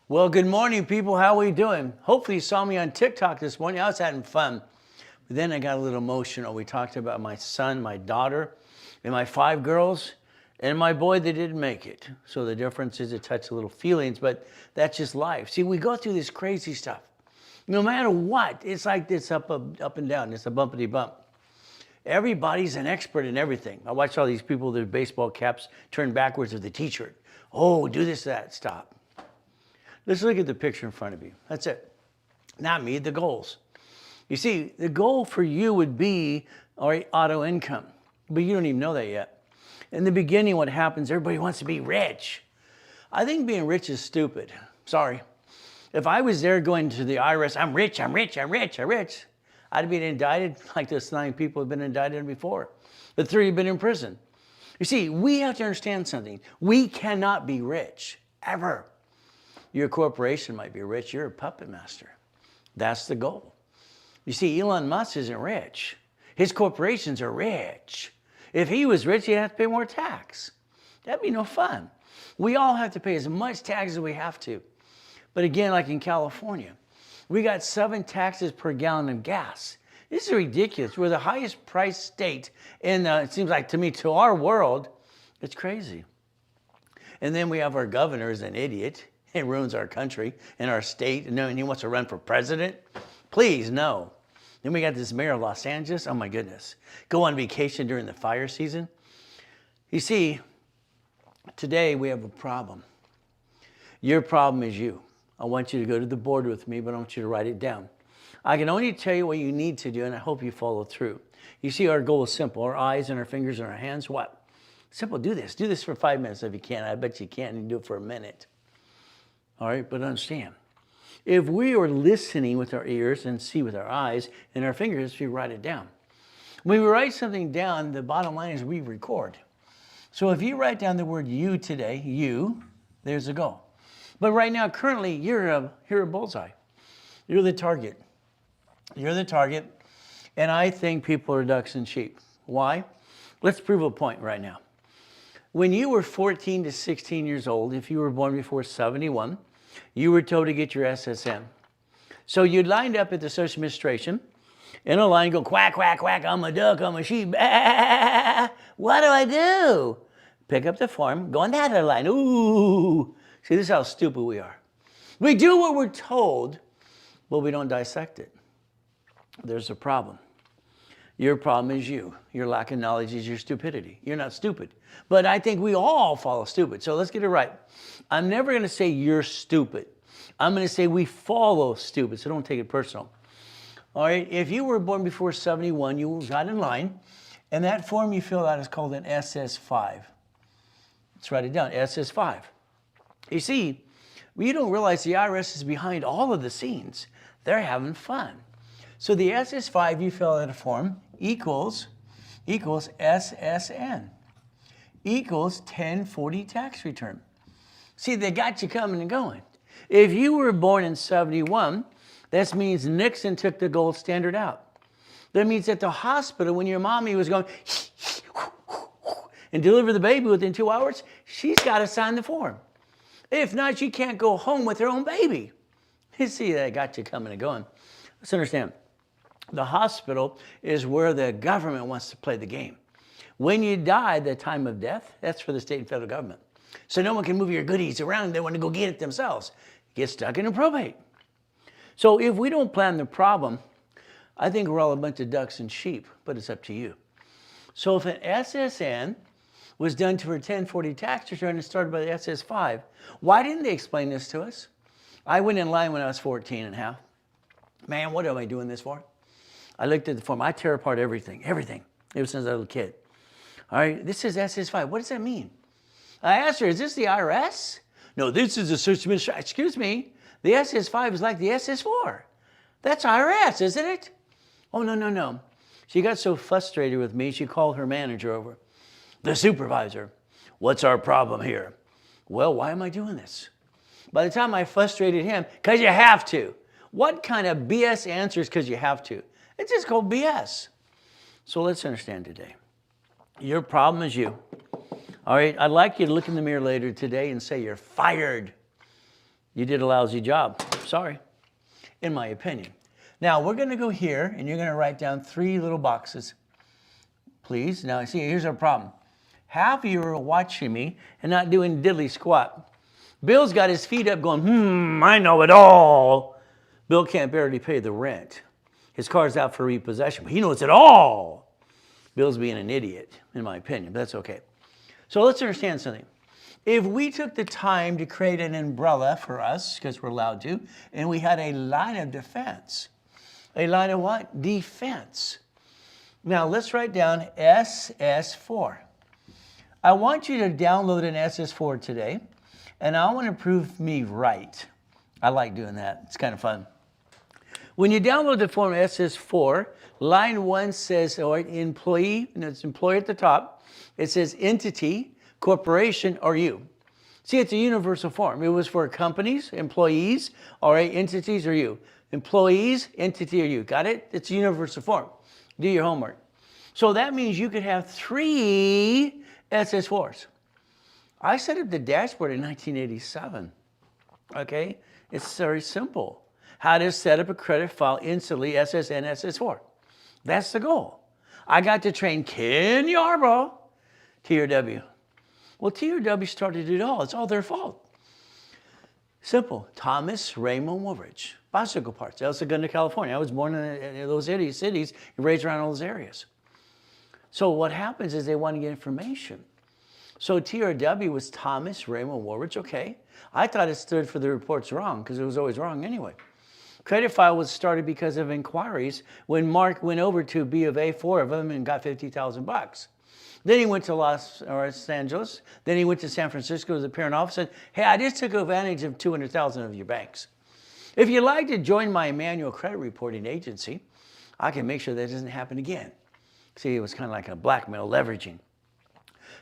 Well, good morning, people. How are we doing? Hopefully you saw me on TikTok this morning. I was having fun. But then I got a little emotional. We talked about my son, my daughter, and my 5 girls, and my boy that didn't make it. So the difference is it touched a little feelings, but that's just life. See, we go through this crazy stuff. No matter what, it's like this up and down. It's a bumpity bump. Everybody's an expert in everything. I watch all these people with their baseball caps turned backwards with the t-shirt. Oh, do this, that, stop. Let's look at the picture in front of you. That's it. Not me, the goals. You see, the goal for you would be, all right, auto income, but you don't even know that yet. In the beginning, what happens, everybody wants to be rich. I think being rich is stupid. Sorry. If I was there going to the IRS, I'm rich, I'm rich, I'm rich, I'm rich, I'd be indicted like those 9 people have been indicted before. The 3 have been in prison. You see, we have to understand something. We cannot be rich, ever. Your corporation might be rich. You're a puppet master. That's the goal. You see, Elon Musk isn't rich. His corporations are rich. If he was rich, he'd have to pay more tax. That'd be no fun. We all have to pay as much tax as we have to. But again, like in California, we got 7 taxes per gallon of gas. This is ridiculous. We're the highest priced state in, it seems like to me, to our world. It's crazy. And then we have our governor as an idiot. It ruins our country and our state. And he wants to run for president. Please, no. Then we got this mayor of Los Angeles. Oh my goodness. Go on vacation during the fire season. You see, today we have a problem. Your problem is you. I want you to go to the board with me, but I want you to write it down. I can only tell you what you need to do, and I hope you follow through. You see, our goal is simple. Our eyes and our fingers and our hands, what? Simple, do this. Do this for 5 minutes if you can. I bet you can't even do it for a minute. All right, but understand, if we are listening with our ears and see with our eyes and our fingers, we write it down. When we write something down, the bottom line is we record. So if you write down the word you today, you, there's a goal. But right now, currently, you're a bullseye. You're the target. You're the target, and I think people are ducks and sheep. Why? Let's prove a point right now. When you were 14 to 16 years old, if you were born before 71, you were told to get your SSN. So you lined up at the social administration, in a line, go quack, quack, quack, I'm a duck, I'm a sheep. What do I do? Pick up the form, go on that other line. Ooh. See, this is how stupid we are. We do what we're told, but we don't dissect it. There's a problem. Your problem is you. Your lack of knowledge is your stupidity. You're not stupid. But I think we all follow stupid. So let's get it right. I'm never going to say you're stupid. I'm going to say we follow stupid. So don't take it personal. All right. If you were born before 71, you got in line. And that form you fill out is called an SS5. Let's write it down. SS5. You see, you don't realize the IRS is behind all of the scenes. They're having fun. So the SS5 you fill out a form equals SSN equals 1040 tax return. See, they got you coming and going. If you were born in 71, that means Nixon took the gold standard out. That means at the hospital when your mommy was going and deliver the baby within 2 hours, she's got to sign the form. If not, she can't go home with her own baby. You see, they got you coming and going. Let's understand. The hospital is where the government wants to play the game. When you die, the time of death, that's for the state and federal government. So no one can move your goodies around. They want to go get it themselves. Get stuck in a probate. So if we don't plan the problem, I think we're all a bunch of ducks and sheep, but it's up to you. So if an SSN was done to a 1040 tax return and started by the SS5, why didn't they explain this to us? I went in line when I was 14 and a half. Man, what am I doing this for? I looked at the form. I tear apart everything, ever since I was a little kid. All right, this is SS5. What does that mean? I asked her, is this the IRS? No, this is the Social Administration. Excuse me, the SS5 is like the SS4. That's IRS, isn't it? Oh, no. She got so frustrated with me, she called her manager over. The supervisor, what's our problem here? Well, why am I doing this? By the time I frustrated him, because you have to. What kind of BS answers because you have to? It's just called BS. So let's understand today. Your problem is you. All right, I'd like you to look in the mirror later today and say you're fired. you did a lousy job. Sorry, in my opinion. Now, we're going to go here, and you're going to write down 3 little boxes, please. Now, see, here's our problem. Half of you are watching me and not doing diddly squat. Bill's got his feet up going, I know it all. Bill can't barely pay the rent. His car's out for repossession, but he knows it all. Bill's being an idiot, in my opinion, but that's okay. So let's understand something. If we took the time to create an umbrella for us, because we're allowed to, and we had a line of defense. A line of what? Defense. Now let's write down SS4. I want you to download an SS4 today, and I want to prove me right. I like doing that. It's kind of fun. When you download the form SS4, line 1 says, all right, employee, and it's employee at the top. It says entity, corporation, or you. See, it's a universal form. It was for companies, employees, all right, entities, or you. Employees, entity, or you. Got it? It's a universal form. Do your homework. So that means you could have 3 SS4s. I set up the dashboard in 1987. Okay? It's very simple. How to set up a credit file instantly, SSN, SS4. That's the goal. I got to train Ken Yarbrough, TRW. Well, TRW started it all. It's all their fault. Simple. Thomas Raymond Woolridge. Bicycle parts. El Segundo, California. I was born in those cities and raised around all those areas. So what happens is they want to get information. So TRW was Thomas Raymond Woolridge. Okay. I thought it stood for the reports wrong because it was always wrong anyway. Credit file was started because of inquiries when Mark went over to B of A, 4 of them, and got $50,000. Then he went to Los Angeles. Then he went to San Francisco to the parent office and said, hey, I just took advantage of $200,000 of your banks. If you'd like to join my manual credit reporting agency, I can make sure that doesn't happen again. See, it was kind of like a blackmail leveraging.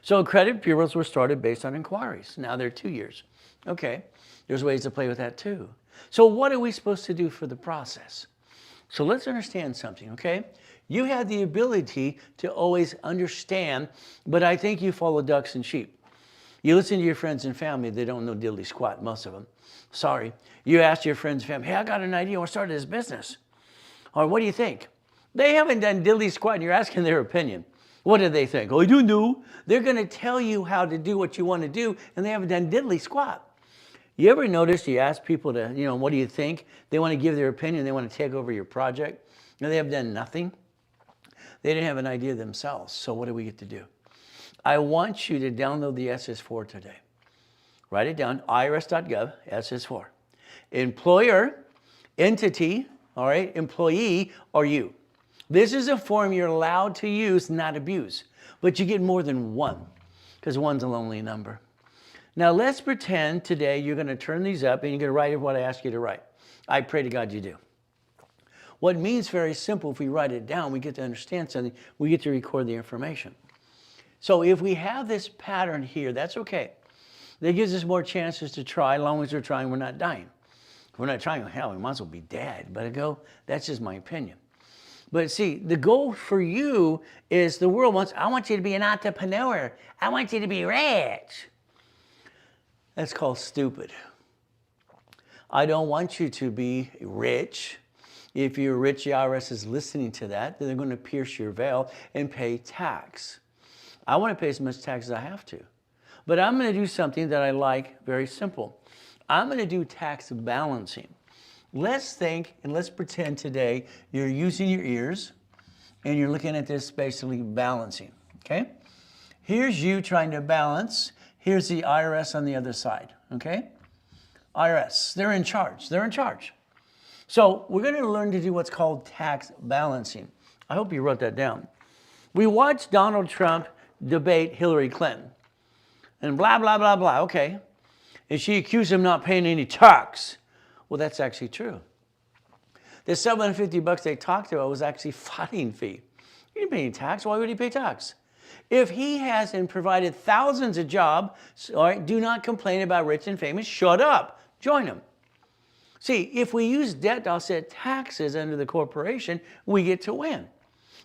So credit bureaus were started based on inquiries. Now they're 2 years. Okay, there's ways to play with that too. So what are we supposed to do for the process? So let's understand something, okay? You have the ability to always understand, but I think you follow ducks and sheep. You listen to your friends and family, they don't know diddly squat, most of them. Sorry. You ask your friends and family, hey, I got an idea, I want to start this business. Or what do you think? They haven't done diddly squat and you're asking their opinion. What do they think? Oh, I don't know. They're going to tell you how to do what you want to do, and they haven't done diddly squat. You ever notice you ask people to, what do you think? They want to give their opinion. They want to take over your project. They have done nothing. They didn't have an idea themselves. So what do we get to do? I want you to download the SS4 today. Write it down, irs.gov, SS4. Employer, entity, all right, employee, or you. This is a form you're allowed to use, not abuse. But you get more than one, because one's a lonely number. Now let's pretend today you're going to turn these up and you're going to write what I ask you to write. I pray to God you do. What means very simple, if we write it down, we get to understand something, we get to record the information. So if we have this pattern here, that's okay. That gives us more chances to try. As long as we're trying, we're not dying. If we're not trying, hell, we might as well be dead. But that's just my opinion. But see, the goal for you is the world wants, I want you to be an entrepreneur. I want you to be rich. That's called stupid. I don't want you to be rich. If you're rich, the IRS is listening to that, then they're going to pierce your veil and pay tax. I want to pay as much tax as I have to. But I'm going to do something that I like, very simple. I'm going to do tax balancing. Let's think and let's pretend today you're using your ears and you're looking at this basically balancing, okay? Here's you trying to balance. Here's the IRS on the other side, okay? IRS, they're in charge. They're in charge. So we're going to learn to do what's called tax balancing. I hope you wrote that down. We watched Donald Trump debate Hillary Clinton. And blah, blah, blah, blah, okay. And she accused him of not paying any tax. Well, that's actually true. The $750 they talked about was actually filing fee. You didn't pay any tax. Why would he pay tax? If he has and provided thousands of jobs, all right, do not complain about rich and famous. Shut up. Join him. See, if we use debt to offset taxes under the corporation, we get to win.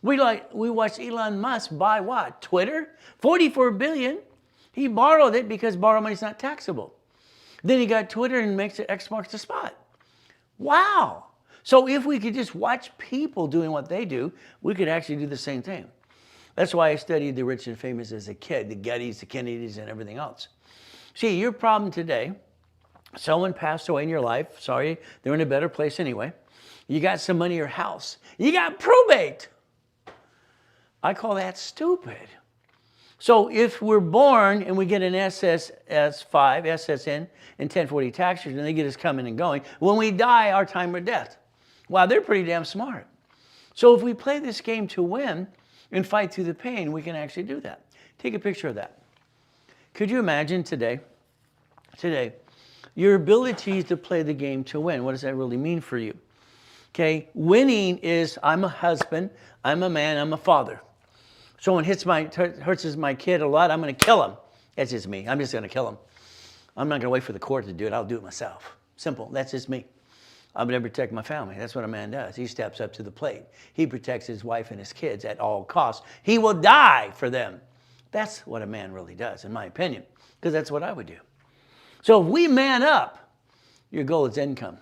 We watched Elon Musk buy what? Twitter? $44 billion. He borrowed it because borrowed money is not taxable. Then he got Twitter and makes it X marks the spot. Wow. So if we could just watch people doing what they do, we could actually do the same thing. That's why I studied the rich and famous as a kid, the Gettys, the Kennedys, and everything else. See, your problem today, someone passed away in your life. Sorry, they're in a better place anyway. You got some money in your house. You got probate. I call that stupid. So if we're born and we get an SSS5, SSN, and 1040 tax return, and they get us coming and going, when we die, our time of death. Wow, they're pretty damn smart. So if we play this game to win and fight through the pain, we can actually do that. Take a picture of that. Could you imagine today, your ability to play the game to win? What does that really mean for you? Okay, winning is I'm a husband, I'm a man, I'm a father. Someone hurts my kid a lot, I'm going to kill him. That's just me. I'm just going to kill him. I'm not going to wait for the court to do it. I'll do it myself. Simple. That's just me. I'm going to protect my family. That's what a man does. He steps up to the plate. He protects his wife and his kids at all costs. He will die for them. That's what a man really does, in my opinion, because that's what I would do. So if we man up, your goal is income.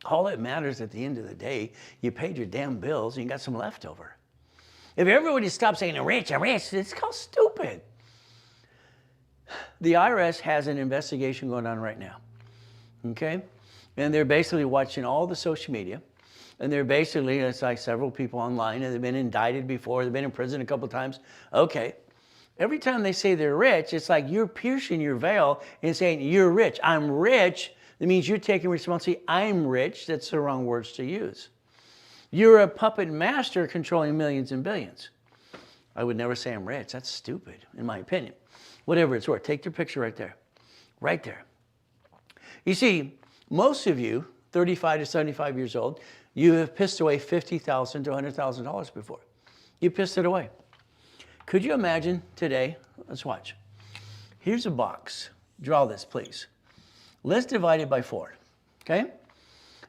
All that matters at the end of the day, you paid your damn bills and you got some left over. If everybody stops saying, I'm rich, it's called stupid. The IRS has an investigation going on right now, okay? And they're basically watching all the social media. And they're basically, it's like several people online, and they've been indicted before, they've been in prison a couple of times. Okay, every time they say they're rich, it's like you're piercing your veil and saying, you're rich, I'm rich. That means you're taking responsibility. I'm rich, that's the wrong words to use. You're a puppet master controlling millions and billions. I would never say I'm rich. That's stupid, in my opinion. Whatever it's worth. Take your picture right there. Right there. You see, most of you, 35 to 75 years old, you have pissed away $50,000 to $100,000 before. You pissed it away. Could you imagine today? Let's watch. Here's a box. Draw this, please. Let's divide it by 4. Okay?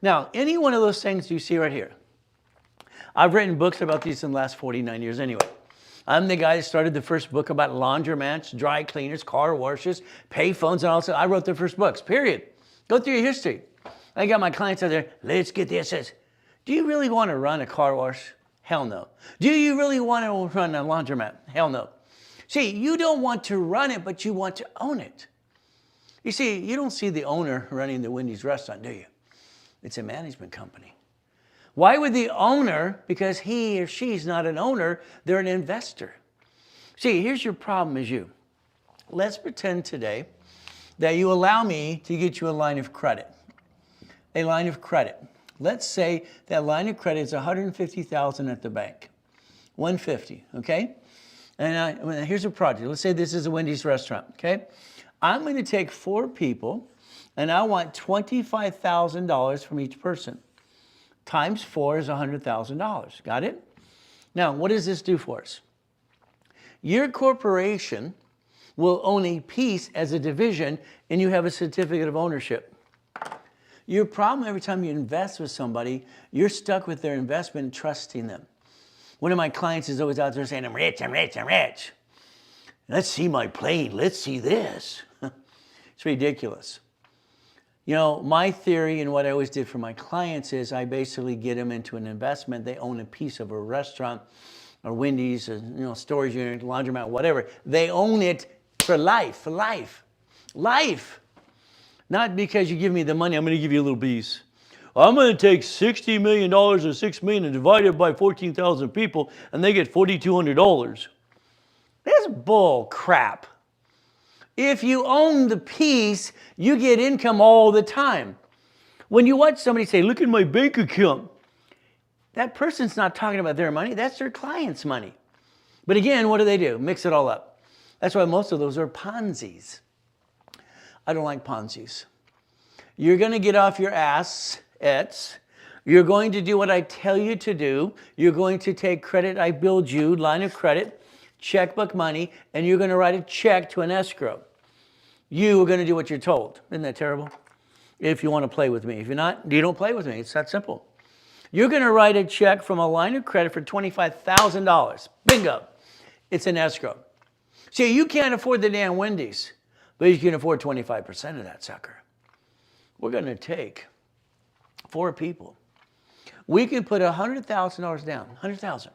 Now, any one of those things you see right here, I've written books about these in the last 49 years anyway. I'm the guy that started the first book about laundromats, dry cleaners, car washes, payphones, and all that. I wrote the first books, period. Go through your history. I got my clients out there, let's get this. Says, do you really want to run a car wash? Hell no. Do you really want to run a laundromat? Hell no. See, you don't want to run it, but you want to own it. You see, you don't see the owner running the Wendy's restaurant, do you? It's a management company. Why would the owner, because he or she's not an owner, they're an investor. See, here's your problem is you. Let's pretend today that you allow me to get you a line of credit. A line of credit. Let's say that line of credit is $150,000 at the bank. $150, okay? And here's a project. Let's say this is a Wendy's restaurant, okay? I'm going to take 4 people, and I want $25,000 from each person. Times 4 is $100,000. Got it? Now, what does this do for us? Your corporation will own a piece as a division, and you have a certificate of ownership. Your problem every time you invest with somebody, you're stuck with their investment and trusting them. One of my clients is always out there saying, I'm rich, I'm rich, I'm rich. Let's see my plane. Let's see this. It's ridiculous. You know, my theory and what I always did for my clients is I basically get them into an investment. They own a piece of a restaurant or Wendy's, or, storage unit, laundromat, whatever. They own it for life, for life. Life. Not because you give me the money, I'm going to give you a little piece. I'm going to take $60 million or $6 million and divide it by 14,000 people, and they get $4,200. That's bull crap. If you own the piece, you get income all the time. When you watch somebody say, look at my bank account, that person's not talking about their money, that's their client's money. But again, what do? Mix it all up. That's why most of those are Ponzi's. I don't like Ponzi's. You're going to get off your ass. You're going to do what I tell you to do. You're going to take credit I build you, line of credit, checkbook money, and you're going to write a check to an escrow. You are going to do what you're told. Isn't that terrible? If you want to play with me. If you're not, you don't play with me. It's that simple. You're going to write a check from a line of credit for $25,000. Bingo. It's an escrow. See, you can't afford the damn Wendy's, but you can afford 25% of that sucker. We're going to take 4 people. We can put $100,000 down, 100,000.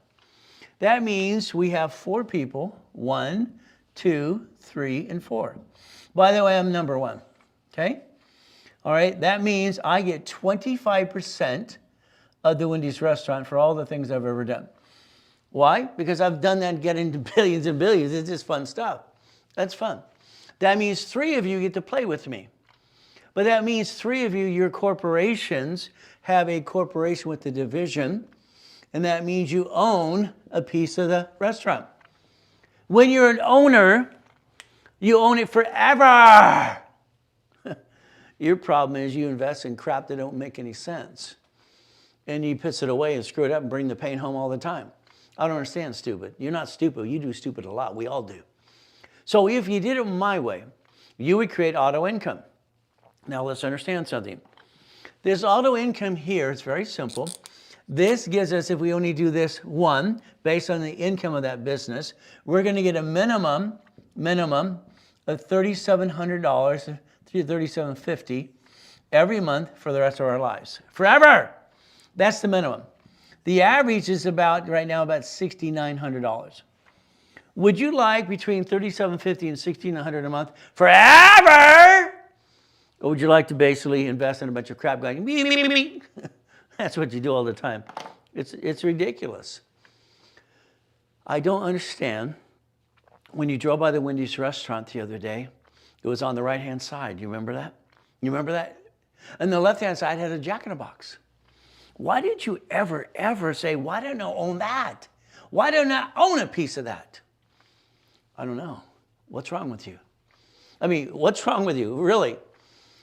That means we have 4 people, 1, 2, 3, and 4. By the way, I'm number 1, okay? All right, that means I get 25% of the Wendy's restaurant for all the things I've ever done. Why? Because I've done that getting to billions and billions. It's just fun stuff. That's fun. That means 3 of you get to play with me. But that means 3 of you, your corporations, have a corporation with the division, and that means you own a piece of the restaurant. When you're an owner, you own it forever. Your problem is you invest in crap that don't make any sense. And you piss it away and screw it up and bring the pain home all the time. I don't understand stupid. You're not stupid. You do stupid a lot. We all do. So if you did it my way, you would create auto income. Now let's understand something. This auto income here is very simple. This gives us, if we only do this one, based on the income of that business, we're going to get a minimum of $3,700, $3,750 every month for the rest of our lives. Forever! That's the minimum. The average is about, right now, about $6,900. Would you like between $3,750 and $1,600 a month forever? Or would you like to basically invest in a bunch of crap going, me, me, me, me? That's what you do all the time. It's ridiculous. I don't understand. When you drove by the Wendy's restaurant the other day, it was on the right-hand side. You remember that? You remember that? And the left-hand side had a Jack in a Box. Why did you ever say, why don't I own that? Why don't I own a piece of that? I don't know. What's wrong with you? I mean, what's wrong with you? Really?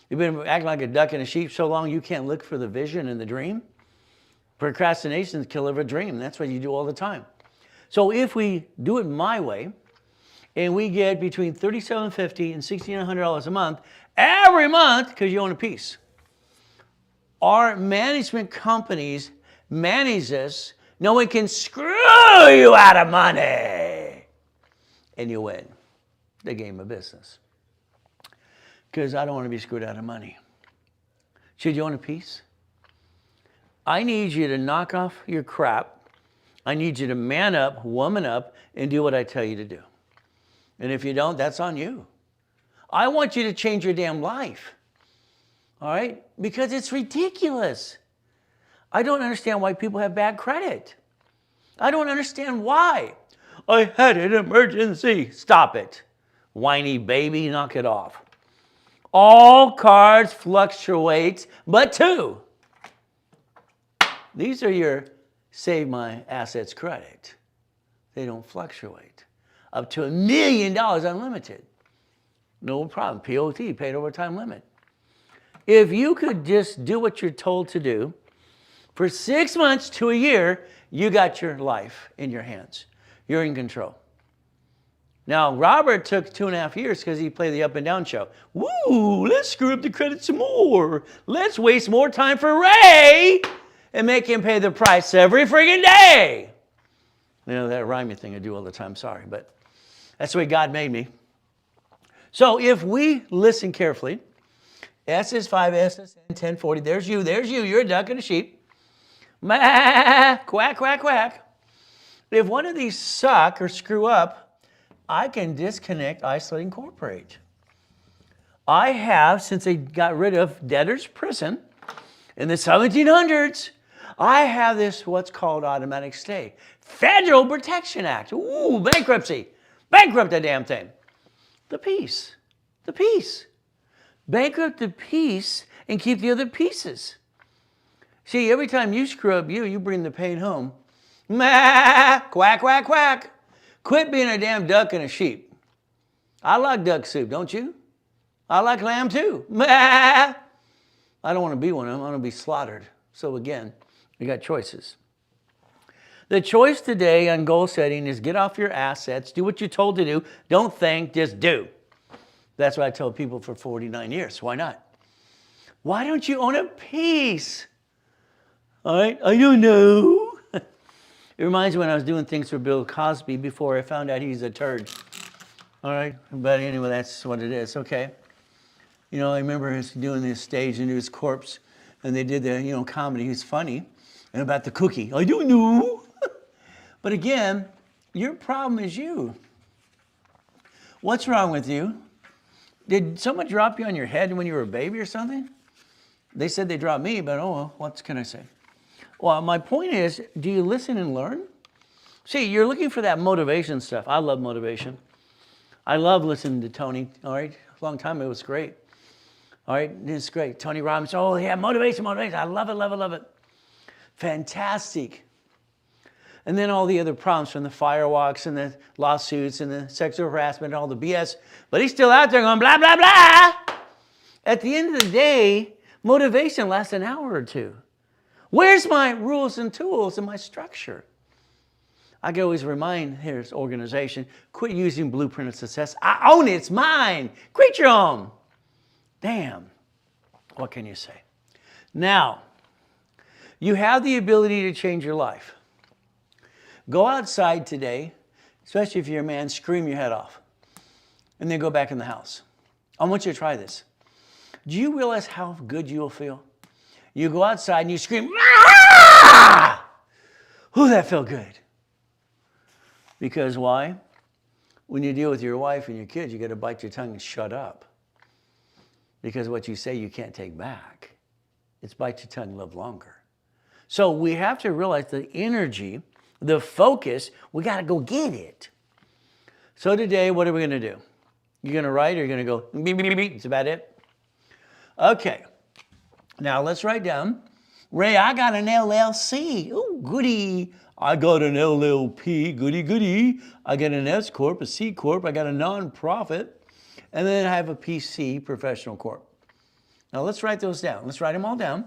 You've been acting like a duck and a sheep so long you can't look for the vision and the dream? Procrastination is the killer of a dream. That's what you do all the time. So if we do it my way, and we get between $3,750 and $1,600 a month, every month, because you own a piece. Our management companies manage this. No one can screw you out of money. And you win the game of business. Because I don't want to be screwed out of money. Should you own a piece? I need you to knock off your crap. I need you to man up, woman up, and do what I tell you to do. And if you don't, that's on you. I want you to change your damn life. All right? Because it's ridiculous. I don't understand why people have bad credit. I don't understand why. I had an emergency. Stop it. Whiny baby, knock it off. All cards fluctuate, but 2. These are your Save My Assets credit. They don't fluctuate. Up to $1 million unlimited. No problem. POT, paid overtime limit. If you could just do what you're told to do, for 6 months to a year, you got your life in your hands. You're in control. Now, Robert took 2.5 years because he played the up and down show. Woo, let's screw up the credit some more. Let's waste more time for Ray and make him pay the price every friggin' day. You know, that rhyming thing I do all the time, sorry, but that's the way God made me. So if we listen carefully, SS5, SSN, 1040, there's you, you're a duck and a sheep. Quack, quack, quack. If one of these suck or screw up, I can disconnect, isolate, incorporate. I have, since they got rid of debtor's prison in the 1700s, I have this what's called automatic stay. Federal Protection Act. Ooh, bankruptcy. Bankrupt the damn thing. The peace. The peace. Bankrupt the peace and keep the other pieces. See, every time you screw up you bring the pain home. Quack, quack, quack. Quit being a damn duck and a sheep. I like duck soup, don't you? I like lamb too. I don't want to be one of them. I want to be slaughtered. So again, you got choices. The choice today on goal setting is get off your assets, do what you're told to do. Don't think, just do. That's what I tell people for 49 years. Why not? Why don't you own a piece? All right, I don't know. It reminds me when I was doing things for Bill Cosby before I found out he's a turd. All right, but anyway, that's what it is. Okay. You know, I remember us doing this stage into his corpse, and they did the, comedy. He was funny. And about the cookie. I don't know. But again, your problem is you. What's wrong with you? Did someone drop you on your head when you were a baby or something? They said they dropped me, but oh, well, what can I say? Well, my point is, do you listen and learn? See, you're looking for that motivation stuff. I love motivation. I love listening to Tony, all right? A long time, it was great. All right, it's great. Tony Robbins, oh yeah, motivation. I love it, love it, love it. Fantastic. And then all the other problems from the firewalks and the lawsuits and the sexual harassment and all the BS. But he's still out there going blah, blah, blah. At the end of the day, motivation lasts an hour or two. Where's my rules and tools and my structure? I can always remind his organization, quit using Blueprint of Success. I own it, it's mine. Create your own. Damn, what can you say? Now, you have the ability to change your life. Go outside today, especially if you're a man, scream your head off, and then go back in the house. I want you to try this. Do you realize how good you'll feel? You go outside and you scream, ah! Ooh, that felt good. Because why? When you deal with your wife and your kids, you got to bite your tongue and shut up. Because what you say you can't take back. It's bite your tongue, live longer. So we have to realize the energy, the focus, we got to go get it. So today, what are we going to do? You're going to write or you're going to go, beep, beep, beep. That's about it? Okay. Now let's write down, Ray, I got an LLC. Oh, goody. I got an LLP. Goody, goody. I got an S Corp, a C Corp. I got a nonprofit. And then I have a PC, professional corp. Now let's write those down. Let's write them all down.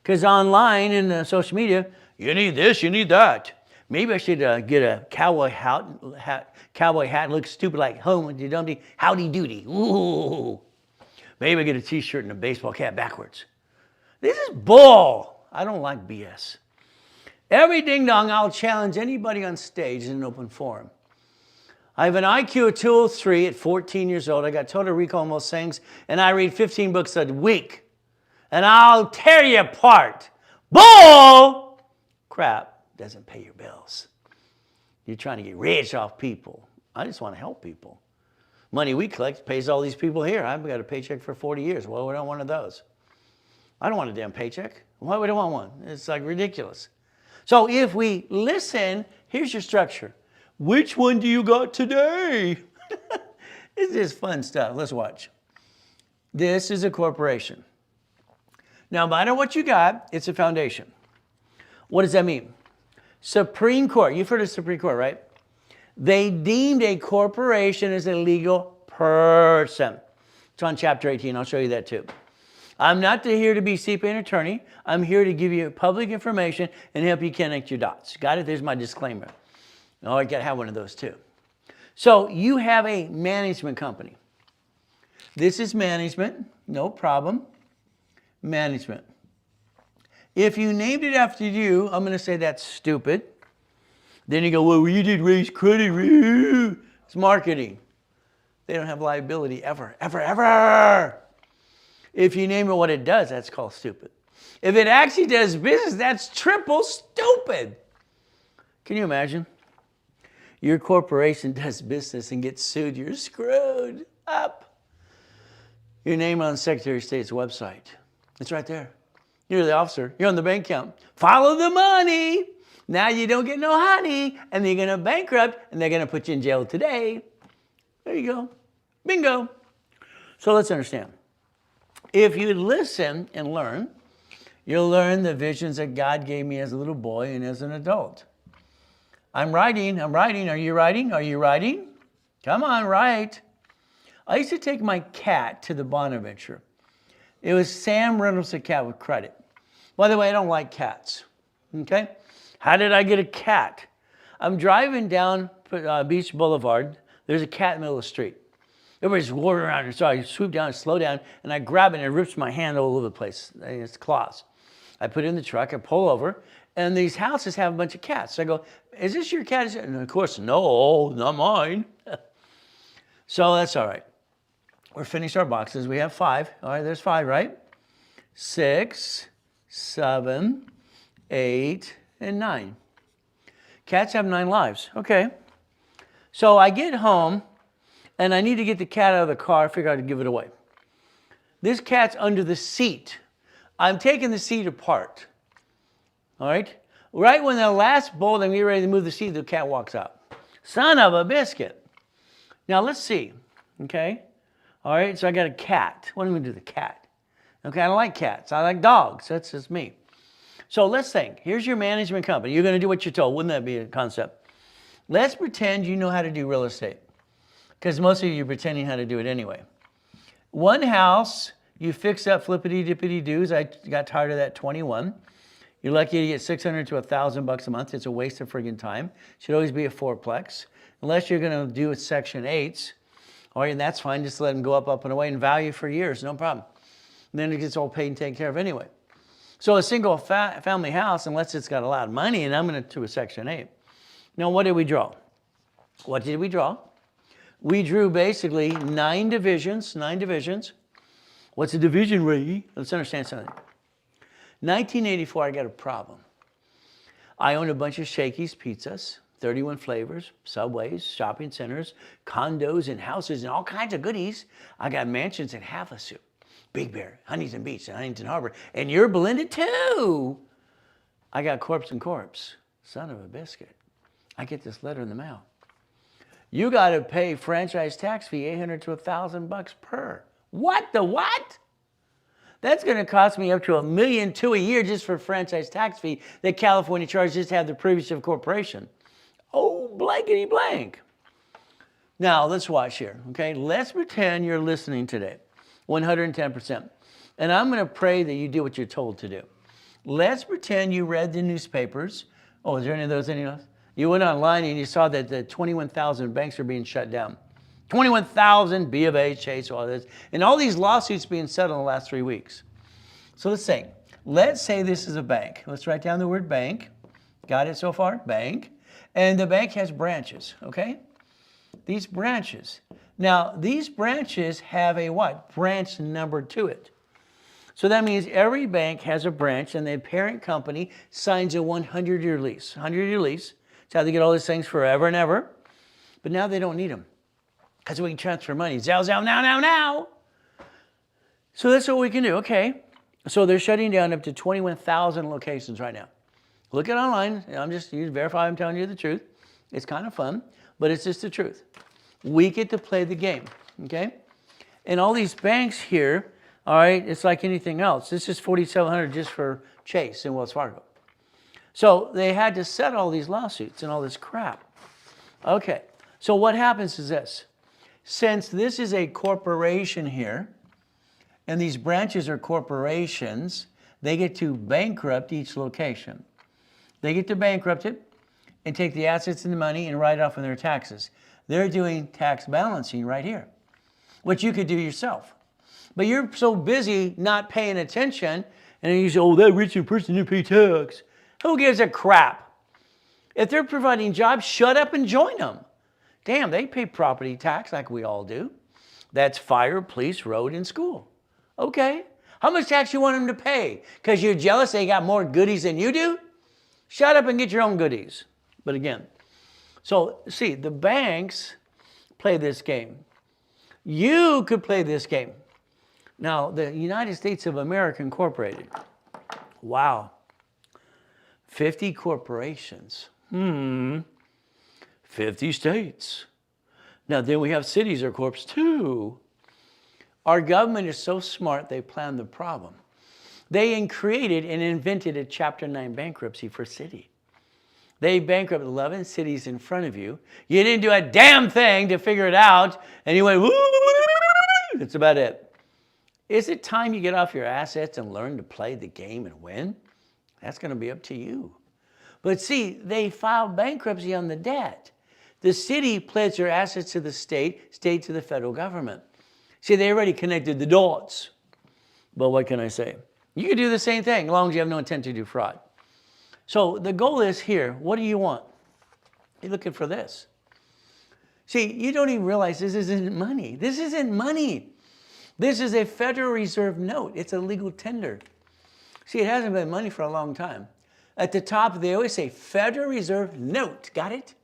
Because online and social media, you need this, you need that. Maybe I should get a cowboy hat, look stupid like Humpty Dumpty, howdy doody. Ooh. Maybe I get a t-shirt and a baseball cap backwards. This is bull. I don't like BS. Every ding dong, I'll challenge anybody on stage in an open forum. I have an IQ of 203 at 14 years old. I got total recall on most things, and I read 15 books a week. And I'll tear you apart. Bull crap doesn't pay your bills. You're trying to get rich off people. I just want to help people. Money we collect pays all these people here. I've got a paycheck for 40 years. Well, we don't want one of those. I don't want a damn paycheck. Why would I want one? It's like ridiculous. So if we listen, here's your structure. Which one do you got today? It's just fun stuff. Let's watch. This is a corporation. Now, no matter what you got, it's a foundation. What does that mean? Supreme Court. You've heard of Supreme Court, right? They deemed a corporation as a legal person. It's on chapter 18. I'll show you that too. I'm not here to be CPA and attorney. I'm here to give you public information and help you connect your dots. Got it? There's my disclaimer. Oh, I got to have one of those too. So you have a management company. This is management. No problem. Management. If you named it after you, I'm going to say that's stupid. Then you go, well, you did raise credit. It's marketing. They don't have liability ever, ever, ever. If you name it what it does, that's called stupid. If it actually does business, that's triple stupid. Can you imagine? Your corporation does business and gets sued. You're screwed up. Your name on the Secretary of State's website. It's right there. You're the officer. You're on the bank account. Follow the money. Now you don't get no honey, and they're going to bankrupt, and they're going to put you in jail today. There you go. Bingo. So let's understand. If you listen and learn, you'll learn the visions that God gave me as a little boy and as an adult. I'm writing. Are you writing? Come on, write. I used to take my cat to the Bonaventure. It was Sam Reynolds, a cat with credit. By the way, I don't like cats. Okay? How did I get a cat? I'm driving down Beach Boulevard. There's a cat in the middle of the street. Everybody's walking around. So I swoop down, slow down, and I grab it and it rips my hand all over the place. It's claws. I put it in the truck, I pull over, and these houses have a bunch of cats. So I go, is this your cat? And of course, no, not mine. So that's all right. We're finished our boxes. We have 5. All right, there's 5, right? 6, 7, 8, and 9. Cats have 9 lives. Okay. So I get home, and I need to get the cat out of the car. I figure I'd give it away. This cat's under the seat. I'm taking the seat apart. All right? Right when the last bolt, I'm getting ready to move the seat, the cat walks out. Son of a biscuit. Now, let's see. Okay? All right, so I got a cat. What am I going to do with the cat? Okay, I don't like cats. I like dogs. That's just me. So let's think. Here's your management company. You're going to do what you're told. Wouldn't that be a concept? Let's pretend you know how to do real estate, because most of you are pretending how to do it anyway. One house, you fix up flippity-dippity-doos. I got tired of that 21. You're lucky to get $600 to $1,000 a month. It's a waste of friggin' time. Should always be a 4-plex. Unless you're going to do it Section 8s. All right, and that's fine. Just let them go up and away in value for years. No problem. And then it gets all paid and taken care of anyway. So a single family house, unless it's got a lot of money, and I'm going to do a Section 8. Now, what did we draw? What did we draw? We drew basically 9 divisions. 9 divisions. What's a division, Ray? Let's understand something. 1984, I got a problem. I owned a bunch of Shakey's pizzas, 31 flavors, Subways, shopping centers, condos and houses and all kinds of goodies. I got mansions in Havasu, Big Bear, Huntington Beach, and Huntington Harbor. And you're blended too. I got corpse and corpse. Son of a biscuit. I get this letter in the mail. You got to pay franchise tax fee $800 to $1,000 per. What the what? That's going to cost me up to $1.2 million a year just for franchise tax fee that California charges just to have the privilege of corporation. Oh, blankety blank. Now, let's watch here, okay? Let's pretend you're listening today, 110%. And I'm going to pray that you do what you're told to do. Let's pretend you read the newspapers. Oh, is there any of those? You went online and you saw that the 21,000 banks are being shut down. 21,000, B of A, Chase, all this. And all these lawsuits being settled in the last 3 weeks. So let's say this is a bank. Let's write down the word bank. Got it so far? Bank. And the bank has branches, okay? These branches. Now, these branches have a what? Branch number to it. So that means every bank has a branch and the parent company signs a 100-year lease. 100-year lease. It's how they get all these things forever and ever. But now they don't need them. Because we can transfer money. Zow, zow, now. So that's what we can do. Okay. So they're shutting down up to 21,000 locations right now. Look it online. You verify I'm telling you the truth. It's kind of fun, but it's just the truth. We get to play the game. Okay. And all these banks here, all right, it's like anything else. This is $4,700 just for Chase and Wells Fargo. So they had to settle all these lawsuits and all this crap. Okay. So what happens is this. Since this is a corporation here, and these branches are corporations, they get to bankrupt each location. They get to bankrupt it and take the assets and the money and write it off on their taxes. They're doing tax balancing right here, which you could do yourself. But you're so busy not paying attention, and then you say, oh, that rich person didn't pay tax. Who gives a crap? If they're providing jobs, shut up and join them. Damn, they pay property tax like we all do. That's fire, police, road, and school. Okay. How much tax you want them to pay? Because you're jealous they got more goodies than you do? Shut up and get your own goodies. But again, so see, the banks play this game. You could play this game. Now, the United States of America Incorporated. Wow. 50 corporations. 50 states. Now, then we have cities or corps too. Our government is so smart, they planned the problem. They created and invented a Chapter 9 bankruptcy for city. They bankrupted 11 cities in front of you. You didn't do a damn thing to figure it out, and you went, woo, that's about it. Is it time you get off your assets and learn to play the game and win? That's going to be up to you. But see, they filed bankruptcy on the debt. The city pledged their assets to the state, state to the federal government. See, they already connected the dots. But what can I say? You can do the same thing as long as you have no intent to do fraud. So the goal is here, what do you want? You're looking for this. See, you don't even realize this isn't money. This isn't money. This is a Federal Reserve note. It's a legal tender. See, it hasn't been money for a long time. At the top, they always say Federal Reserve note. Got it?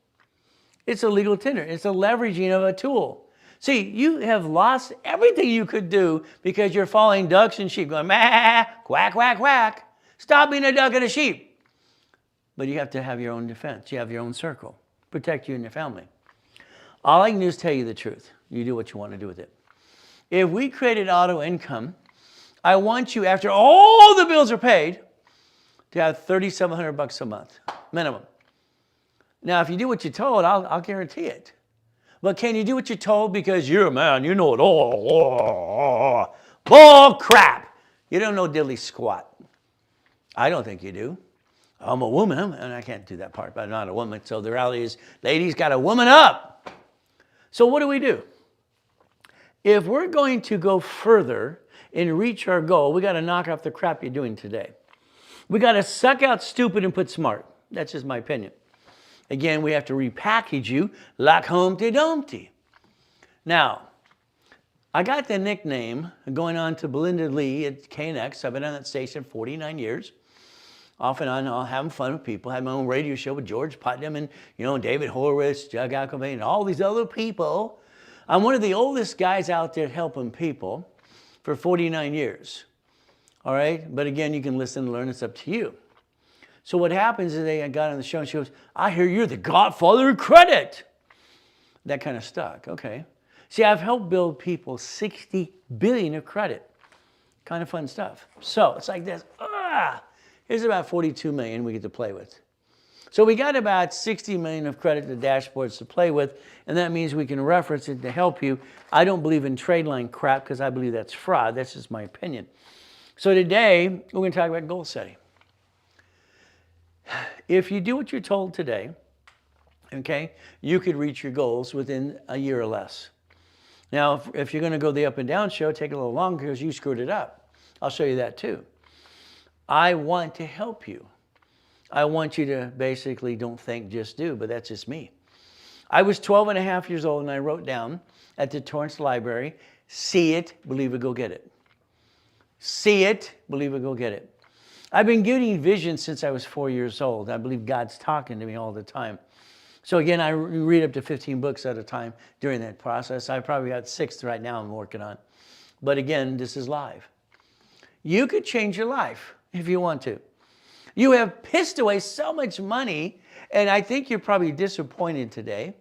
It's a legal tender. It's a leveraging of a tool. See, you have lost everything you could do because you're following ducks and sheep, going, "Mah, quack, quack, quack." Stop being a duck and a sheep. But you have to have your own defense. You have your own circle. Protect you and your family. All I can do is tell you the truth. You do what you want to do with it. If we created auto income, I want you, after all the bills are paid, to have $3,700 a month, minimum. Now, if you do what you're told, I'll guarantee it. But can you do what you're told because you're a man, you know it all? Bull crap. You don't know diddly squat. I don't think you do. I'm a woman, and I can't do that part, but I'm not a woman. So the reality is, ladies got to woman up. So what do? If we're going to go further and reach our goal, we got to knock off the crap you're doing today. We got to suck out stupid and put smart. That's just my opinion. Again, we have to repackage you like Humpty Dumpty. Now, I got the nickname going on to Belinda Lee at KNX. I've been on that station 49 years. Off and on, I'll having fun with people. I had my own radio show with George Putnam and, David Horowitz, Jug Alcovay, and all these other people. I'm one of the oldest guys out there helping people for 49 years. All right? But again, you can listen and learn. It's up to you. So what happens is I got on the show and she goes, "I hear you're the godfather of credit." That kind of stuck. Okay. See, I've helped build people $60 billion of credit. Kind of fun stuff. So it's like this. Here's about $42 million we get to play with. So we got about $60 million of credit to dashboards to play with, and that means we can reference it to help you. I don't believe in trade line crap because I believe that's fraud. That's just my opinion. So today, we're going to talk about goal setting. If you do what you're told today, okay, you could reach your goals within a year or less. Now, if you're going to go the up and down show, take a little longer because you screwed it up. I'll show you that too. I want to help you. I want you to basically don't think, just do, but that's just me. I was 12 and a half years old and I wrote down at the Torrance Library, "See it, believe it, go get it." See it, believe it, go get it. I've been getting visions since I was 4 years old. I believe God's talking to me all the time. So again, I read up to 15 books at a time during that process. I probably got 6 right now I'm working on. But again, this is live. You could change your life if you want to. You have pissed away so much money, and I think you're probably disappointed today.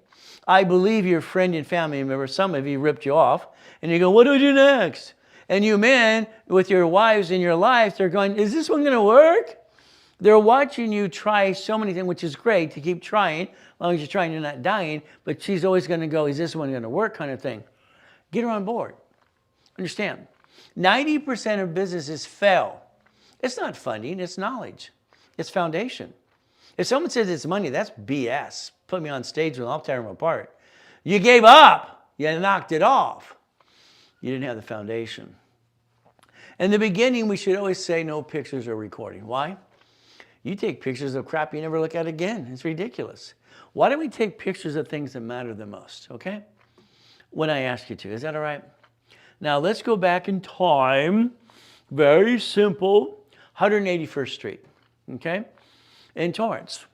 I believe your friend and family member, some of you ripped you off, and you go, "What do I do next?" And you men, with your wives in your life, they're going, "Is this one going to work?" They're watching you try so many things, which is great to keep trying. As long as you're trying, you're not dying. But she's always going to go, "Is this one going to work?" kind of thing. Get her on board. Understand, 90% of businesses fail. It's not funding, it's knowledge. It's foundation. If someone says it's money, that's BS. Put me on stage and I'll tear them apart. You gave up. You knocked it off. You didn't have the foundation. In the beginning, we should always say no pictures or recording. Why? You take pictures of crap you never look at again. It's ridiculous. Why don't we take pictures of things that matter the most, okay? When I ask you to. Is that all right? Now, let's go back in time. Very simple. 181st Street, okay? In Torrance.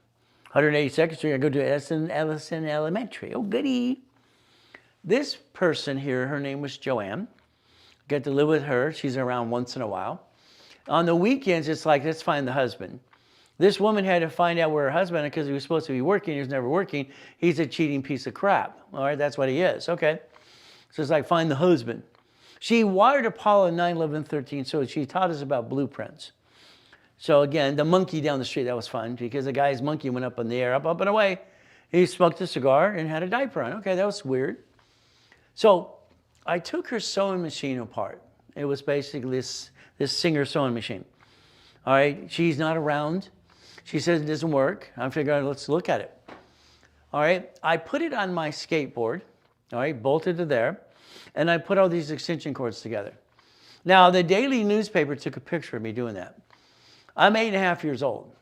182nd Street, I go to Ellison Elementary. Oh, goody. This person here, her name was Joanne. Get to live with her. She's around once in a while. On the weekends, it's like, let's find the husband. This woman had to find out where her husband, because he was supposed to be working, he was never working. He's a cheating piece of crap. All right, that's what he is. Okay. So it's like, find the husband. She wired Apollo 9, 11, 13, so she taught us about blueprints. So again, the monkey down the street, that was fun, because the guy's monkey went up in the air, up and away. He smoked a cigar and had a diaper on. Okay, that was weird. So I took her sewing machine apart. It was basically this Singer sewing machine. All right, she's not around. She says it doesn't work. I figured, let's look at it. All right, I put it on my skateboard, all right, bolted it there, and I put all these extension cords together. Now, the daily newspaper took a picture of me doing that. I'm 8.5 years old.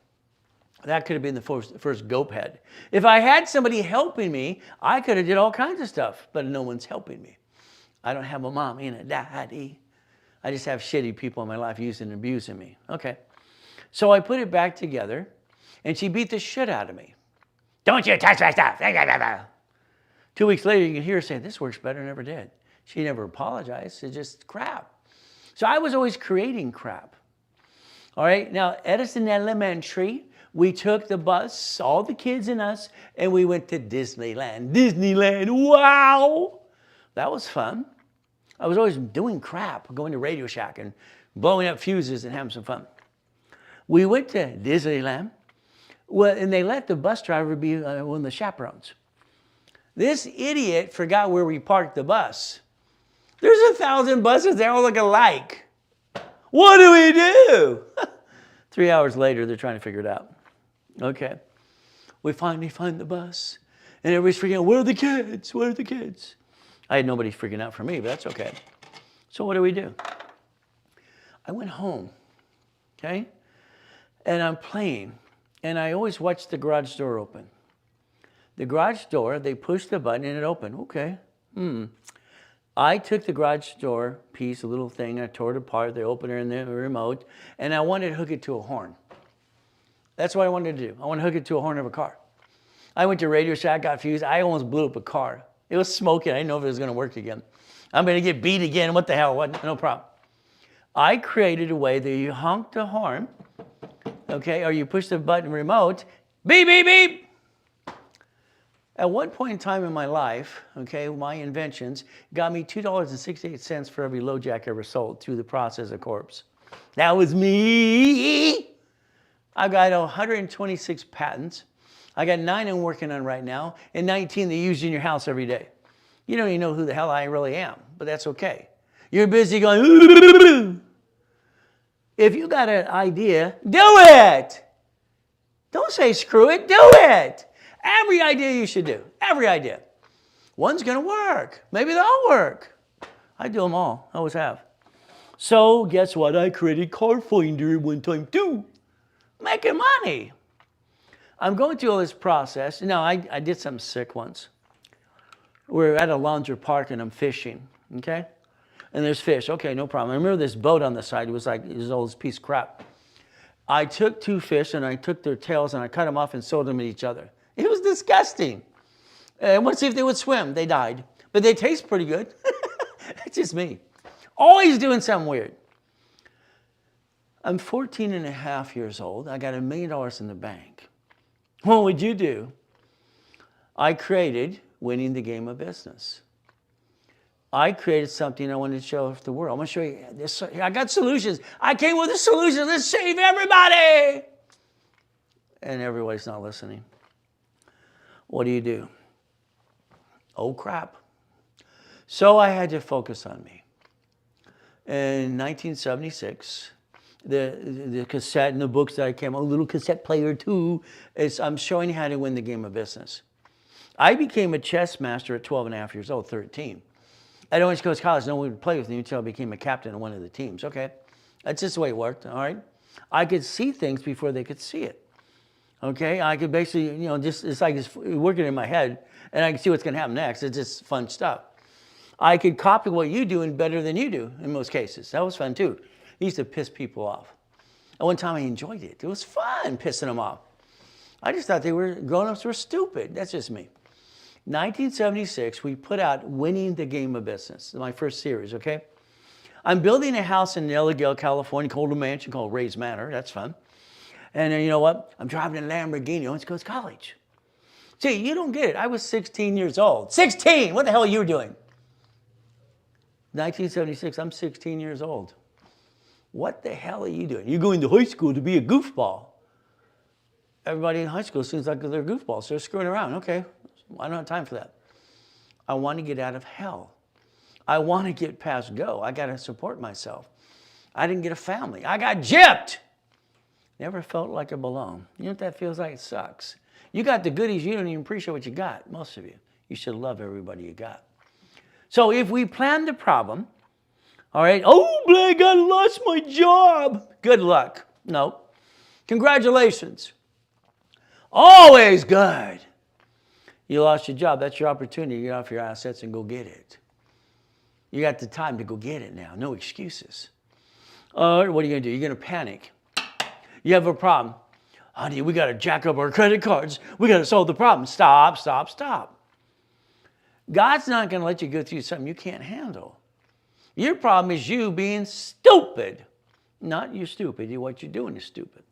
That could have been the first goat head. If I had somebody helping me, I could have did all kinds of stuff, but no one's helping me. I don't have a mommy and a daddy. I just have shitty people in my life using and abusing me. Okay. So I put it back together, and she beat the shit out of me. Don't you touch my stuff. 2 weeks later, you can hear her say, this works better than it ever did. She never apologized. It's just crap. So I was always creating crap. All right. Now, Edison Elementary, we took the bus, all the kids and us, and we went to Disneyland. Disneyland, wow! That was fun. I was always doing crap, going to Radio Shack and blowing up fuses and having some fun. We went to Disneyland, and they let the bus driver be one of the chaperones. This idiot forgot where we parked the bus. There's 1,000 buses, they all look alike. What do we do? 3 hours later, they're trying to figure it out. Okay. We finally find the bus, and everybody's freaking out, where are the kids? Where are the kids? I had nobody freaking out for me, but that's okay. So what do? I went home, okay? And I'm playing, and I always watch the garage door open. The garage door, they push the button and it opened. Okay. I took the garage door piece, a little thing, I tore it apart, the opener and the remote, and I wanted to hook it to a horn. That's what I wanted to do. I want to hook it to a horn of a car. I went to Radio Shack, got fused. I almost blew up a car. It was smoking. I didn't know if it was going to work again. I'm going to get beat again. What the hell? What? No problem. I created a way that you honk the horn, okay, or you push the button remote, beep, beep, beep. At one point in time in my life, okay, my inventions got me $2.68 for every low jack ever sold through the process of corpse. That was me. I've got 126 patents. I got 9 I'm working on right now, and 19 that you use in your house every day. You don't even know who the hell I really am, but that's okay. You're busy going, if you got an idea, do it. Don't say screw it, do it. Every idea you should do, every idea. One's gonna work, maybe they'll work. I do them all, I always have. So guess what? I created Car Finder one time too. Making money. I'm going through all this process. Now, I did something sick once. We're at a laundry park and I'm fishing, okay? And there's fish. Okay, no problem. I remember this boat on the side. It was all this piece of crap. I took 2 fish and I took their tails and I cut them off and sewed them at each other. It was disgusting. I want to see if they would swim. They died. But they taste pretty good. It's just me. Always doing something weird. I'm 14 and a half years old. I got $1 million in the bank. What would you do? I created winning the game of business. I created something I wanted to show off the world. I'm going to show you this. I got solutions. I came with a solution. Let's save everybody. And everybody's not listening. What do? Oh, crap. So I had to focus on me. In 1976, the cassette and the books that I came, a little cassette player too, I'm showing you how to win the game of business. I became a chess master at 12 and a half years old, 13. I went to go to college, no one would play with me until I became a captain of one of the teams, okay? That's just the way it worked, all right? I could see things before they could see it, okay? I could basically, it's like it's working in my head, and I can see what's gonna happen next. It's just fun stuff. I could copy what you do and better than you do in most cases. That was fun too. It used to piss people off. And one time I enjoyed it. It was fun pissing them off. I just thought grown-ups were stupid. That's just me. 1976, we put out Winning the Game of Business, my first series, okay? I'm building a house in Elligale, California, called a mansion called Ray's Manor. That's fun. And then you know what? I'm driving a Lamborghini. I went to go to college. See, you don't get it. I was 16 years old. 16! What the hell are you doing? 1976, I'm 16 years old. What the hell are you doing? You're going to high school to be a goofball. Everybody in high school seems like they're goofballs. They're screwing around. Okay, I don't have time for that. I want to get out of hell. I want to get past go. I got to support myself. I didn't get a family. I got gypped. Never felt like I belong. You know what that feels like? It sucks. You got the goodies. You don't even appreciate what you got, most of you. You should love everybody you got. So if we plan the problem, all right, oh, Blake, I lost my job. Good luck. No. Congratulations. Always good. You lost your job. That's your opportunity to get off your assets and go get it. You got the time to go get it now. No excuses. What are you going to do? You're going to panic. You have a problem. Honey, we got to jack up our credit cards. We got to solve the problem. Stop, stop, stop. God's not going to let you go through something you can't handle. Your problem is you being stupid. Not you stupid. What you're doing is stupid.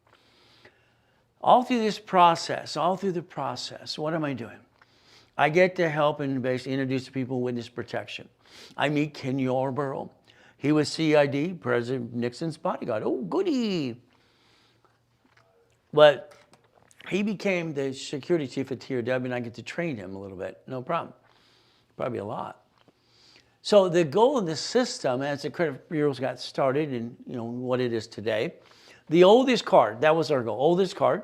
All through this process, what am I doing? I get to help and basically introduce people to witness protection. I meet Ken Yarborough. He was CID, President Nixon's bodyguard. Oh, goody. But he became the security chief at TRW, and I get to train him a little bit. No problem. Probably a lot. So the goal of the system, as the credit bureaus got started and what it is today, the oldest card, that was our goal, oldest card.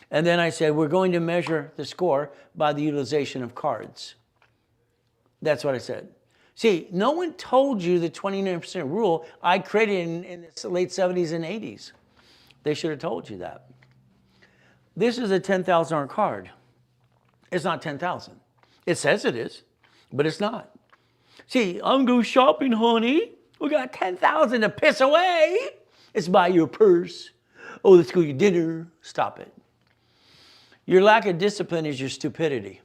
And then I said, we're going to measure the score by the utilization of cards. That's what I said. See, no one told you the 29% rule I created in the late 70s and 80s. They should have told you that. This is a $10,000 card. It's not $10,000. It says it is, but it's not. See, I'm going shopping, honey. We got $10,000 to piss away. Let's buy your purse. Oh, let's go to dinner. Stop it. Your lack of discipline is your stupidity.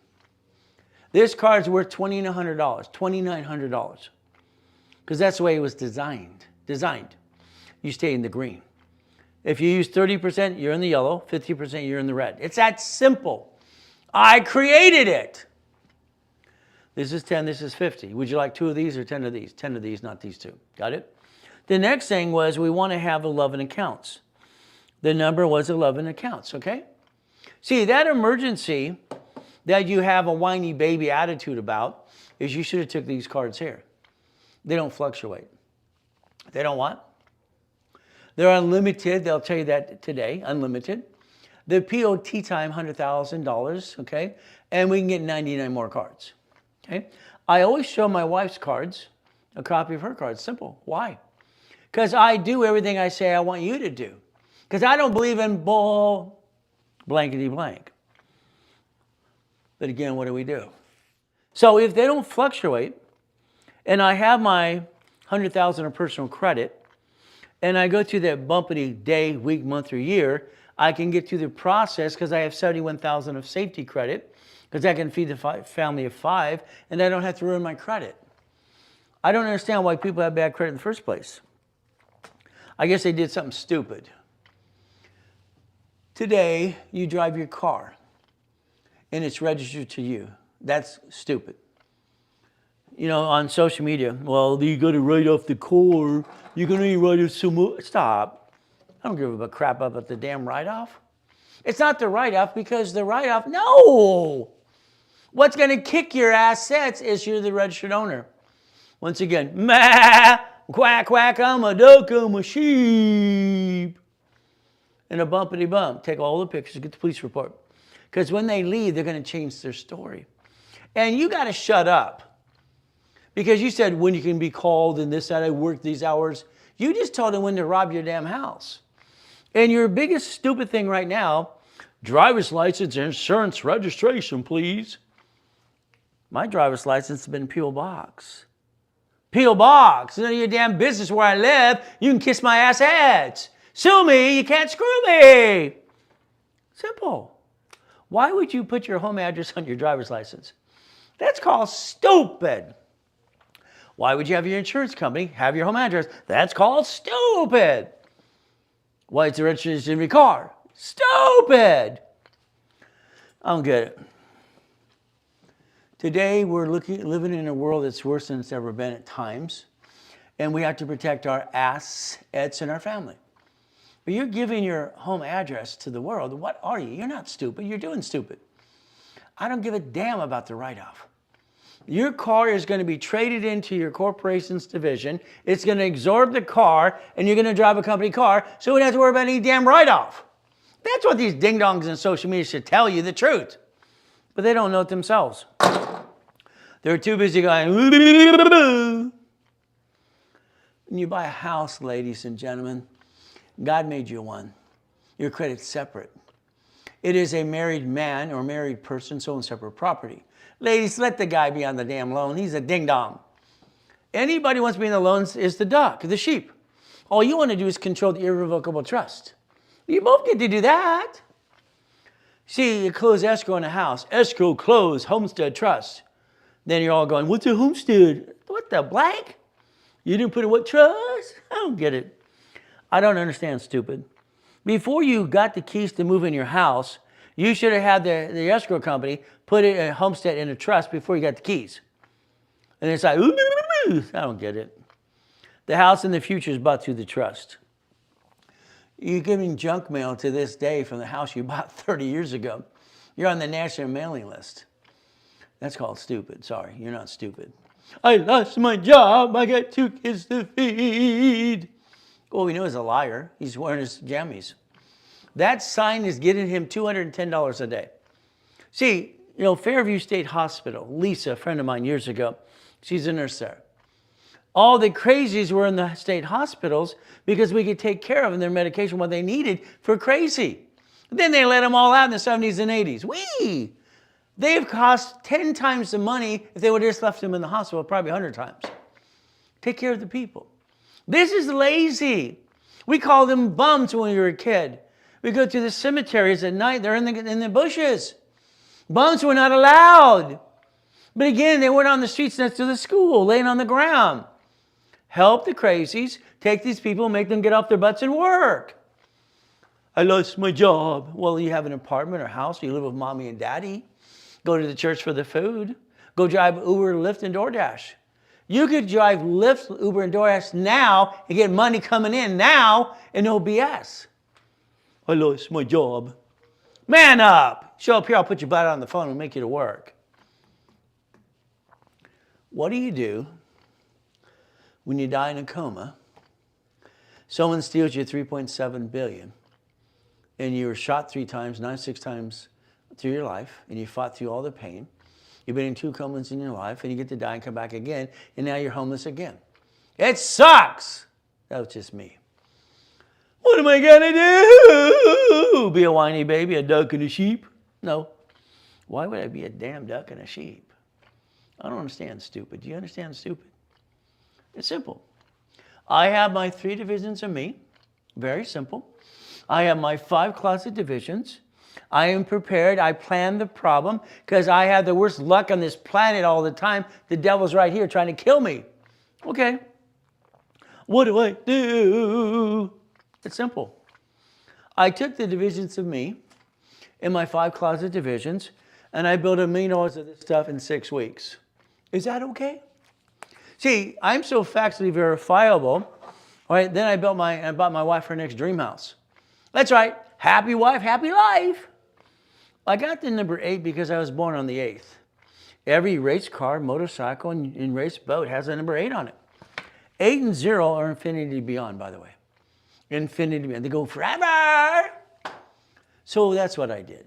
This card's worth $2,900, $2,900. Because that's the way it was designed. You stay in the green. If you use 30%, you're in the yellow. 50%, you're in the red. It's that simple. I created it. This is 10, this is 50. Would you like 2 of these or 10 of these? 10 of these, not these 2. Got it? The next thing was we want to have 11 accounts. The number was 11 accounts, okay? See, that emergency that you have a whiny baby attitude about is you should have took these cards here. They don't fluctuate. They don't what? They're unlimited. They'll tell you that today, unlimited. The POT time, $100,000, okay? And we can get 99 more cards, okay? I always show my wife's cards, a copy of her cards. Simple. Why? Because I do everything I say I want you to do. Because I don't believe in bull blankety blank. But again, what do? So if they don't fluctuate, and I have my $100,000 of personal credit, and I go through that bumpity day, week, month, or year, I can get through the process because I have $71,000 of safety credit, because I can feed the family of 5, and I don't have to ruin my credit. I don't understand why people have bad credit in the first place. I guess they did something stupid. Today, you drive your car, and it's registered to you. That's stupid. On social media, well, you got to write off the car. You're going to write off some. Stop. I don't give a crap about the damn write-off. It's not the write-off because the write-off, no. What's going to kick your assets is you're the registered owner. Once again, meh, quack, quack, I'm a duck, I'm a sheep. And a bumpity bump. Take all the pictures, get the police report. Because when they leave, they're going to change their story. And you got to shut up. Because you said when you can be called and this, that, I work these hours. You just told them when to rob your damn house. And your biggest stupid thing right now, driver's license, insurance, registration, please. My driver's license has been P.O. Box. P.O. Box. None of your damn business where I live. You can kiss my ass heads. Sue me. You can't screw me. Simple. Why would you put your home address on your driver's license? That's called stupid. Why would you have your insurance company have your home address? That's called stupid. Why is the registration in your car? Stupid. I don't get it. Today, we're living in a world that's worse than it's ever been at times. And we have to protect our assets and our family. But you're giving your home address to the world. What are you? You're not stupid. You're doing stupid. I don't give a damn about the write-off. Your car is going to be traded into your corporation's division. It's going to absorb the car, and you're going to drive a company car, so you don't have to worry about any damn write-off. That's what these ding-dongs in social media should tell you, the truth. But they don't know it themselves. They're too busy going, when you buy a house, ladies and gentlemen, God made you one. Your credit's separate. It is a married man or married person, so on separate property. Ladies, let the guy be on the damn loan. He's a ding-dong. Anybody who wants to be in the loans is the duck, the sheep. All you want to do is control the irrevocable trust. You both get to do that. See, you close escrow in a house. Escrow, close, homestead, trust. Then you're all going, what's a homestead? What the blank? You didn't put in what trust? I don't get it. I don't understand, stupid. Before you got the keys to move in your house, you should have had the escrow company put it in a homestead in a trust before you got the keys. And it's like, I don't get it. The house in the future is bought through the trust. You're giving junk mail to this day from the house you bought 30 years ago. You're on the national mailing list. That's called stupid. Sorry, you're not stupid. I lost my job. I got 2 kids to feed. All we know is a liar. He's wearing his jammies. That sign is getting him $210 a day. See, Fairview State Hospital, Lisa, a friend of mine years ago, she's a nurse there. All the crazies were in the state hospitals because we could take care of them, their medication, what they needed for crazy. Then they let them all out in the 70s and 80s. They've cost 10 times the money if they would have just left them in the hospital, probably 100 times. Take care of the people. This is lazy. We call them bums when we were a kid. We go to the cemeteries at night. They're in the bushes. Bums were not allowed. But again, they weren't on the streets next to the school, laying on the ground. Help the crazies. Take these people, make them get off their butts and work. I lost my job. Well, you have an apartment or house. You live with mommy and daddy. Go to the church for the food. Go drive Uber, Lyft, and DoorDash. You could drive Lyft, Uber, and DoorDash now and get money coming in now and no BS. I lost my job. Man up. Show up here, I'll put your butt on the phone and make you to work. What do you do when you die in a coma? Someone steals your $3.7 billion and you were shot 3 times, 96 times through your life, and you fought through all the pain. You've been in 2 comas in your life, and you get to die and come back again, and now you're homeless again. It sucks! That was just me. What am I gonna do? Be a whiny baby, a duck and a sheep? No. Why would I be a damn duck and a sheep? I don't understand stupid. Do you understand stupid? It's simple. I have my 3 divisions of me. Very simple. I have my 5 closet divisions. I am prepared. I plan the problem because I have the worst luck on this planet all the time. The devil's right here trying to kill me. Okay. What do I do? It's simple. I took the divisions of me in my 5 closet divisions and I built $1 million of this stuff in 6 weeks. Is that okay? See, I'm so factually verifiable. All right, then I bought my wife her next dream house. That's right. Happy wife, happy life. I got the number 8 because I was born on the 8th. Every race car, motorcycle, and race boat has a number 8 on it. 8 and 0 are infinity beyond, by the way. Infinity beyond. They go forever. So that's what I did.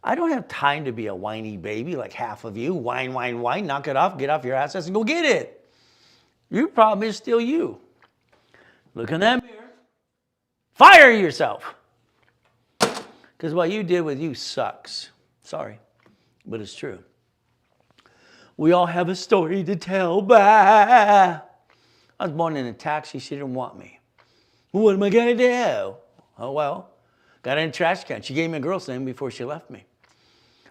I don't have time to be a whiny baby like half of you. Whine, whine, whine. Knock it off. Get off your asses and go get it. Your problem is still you. Look in that mirror. Fire yourself. Because what you did with you sucks. Sorry, but it's true. We all have a story to tell. Bah. I was born in a taxi. She didn't want me. What am I going to do? Oh, well, got in a trash can. She gave me a girl's name before she left me.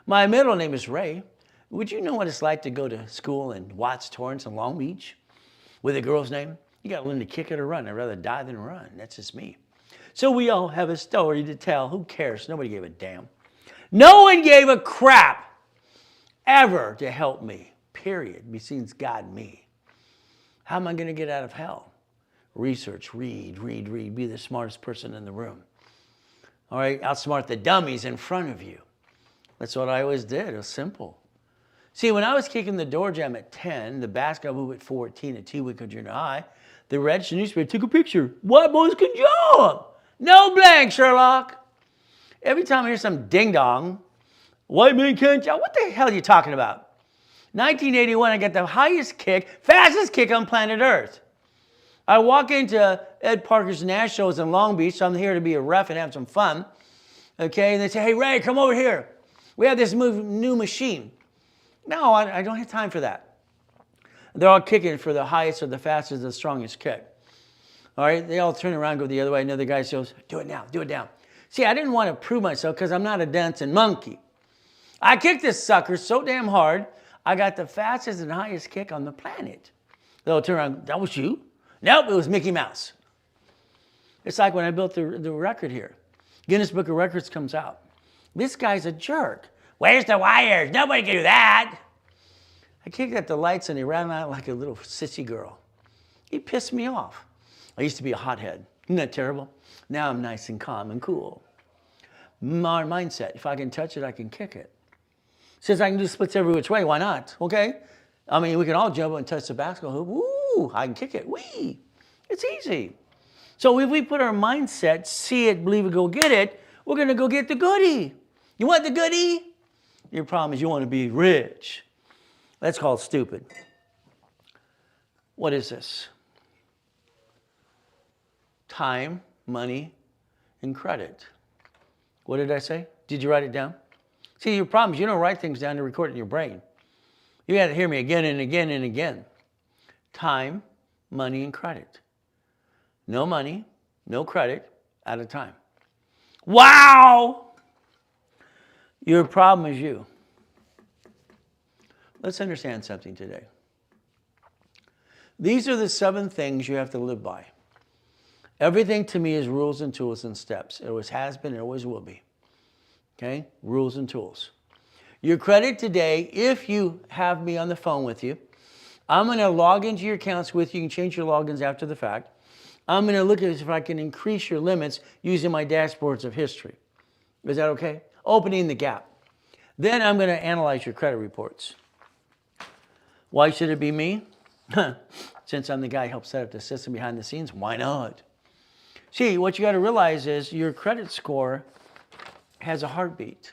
My middle name is Ray. Would you know what it's like to go to school in Watts, Torrance, and Long Beach with a girl's name? You got to learn to kick it or run. I'd rather die than run. That's just me. So we all have a story to tell. Who cares? Nobody gave a damn. No one gave a crap ever to help me, period, besides God and me. How am I going to get out of hell? Research, read, be the smartest person in the room. All right, outsmart the dummies in front of you. That's what I always did. It was simple. See, when I was kicking the door jam at 10, the basketball move at 14 at Tewick Junior High, the Register newspaper took a picture. White boys can jump. No blank, Sherlock. Every time I hear some ding-dong, white men can't jump. What the hell are you talking about? 1981, I got the highest kick, fastest kick on planet Earth. I walk into Ed Parker's Nationals in Long Beach, so I'm here to be a ref and have some fun. Okay, and they say, hey, Ray, come over here. We have this new machine. No, I don't have time for that. They're all kicking for the highest or the fastest or the strongest kick. All right, they all turn around, go the other way. Another guy goes, do it now, do it now. See, I didn't want to prove myself because I'm not a dancing monkey. I kicked this sucker so damn hard, I got the fastest and highest kick on the planet. They'll turn around, that was you? Nope, it was Mickey Mouse. It's like when I built the record here. Guinness Book of Records comes out. This guy's a jerk. Where's the wires? Nobody can do that. I kicked at the lights and he ran out like a little sissy girl. He pissed me off. I used to be a hothead. Isn't that terrible? Now I'm nice and calm and cool. My mindset, if I can touch it, I can kick it. Since I can do splits every which way, why not? Okay? I mean, we can all jump and touch the basketball hoop. Woo! I can kick it. Whee! It's easy. So if we put our mindset, see it, believe it, go get it, we're going to go get the goodie. You want the goodie? Your problem is you want to be rich. That's called stupid. What is this? Time, money, and credit. What did I say? Did you write it down? See, your problem is you don't write things down to record it in your brain. You got to hear me again and again and again. Time, money, and credit. No money, no credit, out of time. Wow! Your problem is you. Let's understand something today. These are the 7 things you have to live by. Everything to me is rules and tools and steps. It always has been, it always will be. Okay? Rules and tools. Your credit today, if you have me on the phone with you, I'm going to log into your accounts with you. You can change your logins after the fact. I'm going to look at if I can increase your limits using my dashboards of history. Is that okay? Opening the gap. Then I'm going to analyze your credit reports. Why should it be me? Since I'm the guy who helped set up the system behind the scenes, why not? See, what you got to realize is your credit score has a heartbeat.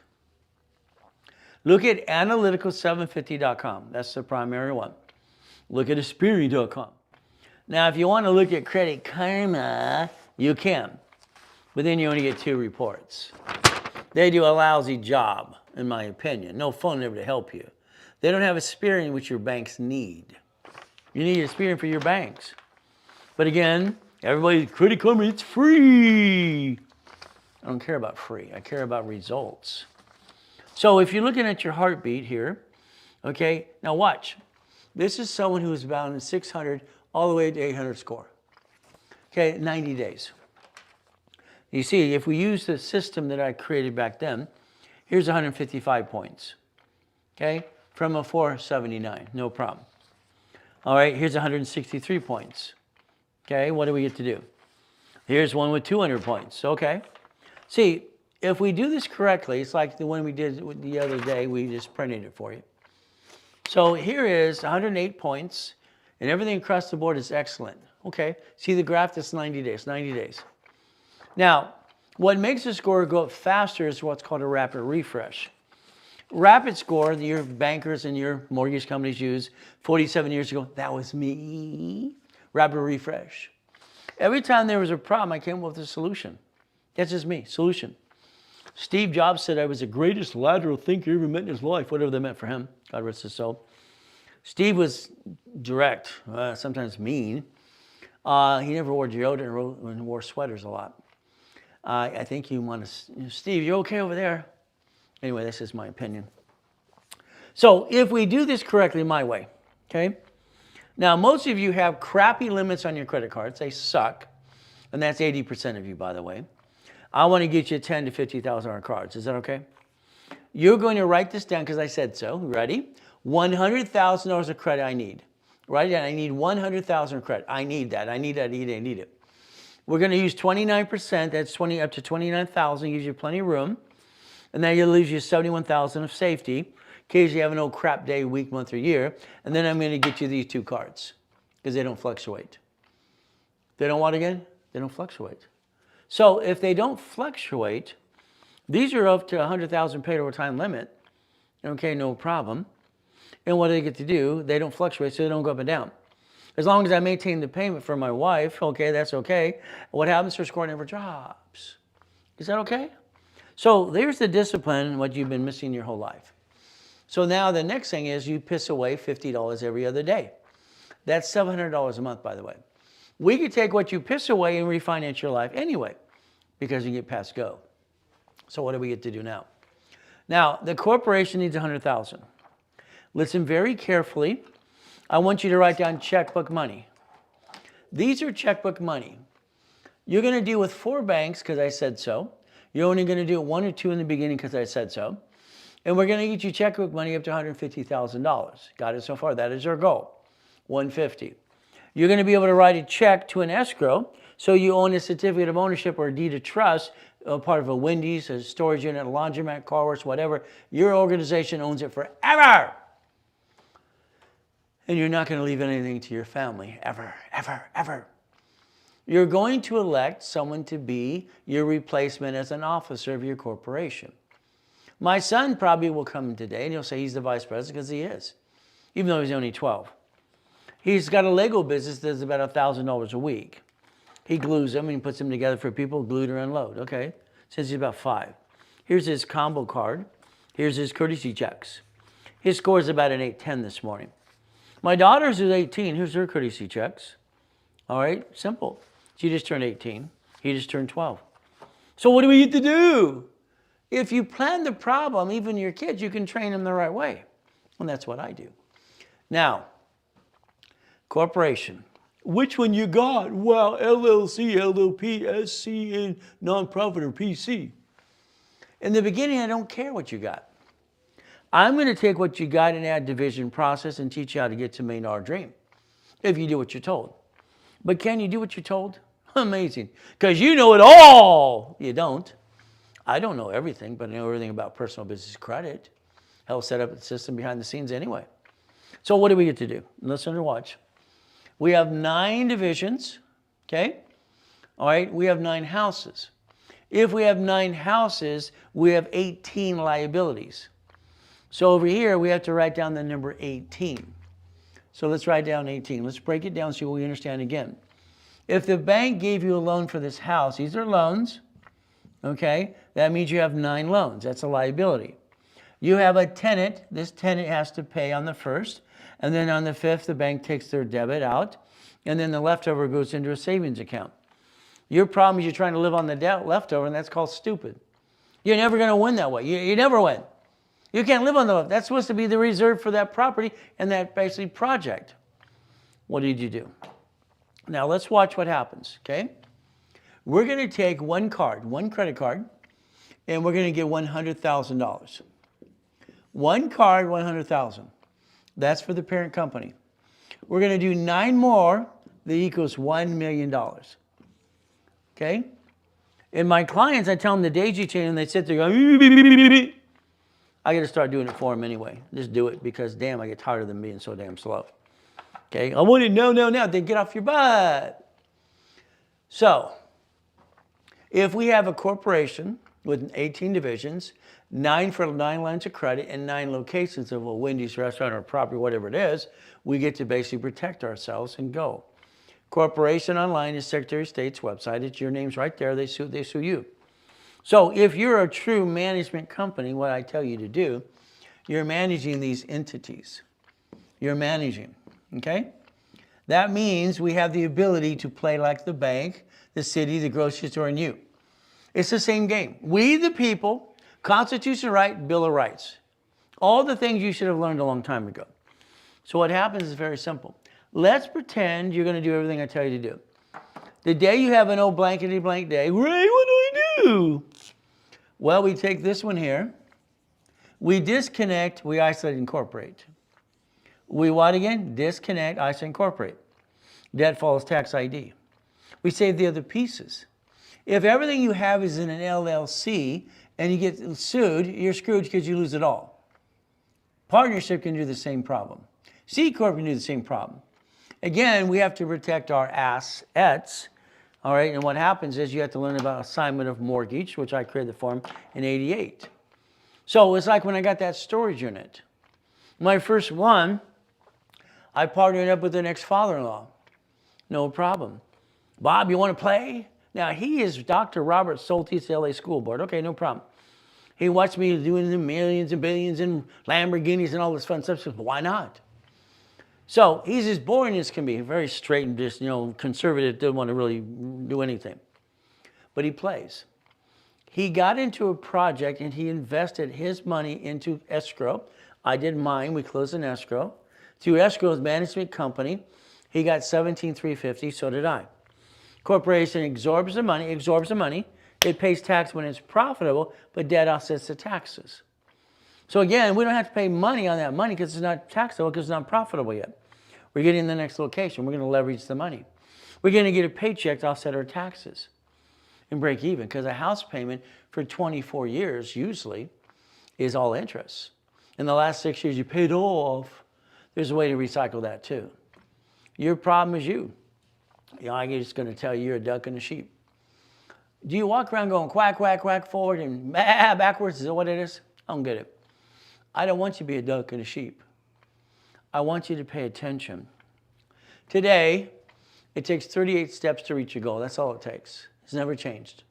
Look at analytical750.com. That's the primary one. Look at Aspiring.com. Now, if you want to look at Credit Karma, you can. But then you only get 2 reports. They do a lousy job, in my opinion. No phone number to help you. They don't have Aspiring, which your banks need. You need Aspiring for your banks. But again, everybody, Credit Karma, it's free. I don't care about free. I care about results. So if you're looking at your heartbeat here, okay, now watch. This is someone who is bound in 600 all the way to 800 score. Okay, 90 days. You see, if we use the system that I created back then, here's 155 points. Okay, from a 479, no problem. All right, here's 163 points. Okay, what do we get to do? Here's one with 200 points. Okay. See, if we do this correctly, it's like the one we did the other day, we just printed it for you. So here is 108 points, and everything across the board is excellent. Okay, see the graph, that's 90 days, 90 days. Now, what makes the score go up faster is what's called a rapid refresh. Rapid score that your bankers and your mortgage companies use 47 years ago, that was me. Rapid refresh. Every time there was a problem, I came up with a solution. That's just me, solution. Steve Jobs said I was the greatest lateral thinker he ever met in his life, whatever that meant for him. God rest his soul. Steve was direct, sometimes mean. He never wore deodorant and wore sweaters a lot. I think you want to, Steve, you okay over there? Anyway, this is my opinion. So if we do this correctly my way, okay? Now, most of you have crappy limits on your credit cards. They suck. And that's 80% of you, by the way. I want to get you $10,000 to $50,000 cards. Is that okay? You're going to write this down because I said so. Ready? $100,000 of credit I need. Write it down. I need $100,000 of credit. I need that. I need that. I need it. I need it. We're going to use 29%. That's 20 up to $29,000. Gives you plenty of room. And then it leaves you $71,000 of safety in case you have an old crap day, week, month, or year. And then I'm going to get you these 2 cards because they don't fluctuate. They don't what again? They don't fluctuate. So if they don't fluctuate, these are up to $100,000 paid over time limit. Okay, no problem. And what do they get to do? They don't fluctuate, so they don't go up and down. As long as I maintain the payment for my wife, okay, that's okay. What happens? Her score never drops. Is that okay? So there's the discipline, what you've been missing your whole life. So now the next thing is you piss away $50 every other day. That's $700 a month, by the way. We could take what you piss away and refinance your life anyway, because you get past go. So what do we get to do now? Now, the corporation needs $100,000. Listen very carefully. I want you to write down checkbook money. These are checkbook money. You're going to deal with 4 banks because I said so. You're only going to do 1 or 2 in the beginning because I said so. And we're going to get you checkbook money up to $150,000. Got it so far? That is our goal. $150,000. You're going to be able to write a check to an escrow, so you own a certificate of ownership or a deed of trust, part of a Wendy's, a storage unit, a laundromat, car wash, whatever. Your organization owns it forever. And you're not going to leave anything to your family, ever, ever, ever. You're going to elect someone to be your replacement as an officer of your corporation. My son probably will come today and he'll say he's the vice president because he is, even though he's only 12. He's got a Lego business that's about $1,000 a week. He glues them and he puts them together for people, glue to unload. Okay, since he's about 5. Here's his combo card. Here's his courtesy checks. His score is about an 810 this morning. My daughter's is 18. Here's her courtesy checks. All right, simple. She just turned 18. He just turned 12. So what do we get to do? If you plan the problem, even your kids, you can train them the right way. And that's what I do. Now, corporation. Which one you got? Well, LLC, LLP, SC, and nonprofit or PC. In the beginning, I don't care what you got. I'm going to take what you got and add division process and teach you how to get to Maynard Dream. If you do what you're told. But can you do what you're told? Amazing. Because you know it all. You don't. I don't know everything, but I know everything about personal business credit. Help set up the system behind the scenes anyway. So what do we get to do? Listen and watch. We have 9 divisions, okay? All right, we have 9 houses. If we have 9 houses, we have 18 liabilities. So over here, we have to write down the number 18. So let's write down 18. Let's break it down so we understand again. If the bank gave you a loan for this house, these are loans, okay? That means you have 9 loans. That's a liability. You have a tenant. This tenant has to pay on the 1st. And then on the 5th, the bank takes their debit out. And then the leftover goes into a savings account. Your problem is you're trying to live on the leftover, and that's called stupid. You're never going to win that way. You never win. You can't live on the left. That's supposed to be the reserve for that property and that basically project. What did you do? Now let's watch what happens, okay? We're going to take one card, one credit card, and we're going to get $100,000. One card, $100,000. That's for the parent company. We're going to do 9 more that equals $1 million. Okay? And my clients, I tell them the daisy chain, and they sit there going, I got to start doing it for them anyway. Just do it because, damn, I get tired of them being so damn slow. Okay? I want it now. Then get off your butt. So, if we have a corporation with 18 divisions, 9 for 9 lines of credit, and 9 locations of a Wendy's restaurant or property, whatever it is, we get to basically protect ourselves and go. Corporation Online is Secretary of State's website. It's your name's right there. They sue you. So if you're a true management company, what I tell you to do, you're managing these entities. You're managing, okay? That means we have the ability to play like the bank, the city, the grocery store, and you. It's the same game. We, the people, Constitution right, Bill of Rights. All the things you should have learned a long time ago. So what happens is very simple. Let's pretend you're going to do everything I tell you to do. The day you have an old blankety blank day, Ray, what do I do? Well, we take this one here. We disconnect, we isolate, incorporate. We what again? Disconnect, isolate, incorporate. Debt follows tax ID. We save the other pieces. If everything you have is in an LLC and you get sued, you're screwed because you lose it all. Partnership can do the same problem. C Corp can do the same problem. Again, we have to protect our assets, all right? And what happens is you have to learn about assignment of mortgage, which I created the form in '88. So it's like when I got that storage unit. My first one, I partnered up with an ex-father-in-law. No problem. Bob, you want to play? Now, he is Dr. Robert Soltis, LA School Board. Okay, no problem. He watched me doing the millions and billions and Lamborghinis and all this fun stuff. So why not? So he's as boring as can be, very straight and just, conservative, didn't want to really do anything. But he plays. He got into a project and he invested his money into escrow. I did mine. We closed an escrow. Through escrow's management company, he got $17,350. So did I. Corporation absorbs the money. It pays tax when it's profitable, but debt offsets the taxes. So again, we don't have to pay money on that money because it's not taxable, because it's not profitable yet. We're getting the next location. We're going to leverage the money. We're going to get a paycheck to offset our taxes and break even, because a house payment for 24 years usually is all interest. In the last 6 years, you paid off. There's a way to recycle that too. Your problem is you. I'm just going to tell you, you're a duck and a sheep. Do you walk around going quack, quack, quack forward and backwards? Is that what it is? I don't get it. I don't want you to be a duck and a sheep. I want you to pay attention. Today, it takes 38 steps to reach your goal. That's all it takes. It's never changed.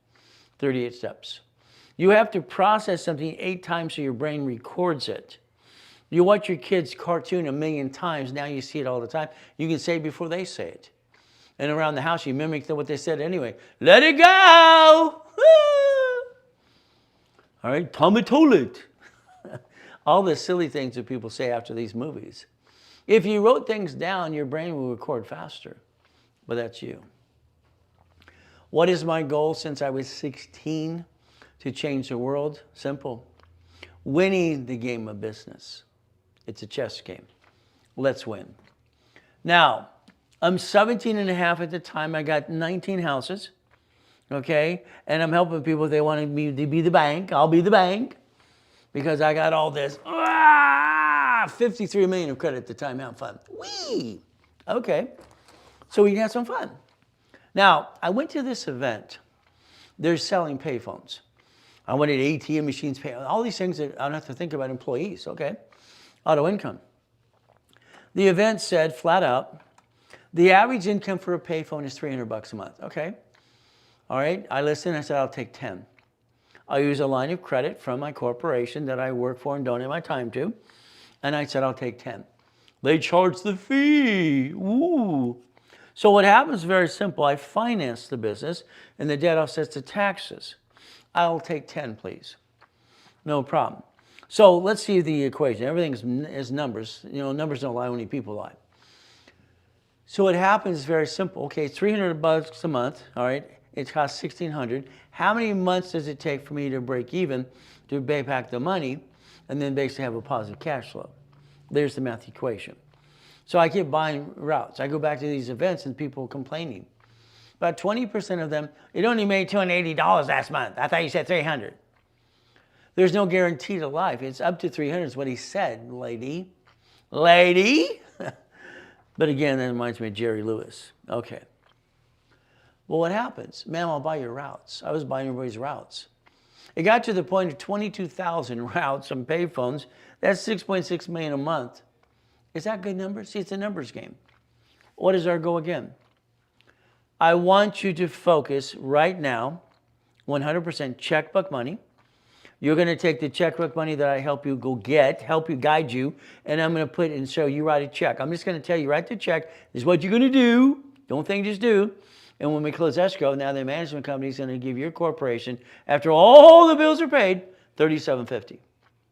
38 steps. You have to process something 8 times so your brain records it. You watch your kids' cartoon 1,000,000 times. Now you see it all the time. You can say it before they say it. And around the house, you mimic what they said anyway. Let it go! All right, Tommy toilet. All the silly things that people say after these movies. If you wrote things down, your brain will record faster. But that's you. What is my goal since I was 16 to change the world? Simple. Winning the game of business. It's a chess game. Let's win. Now, I'm 17 and a half at the time. I got 19 houses, okay? And I'm helping people. They wanted me to be the bank. I'll be the bank because I got all this. 53 million of credit at the time. Have fun. Whee! Okay. So we can have some fun. Now, I went to this event. They're selling payphones. I wanted ATM machines, all these things that I don't have to think about employees, okay? Auto income. The event said flat out, the average income for a payphone is $300 a month. Okay. All right. I listened. I said, I'll take 10. I'll use a line of credit from my corporation that I work for and donate my time to. And I said, I'll take 10. They charge the fee. Ooh. So what happens is very simple. I finance the business and the debt offsets the taxes. I'll take 10, please. No problem. So let's see the equation. Everything is numbers. Numbers don't lie, only people lie. So what happens is very simple. Okay, it's $300 a month, all right? It costs $1,600. How many months does it take for me to break even, to pay back the money, and then basically have a positive cash flow? There's the math equation. So I keep buying routes. I go back to these events and people complaining. About 20% of them, it only made $280 last month. I thought you said $300. There's no guarantee to life. It's up to $300 is what he said, lady. Lady? But again, that reminds me of Jerry Lewis. Okay. Well, what happens? Ma'am, I'll buy your routes. I was buying everybody's routes. It got to the point of 22,000 routes on payphones. That's $6.6 million a month. Is that good numbers? See, it's a numbers game. What is our goal again? I want you to focus right now, 100% checkbook money. You're going to take the checkbook money that I help you go get, help you guide you, and I'm going to put it and show you write a check. I'm just going to tell you, write the check. This is what you're going to do. Don't think, just do. And when we close escrow, now the management company is going to give your corporation, after all the bills are paid, $37.50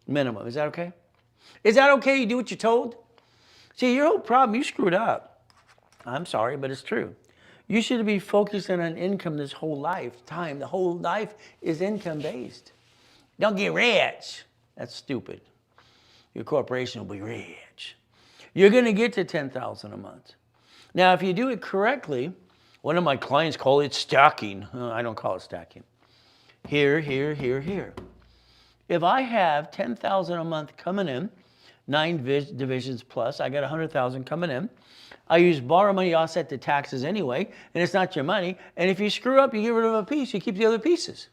minimum. Is that okay? Is that okay? You do what you're told? See, your whole problem, you screwed up. I'm sorry, but it's true. You should be focusing on income this whole lifetime. The whole life is income-based. Don't get rich. That's stupid. Your corporation will be rich. You're going to get to $10,000 a month. Now, if you do it correctly, one of my clients call it stacking. I don't call it stacking. Here, here, here, here. If I have $10,000 a month coming in, 9 divisions plus, I got $100,000 coming in. I use borrow money to offset the taxes anyway, and it's not your money. And if you screw up, you get rid of a piece, you keep the other pieces.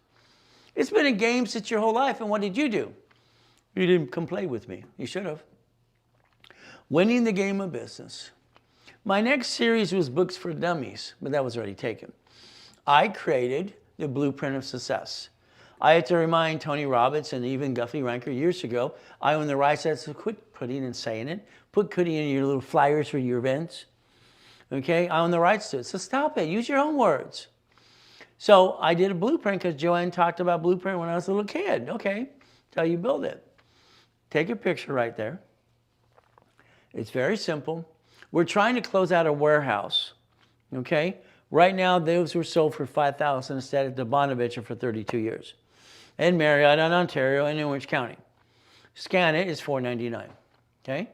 It's been a game since your whole life, and what did you do? You didn't come play with me. You should have. Winning the game of business. My next series was Books for Dummies, but that was already taken. I created the blueprint of success. I had to remind Tony Robbins and even Guthrie Ranker years ago, I own the rights. I said, quit putting and saying it. Put in your little flyers for your events. Okay, I own the rights to it. So stop it. Use your own words. So I did a blueprint because Joanne talked about blueprint when I was a little kid. Okay, that's how you build it. Take a picture right there. It's very simple. We're trying to close out a warehouse. Okay, right now those were sold for $5,000 instead at the Bonaventure for 32 years. In Marriott, in Ontario, and in Orange County. Scan it, it's $4.99. Okay,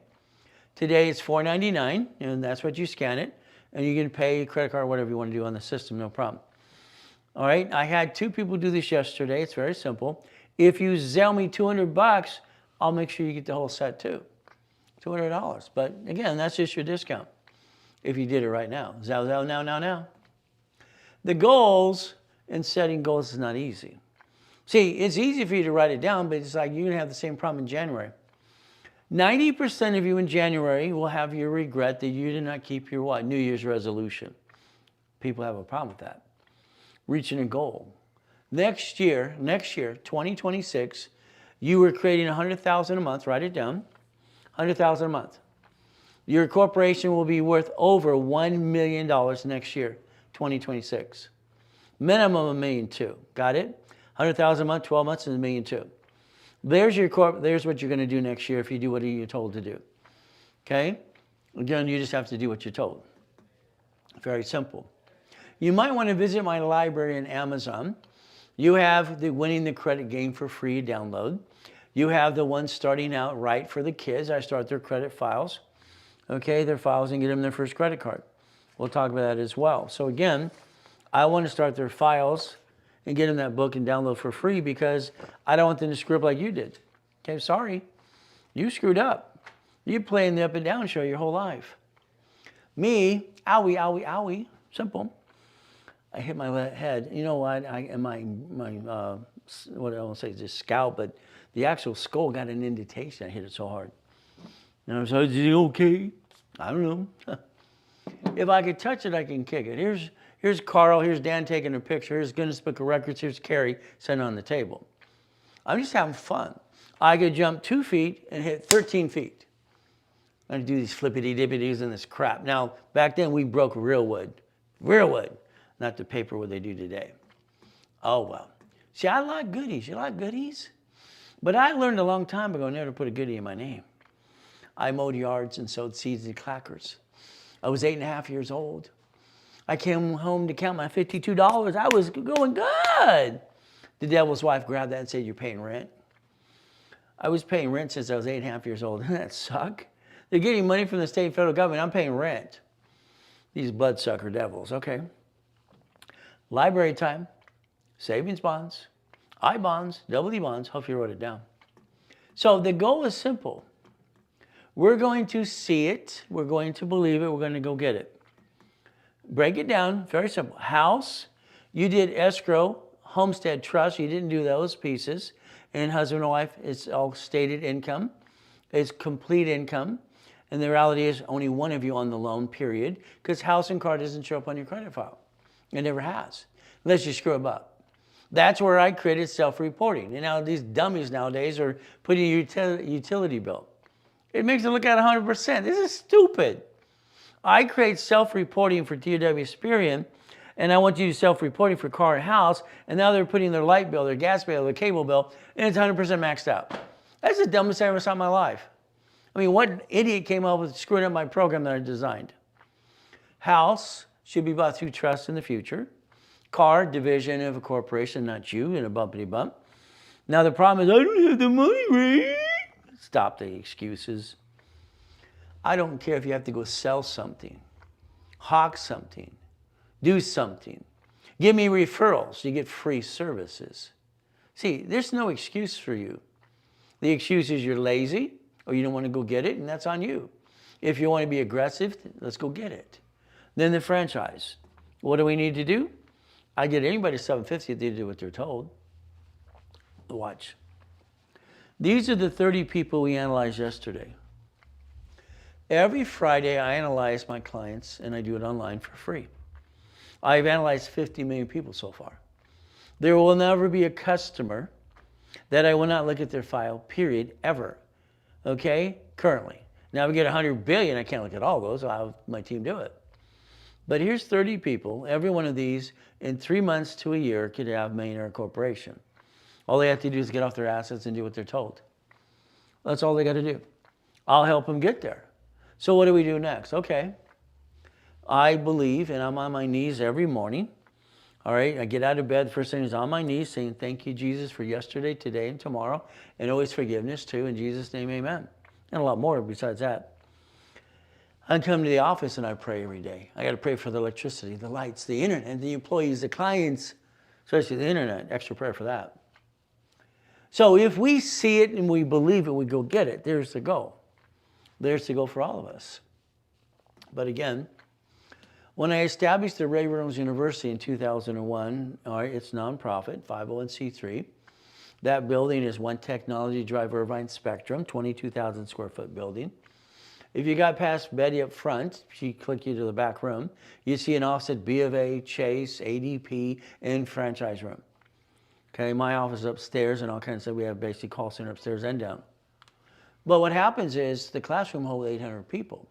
today it's $4.99, and that's what you scan it, and you can pay credit card, whatever you want to do on the system, no problem. All right, I had 2 people do this yesterday. It's very simple. If you Zelle me $200, I'll make sure you get the whole set too. $200. But again, that's just your discount if you did it right now. Zelle now. The goals and setting goals is not easy. See, it's easy for you to write it down, but it's like you're going to have the same problem in January. 90% of you in January will have your regret that you did not keep your what? New Year's resolution. People have a problem with that. Reaching a goal. Next year, 2026, you were creating $100,000 a month. Write it down. $100,000 a month. Your corporation will be worth over $1 million next year, 2026. Minimum $1.2 million. Got it? $100,000 a month, 12 months is $1.2 million. There's what you're going to do next year if you do what you're told to do. Okay? Again, you just have to do what you're told. Very simple. You might want to visit my library in Amazon. You have the Winning the Credit Game for free download. You have the one starting out right for the kids. I start their credit files. Okay, their files and get them their first credit card. We'll talk about that as well. So again, I want to start their files and get them that book and download for free because I don't want them to screw up like you did. Okay, sorry. You screwed up. You playing the up and down show your whole life. Me, owie. Simple. I hit my head. You know what? What I won't say is just scalp, but the actual skull got an indentation. I hit it so hard. And I was like, is it okay? I don't know. If I could touch it, I can kick it. Here's Carl. Here's Dan taking a picture. Here's Guinness Book of Records. Here's Carrie sitting on the table. I'm just having fun. I could jump 2 feet and hit 13 feet. I do these flippity-dippities and this crap. Now, back then, we broke real wood. Real wood. Not the paper wood they do today. Oh, well. See, I like goodies. You like goodies? But I learned a long time ago never to put a goodie in my name. I mowed yards and sowed seeds and clackers. I was 8.5 years old. I came home to count my $52. I was going good. The devil's wife grabbed that and said, you're paying rent. I was paying rent since I was 8.5 years old. Doesn't that suck? They're getting money from the state and federal government. I'm paying rent. These bloodsucker devils. Okay. Library time. Savings bonds. I bonds. Double D bonds. Hope you wrote it down. So the goal is simple. We're going to see it. We're going to believe it. We're going to go get it. Break it down. Very simple. House. You did escrow, homestead trust. You didn't do those pieces. And husband and wife, it's all stated income. It's complete income. And the reality is only one of you on the loan, period. Because house and car doesn't show up on your credit file. It never has. Unless you screw them up. That's where I created self-reporting. And now these dummies nowadays are putting a utility bill. It makes it look at 100%. This is stupid. I create self-reporting for TOW Experian, and I want you to do self-reporting for car and house, and now they're putting their light bill, their gas bill, their cable bill, and it's 100% maxed out. That's the dumbest thing I ever saw in my life. I mean, what idiot came up with screwing up my program that I designed? House should be bought through trust in the future. Car, division of a corporation, not you, in a bumpity bump. Now the problem is, I don't have the money, Ray. Stop the excuses. I don't care if you have to go sell something, hawk something, do something. Give me referrals, you get free services. See, there's no excuse for you. The excuse is you're lazy or you don't want to go get it, and that's on you. If you want to be aggressive, let's go get it. Then the franchise. What do we need to do? I get anybody $750 if they do what they're told. Watch. These are the 30 people we analyzed yesterday. Every Friday, I analyze my clients, and I do it online for free. I've analyzed 50 million people so far. There will never be a customer that I will not look at their file, period, ever. Okay? Currently. Now, if we get 100 billion, I can't look at all those. I'll have my team do it. But here's 30 people. Every one of these, in 3 months to a year, could have a millionaire corporation. All they have to do is get off their assets and do what they're told. That's all they got to do. I'll help them get there. So what do we do next? Okay. I believe, and I'm on my knees every morning. All right, I get out of bed, first thing is on my knees saying, thank you, Jesus, for yesterday, today, and tomorrow, and always forgiveness too. In Jesus' name, amen. And a lot more besides that. I come to the office and I pray every day. I got to pray for the electricity, the lights, the internet, the employees, the clients, especially the internet. Extra prayer for that. So if we see it and we believe it, we go get it. There's the goal. There's the goal for all of us. But again, when I established the Reynolds University in 2001, all right, it's nonprofit, 501c3. That building is One Technology Drive Irvine Spectrum, 22,000 square foot building. If you got past Betty up front, she click you to the back room, you see an office at B of A, Chase, ADP, and franchise room. Okay, my office is upstairs and all kinds of stuff. We have basic call center upstairs and down. But what happens is the classroom holds 800 people.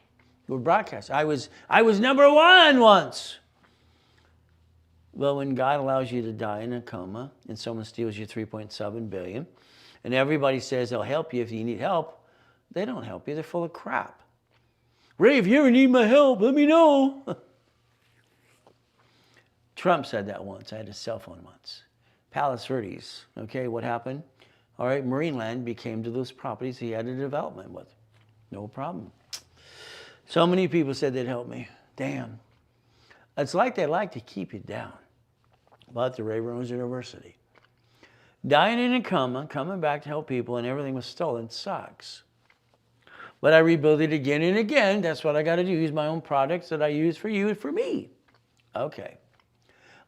We're broadcast. I was number one once. Well, when God allows you to die in a coma and someone steals you $3.7 billion, and everybody says they'll help you if you need help, they don't help you. They're full of crap. Ray, if you ever need my help, let me know. Trump said that once. I had a cell phone once. Palos Verdes. Okay, what happened? All right, Marineland became to those properties he had a development with. No problem. So many people said they'd help me. Damn. It's like they like to keep you down. But the Reynolds University. Dying in a coma, coming back to help people, and everything was stolen sucks. But I rebuild it again and again. That's what I got to do. Use my own products that I use for you and for me. Okay.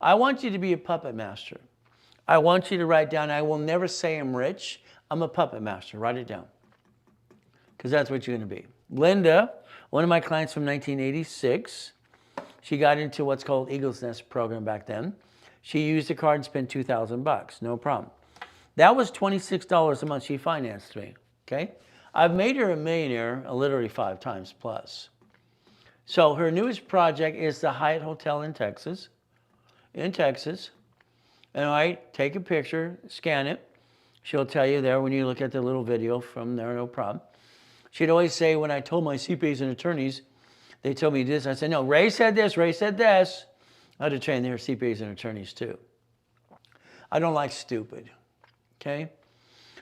I want you to be a puppet master. I want you to write down, I will never say I'm rich. I'm a puppet master. Write it down. Because that's what you're going to be. Linda, one of my clients from 1986, she got into what's called Eagle's Nest program back then. She used a card and spent $2,000. No problem. That was $26 a month she financed me. Okay? I've made her a millionaire literally 5 times plus. So her newest project is the Hyatt Hotel in Texas. And all right, take a picture, scan it. She'll tell you there when you look at the little video from there, no problem. She'd always say, when I told my CPAs and attorneys, they told me this. I said, no, Ray said this, Ray said this. I had to train their CPAs and attorneys too. I don't like stupid, okay?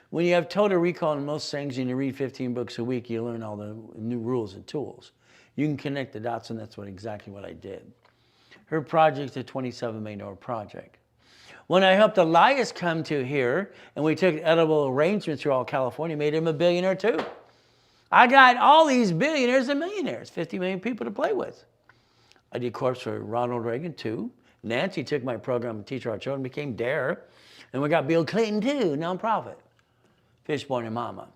When you have total recall in most things and you read 15 books a week, you learn all the new rules and tools. You can connect the dots, and that's exactly what I did. Her project's a $27 million project. When I helped Elias come to here, and we took edible arrangements through all California, made him a billionaire too. I got all these billionaires and millionaires, 50 million people to play with. I did corps for Ronald Reagan too. Nancy took my program to teach our children, became DARE. And we got Bill Clinton too, nonprofit. Fishborn and Mama.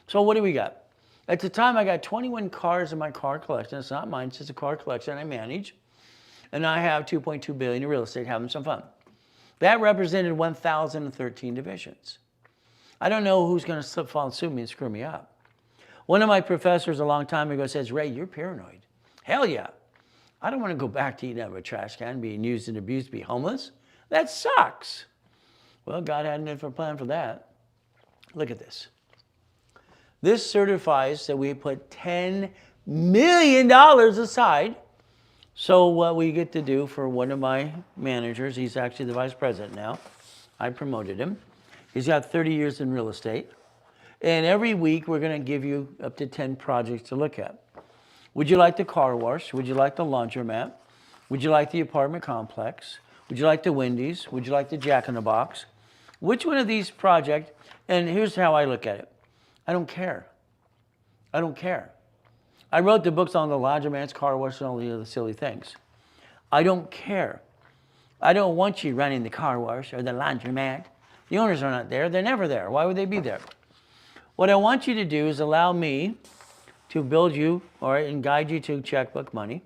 So what do we got? At the time, I got 21 cars in my car collection. It's not mine, it's just a car collection I manage. And I have $2.2 billion in real estate, having some fun. That represented 1,013 divisions. I don't know who's going to slip, fall, and sue me and screw me up. One of my professors a long time ago says, Ray, you're paranoid. Hell yeah. I don't want to go back to eating out of a trash can, being used and abused, be homeless. That sucks. Well, God had a different plan for that. Look at this. This certifies that we put $10 million aside. So what we get to do for one of my managers, he's actually the vice president now. I promoted him. He's got 30 years in real estate. And every week we're going to give you up to 10 projects to look at. Would you like the car wash? Would you like the laundromat? Would you like the apartment complex? Would you like the Wendy's? Would you like the Jack in the Box? Which one of these projects, and here's how I look at it. I don't care. I don't care. I wrote the books on the laundromats, car wash, and all the other silly things. I don't care. I don't want you running the car wash or the laundromat. The owners are not there. They're never there. Why would they be there? What I want you to do is allow me to build you, all right, and guide you to checkbook money.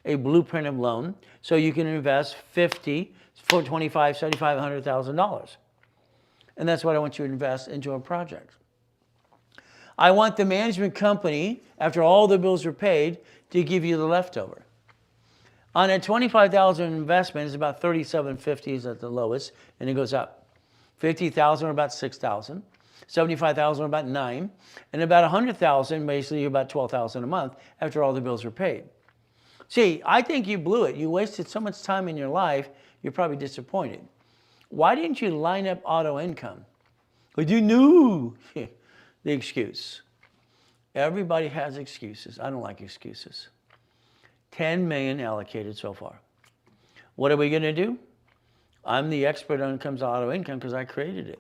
a blueprint of loan so you can invest 50, for 25, 75, $100,000. And that's what I want you to invest into a project. I want the management company, after all the bills are paid, to give you the leftover. On a $25,000 investment, it's about $3,750 is at the lowest, and it goes up. $50,000 or about $6,000. $75,000 or about $9,000, and about $100,000, basically about $12,000 a month after all the bills are paid. See, I think you blew it. You wasted so much time in your life, you're probably disappointed. Why didn't you line up auto income? Well, you knew. The excuse. Everybody has excuses. I don't like excuses. 10 million allocated so far. What are we going to do? I'm the expert when it comes to auto income because I created it.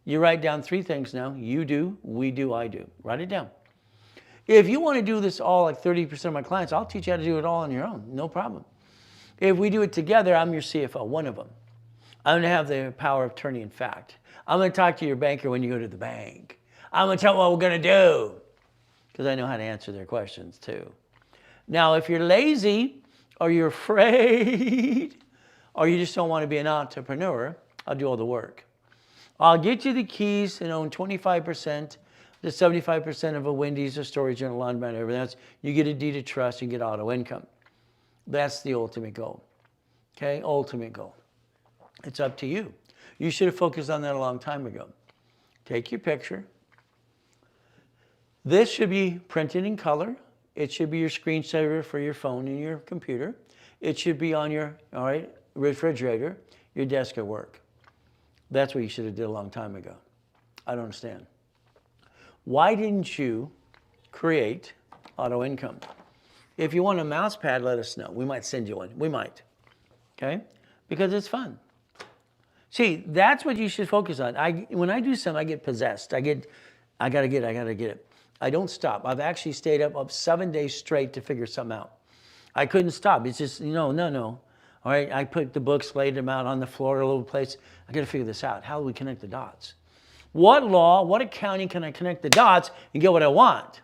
You write down 3 things now. You do, we do, I do. Write it down. If you want to do this all like 30% of my clients, I'll teach you how to do it all on your own. No problem. If we do it together, I'm your CFO, one of them. I'm going to have the power of attorney in fact. I'm going to talk to your banker when you go to the bank. I'm going to tell them what we're going to do because I know how to answer their questions too. Now, if you're lazy or you're afraid or you just don't want to be an entrepreneur, I'll do all the work. I'll get you the keys and own 25% to 75% of a Wendy's, a storage, and a laundromat, and everything else. You get a deed of trust, you get auto income. That's the ultimate goal. Okay, ultimate goal. It's up to you. You should have focused on that a long time ago. Take your picture. This should be printed in color. It should be your screensaver for your phone and your computer. It should be on your, refrigerator, your desk at work. That's what you should have did a long time ago. I don't understand. Why didn't you create auto income? If you want a mouse pad, let us know. We might send you one. We might. Okay? Because it's fun. See, that's what you should focus on. When I do something, I get possessed. I gotta get it. I don't stop. I've actually stayed up 7 days straight to figure something out. I couldn't stop. It's just, no. All right, I put the books, laid them out on the floor, a little place. I got to figure this out. How do we connect the dots? What law, what accounting can I connect the dots and get what I want?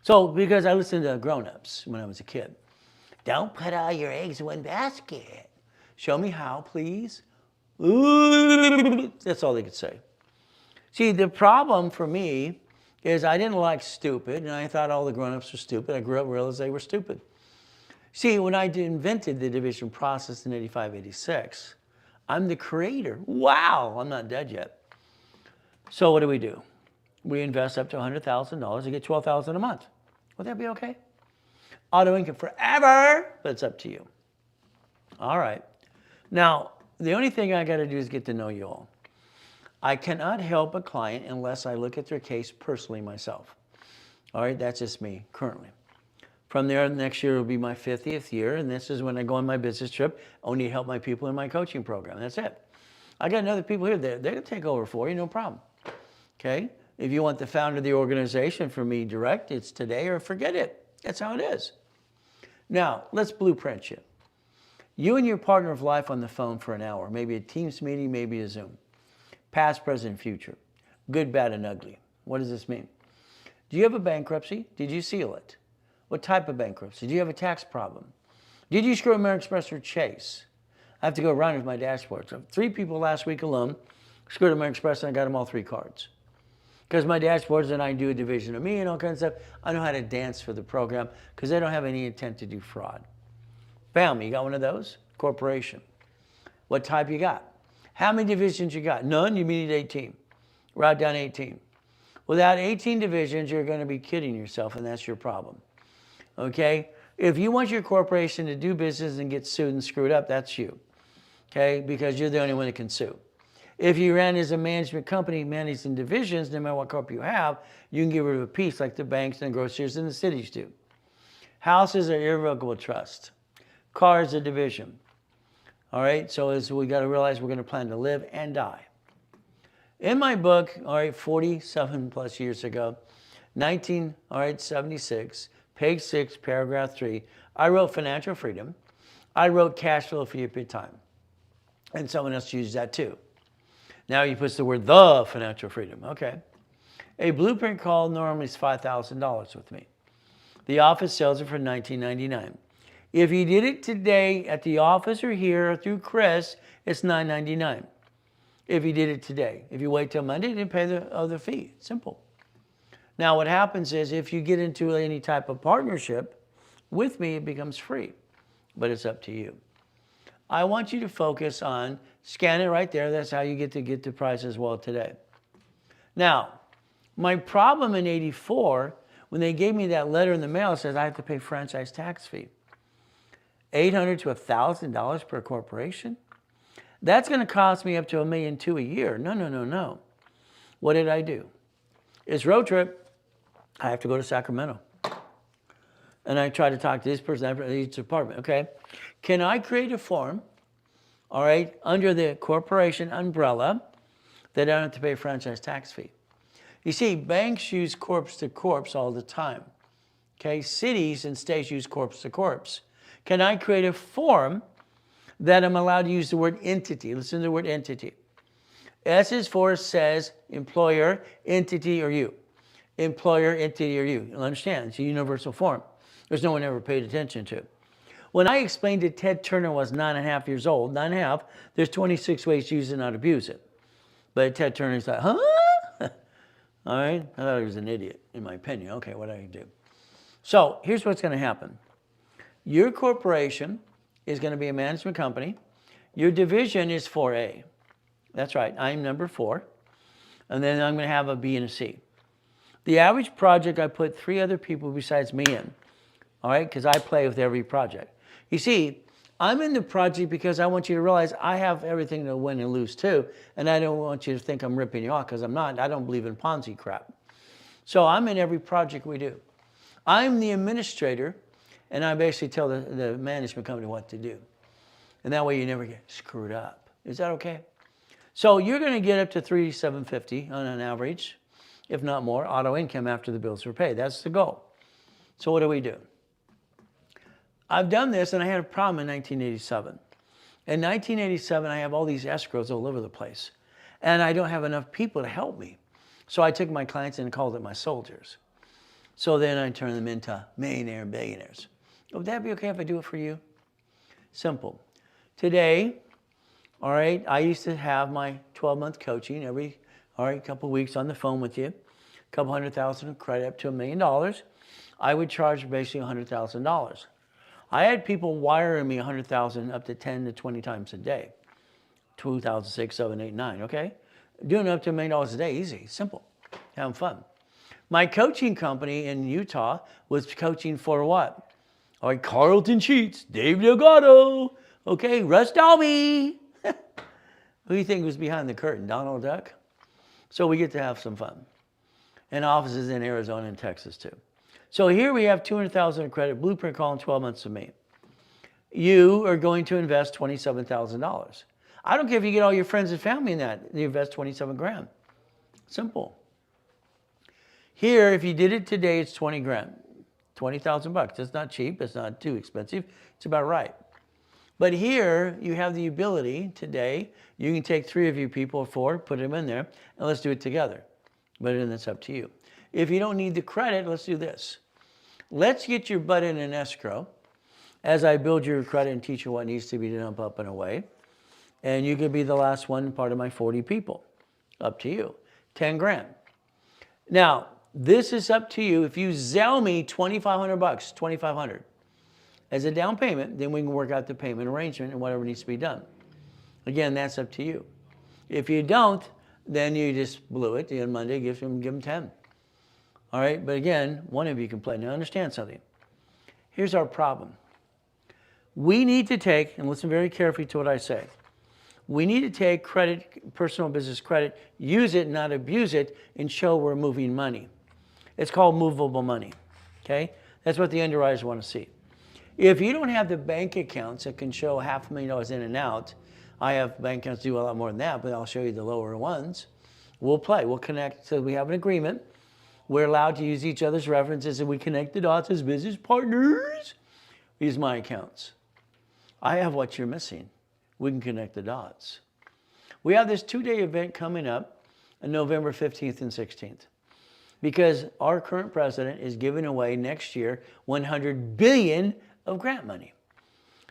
So, because I listened to grown-ups when I was a kid. Don't put all your eggs in one basket. Show me how, please. Ooh, that's all they could say. See, the problem for me is I didn't like stupid, and I thought all the grown-ups were stupid. I grew up and realized they were stupid. See, when I invented the division process in 85, 86, I'm the creator. Wow, I'm not dead yet. So what do? We invest up to $100,000 and get $12,000 a month. Would that be okay? Auto income forever, but it's up to you. All right. Now, the only thing I got to do is get to know you all. I cannot help a client unless I look at their case personally myself. All right, that's just me currently. From there, next year will be my 50th year, and this is when I go on my business trip. I only help my people in my coaching program. That's it. I got other people here. They're going to take over for you, no problem. Okay? If you want the founder of the organization for me direct, it's today or forget it. That's how it is. Now, let's blueprint you. You and your partner of life on the phone for an hour, maybe a Teams meeting, maybe a Zoom. Past, present, future. Good, bad, and ugly. What does this mean? Do you have a bankruptcy? Did you seal it? What type of bankruptcy? Do you have a tax problem? Did you screw American Express or Chase? I have to go around with my dashboard. So 3 people last week alone screwed American Express, and I got them all 3 cards. Because my dashboards, and I do a division of me and all kinds of stuff. I know how to dance for the program because they don't have any intent to do fraud. Bam, you got one of those? Corporation. What type you got? How many divisions you got? None, you need 18. Write down 18. Without 18 divisions, you're going to be kidding yourself, and that's your problem. Okay? If you want your corporation to do business and get sued and screwed up, that's you. Okay? Because you're the only one that can sue. If you ran as a management company, managing divisions, no matter what corp you have, you can get rid of a piece like the banks and grocers and the cities do. Houses are irrevocable trust. Cars are division. All right? So as we got to realize we're going to plan to live and die. In my book, 47 plus years ago, 76, page 6, paragraph 3, I wrote financial freedom. I wrote cash flow for your time. And someone else used that too. Now he puts the word the financial freedom. Okay. A blueprint call normally is $5,000 with me. The office sells it for $19.99. If you did it today at the office or here or through Chris, it's $9.99. If you did it today. If you wait till Monday, then pay the other fee. Simple. Now what happens is if you get into any type of partnership with me, it becomes free. But it's up to you. I want you to focus on, scan it right there. That's how you get the price as well today. Now, my problem in '84, when they gave me that letter in the mail, it says I have to pay franchise tax fee. $800 to $1,000 per corporation? That's going to cost me up to $1.2 million a year. No. What did I do? It's road trip. I have to go to Sacramento. And I try to talk to this person, each department, okay? Can I create a form, all right, under the corporation umbrella that I don't have to pay a franchise tax fee? You see, banks use corpse to corpse all the time, okay? Cities and states use corpse to corpse. Can I create a form that I'm allowed to use the word entity? Listen to the word entity. S is for says employer, entity, or you. Employer, entity, or you. You'll understand, it's a universal form. There's no one ever paid attention to. When I explained that Ted Turner was 9.5 years old, 9.5, there's 26 ways to use it and not abuse it. But Ted Turner's like, huh? All right, I thought he was an idiot, in my opinion. Okay, what do I do? So here's what's going to happen. Your corporation is going to be a management company. Your division is 4A. That's right, I'm number 4. And then I'm going to have a B and a C. The average project, I put 3 other people besides me in. All right, because I play with every project. You see, I'm in the project because I want you to realize I have everything to win and lose too. And I don't want you to think I'm ripping you off because I'm not. I don't believe in Ponzi crap. So I'm in every project we do. I'm the administrator, and I basically tell the management company what to do. And that way you never get screwed up. Is that okay? So you're going to get up to $3,750 on an average, if not more, auto income after the bills are paid. That's the goal. So what do we do? I've done this, and I had a problem in 1987. In 1987, I have all these escrows all over the place, and I don't have enough people to help me. So I took my clients and called it my soldiers. So then I turned them into millionaire and billionaires. Would that be okay if I do it for you? Simple. Today, all right, I used to have my 12-month coaching every, couple of weeks on the phone with you, a couple $100,000 of credit up to $1 million. I would charge basically $100,000. I had people wiring me $100,000 up to 10 to 20 times a day. 2006, 7, 8, 9, okay? Doing up to $1 million a day, easy, simple, having fun. My coaching company in Utah was coaching for what? All right, Carlton Sheets, Dave Delgado, okay, Russ Dalby. Who do you think was behind the curtain, Donald Duck? So we get to have some fun. And offices in Arizona and Texas too. So here we have $200,000 of credit, blueprint call in 12 months to me. You are going to invest $27,000. I don't care if you get all your friends and family in that, you invest 27 grand. Simple. Here, if you did it today, it's 20 grand, 20,000 bucks. It's not cheap, it's not too expensive, it's about right. But here, you have the ability today, you can take 3 of you people or 4, put them in there, and let's do it together. But then it's up to you. If you don't need the credit, let's do this. Let's get your butt in an escrow as I build your credit and teach you what needs to be done up and away. And you could be the last one part of my 40 people. Up to you. 10 grand. Now, this is up to you. If you Zelle me $2,500, 2,500 as a down payment, then we can work out the payment arrangement and whatever needs to be done. Again, that's up to you. If you don't, then you just blew it. On Monday, give them 10. All right, but again, one of you can play. Now understand something. Here's our problem. We need to take, and listen very carefully to what I say, we need to take credit, personal business credit, use it, not abuse it, and show we're moving money. It's called movable money, okay? That's what the underwriters want to see. If you don't have the bank accounts that can show $500,000 in and out, I have bank accounts do a lot more than that, but I'll show you the lower ones. We'll play, we'll connect, so we have an agreement. We're allowed to use each other's references and we connect the dots as business partners. Use my accounts. I have what you're missing. We can connect the dots. We have this 2-day event coming up on November 15th and 16th because our current president is giving away next year $100 billion of grant money.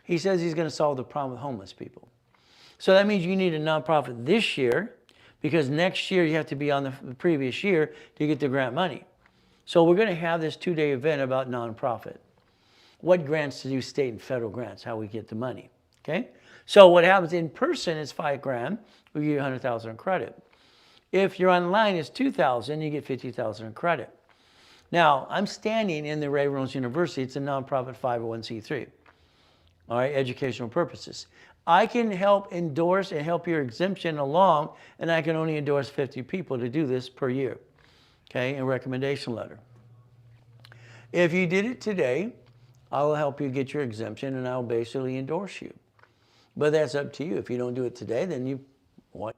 He says he's going to solve the problem with homeless people. So that means you need a nonprofit this year, because next year you have to be on the previous year to get the grant money. So we're going to have this 2-day event about nonprofit. What grants to do, state and federal grants, how we get the money. Okay? So what happens in person is $5,000. We give you $100,000 in credit. If you're online, it's $2,000. You get $50,000 in credit. Now, I'm standing in the Reynolds University. It's a nonprofit 501c3. All right, educational purposes. I can help endorse and help your exemption along, and I can only endorse 50 people to do this per year. Okay, a recommendation letter. If you did it today, I'll help you get your exemption, and I'll basically endorse you. But that's up to you. If you don't do it today, then you what?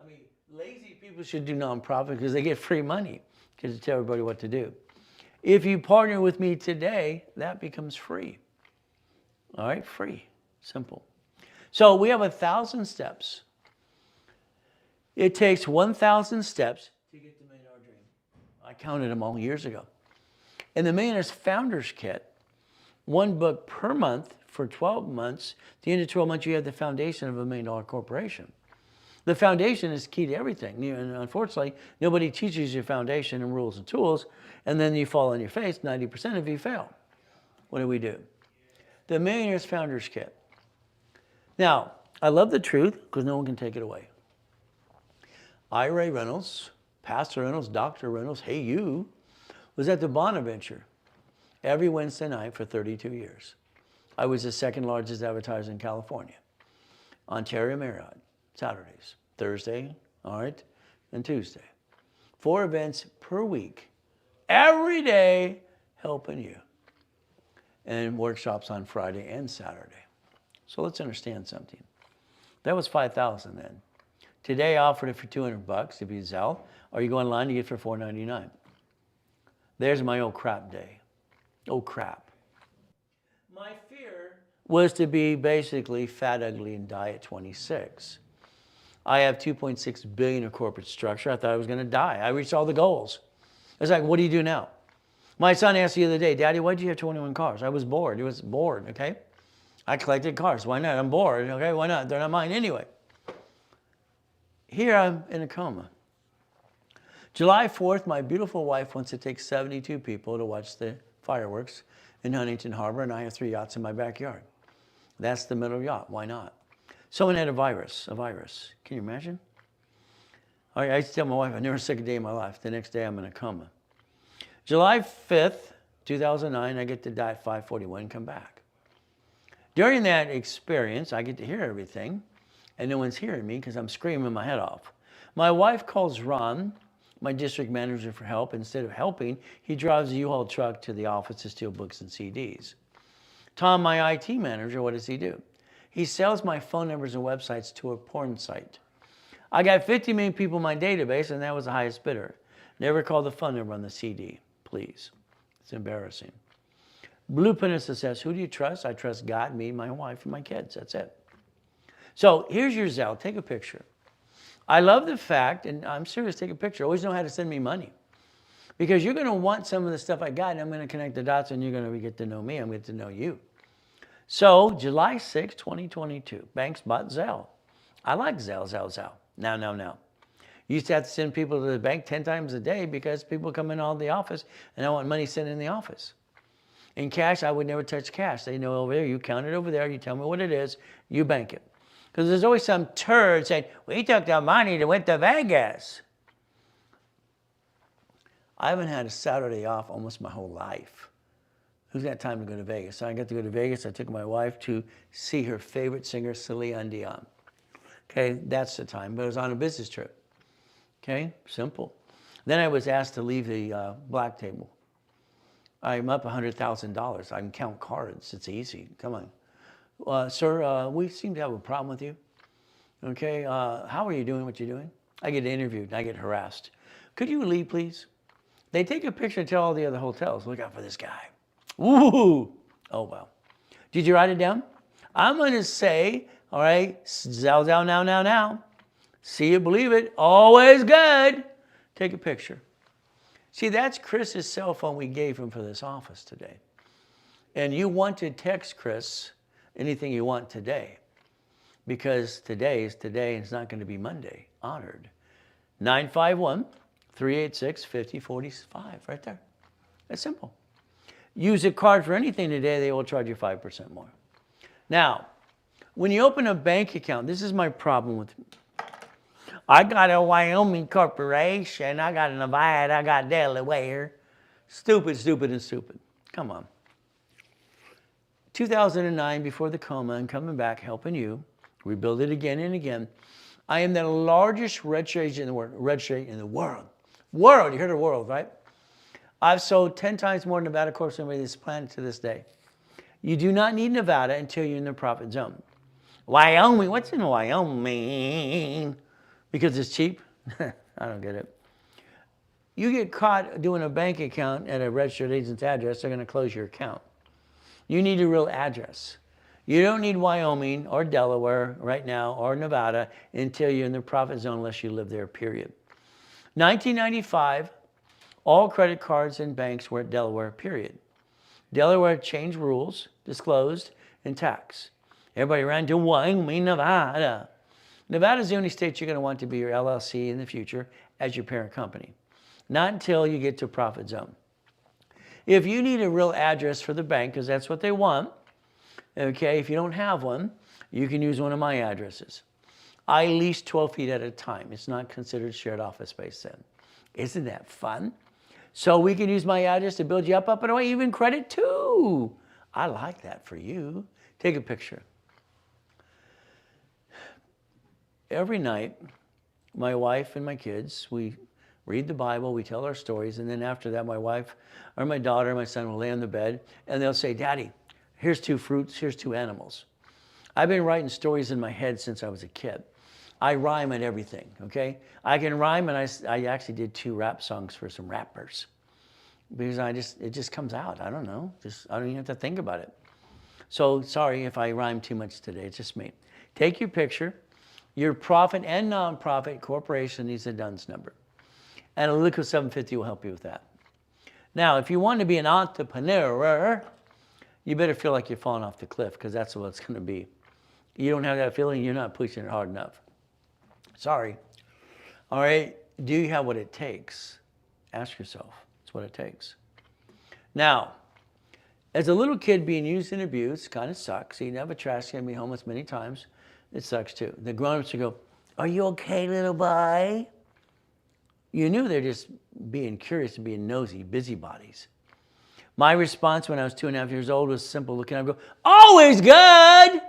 I mean, lazy people should do nonprofit because they get free money because they tell everybody what to do. If you partner with me today, that becomes free. All right, free, simple. So we have 1,000 steps. It takes 1,000 steps to get the $1 million dream. I counted them all years ago. In the Millionaire's Founders Kit, 1 book per month for 12 months. At the end of 12 months, you have the foundation of a $1 million corporation. The foundation is key to everything. And unfortunately, nobody teaches you foundation and rules and tools, and then you fall on your face. 90% of you fail. What do? The Millionaire's Founders Kit. Now, I love the truth because no one can take it away. I, Ray Reynolds, Pastor Reynolds, Dr. Reynolds, hey you, was at the Bonaventure every Wednesday night for 32 years. I was the second largest advertiser in California. Ontario Marriott, Saturdays, Thursday, all right, and Tuesday. 4 events per week, every day, helping you. And workshops on Friday and Saturday. So let's understand something. That was $5,000 then. Today I offered it for $200 if you Zelle, or you go online, you get it for $4.99. There's my old crap day. Oh crap. My fear was to be basically fat, ugly, and die at 26. I have $2.6 billion of corporate structure. I thought I was going to die. I reached all the goals. It's like, what do you do now? My son asked the other day, Daddy, why did you have 21 cars? I was bored. He was bored, okay? I collected cars. Why not? I'm bored, okay? Why not? They're not mine anyway. Here I'm in a coma. July 4th, my beautiful wife wants to take 72 people to watch the fireworks in Huntington Harbor, and I have 3 yachts in my backyard. That's the middle yacht. Why not? Someone had a virus. Can you imagine? I used to tell my wife, I never sick a day in my life. The next day, I'm in a coma. July 5th, 2009, I get to die at 5:41 and come back. During that experience, I get to hear everything, and no one's hearing me because I'm screaming my head off. My wife calls Ron, my district manager, for help. Instead of helping, he drives a U-Haul truck to the office to steal books and CDs. Tom, my IT manager, what does he do? He sells my phone numbers and websites to a porn site. I got 50 million people in my database, and that was the highest bidder. Never call the phone number on the CD, please. It's embarrassing. Blue Peninsula says, who do you trust? I trust God, me, my wife, and my kids. That's it. So here's your Zelle. Take a picture. I love the fact, and I'm serious, take a picture. Always know how to send me money. Because you're going to want some of the stuff I got, and I'm going to connect the dots, and you're going to get to know me. I'm going to get to know you. So July 6, 2022, banks bought Zelle. I like Zelle. Now. You used to have to send people to the bank 10 times a day because people come in all the office, and I want money sent in the office. In cash, I would never touch cash. They know over there, you count it over there, you tell me what it is, you bank it. Because there's always some turd saying, we took the money to went to Vegas. I haven't had a Saturday off almost my whole life. Who's got time to go to Vegas? So I got to go to Vegas. I took my wife to see her favorite singer, Celine Dion. Okay, that's the time. But it was on a business trip. Okay, simple. Then I was asked to leave the black table. I'm up $100,000. I can count cards. It's easy. Come on. Sir, we seem to have a problem with you. Okay, how are you doing what you're doing? I get interviewed. I get harassed. Could you leave, please? They take a picture and tell all the other hotels, look out for this guy. Ooh. Oh, well. Did you write it down? I'm going to say, all right, Zelle now. See it, believe it. Always good. Take a picture. See, that's Chris's cell phone we gave him for this office today. And you want to text Chris anything you want today. Because today is today and it's not going to be Monday. Honored. 951-386-5045. Right there. That's simple. Use a card for anything today, they will charge you 5% more. Now, when you open a bank account, this is my problem with I got a Wyoming corporation, I got a Nevada, I got Delaware. Stupid, stupid, and stupid. Come on. 2009, before the coma, and coming back, helping you, rebuild it again and again. I am the largest registered agent in the world. Registered in the world. World, you heard of world, right? I've sold 10 times more Nevada Corps than this planet to this day. You do not need Nevada until you're in the profit zone. Wyoming, what's in Wyoming? Because it's cheap? I don't get it. You get caught doing a bank account at a registered agent's address, they're going to close your account. You need a real address. You don't need Wyoming or Delaware right now or Nevada until you're in the profit zone unless you live there, period. 1995, all credit cards and banks were at Delaware, period. Delaware changed rules, disclosed, and tax. Everybody ran to Wyoming, Nevada. Nevada is the only state you're going to want to be your LLC in the future as your parent company. Not until you get to profit zone. If you need a real address for the bank, because that's what they want, okay, if you don't have one, you can use one of my addresses. I lease 12 feet at a time. It's not considered shared office space then. Isn't that fun? So we can use my address to build you up, and away, even credit too. I like that for you. Take a picture. Every night, my wife and my kids, we read the Bible, we tell our stories, and then after that, my wife or my daughter or my son will lay on the bed, and they'll say, Daddy, here's 2 fruits, here's 2 animals. I've been writing stories in my head since I was a kid. I rhyme at everything, okay? I can rhyme, and I actually did 2 rap songs for some rappers. Because it just comes out, I don't know. I don't even have to think about it. So sorry if I rhyme too much today, it's just me. Take your picture. Your profit and nonprofit corporation needs a DUNS number. And a Lico 750 will help you with that. Now, if you want to be an entrepreneur, you better feel like you're falling off the cliff, because that's what it's going to be. You don't have that feeling, you're not pushing it hard enough. Sorry. All right, do you have what it takes? Ask yourself. It's what it takes. Now, as a little kid being used and abused kind of sucks. You have a trash can, be homeless many times. It sucks too. The grown-ups would go, are you okay, little boy? You knew they're just being curious and being nosy, busybodies. My response when I was 2.5 years old was simple. Looking at them, go, always good. And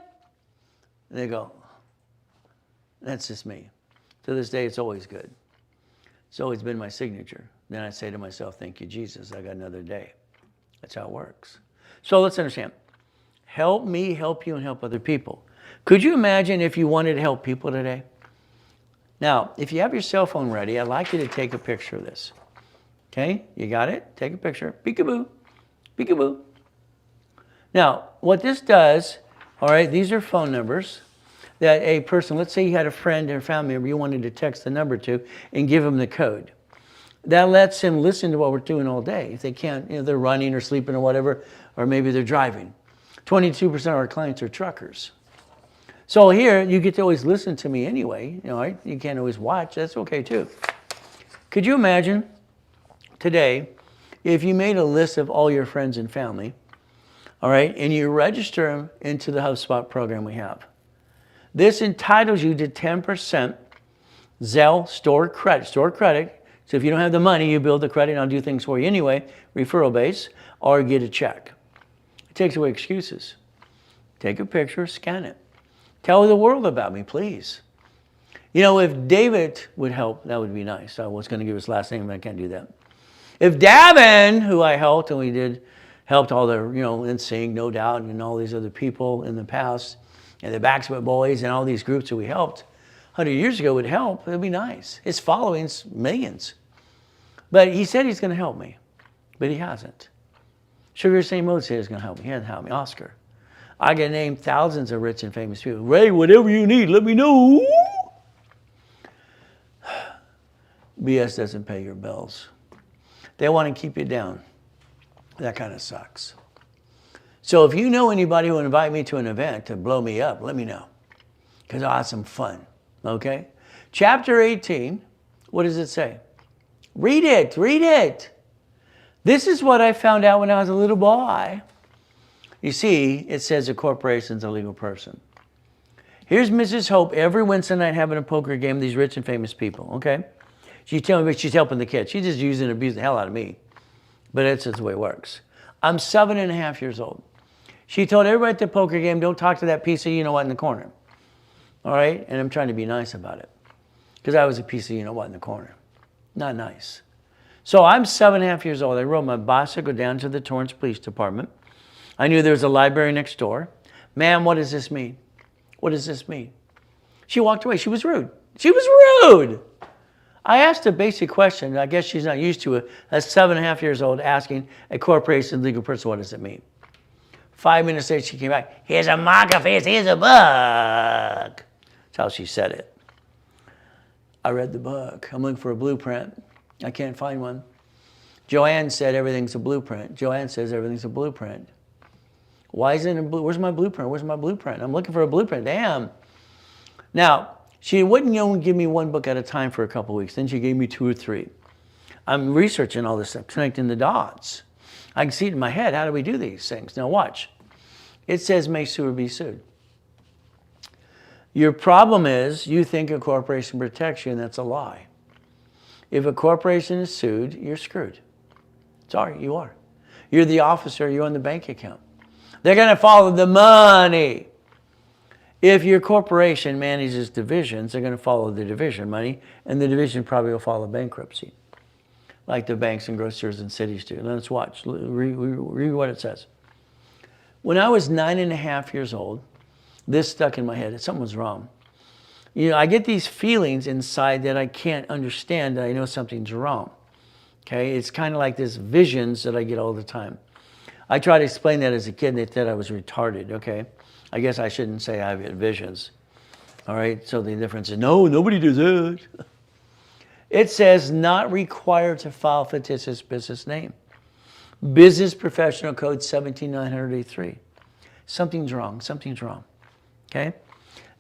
they go, that's just me. To this day, it's always good. It's always been my signature. Then I say to myself, thank you, Jesus, I got another day. That's how it works. So let's understand. Help me help you and help other people. Could you imagine if you wanted to help people today? Now, if you have your cell phone ready, I'd like you to take a picture of this. Okay, you got it? Take a picture. Peekaboo, peekaboo. Now, what this does, all right, these are phone numbers that a person, let's say you had a friend or family member you wanted to text the number to and give them the code. That lets them listen to what we're doing all day. If they can't, they're running or sleeping or whatever, or maybe they're driving. 22% of our clients are truckers. So here, you get to always listen to me anyway. Right? You can't always watch. That's okay too. Could you imagine today if you made a list of all your friends and family, all right, and you register them into the HubSpot program we have? This entitles you to 10% Zelle store credit. Store credit. So if you don't have the money, you build the credit and I'll do things for you anyway, referral base, or get a check. It takes away excuses. Take a picture, scan it. Tell the world about me, please. If David would help, that would be nice. I was going to give his last name, but I can't do that. If Davin, who I helped, and we helped all the, NSYNC, No Doubt, and all these other people in the past, and the Backstreet Boys, and all these groups that we helped 100 years ago would help, it'd be nice. His following's millions. But he said he's going to help me, but he hasn't. Sugar St. Mode said he's going to help me. He hasn't helped me. Oscar. I can name thousands of rich and famous people. Ray, whatever you need, let me know. BS doesn't pay your bills. They want to keep you down. That kind of sucks. So if you know anybody who will invite me to an event to blow me up, let me know. Because I'll have some fun. Okay? Chapter 18, what does it say? Read it. Read it. This is what I found out when I was a little boy. You see, it says a corporation's a legal person. Here's Mrs. Hope every Wednesday night having a poker game with these rich and famous people, okay? She's telling me she's helping the kids. She's just using and abusing the hell out of me. But that's just the way it works. I'm 7.5 years old. She told everybody at the poker game, don't talk to that piece of you-know-what in the corner. All right? And I'm trying to be nice about it. Because I was a piece of you-know-what in the corner. Not nice. So I'm 7.5 years old. I rode my bicycle down to the Torrance Police Department. I knew there was a library next door. Ma'am, what does this mean? What does this mean? She walked away. She was rude. She was rude. I asked a basic question. I guess she's not used to it. At 7.5 years old, asking a corporation legal person, what does it mean? 5 minutes later, she came back. Here's a marker face. Here's a book. That's how she said it. I read the book. I'm looking for a blueprint. I can't find one. Joanne said everything's a blueprint. Joanne says everything's a blueprint. Why isn't it a where's my blueprint? Where's my blueprint? I'm looking for a blueprint. Damn. Now, she wouldn't only give me one book at a time for a couple of weeks. Then she gave me 2 or 3. I'm researching all this stuff, connecting the dots. I can see it in my head. How do we do these things? Now watch. It says may sue or be sued. Your problem is you think a corporation protects you, and that's a lie. If a corporation is sued, you're screwed. Sorry, you are. You're the officer. You're on the bank account. They're going to follow the money. If your corporation manages divisions, they're going to follow the division money, and the division probably will follow bankruptcy, like the banks and grocers and cities do. Let's watch. Read what it says. When I was 9.5 years old, this stuck in my head. Something was wrong. You know, I get these feelings inside that I can't understand, that I know something's wrong. Okay? It's kind of like this visions that I get all the time. I tried to explain that as a kid, and they said I was retarded, okay? I guess I shouldn't say I have visions. All right? So the difference is, no, nobody does that. It says not required to file fictitious business name. Business Professional Code 17983. Something's wrong. Something's wrong. Okay?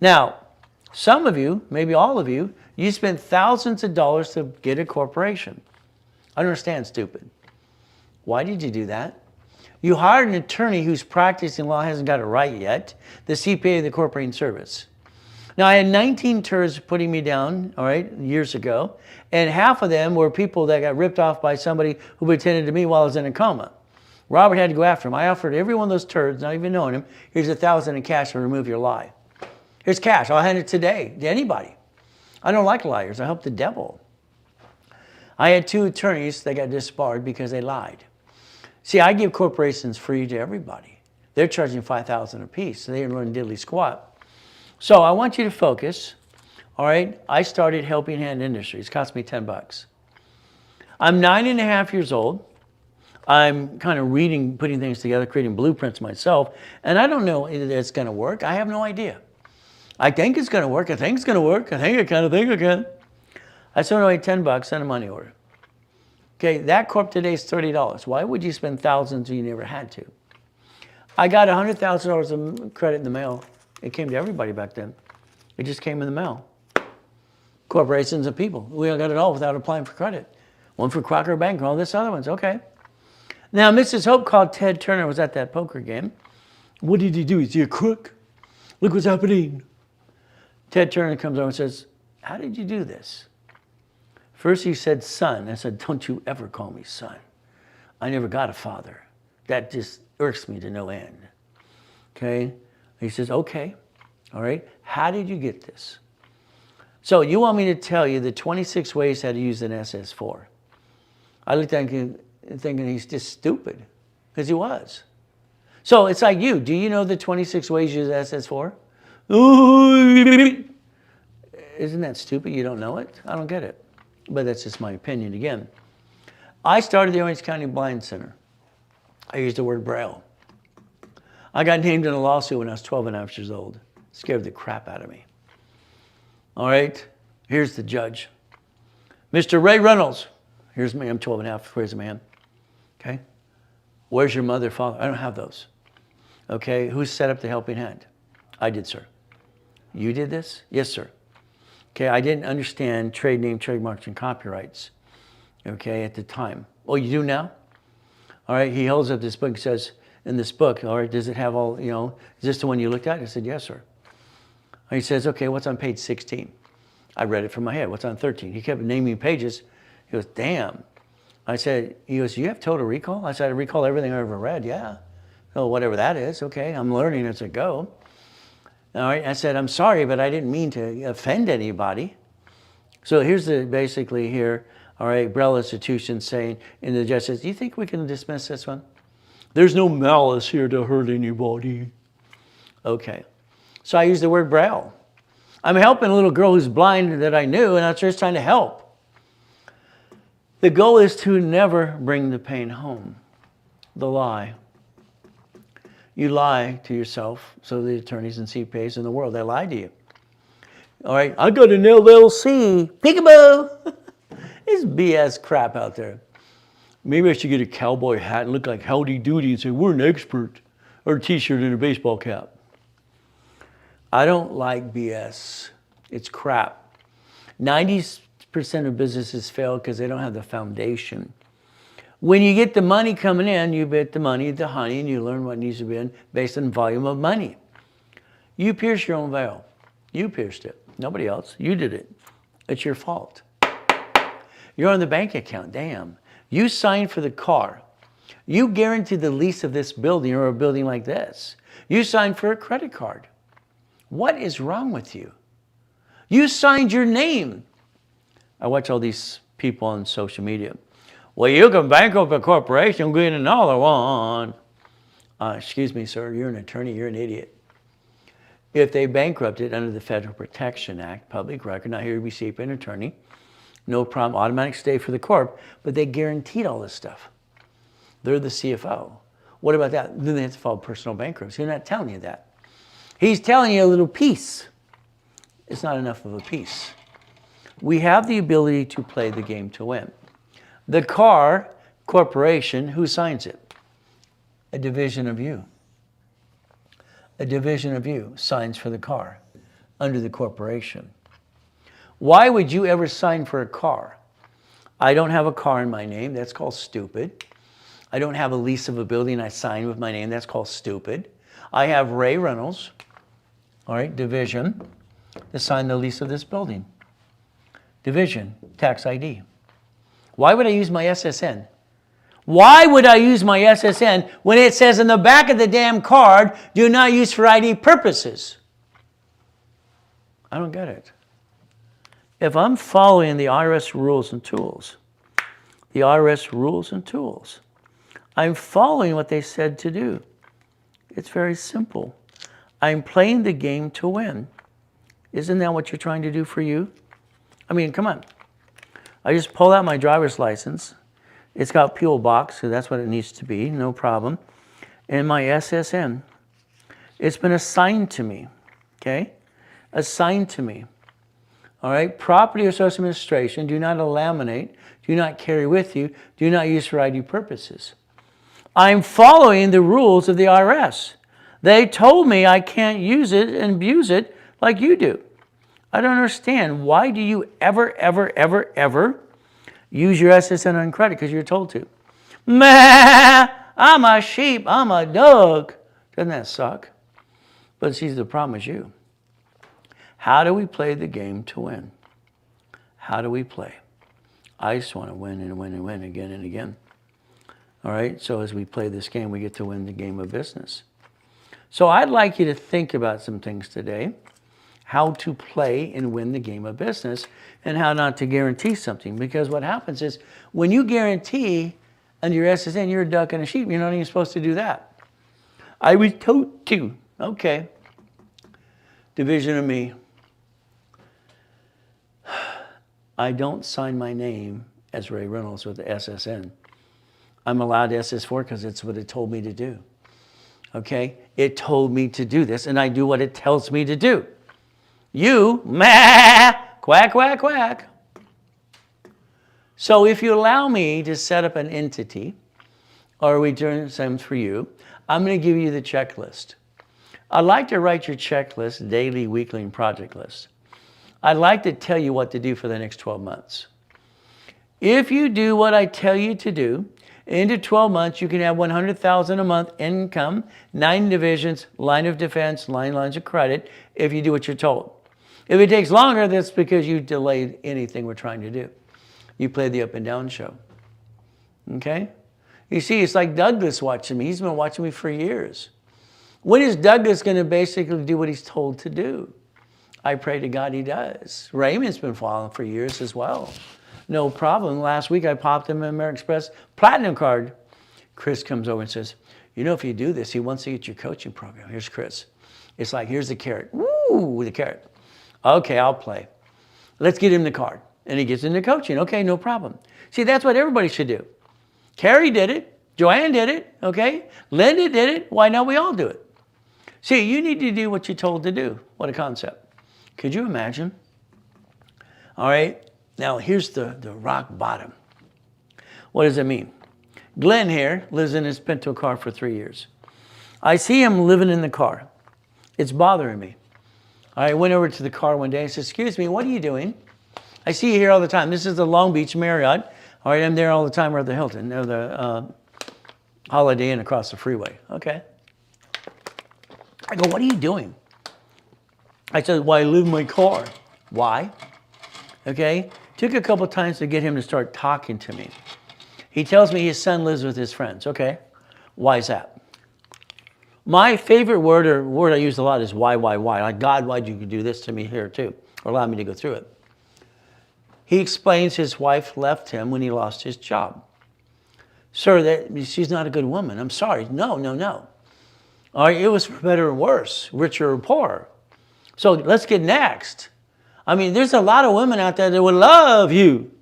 Now, some of you, maybe all of you, you spent thousands of dollars to get a corporation. I don't understand, stupid. Why did you do that? You hired an attorney who's practicing law, hasn't got it right yet, the CPA of the Corporation Service. Now, I had 19 turds putting me down, all right, years ago, and half of them were people that got ripped off by somebody who pretended to me while I was in a coma. Robert had to go after him. I offered every one of those turds, not even knowing him, here's $1,000 in cash to remove your lie. Here's cash. I'll hand it today to anybody. I don't like liars. I help the devil. I had 2 attorneys that got disbarred because they lied. See, I give corporations free to everybody. They're charging $5,000 a piece, so they didn't learn diddly squat. So I want you to focus. All right, I started Helping Hand Industries. It cost me $10. I'm 9.5 years old. I'm kind of reading, putting things together, creating blueprints myself, and I don't know if it's going to work. I have no idea. I think it's going to work. I think it's going to work. I think it can. I think it can. I spent away $10, sent a money order. Okay, that corp today is $30. Why would you spend thousands if you never had to? I got $100,000 of credit in the mail. It came to everybody back then. It just came in the mail. Corporations and people. We all got it all without applying for credit. One for Crocker Bank and all this other ones. Okay. Now, Mrs. Hope called Ted Turner, was at that poker game. What did he do? Is he a crook? Look what's happening. Ted Turner comes over and says, how did you do this? First he said, son. I said, don't you ever call me son. I never got a father. That just irks me to no end. Okay? He says, okay. All right. How did you get this? So you want me to tell you the 26 ways how to use an SS4. I looked at him thinking he's just stupid, because he was. So it's like you. Do you know the 26 ways you use SS4? Isn't that stupid? You don't know it? I don't get it. But that's just my opinion again. I started the Orange County Blind Center. I used the word Braille. I got named in a lawsuit when I was 12.5 years old. Scared the crap out of me. All right, here's the judge. Mr. Ray Reynolds. Here's me, I'm 12.5, raise a man. Okay? Where's your mother, father? I don't have those. Okay, who set up the helping hand? I did, sir. You did this? Yes, sir. Okay, I didn't understand trade name, trademarks, and copyrights, okay, at the time. Oh, you do now? All right, he holds up this book and says, in this book, all right, does it have all, you know, is this the one you looked at? I said, yes, sir. And he says, okay, what's on page 16? I read it from my head. What's on 13? He kept naming pages. He goes, damn. I said, he goes, you have total recall? I said, I recall everything I ever read, yeah. Oh, whatever that is, okay, I'm learning as I go. All right, I said, I'm sorry, but I didn't mean to offend anybody. So here's the, basically here, all right, Brell institution saying, and the judge says, do you think we can dismiss this one? There's no malice here to hurt anybody. Okay, so I use the word Brell. I'm helping a little girl who's blind that I knew, and I was just trying to help. The goal is to never bring the pain home. The lie. You lie to yourself, so the attorneys and CPAs in the world, they lie to you. All right, I got an LLC, peekaboo. It's BS crap out there. Maybe I should get a cowboy hat and look like Howdy Doody and say, we're an expert, or a t-shirt and a baseball cap. I don't like BS. It's crap. 90% of businesses fail because they don't have the foundation. When you get the money coming in, you bet the money, the honey, and you learn what needs to be in based on volume of money. You pierce your own veil. You pierced it. Nobody else. You did it. It's your fault. You're on the bank account. Damn. You signed for the car. You guaranteed the lease of this building or a building like this. You signed for a credit card. What is wrong with you? You signed your name. I watch all these people on social media. Well, you can bankrupt a corporation, get another one. Excuse me, sir, you're an attorney, you're an idiot. If they bankrupt it under the Federal Protection Act, public record, now here you receive an attorney, no problem, automatic stay for the corp, but they guaranteed all this stuff. They're the CFO. What about that? Then they have to file personal bankruptcy. He's not telling you that. He's telling you a little piece. It's not enough of a piece. We have the ability to play the game to win. The car corporation, who signs it? A division of you. A division of you signs for the car under the corporation. Why would you ever sign for a car? I don't have a car in my name. That's called stupid. I don't have a lease of a building I sign with my name. That's called stupid. I have Ray Reynolds, all right, division, to sign the lease of this building. Division, tax ID. Why would I use my SSN? Why would I use my SSN when it says in the back of the damn card, do not use for ID purposes? I don't get it. If I'm following the IRS rules and tools, I'm following what they said to do. It's very simple. I'm playing the game to win. Isn't that what you're trying to do for you? I mean, come on. I just pull out my driver's license. It's got P.O. Box, so that's what it needs to be, no problem. And my SSN. It's been assigned to me, okay? Assigned to me. All right, property or social administration, do not laminate, do not carry with you, do not use for ID purposes. I'm following the rules of the IRS. They told me I can't use it and abuse it like you do. I don't understand. Why do you ever use your SSN on credit? Because you're told to. Meh, I'm a sheep, I'm a dog. Doesn't that suck? But see, the problem is you. How do we play the game to win? How do we play? I just want to win and win and win again and again. All right, so as we play this game, we get to win the game of business. So I'd like you to think about some things today. How to play and win the game of business and how not to guarantee something. Because what happens is when you guarantee under your SSN, you're a duck and a sheep. You're not even supposed to do that. I was told to. Okay. Division of me. I don't sign my name as Ray Reynolds with the SSN. I'm allowed SS4 because it's what it told me to do. Okay? It told me to do this, and I do what it tells me to do. You, meh, quack, quack, quack. So if you allow me to set up an entity or are we doing the same for you? I'm going to give you the checklist. I'd like to write your checklist, daily, weekly, and project list. I'd like to tell you what to do for the next 12 months. If you do what I tell you to do, into 12 months, you can have $100,000 a month income, 9 divisions, line of defense, lines of credit, if you do what you're told. If it takes longer, that's because you delayed anything we're trying to do. You play the up and down show. Okay? You see, it's like Douglas watching me. He's been watching me for years. When is Douglas going to basically do what he's told to do? I pray to God he does. Raymond's been following for years as well. No problem. Last week I popped him an American Express Platinum card. Chris comes over and says, you know, if you do this, he wants to get your coaching program. Here's Chris. It's like, here's the carrot. Woo, the carrot. Okay, I'll play. Let's get him the card. And he gets into coaching. Okay, no problem. See, that's what everybody should do. Carrie did it. Joanne did it. Okay? Linda did it. Why not we all do it? See, you need to do what you're told to do. What a concept. Could you imagine? All right. Now, here's the rock bottom. What does it mean? Glenn here lives in his Pinto car for 3 years. I see him living in the car. It's bothering me. I went over to the car one day and said, excuse me, what are you doing? I see you here all the time. This is the Long Beach Marriott. All right, I'm there all the time, or the Hilton, or the Holiday Inn across the freeway. Okay. I go, what are you doing? I said, well, I live in my car. Why? Okay. Took a couple times to get him to start talking to me. He tells me his son lives with his friends. Okay. Why is that? My favorite word, or word I use a lot, is why. Like, God, why'd you do this to me here too? Or allow me to go through it. He explains his wife left him when he lost his job. Sir, she's not a good woman. I'm sorry. No. All right, it was for better or worse, richer or poorer. So let's get next. I mean, there's a lot of women out there that would love you.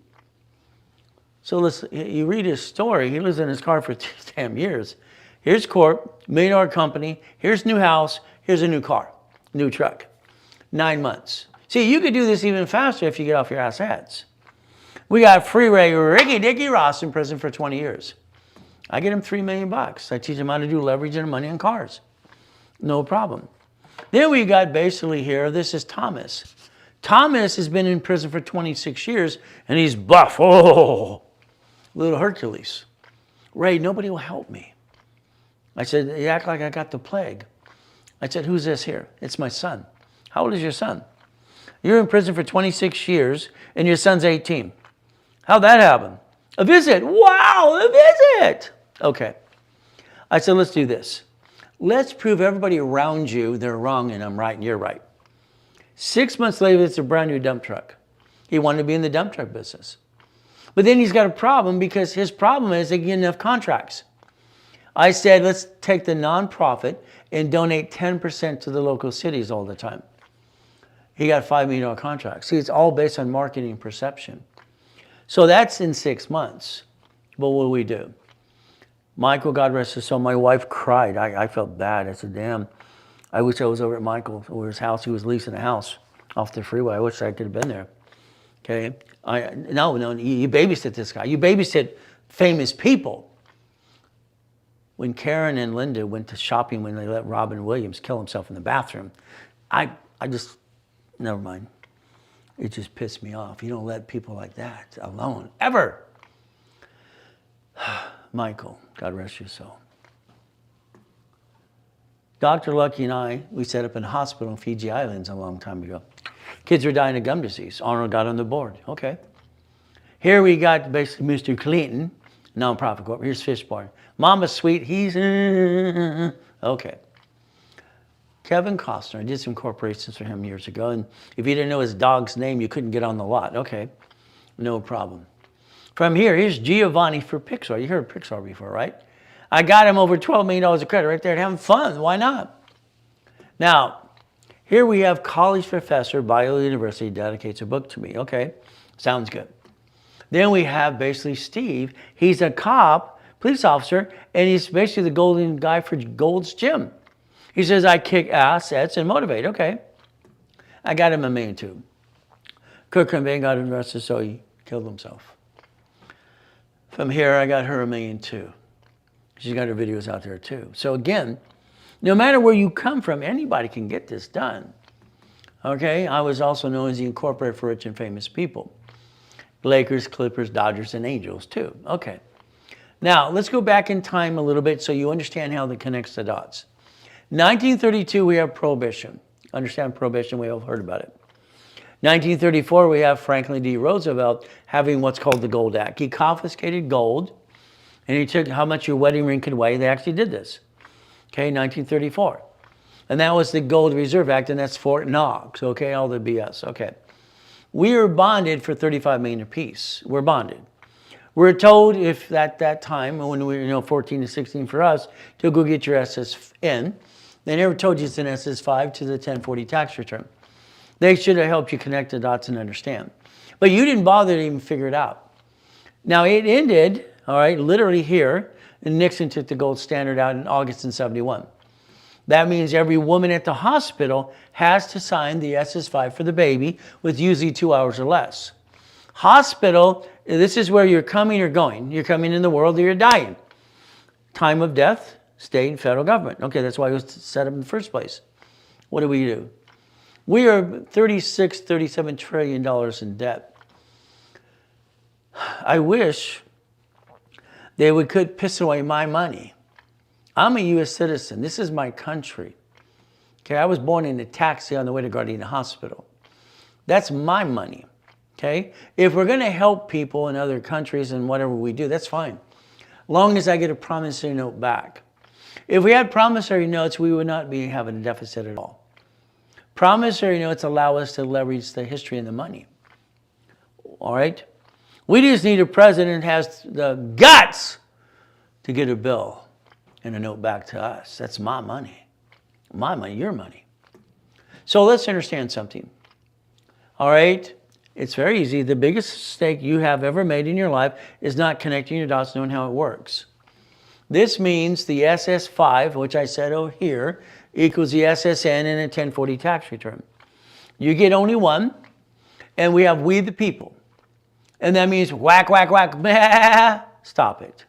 So you read his story. He lives in his car for 2 damn years. Here's Corp, $1 million company. Here's new house. Here's a new car, new truck. 9 months. See, you could do this even faster if you get off your ass hats. We got Freeway Ricky Dicky Ross in prison for 20 years. I get him $3 million. I teach him how to do leverage and money on cars. No problem. Then we got basically here, this is Thomas. Thomas has been in prison for 26 years, and he's buff. Oh, little Hercules. Ray, nobody will help me. I said, you act like I got the plague. I said, who's this here? It's my son. How old is your son? You're in prison for 26 years, and your son's 18. How'd that happen? A visit. Wow, a visit. Okay. I said, let's do this. Let's prove everybody around you they're wrong and I'm right and you're right. 6 months later, it's a brand new dump truck. He wanted to be in the dump truck business. But then he's got a problem because his problem is they get enough contracts. I said, let's take the nonprofit and donate 10% to the local cities all the time. He got $5 million contracts. See, it's all based on marketing and perception. So that's in 6 months. But what do we do? Michael, God rest his soul, my wife cried. I felt bad. I said, damn, I wish I was over at Michael, over his house. He was leasing a house off the freeway. I wish I could have been there. Okay? No, you babysit this guy. You babysit famous people. When Karen and Linda went to shopping when they let Robin Williams kill himself in the bathroom, I just, never mind. It just pissed me off. You don't let people like that alone, ever. Michael, God rest your soul. Dr. Lucky and I, we set up in a hospital in Fiji Islands a long time ago. Kids were dying of gum disease. Arnold got on the board. Okay. Here we got basically Mr. Clinton, nonprofit corp. Here's Fishborn. Mama's sweet. He's okay. Kevin Costner. I did some corporations for him years ago, and if you didn't know his dog's name, you couldn't get on the lot. Okay, no problem. From here, here's Giovanni for Pixar. You heard of Pixar before, right? I got him over $12 million of credit right there, having fun. Why not? Now, here we have college professor, Bio University, dedicates a book to me. Okay, sounds good. Then we have basically Steve. He's a cop, police officer, and he's basically the golden guy for Gold's Gym. He says, I kick assets and motivate. Okay. I got him $1.2 million. Kurt Cobain got arrested, so he killed himself. From here, I got her $1.2 million. She's got her videos out there too. So again, no matter where you come from, anybody can get this done. Okay, I was also known as the Incorporated for Rich and Famous People. Lakers, Clippers, Dodgers, and Angels too. Okay. Now, let's go back in time a little bit so you understand how that connects the dots. 1932, we have Prohibition. Understand Prohibition, we all heard about it. 1934, we have Franklin D. Roosevelt having what's called the Gold Act. He confiscated gold, and he took how much your wedding ring could weigh. They actually did this. Okay, 1934. And that was the Gold Reserve Act, and that's Fort Knox, okay, all the BS, okay. We are bonded for $35 million apiece. We're bonded. We're told if at that time, when we were 14 to 16 for us, to go get your SSN. They never told you it's an SS5 to the 1040 tax return. They should have helped you connect the dots and understand. But you didn't bother to even figure it out. Now it ended, all right, literally here, and Nixon took the gold standard out in August in 71. That means every woman at the hospital has to sign the SS5 for the baby with usually 2 hours or less. Hospital, this is where you're coming or going. You're coming in the world or you're dying. Time of death, state and federal government. Okay, that's why it was set up in the first place. What do? We are $37 trillion in debt. I wish they would quit pissing away my money. I'm a U.S. citizen. This is my country. Okay, I was born in a taxi on the way to Gardena Hospital. That's my money. Okay, if we're going to help people in other countries and whatever we do, that's fine. Long as I get a promissory note back. If we had promissory notes, we would not be having a deficit at all. Promissory notes allow us to leverage the history and the money. All right? We just need a president who has the guts to get a bill and a note back to us. That's my money. My money, your money. So let's understand something. All right? It's very easy. The biggest mistake you have ever made in your life is not connecting your dots, knowing how it works. This means the SS5, which I said over here, equals the SSN and a 1040 tax return. You get only one, and we have we the people. And that means whack, whack, whack, bah, stop it.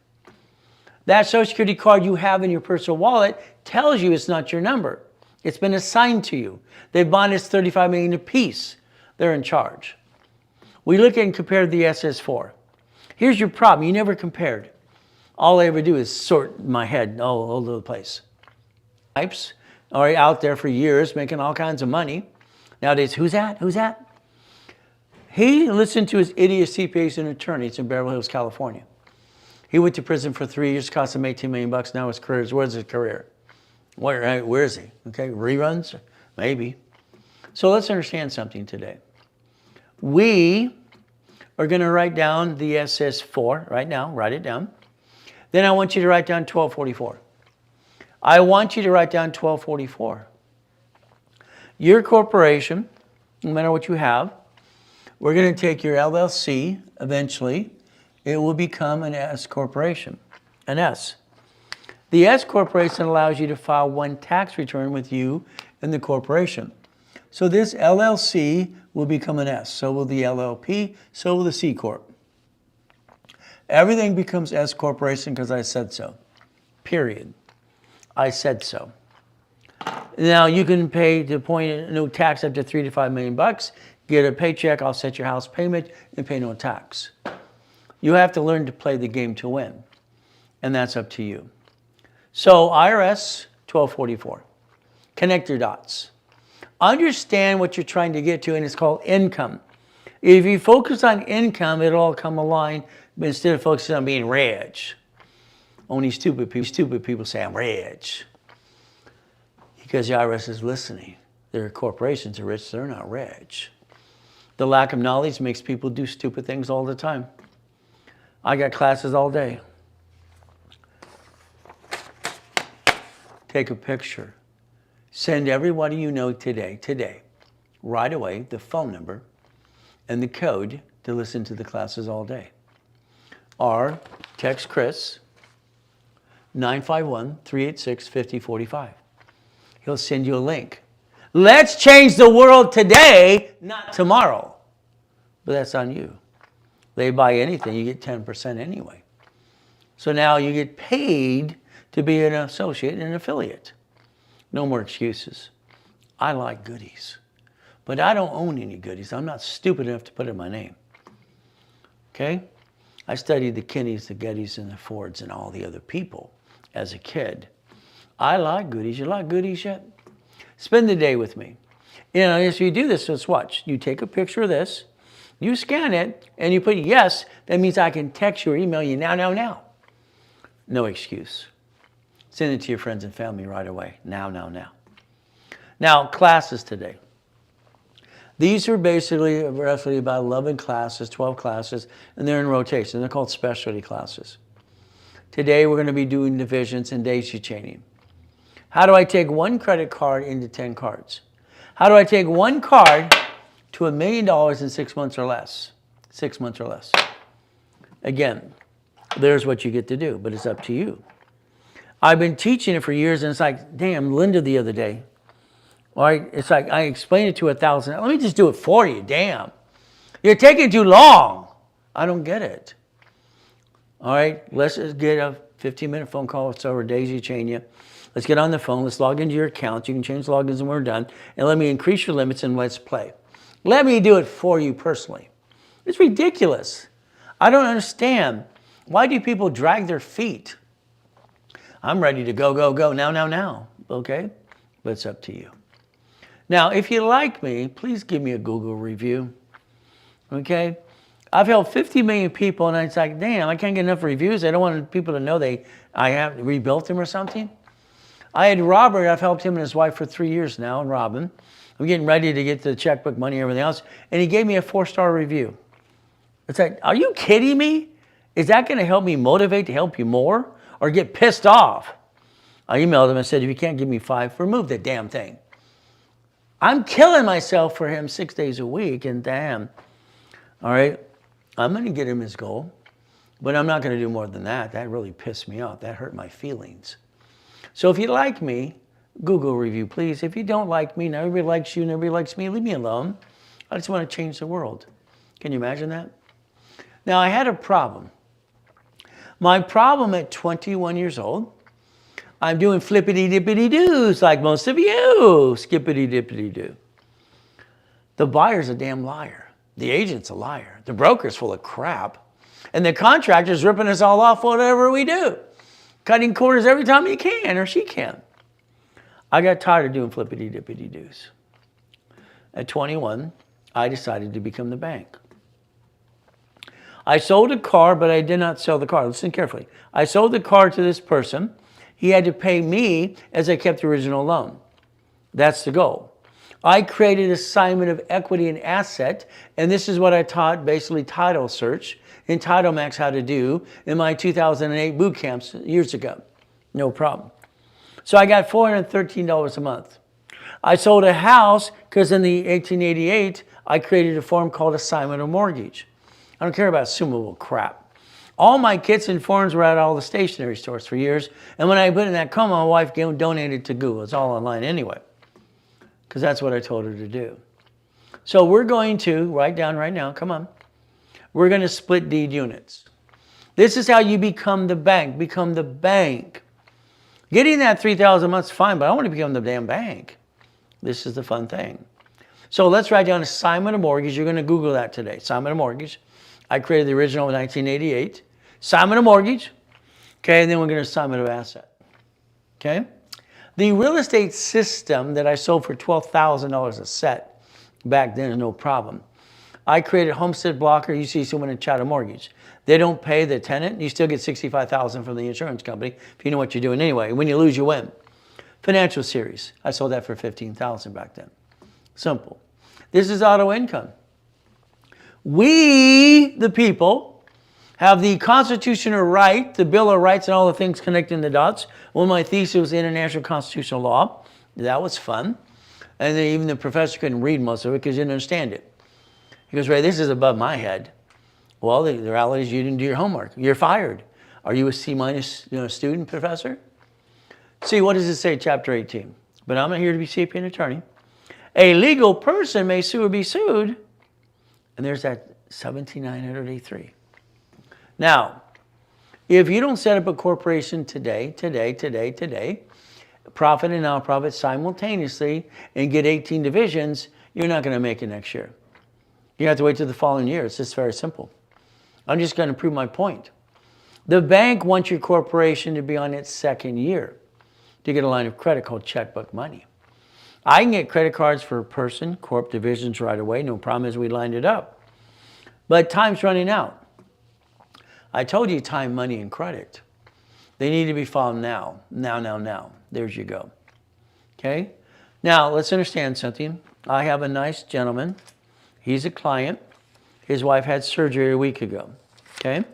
That Social Security card you have in your personal wallet tells you it's not your number. It's been assigned to you. They bond us $35 million apiece. They're in charge. We look at and compare the SS4. Here's your problem. You never compared. All I ever do is sort my head all over the place. Types are out there for years making all kinds of money. Nowadays, who's that? Who's that? He listened to his idiot CPA. He's an attorney. It's in Beverly Hills, California. He went to prison for 3 years, cost him $18 million. Now his career is, where's his career? Where is he? Okay, reruns? Maybe. So let's understand something today. We are going to write down the SS4 right now. Write it down. Then I want you to write down 1244. I want you to write down 1244. Your corporation, no matter what you have, we're going to take your LLC eventually. It will become an S corporation, an S. The S corporation allows you to file one tax return with you and the corporation. So this LLC will become an S. So will the LLP, so will the C Corp. Everything becomes S corporation because I said so. Period. I said so. Now you can pay to point no tax up to $3 to $5 million. Get a paycheck, I'll set your house payment, and pay no tax. You have to learn to play the game to win. And that's up to you. So IRS 1244. Connect your dots. Understand what you're trying to get to, and it's called income. If you focus on income, it'll all come aligned, but instead of focusing on being rich. Only stupid people say, I'm rich. Because the IRS is listening. Their corporations are rich, they're not rich. The lack of knowledge makes people do stupid things all the time. I got classes all day. Take a picture. Send everybody you know today, right away, the phone number and the code to listen to the classes all day. Or text Chris, 951-386-5045. He'll send you a link. Let's change the world today, not tomorrow. But that's on you. They buy anything, you get 10% anyway. So now you get paid to be an associate and an affiliate. No more excuses. I like goodies, but I don't own any goodies. I'm not stupid enough to put in my name. Okay? I studied the Kennys, the Gettys, and the Fords, and all the other people as a kid. I like goodies. You like goodies yet? Spend the day with me. You know, if you do this, let's watch. You take a picture of this, you scan it, and you put yes. That means I can text you or email you now. No excuse. Send it to your friends and family right away. Now. Now, classes today. These are basically roughly about 11 classes, 12 classes, and they're in rotation. They're called specialty classes. Today, we're going to be doing divisions and daisy chaining. How do I take one credit card into 10 cards? How do I take one card to $1 million in 6 months or less? 6 months or less. Again, there's what you get to do, but it's up to you. I've been teaching it for years, and it's like, damn, Linda the other day. All right, it's like I explained it to 1,000. Let me just do it for you, damn. You're taking too long. I don't get it. All right, let's just get a 15-minute phone call. It's over, daisy chain you. Let's get on the phone. Let's log into your account. You can change logins when we're done. And let me increase your limits and let's play. Let me do it for you personally. It's ridiculous. I don't understand. Why do people drag their feet? I'm ready to go, now. Okay? But it's up to you. Now, if you like me, please give me a Google review. Okay? I've helped 50 million people, and it's like, damn, I can't get enough reviews. I don't want people to know I have rebuilt them or something. I had Robert. I've helped him and his wife for 3 years now, and Robin. I'm getting ready to get the checkbook money and everything else, and he gave me a 4-star review. It's like, are you kidding me? Is that going to help me motivate to help you more or get pissed off? I emailed him and said, if you can't give me 5, remove the damn thing. I'm killing myself for him 6 days a week, and damn. All right, I'm going to get him his goal, but I'm not going to do more than that. That really pissed me off. That hurt my feelings. So if you like me, Google review, please. If you don't like me, now everybody likes you and everybody likes me, leave me alone. I just want to change the world. Can you imagine that? Now, I had a problem. My problem at 21 years old, I'm doing flippity-dippity-doos like most of you, skippity-dippity-doo. The buyer's a damn liar. The agent's a liar. The broker's full of crap. And the contractor's ripping us all off whatever we do. Cutting corners every time he can or she can. I got tired of doing flippity-dippity-doos. At 21, I decided to become the bank. I sold a car, but I did not sell the car. Listen carefully. I sold the car to this person. He had to pay me as I kept the original loan. That's the goal. I created assignment of equity and asset, and this is what I taught, basically title search and Title Max how to do in my 2008 boot camps years ago. No problem. So I got $413 a month. I sold a house because in the 1888, I created a form called assignment of mortgage. I don't care about assumable crap. All my kits and forms were at all the stationery stores for years. And when I put in that coma, my wife donated to Google. It's all online anyway, because that's what I told her to do. So we're going to, write down right now, come on. We're going to split deed units. This is how you become the bank. Become the bank. Getting that $3,000 a month is fine, but I want to become the damn bank. This is the fun thing. So let's write down assignment of mortgage. You're going to Google that today. Assignment of mortgage. I created the original in 1988. Assignment of mortgage. Okay, and then we're going to assignment of asset. Okay? The real estate system that I sold for $12,000 a set back then is no problem. I created Homestead Blocker. You see someone in Chattel Mortgage. They don't pay the tenant. You still get $65,000 from the insurance company if you know what you're doing anyway. When you lose, you win. Financial Series. I sold that for $15,000 back then. Simple. This is auto income. We, the people, have the constitutional right, the Bill of Rights, and all the things connecting the dots. One of my theses was international constitutional law. That was fun. And then even the professor couldn't read most of it because he didn't understand it. He goes, Ray, this is above my head. Well, the reality is you didn't do your homework. You're fired. Are you a C-minus student, professor? See, what does it say, chapter 18? But I'm not here to be CPA and attorney. A legal person may sue or be sued. And there's that 17983. Now, If you don't set up a corporation today, profit and nonprofit simultaneously, and get 18 divisions, you're not going to make it next year. You have to wait till the following year. It's just very simple. I'm just going to prove my point. The bank wants your corporation to be on its second year to get a line of credit called checkbook money. I can get credit cards for person, corp divisions right away. No problem as we lined it up. But time's running out. I told you time, money, and credit. They need to be filed now. Now. There's you go. Okay? Now, let's understand something. I have a nice gentleman. He's a client. His wife had surgery a week ago. Okay?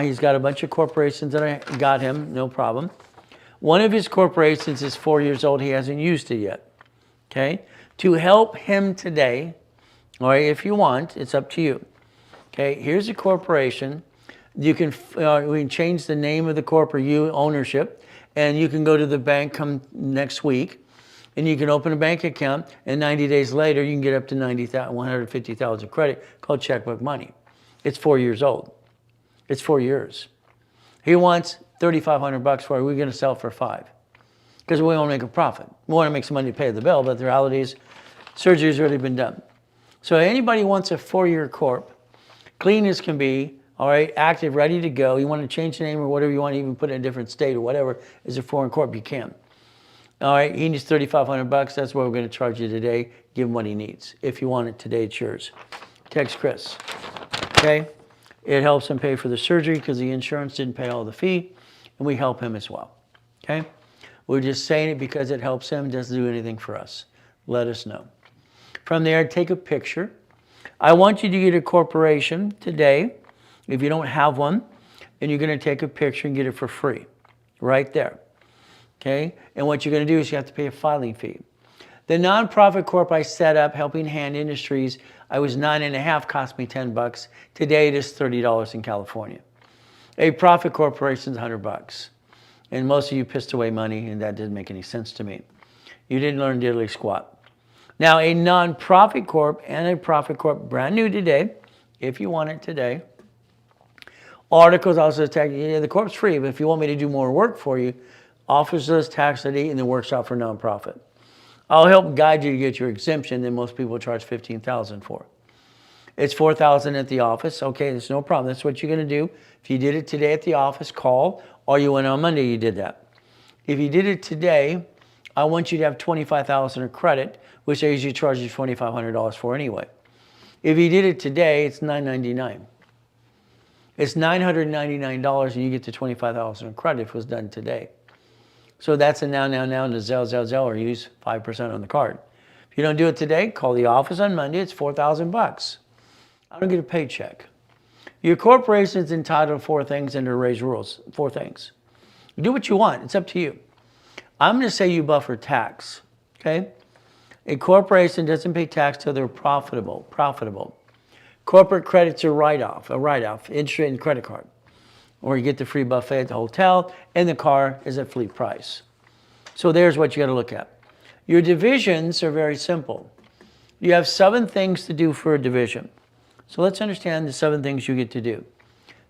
He's got a bunch of corporations that I got him, no problem. One of his corporations is 4 years old. He hasn't used it yet. Okay? To help him today, all right, if you want, it's up to you. Okay? Here's a corporation. You can we can change the name of the corporate ownership, and you can go to the bank come next week, and you can open a bank account, and 90 days later you can get up to 150,000 credit called checkbook money. It's 4 years old. It's 4 years. He wants $3,500 for it. We're going to sell it for $5,000 because we want to make a profit. We want to make some money to pay the bill, but the reality is surgery's already been done. So anybody wants a 4-year corp, clean as can be, all right, active, ready to go. You want to change the name or whatever you want, even put it in a different state or whatever, is a foreign corp, you can. All right, he needs $3,500. That's what we're going to charge you today. Give him what he needs. If you want it today, it's yours. Text Chris. Okay? It helps him pay for the surgery because the insurance didn't pay all the fee, and we help him as well. Okay? We're just saying it because it helps him. It doesn't do anything for us. Let us know. From there, take a picture. I want you to get a corporation today. If you don't have one, and you're going to take a picture and get it for free, right there. Okay? And what you're going to do is you have to pay a filing fee. The nonprofit corp I set up, Helping Hand Industries, I was $9.50, cost me $10. Today it is $30 in California. A profit corporation is $100. And most of you pissed away money, and that didn't make any sense to me. You didn't learn diddly squat. Now, a nonprofit corp and a profit corp, brand new today, if you want it today. Articles also tax. The corp's free, but if you want me to do more work for you, office list, tax ID, and the workshop for nonprofit. I'll help guide you to get your exemption that most people charge $15,000 for. It's $4,000 at the office. Okay, there's no problem. That's what you're going to do. If you did it today at the office, call, or you went on Monday, you did that. If you did it today, I want you to have $25,000 of credit, which I usually charge you $2,500 for anyway. If you did it today, it's $999. It's $999 and you get the $25,000 in credit if it was done today. So that's a now to Zelle, or use 5% on the card. If you don't do it today, call the office on Monday. It's $4,000. I don't get a paycheck. Your corporation is entitled to 4 things under raised rules. 4 things. You do what you want. It's up to you. I'm going to say you buffer tax. Okay? A corporation doesn't pay tax till they're profitable. Corporate credits are a write-off, interest and credit card. Or you get the free buffet at the hotel, and the car is at fleet price. So there's what you got to look at. Your divisions are very simple. You have 7 things to do for a division. So let's understand the 7 things you get to do.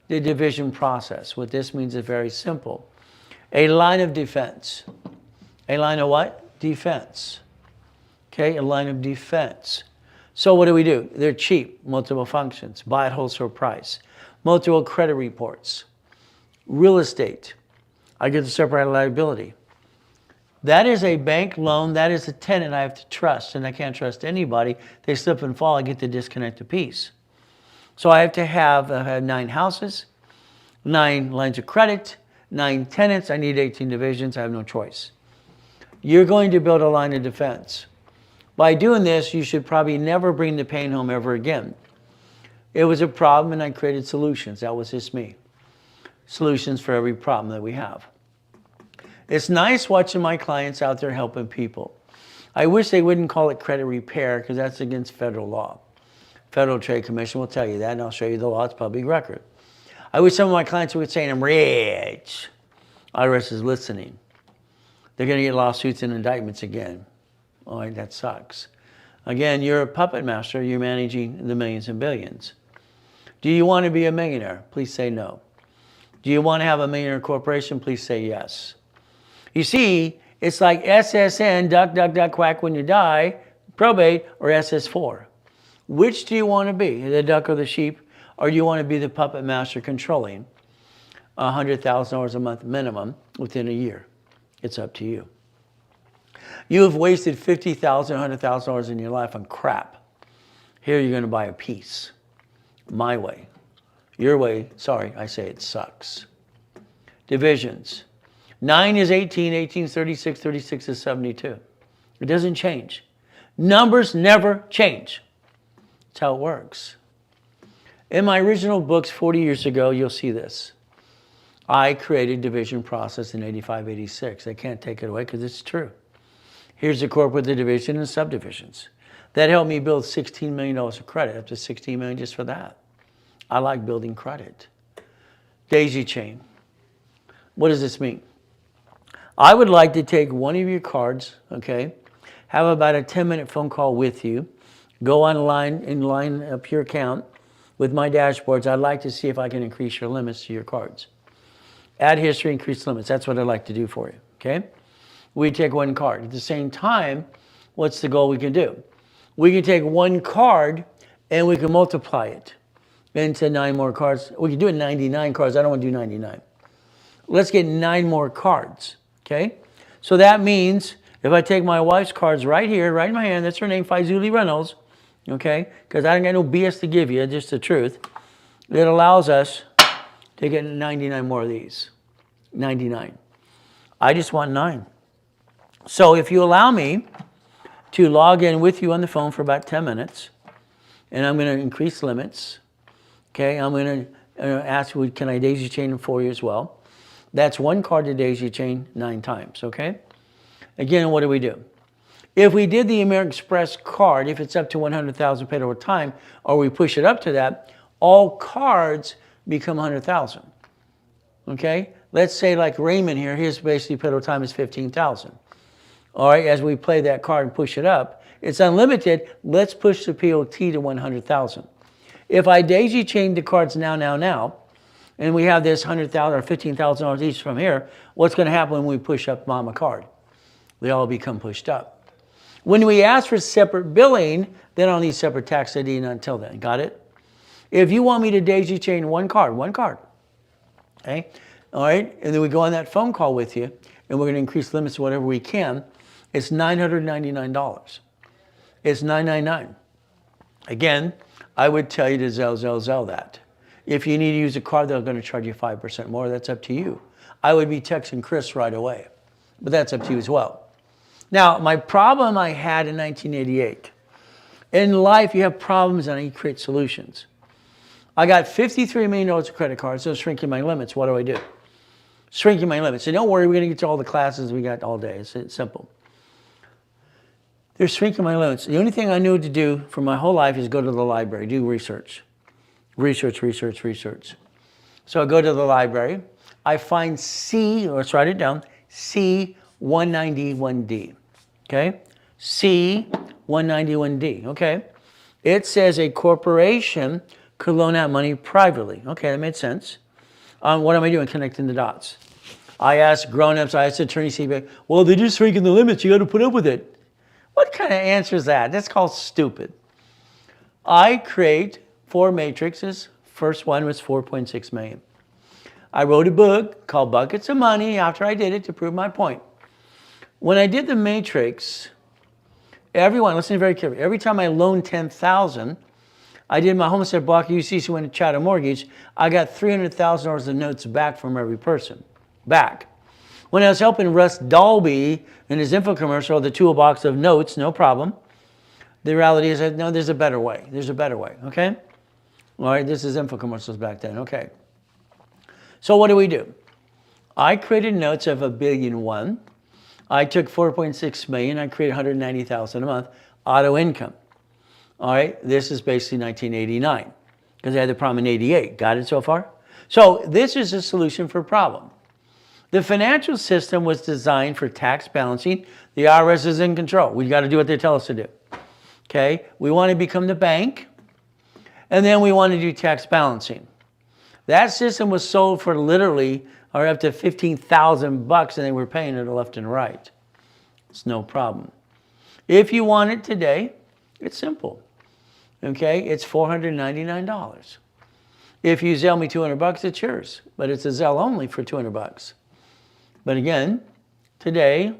The division process. What this means is very simple. A line of defense. A line of what? Defense. Okay, a line of defense. So what do? They're cheap, multiple functions, buy at wholesale price, multiple credit reports, real estate. I get the separate liability. That is a bank loan. That is a tenant I have to trust, and I can't trust anybody. They slip and fall, I get to disconnect the piece. So I have to have 9 houses, 9 lines of credit, 9 tenants. I need 18 divisions. I have no choice. You're going to build a line of defense. By doing this, you should probably never bring the pain home ever again. It was a problem, and I created solutions. That was just me. Solutions for every problem that we have. It's nice watching my clients out there helping people. I wish they wouldn't call it credit repair because that's against federal law. Federal Trade Commission will tell you that, and I'll show you the law. It's public record. I wish some of my clients would say, I'm rich. IRS is listening. They're going to get lawsuits and indictments again. All right, that sucks. Again, you're a puppet master. You're managing the millions and billions. Do you want to be a millionaire? Please say no. Do you want to have a millionaire corporation? Please say yes. You see, it's like SSN, duck, duck, duck, quack when you die, probate, or SS4. Which do you want to be, the duck or the sheep? Or do you want to be the puppet master controlling $100,000 a month minimum within a year? It's up to you. You have wasted $50,000, $100,000 in your life on crap. Here you're going to buy a piece. My way. Your way, sorry, I say it sucks. Divisions. 9 is 18, 18 is 36, 36 is 72. It doesn't change. Numbers never change. That's how it works. In my original books 40 years ago, you'll see this. I created division process in 85, 86. I can't take it away because it's true. Here's the corporate division and subdivisions. That helped me build $16 million of credit, up to $16 million just for that. I like building credit. Daisy chain. What does this mean? I would like to take one of your cards, okay, have about a 10-minute phone call with you, go online and line up your account with my dashboards. I'd like to see if I can increase your limits to your cards. Add history, increase limits. That's what I'd like to do for you, okay? We take one card. At the same time, what's the goal we can do? We can take one card and we can multiply it into 9 more cards. We can do it 99 cards. I don't want to do 99. Let's get 9 more cards, okay? So that means if I take my wife's cards right here, right in my hand, that's her name, Faizuli Reynolds, okay? Because I don't got no BS to give you, just the truth. It allows us to get 99 more of these. 99. I just want 9. So if you allow me to log in with you on the phone for about 10 minutes, and I'm going to increase limits, okay? I'm going to ask you, can I daisy chain them for you as well? That's one card to daisy chain 9 times, okay? Again, what do we do? If we did the American Express card, if it's up to 100,000 paid over time, or we push it up to that, all cards become 100,000, okay? Let's say like Raymond here, his basically paid over time is 15,000. All right, as we play that card and push it up, it's unlimited. Let's push the POT to 100,000. If I daisy chain the cards now, and we have this 100,000 or $15,000 each from here, what's going to happen when we push up Mama card? They all become pushed up. When we ask for separate billing, then I'll need separate tax ID until then. Got it? If you want me to daisy chain one card, okay? All right, and then we go on that phone call with you, and we're going to increase limits to whatever we can. It's $999. It's $999. Again, I would tell you to Zelle that. If you need to use a card, they're going to charge you 5% more. That's up to you. I would be texting Chris right away, but that's up to you as well. Now, my problem I had in 1988. In life, you have problems and you create solutions. I got $53 million of credit cards, so shrinking my limits. What do I do? Shrinking my limits. So don't worry, we're going to get to all the classes we got all day. It's simple. They're shrinking my limits. The only thing I knew to do for my whole life is go to the library, do research. Research. So I go to the library. I find let's write it down, C191D. Okay? C191D. Okay? It says a corporation could loan out money privately. Okay, that made sense. What am I doing? Connecting the dots. I asked grown-ups, I asked attorneys, well, they're just shrinking the limits. You got to put up with it. What kind of answer is that? That's called stupid. I create 4 matrices. First one was 4.6 million. I wrote a book called Buckets of Money after I did it to prove my point. When I did the matrix, everyone, listen very carefully, every time I loaned 10,000, I did my homestead block UCC went to Chatham Mortgage, I got $300,000 of notes back from every person. Back. When I was helping Russ Dalby in his infomercial, the toolbox of notes, no problem. The reality is that, no, there's a better way. There's a better way, okay? All right, this is infomercials back then, okay. So what do? I created notes of $1.1 billion. I took 4.6 million, I created 190,000 a month, auto income. All right, this is basically 1989, because I had the problem in 88. Got it so far? So this is a solution for a problem. The financial system was designed for tax balancing. The IRS is in control. We got to do what they tell us to do. Okay? We want to become the bank, and then we want to do tax balancing. That system was sold for literally or up to $15,000 and they were paying it left and right. It's no problem. If you want it today, it's simple. Okay, it's $499. If you Zelle me $200, it's yours, but it's a Zelle only for $200. But again, today,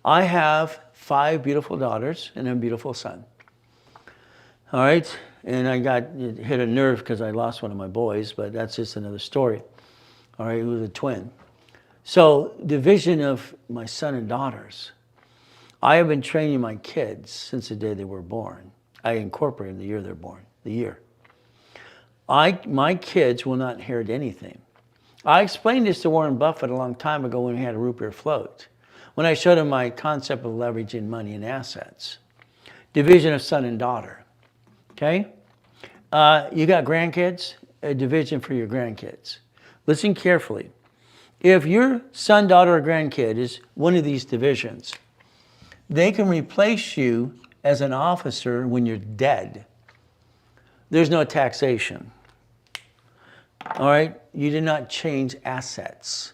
I have 5 beautiful daughters and a beautiful son. All right, and I got hit a nerve because I lost one of my boys, but that's just another story. All right, he was a twin. So the vision of my son and daughters, I have been training my kids since the day they were born. I incorporated the year they're born, the year. My kids will not inherit anything. I explained this to Warren Buffett a long time ago when we had a root beer float, when I showed him my concept of leveraging money and assets. Division of son and daughter, okay? You got grandkids, a division for your grandkids. Listen carefully. If your son, daughter, or grandkid is one of these divisions, they can replace you as an officer when you're dead. There's no taxation. All right? You did not change assets.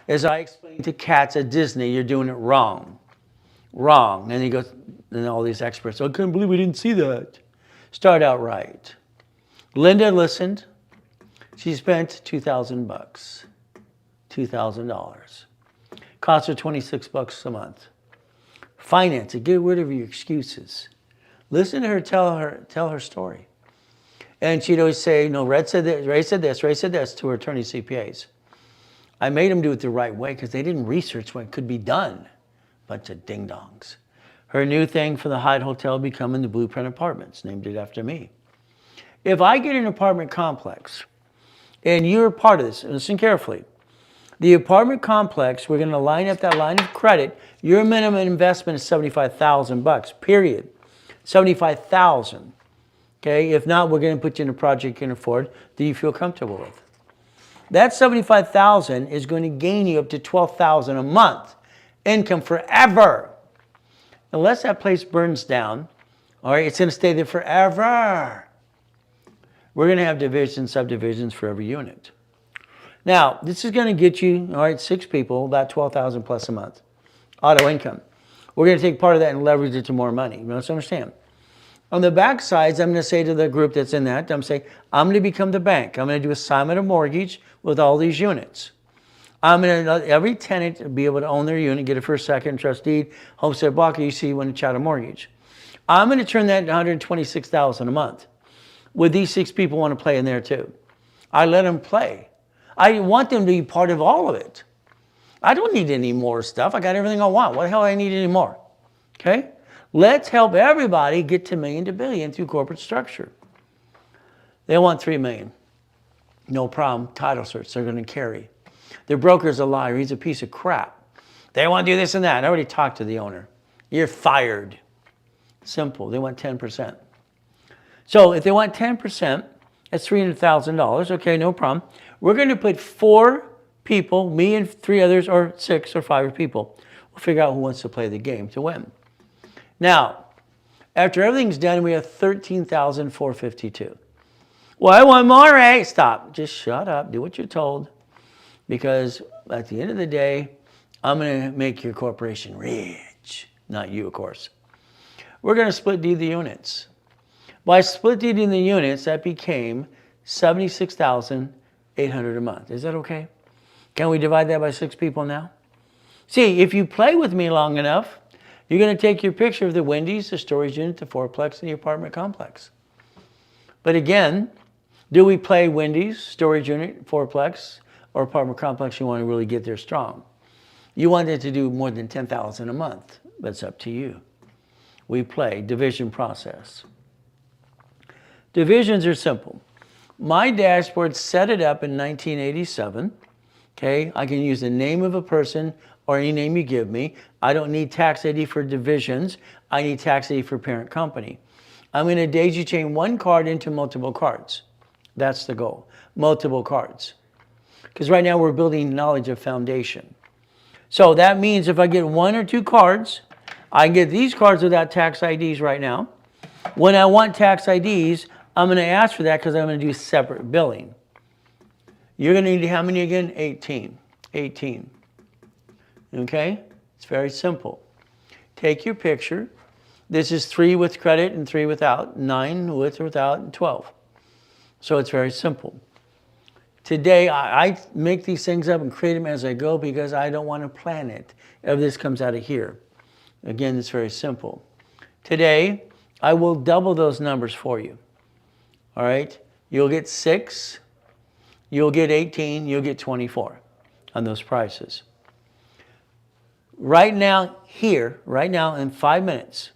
As I explained to cats at Disney, you're doing it wrong. Wrong. And he goes, and all these experts, I couldn't believe we didn't see that. Start out right. Linda listened. She spent $2,000. $2,000. Cost her $26 a month. Finance it. Get rid of your excuses. Listen to her tell her story. And she'd always say, no, Ray said this to her attorney CPAs. I made them do it the right way because they didn't research what could be done. Bunch of ding-dongs. Her new thing for the Hyatt Hotel becoming the Blueprint Apartments, named it after me. If I get an apartment complex, and you're a part of this, and listen carefully, the apartment complex, we're going to line up that line of credit. Your minimum investment is $75,000, period. $75,000. Okay, if not, we're going to put you in a project you can afford that you feel comfortable with. That $75,000 is going to gain you up to $12,000 a month, income forever. Unless that place burns down, all right, it's going to stay there forever. We're going to have divisions, subdivisions for every unit. Now, this is going to get you, all right, 6 people, about $12,000 plus a month, auto income. We're going to take part of that and leverage it to more money. You must understand. On the back sides, I'm going to say to the group that's in that, I'm saying, I'm going to become the bank. I'm going to do assignment of mortgage with all these units. I'm going to let every tenant be able to own their unit, get a first, second, trust deed, homestead block, you see when you chat a mortgage. I'm going to turn that into $126,000 a month. Would these 6 people want to play in there too? I let them play. I want them to be part of all of it. I don't need any more stuff. I got everything I want. What the hell do I need any more? Okay? Let's help everybody get to million to billion through corporate structure. They want 3 million. No problem. Title search, they're going to carry. Their broker's a liar. He's a piece of crap. They want to do this and that. I already talked to the owner. You're fired. Simple. They want 10%. So if they want 10%, that's $300,000. Okay, no problem. We're going to put 4 people, me and 3 others, or 6 or 5 people. We'll figure out who wants to play the game to win. Now, after everything's done, we have $13,452. Well, I want more, eh? Stop. Just shut up. Do what you're told. Because at the end of the day, I'm going to make your corporation rich. Not you, of course. We're going to split deed the units. By split deeding the units, that became $76,800 a month. Is that okay? Can we divide that by 6 people now? See, if you play with me long enough, you're going to take your picture of the Wendy's, the storage unit, the fourplex, and the apartment complex. But again, do we play Wendy's, storage unit, fourplex, or apartment complex? You want to really get there strong. You want it to do more than $10,000 a month, but it's up to you. We play division process. Divisions are simple. My dashboard set it up in 1987. Okay, I can use the name of a person or any name you give me. I don't need tax ID for divisions. I need tax ID for parent company. I'm going to daisy chain one card into multiple cards. That's the goal. Multiple cards. Because right now we're building knowledge of foundation. So that means if I get 1 or 2 cards, I can get these cards without tax IDs right now. When I want tax IDs, I'm going to ask for that because I'm going to do separate billing. You're going to need how many again? 18. 18. Okay? It's very simple. Take your picture. This is 3 with credit and 3 without. 9 with or without, and 12. So it's very simple. Today, I make these things up and create them as I go because I don't want to plan it. If this comes out of here. Again, it's very simple. Today, I will double those numbers for you. All right? You'll get 6. You'll get 18. You'll get 24 on those prices. Right now, right now, in 5 minutes,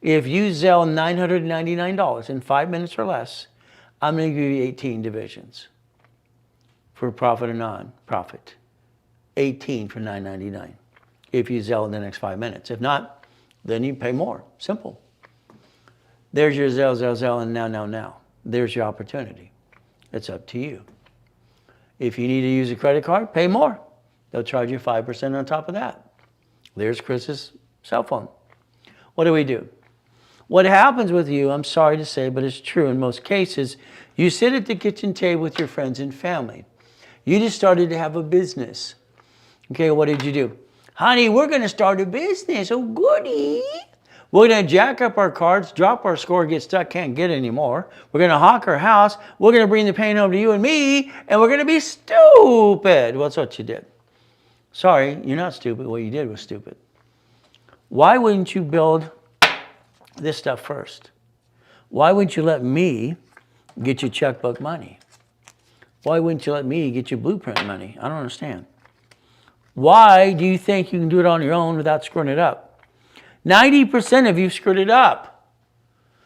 if you Zelle $999 in 5 minutes or less, I'm going to give you 18 divisions for profit or non-profit. 18 for $999 if you Zelle in the next 5 minutes. If not, then you pay more. Simple. There's your Zelle, and now. There's your opportunity. It's up to you. If you need to use a credit card, pay more. They'll charge you 5% on top of that. There's Chris's cell phone. What do? What happens with you, I'm sorry to say, but it's true in most cases, you sit at the kitchen table with your friends and family. You just started to have a business. Okay, what did you do? Honey, we're going to start a business. Oh, goody. We're going to jack up our cards, drop our score, get stuck, can't get anymore. We're going to hawk our house. We're going to bring the pain home to you and me, and we're going to be stupid. Well, that's what you did. Sorry, you're not stupid. What you did was stupid. Why wouldn't you build this stuff first? Why wouldn't you let me get you checkbook money? Why wouldn't you let me get you blueprint money? I don't understand. Why do you think you can do it on your own without screwing it up? 90% of you screwed it up.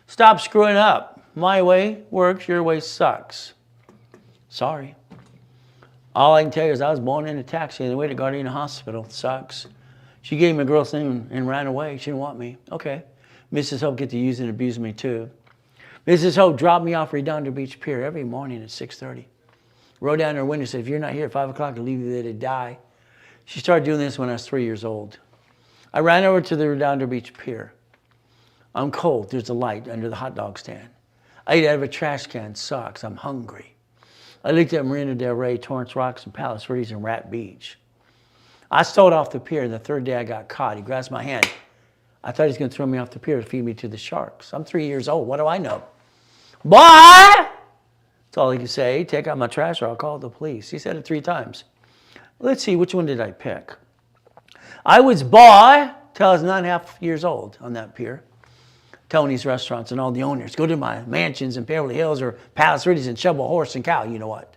Stop screwing up. My way works, your way sucks. Sorry. All I can tell you is I was born in a taxi on the way to Gardena Hospital. It sucks. She gave me a girl's name and ran away. She didn't want me. Okay. Mrs. Hope get to use and abuse me too. Mrs. Hope dropped me off Redondo Beach Pier every morning at 6:30. Wrote down her window and said, if you're not here at 5 o'clock, I'll leave you there to die. She started doing this when I was 3 years old. I ran over to the Redondo Beach Pier. I'm cold. There's a light under the hot dog stand. I ate out of a trash can. Sucks. I'm hungry. I looked at Marina Del Rey, Torrance Rocks, and Palos Verdes, and Rat Beach. I stole off the pier, and the third day I got caught. He grabs my hand. I thought he was going to throw me off the pier to feed me to the sharks. I'm 3 years old. What do I know? Boy! That's all he could say. Take out my trash or I'll call the police. He said it 3 times. Let's see, which one did I pick? I was boy till I was 9.5 years old on that pier. Tony's Restaurants and all the owners. Go to my mansions in Beverly Hills or Palos Verdes and shovel horse and cow. You know what?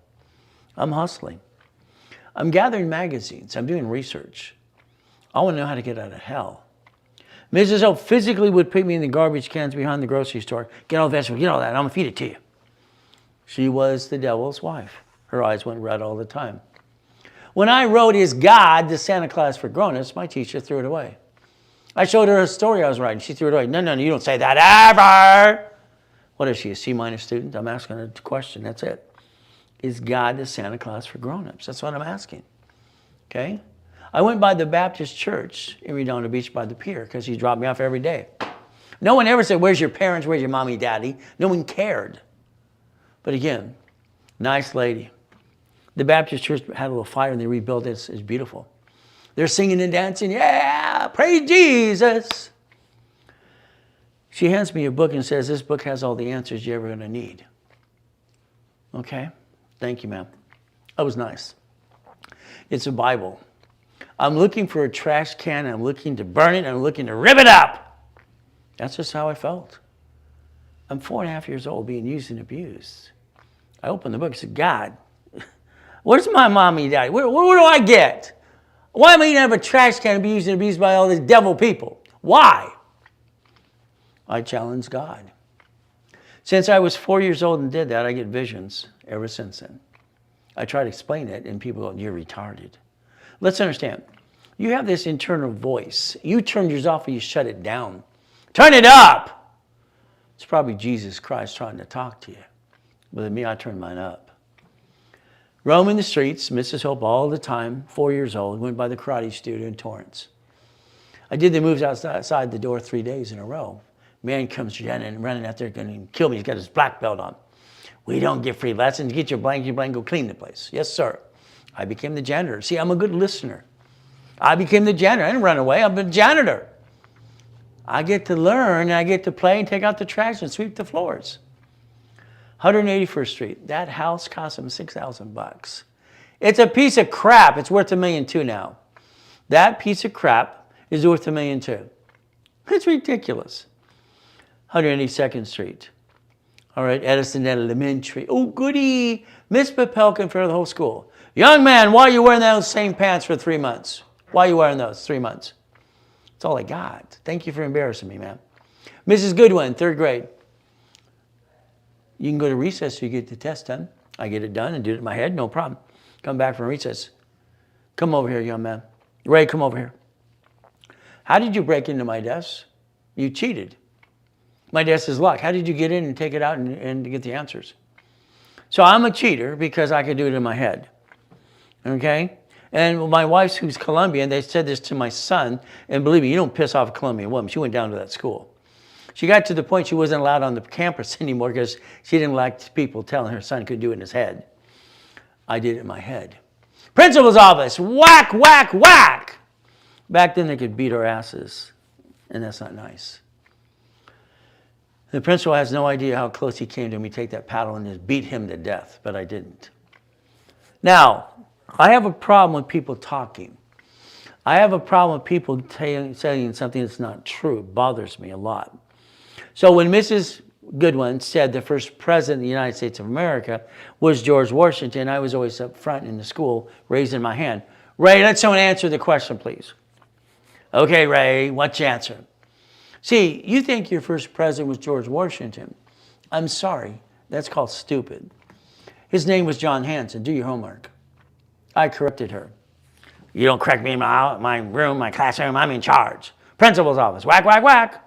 I'm hustling. I'm gathering magazines. I'm doing research. I want to know how to get out of hell. Mrs. Hope physically would put me in the garbage cans behind the grocery store. Get all the vegetables, get all that. I'm going to feed it to you. She was the devil's wife. Her eyes went red all the time. When I wrote Is God the Santa Claus for Grown-ups, my teacher threw it away. I showed her a story I was writing. She threw it away. No, you don't say that ever. What is she, a C- student? I'm asking her a question. That's it. Is God the Santa Claus for grown-ups? That's what I'm asking. Okay? I went by the Baptist church in Redondo Beach by the pier because he dropped me off every day. No one ever said, where's your parents? Where's your mommy, daddy? No one cared. But again, nice lady. The Baptist church had a little fire and they rebuilt it. It's beautiful. They're singing and dancing. Yeah, praise Jesus. She hands me a book and says, this book has all the answers you're ever going to need. Okay? Thank you, ma'am. That was nice. It's a Bible. I'm looking for a trash can. I'm looking to burn it. I'm looking to rip it up. That's just how I felt. I'm 4.5 years old being used and abused. I opened the book and said, God, where's my mommy, daddy? Where do I get? Why am I going to have a trash can and be used and abused by all these devil people? Why? I challenged God. Since I was 4 years old and did that, I get visions ever since then. I try to explain it, and people go, you're retarded. Let's understand. You have this internal voice. You turned yours off and you shut it down. Turn it up! It's probably Jesus Christ trying to talk to you. But with me, I turned mine up. Roaming the streets, Mrs. Hope all the time, 4 years old, went by the karate studio in Torrance. I did the moves outside the door 3 days in a row. Man comes running out there, going to kill me. He's got his black belt on. We don't give free lessons. Get your blanket, go clean the place. Yes, sir. I became the janitor. See, I'm a good listener. I became the janitor. I didn't run away. I'm the janitor. I get to learn, and I get to play and take out the trash and sweep the floors. 181st Street. That house cost him $6,000. It's a piece of crap. It's worth $1.2 million now. That piece of crap is worth $1.2 million. It's ridiculous. 182nd Street. All right, Edison Elementary. Oh, goody. Miss Papelka in front of the whole school. Young man, why are you wearing those same pants for 3 months? Why are you wearing those 3 months? That's all I got. Thank you for embarrassing me, man. Mrs. Goodwin, 3rd grade. You can go to recess so you get the test done. I get it done and do it in my head, no problem. Come back from recess. Come over here, young man. Ray, come over here. How did you break into my desk? You cheated. My desk is locked. How did you get in and take it out and get the answers? So I'm a cheater because I could do it in my head. Okay? And my wife's, who's Colombian, they said this to my son, and believe me, you don't piss off a Colombian woman. She went down to that school. She got to the point she wasn't allowed on the campus anymore because she didn't like people telling her son could do it in his head. I did it in my head. Principal's office, whack, whack, whack. Back then they could beat our asses, and that's not nice. The principal has no idea how close he came to me take that paddle and just beat him to death, but I didn't. Now, I have a problem with people talking. I have a problem with people saying something that's not true. It bothers me a lot. So when Mrs. Goodwin said the first president of the United States of America was George Washington, I was always up front in the school raising my hand. Ray, let someone answer the question, please. Okay, Ray, what's your answer? See, you think your first president was George Washington. I'm sorry, that's called stupid. His name was John Hanson. Do your homework. I corrected her. You don't correct me in my room, my classroom, I'm in charge. Principal's office, whack, whack, whack.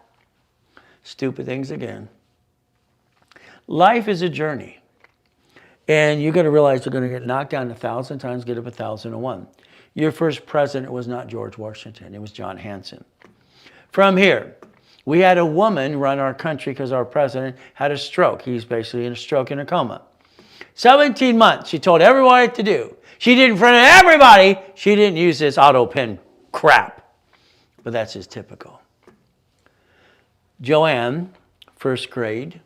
Stupid things again. Life is a journey. And you're going to realize you're going to get knocked down 1,000 times, get up 1,001. Your first president was not George Washington. It was John Hanson. From here, we had a woman run our country because our president had a stroke. He's basically in a stroke in a coma. 17 months, she told everybody what to do. She did in front of everybody. She didn't use this auto pen crap. But that's just typical. Joanne, 1st grade,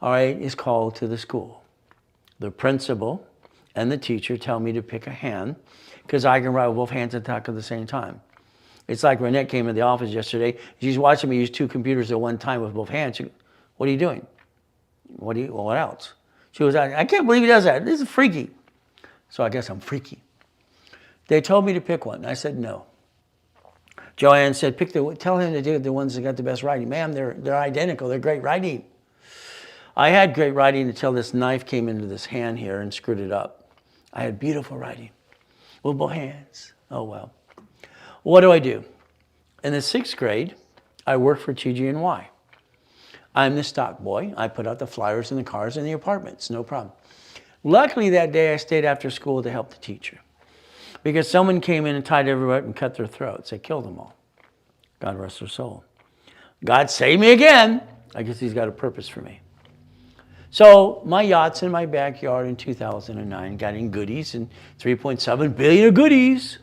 all right, is called to the school. The principal and the teacher tell me to pick a hand because I can write with both hands and talk at the same time. It's like Renette came in the office yesterday. She's watching me use 2 computers at one time with both hands. She goes, what are you doing? What else? She goes, I can't believe he does that. This is freaky. So I guess I'm freaky. They told me to pick one. I said no. Joanne said, tell him to do the ones that got the best writing. Ma'am, they're identical. They're great writing. I had great writing until this knife came into this hand here and screwed it up. I had beautiful writing with both hands. Oh, well. What do I do? In the 6th grade, I worked for TG&Y. I'm the stock boy. I put out the flyers in the cars and the apartments, no problem. Luckily that day I stayed after school to help the teacher because someone came in and tied everyone up and cut their throats. They killed them all. God rest their soul. God save me again. I guess he's got a purpose for me. So my yacht's in my backyard in 2009, got in goodies and 3.7 billion of goodies.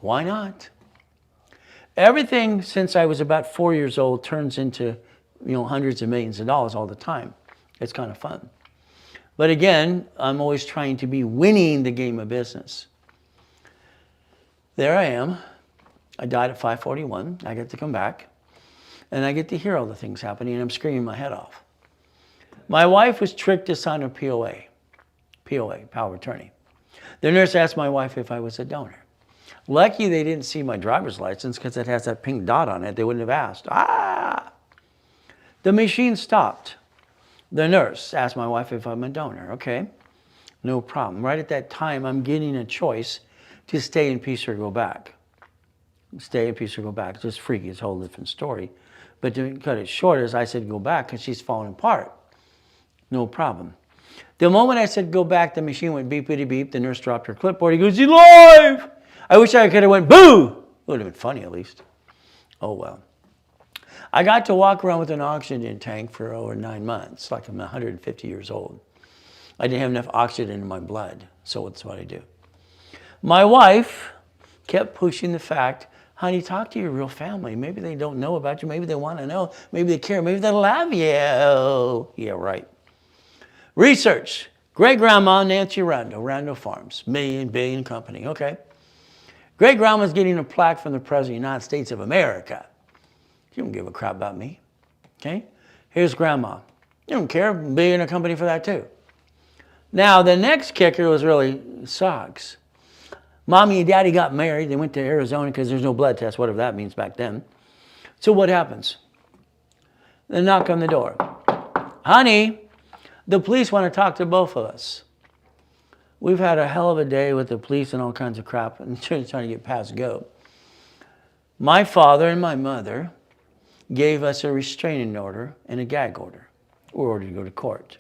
Why not? Everything since I was about 4 years old turns into, hundreds of millions of dollars all the time. It's kind of fun. But again, I'm always trying to be winning the game of business. There I am. I died at 5:41. I get to come back. And I get to hear all the things happening, and I'm screaming my head off. My wife was tricked to sign a POA, power of attorney. The nurse asked my wife if I was a donor. Lucky they didn't see my driver's license because it has that pink dot on it. They wouldn't have asked. The machine stopped. The nurse asked my wife if I'm a donor. Okay, no problem. Right at that time, I'm getting a choice to stay in peace or go back. Stay in peace or go back. It's just freaky. It's a whole different story. But to cut it short, as I said, go back because she's falling apart. No problem. The moment I said go back, the machine went beepity beep. The nurse dropped her clipboard. He goes, "He's alive!" I wish I could have went boo. It would have been funny at least. Oh well. I got to walk around with an oxygen tank for over 9 months, like I'm 150 years old. I didn't have enough oxygen in my blood. So that's what I do. My wife kept pushing the fact, honey, talk to your real family. Maybe they don't know about you. Maybe they want to know. Maybe they care. Maybe they love you. Yeah, right. Research. Great-grandma Nancy Randall Farms, billion company. Okay. Great-grandma's getting a plaque from the President of the United States of America. You don't give a crap about me. Okay. Here's grandma. You don't care. Billion company for that too. Now, the next kicker was really sucks. Mommy and Daddy got married. They went to Arizona because there's no blood test, whatever that means back then. So what happens? They knock on the door. Honey, the police want to talk to both of us. We've had a hell of a day with the police and all kinds of crap and trying to get past go. My father and my mother gave us a restraining order and a gag order. We're ordered to go to court.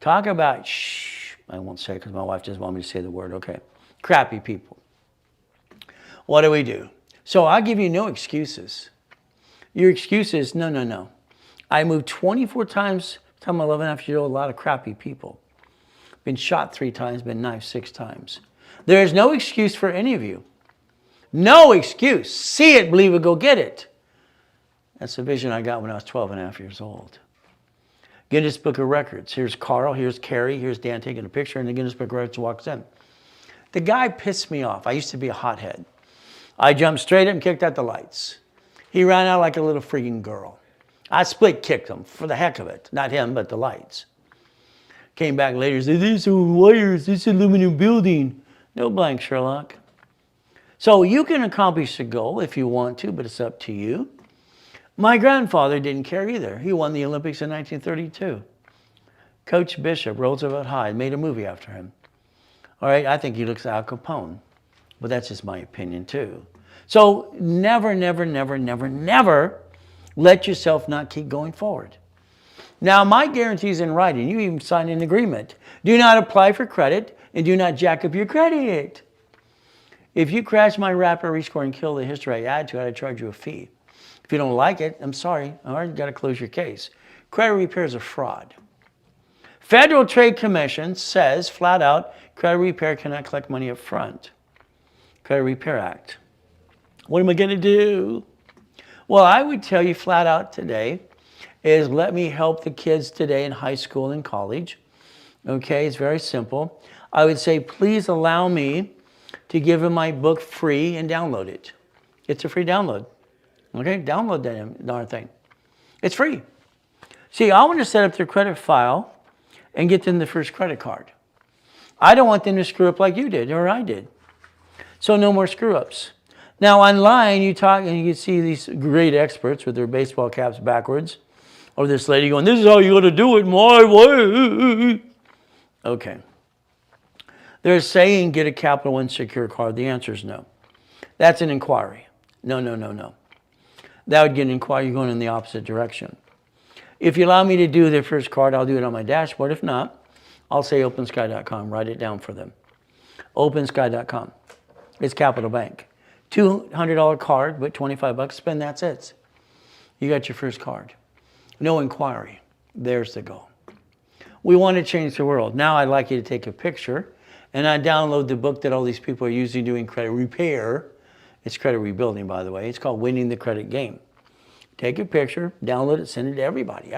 Talk about, shh, I won't say it because my wife doesn't want me to say the word, okay. Crappy people. What do we do? So I'll give you no excuses. Your excuse is, no. I moved 24 times, I'm 11.5-year-old, a lot of crappy people. Been shot 3 times, been knifed 6 times. There is no excuse for any of you. No excuse. See it, believe it, go get it. That's the vision I got when I was 12.5 years old. Guinness Book of Records. Here's Carl, here's Carrie, here's Dan taking a picture, and the Guinness Book of Records walks in. The guy pissed me off. I used to be a hothead. I jumped straight up and kicked out the lights. He ran out like a little freaking girl. I split kicked him for the heck of it. Not him, but the lights. Came back later and said, these are wires, this is aluminum building. No blank, Sherlock. So you can accomplish the goal if you want to, but it's up to you. My grandfather didn't care either. He won the Olympics in 1932. Coach Bishop, Roosevelt High, made a movie after him. All right, I think he looks Al Capone, but that's just my opinion too. So never let yourself not keep going forward. Now, my guarantee is in writing. You even signed an agreement. Do not apply for credit and do not jack up your credit. If you crash my rapid rescore and kill the history I add to it, I charge you a fee. If you don't like it, I'm sorry. All right, you got to close your case. Credit repair is a fraud. Federal Trade Commission says flat out, credit repair cannot collect money up front. Credit Repair Act. What am I going to do? Well, I would tell you flat out today is let me help the kids today in high school and college. Okay, it's very simple. I would say, please allow me to give them my book free and download it. It's a free download. Okay, download that darn thing. It's free. See, I want to set up their credit file and get them the first credit card. I don't want them to screw up like you did or I did. So no more screw ups. Now online, you talk and you see these great experts with their baseball caps backwards, or this lady going, this is how you got to do it my way. Okay. They're saying get a Capital One secure card. The answer is no. That's an inquiry. No. That would get an inquiry going in the opposite direction. If you allow me to do their first card, I'll do it on my dashboard. If not, I'll say opensky.com. Write it down for them. Opensky.com. It's Capital Bank. $200 card, but $25, spend, that's it. You got your first card. No inquiry. There's the goal. We want to change the world. Now I'd like you to take a picture and I download the book that all these people are usually doing credit repair. It's credit rebuilding, by the way. It's called Winning the Credit Game. Take a picture, download it, send it to everybody.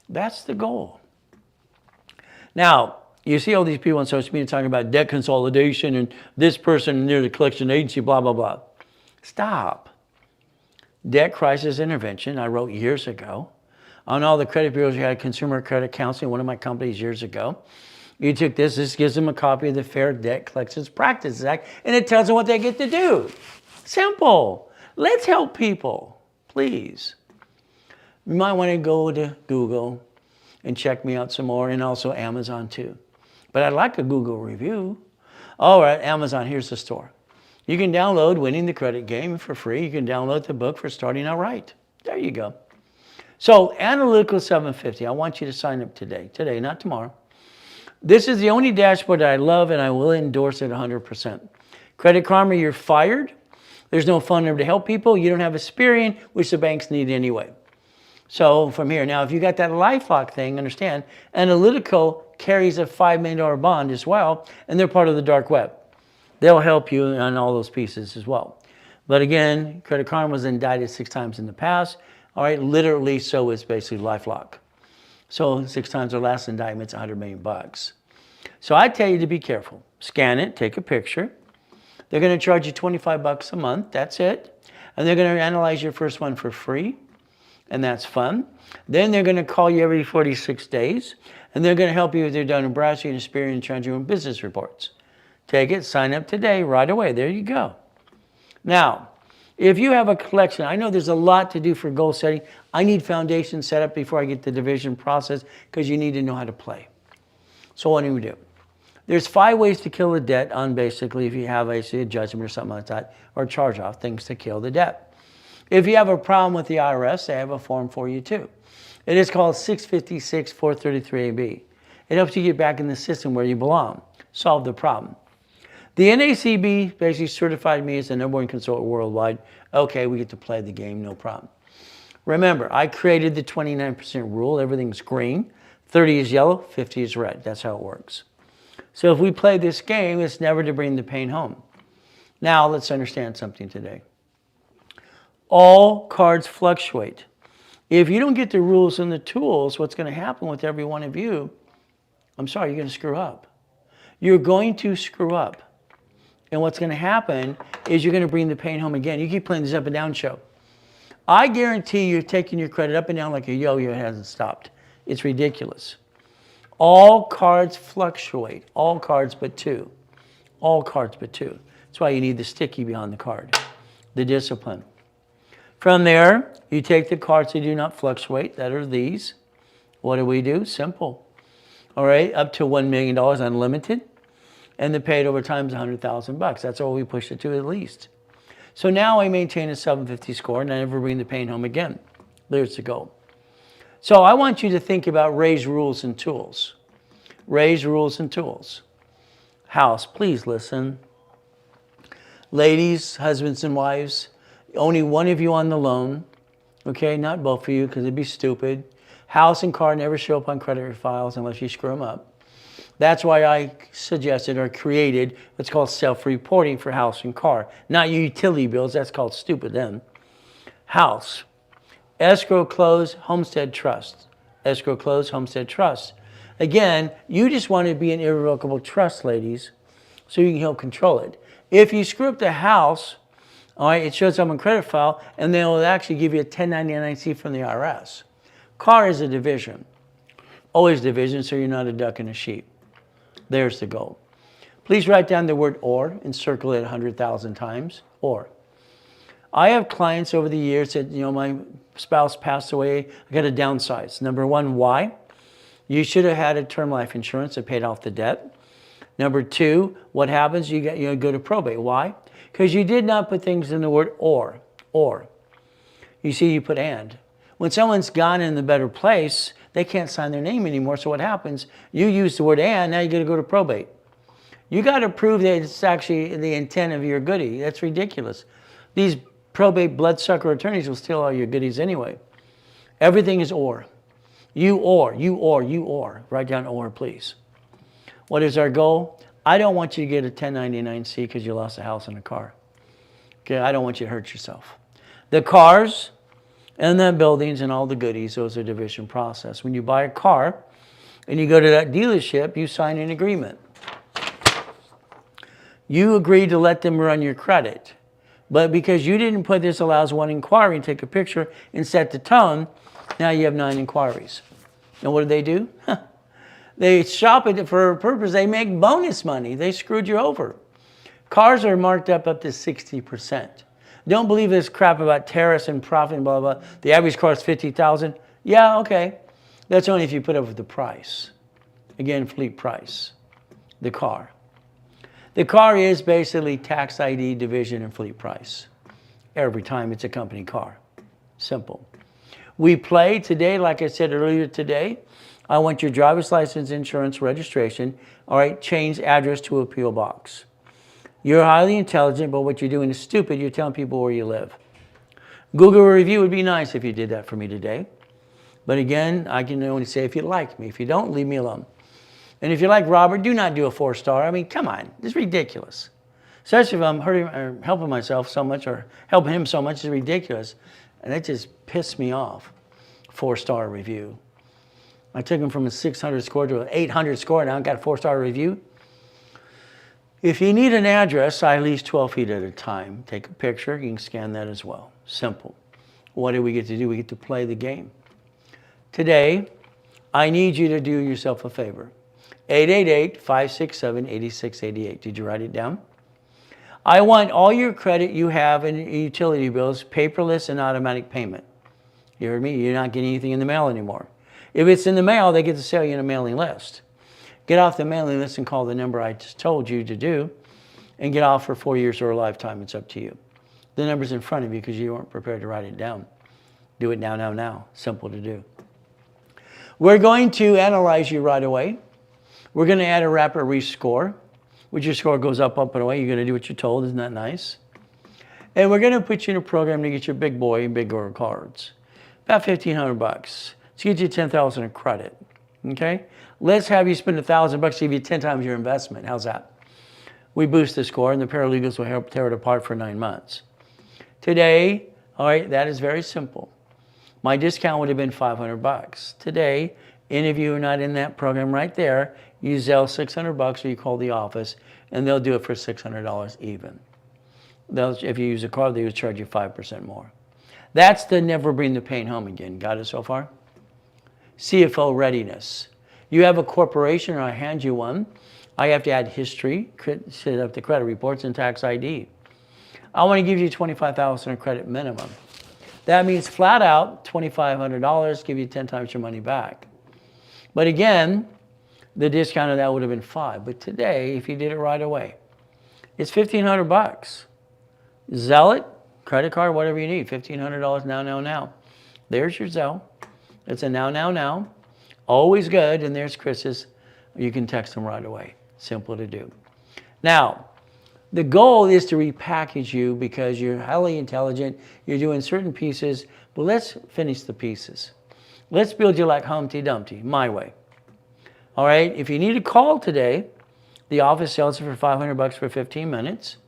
That's the goal. Now, you see all these people on social media talking about debt consolidation and this person near the collection agency, blah, blah, blah. Stop. Debt crisis intervention, I wrote years ago. On all the credit bureaus, you had consumer credit counseling, one of my companies years ago. You took this gives them a copy of the Fair Debt Collections Practices Act, and it tells them what they get to do. Simple. Let's help people, please. You might want to go to Google and check me out some more, and also Amazon too. But I'd like a Google review. All right, Amazon, here's the store. You can download Winning the Credit Game for free. You can download the book for starting out right. There you go. So, Analytical 750, I want you to sign up today. Today, not tomorrow. This is the only dashboard that I love, and I will endorse it 100%. Credit Karma, you're fired. There's no phone number to help people. You don't have Experian, which the banks need anyway. So from here, now if you got that LifeLock thing, understand, Analytical carries a $5 million bond as well, and they're part of the dark web. They'll help you on all those pieces as well. But again, Credit Karma was indicted 6 times in the past. All right, literally, so is basically LifeLock. So 6 times their last indictment's $100 million. So I tell you to be careful. Scan it, take a picture. They're going to charge you $25 a month. That's it. And they're going to analyze your first one for free. And that's fun. Then they're going to call you every 46 days. And they're going to help you with your Dun & Bradstreet and Experian Treasury and business reports. Take it, sign up today, right away. There you go. Now, if you have a collection, I know there's a lot to do for goal setting. I need foundation set up before I get the division process because you need to know how to play. So what do we do? There's 5 ways to kill a debt on basically if you have a judgment or something like that, or charge off, things to kill the debt. If you have a problem with the IRS, they have a form for you too. It is called 656-433-AB. It helps you get back in the system where you belong, solve the problem. The NACB basically certified me as the #1 consultant worldwide. Okay, we get to play the game, no problem. Remember, I created the 29% rule. Everything's green. 30 is yellow, 50 is red. That's how it works. So if we play this game, it's never to bring the pain home. Now, let's understand something today. All cards fluctuate. If you don't get the rules and the tools, what's going to happen with every one of you, I'm sorry, you're going to screw up. You're going to screw up. And what's going to happen is you're going to bring the pain home again. You keep playing this up and down show. I guarantee you're taking your credit up and down like a yo-yo. It hasn't stopped. It's ridiculous. All cards fluctuate. All cards but 2. All cards but 2. That's why you need the sticky behind the card. The discipline. From there, you take the cards that do not fluctuate. That are these. What do? Simple. All right, up to $1 million unlimited. And the paid over time is $100,000. That's all we push it to at least. So now I maintain a 750 score and I never bring the pain home again. There's the goal. So I want you to think about raise rules and tools. Raise rules and tools. House, please listen. Ladies, husbands and wives, only one of you on the loan. Okay, not both of you because it'd be stupid. House and car never show up on credit files unless you screw them up. That's why I suggested or created what's called self-reporting for house and car. Not utility bills, that's called stupid then. House, escrow close, homestead trust. Escrow close, homestead trust. Again, you just want to be an irrevocable trust, ladies, so you can help control it. If you screw up the house, all right, it shows up on credit file, and they will actually give you a 1099-C from the IRS. Car is a division. Always division, so you're not a duck and a sheep. There's the goal. Please write down the word or and circle it 100,000 times. Or. I have clients over the years that, my spouse passed away. I got to downsize. Number 1, why? You should have had a term life insurance that paid off the debt. Number 2, what happens? You go to probate. Why? Because you did not put things in the word or. Or. You see, you put and. When someone's gone in the better place, they can't sign their name anymore. So what happens? You use the word and, now you got to go to probate. You got to prove that it's actually the intent of your goodie. That's ridiculous. These probate bloodsucker attorneys will steal all your goodies anyway. Everything is or. You or, you or, you or. Write down or, please. What is our goal? I don't want you to get a 1099-C because you lost a house and a car. Okay, I don't want you to hurt yourself. The cars and the buildings and all the goodies, those are division process. When you buy a car and you go to that dealership, you sign an agreement. You agree to let them run your credit. But because you didn't put this allows 1 inquiry and take a picture and set the tone, now you have 9 inquiries. And what do? They shop it for a purpose. They make bonus money. They screwed you over. Cars are marked up to 60%. Don't believe this crap about tariffs and profit and blah, blah. The average car is $50,000. Yeah, okay. That's only if you put up with the price. Again, fleet price. The car. The car is basically tax ID, division, and fleet price. Every time it's a company car. Simple. We play today, like I said earlier today, I want your driver's license, insurance, registration. All right, change address to a P.O. box. You're highly intelligent, but what you're doing is stupid. You're telling people where you live. Google a review would be nice if you did that for me today. But again, I can only say if you like me. If you don't, leave me alone. And if you like Robert, do not do a 4-star. I mean, come on, it's ridiculous. Especially if I'm hurting or helping myself so much or helping him so much, it's ridiculous. And that just pissed me off. 4-star review. I took him from a 600 score to an 800 score, now I got a 4-star review. If you need an address, I lease 12 feet at a time. Take a picture, you can scan that as well. Simple. What do we get to do? We get to play the game. Today, I need you to do yourself a favor. 888-567-8688. Did you write it down? I want all your credit you have and utility bills paperless and automatic payment. You heard me? You're not getting anything in the mail anymore. If it's in the mail, they get to sell you in a mailing list. Get off the mailing list and call the number I just told you to do and get off for 4 years or a lifetime. It's up to you. The number's in front of you because you weren't prepared to write it down. Do it now, now, now. Simple to do. We're going to analyze you right away. We're going to add a rapid rescore, which your score goes up, up, and away. You're going to do what you're told. Isn't that nice? And we're going to put you in a program to get your big boy and big girl cards. About $1,500. To get you $10,000 in credit. Okay? Let's have you spend $1,000 to give you 10 times your investment. How's that? We boost the score, and the paralegals will help tear it apart for 9 months. Today, all right, that is very simple. My discount would have been $500. Today, any of you who are not in that program right there, you Zelle $600 or you call the office, and they'll do it for $600 even. If you use a card, they will charge you 5% more. That's the never bring the pain home again. Got it so far? CFO readiness. You have a corporation or I hand you one. I have to add history, set up the credit reports and tax ID. I want to give you $25,000 in credit minimum. That means flat out $2,500, give you 10 times your money back. But again, the discount of that would have been $5. But today, if you did it right away, it's $1,500. Zelle it, credit card, whatever you need, $1,500 now, now, now. There's your Zelle. It's a now, now, now. Always good, and there's Chris's. You can text them right away. Simple to do. Now, the goal is to repackage you because you're highly intelligent. You're doing certain pieces, but let's finish the pieces. Let's build you like Humpty Dumpty, my way. All right, if you need a call today, the office sells it for $500 for 15 minutes.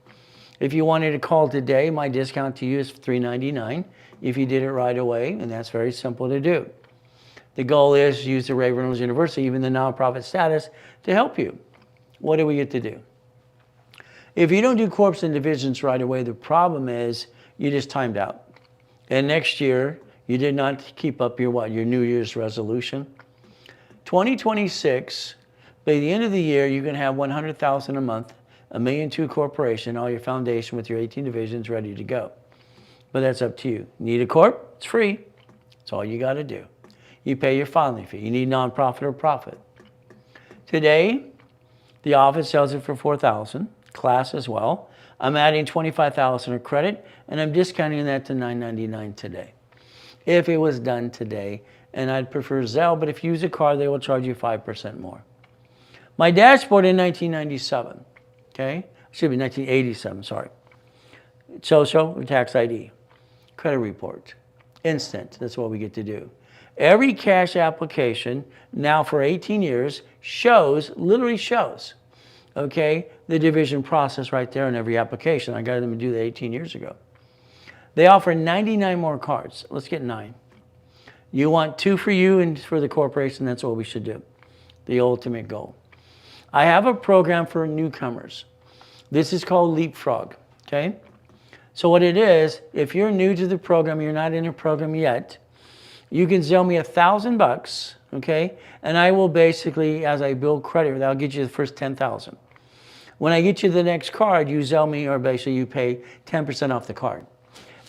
If you wanted to call today, my discount to you is $399 if you did it right away, and that's very simple to do. The goal is to use the Reynolds University, even the nonprofit status, to help you. What do we get to do? If you don't do corps and divisions right away, the problem is you just timed out. And next year, you did not keep up your what? Your New Year's resolution. 2026, by the end of the year, you can have $100,000 a month, $1.2 million corporation, all your foundation with your 18 divisions ready to go. But that's up to you. Need a corp? It's free. That's all you got to do. You pay your filing fee. You need nonprofit or profit. Today, the office sells it for $4,000, class as well. I'm adding $25,000 of credit, and I'm discounting that to $999 today. If it was done today, and I'd prefer Zelle, but if you use a card, they will charge you 5% more. My dashboard in 1997, okay? Should be 1987, sorry. Social, tax ID, credit report, instant, that's what we get to do. Every cash application, now for 18 years, shows, literally shows, okay, the division process right there in every application. I got them to do that 18 years ago. They offer 99 more cards. Let's get 9. You want 2 for you and for the corporation, that's what we should do. The ultimate goal. I have a program for newcomers. This is called Leapfrog, okay? So what it is, if you're new to the program, you're not in a program yet, you can Zelle me $1,000, okay? And I will basically, as I build credit, that'll get you the first 10,000. When I get you the next card, you Zelle me, or basically you pay 10% off the card.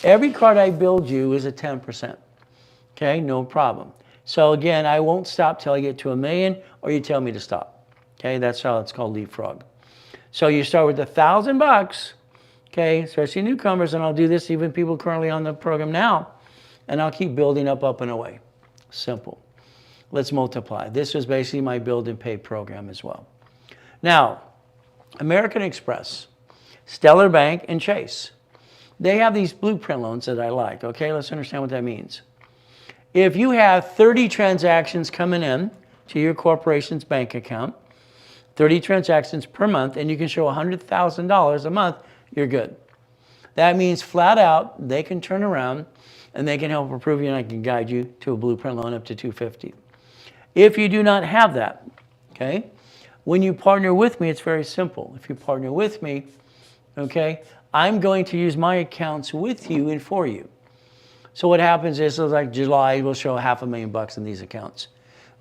Every card I build you is a 10%, okay? No problem. So again, I won't stop till I get to $1 million, or you tell me to stop, okay? That's how it's called Leapfrog. So you start with $1,000, okay? Especially newcomers, and I'll do this even people currently on the program now. And I'll keep building up and away. Simple. Let's multiply. This was basically my build and pay program as well. Now, American Express, Stellar Bank, and Chase. They have these blueprint loans that I like, okay? Let's understand what that means. If you have 30 transactions coming in to your corporation's bank account, 30 transactions per month, and you can show $100,000 a month, you're good. That means flat out, they can turn around and they can help approve you and I can guide you to a blueprint loan up to $250,000. If you do not have that, okay, when you partner with me, it's very simple. If you partner with me, okay, I'm going to use my accounts with you and for you. So what happens is, like July, we'll show $500,000 in these accounts.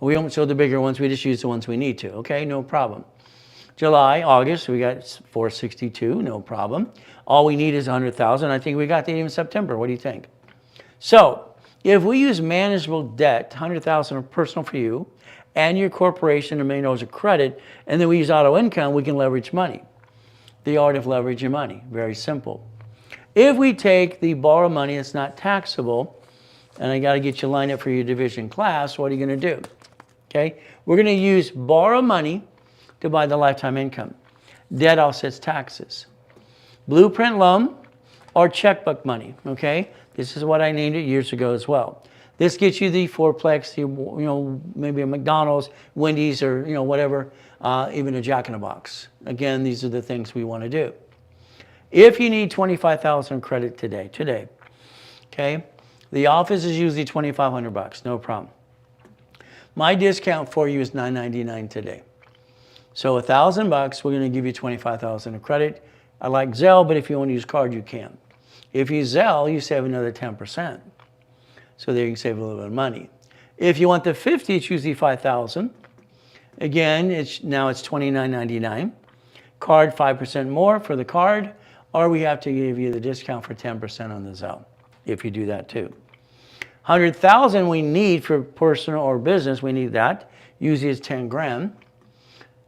We don't show the bigger ones, we just use the ones we need to, okay, no problem. July, August, we got 462, no problem. All we need is 100,000. I think we got that even September. What do you think? So if we use manageable debt, 100,000 of personal for you and your corporation, $1 million of credit, and then we use auto income, we can leverage money. The art of leveraging money, very simple. If we take the borrow money that's not taxable, and I got to get you lined up for your division class, what are you going to do? Okay, we're going to use borrow money to buy the lifetime income. Debt offsets taxes. Blueprint loan or checkbook money, okay? This is what I named it years ago as well. This gets you the fourplex, maybe a McDonald's, Wendy's, or whatever, even a Jack in the Box. Again, these are the things we want to do. If you need $25,000 credit today, okay, the office is usually $2,500, no problem. My discount for you is $999 today. So $1,000, we're going to give you $25,000 of credit. I like Zelle, but if you want to use card, you can. If you Zelle, you save another 10%. So there you can save a little bit of money. If you want the 50, it's usually $5,000. Again, now it's $29.99. Card 5% more for the card, or we have to give you the discount for 10% on the Zelle, if you do that too. 100,000 we need for personal or business, we need that. Usually it's 10 grand.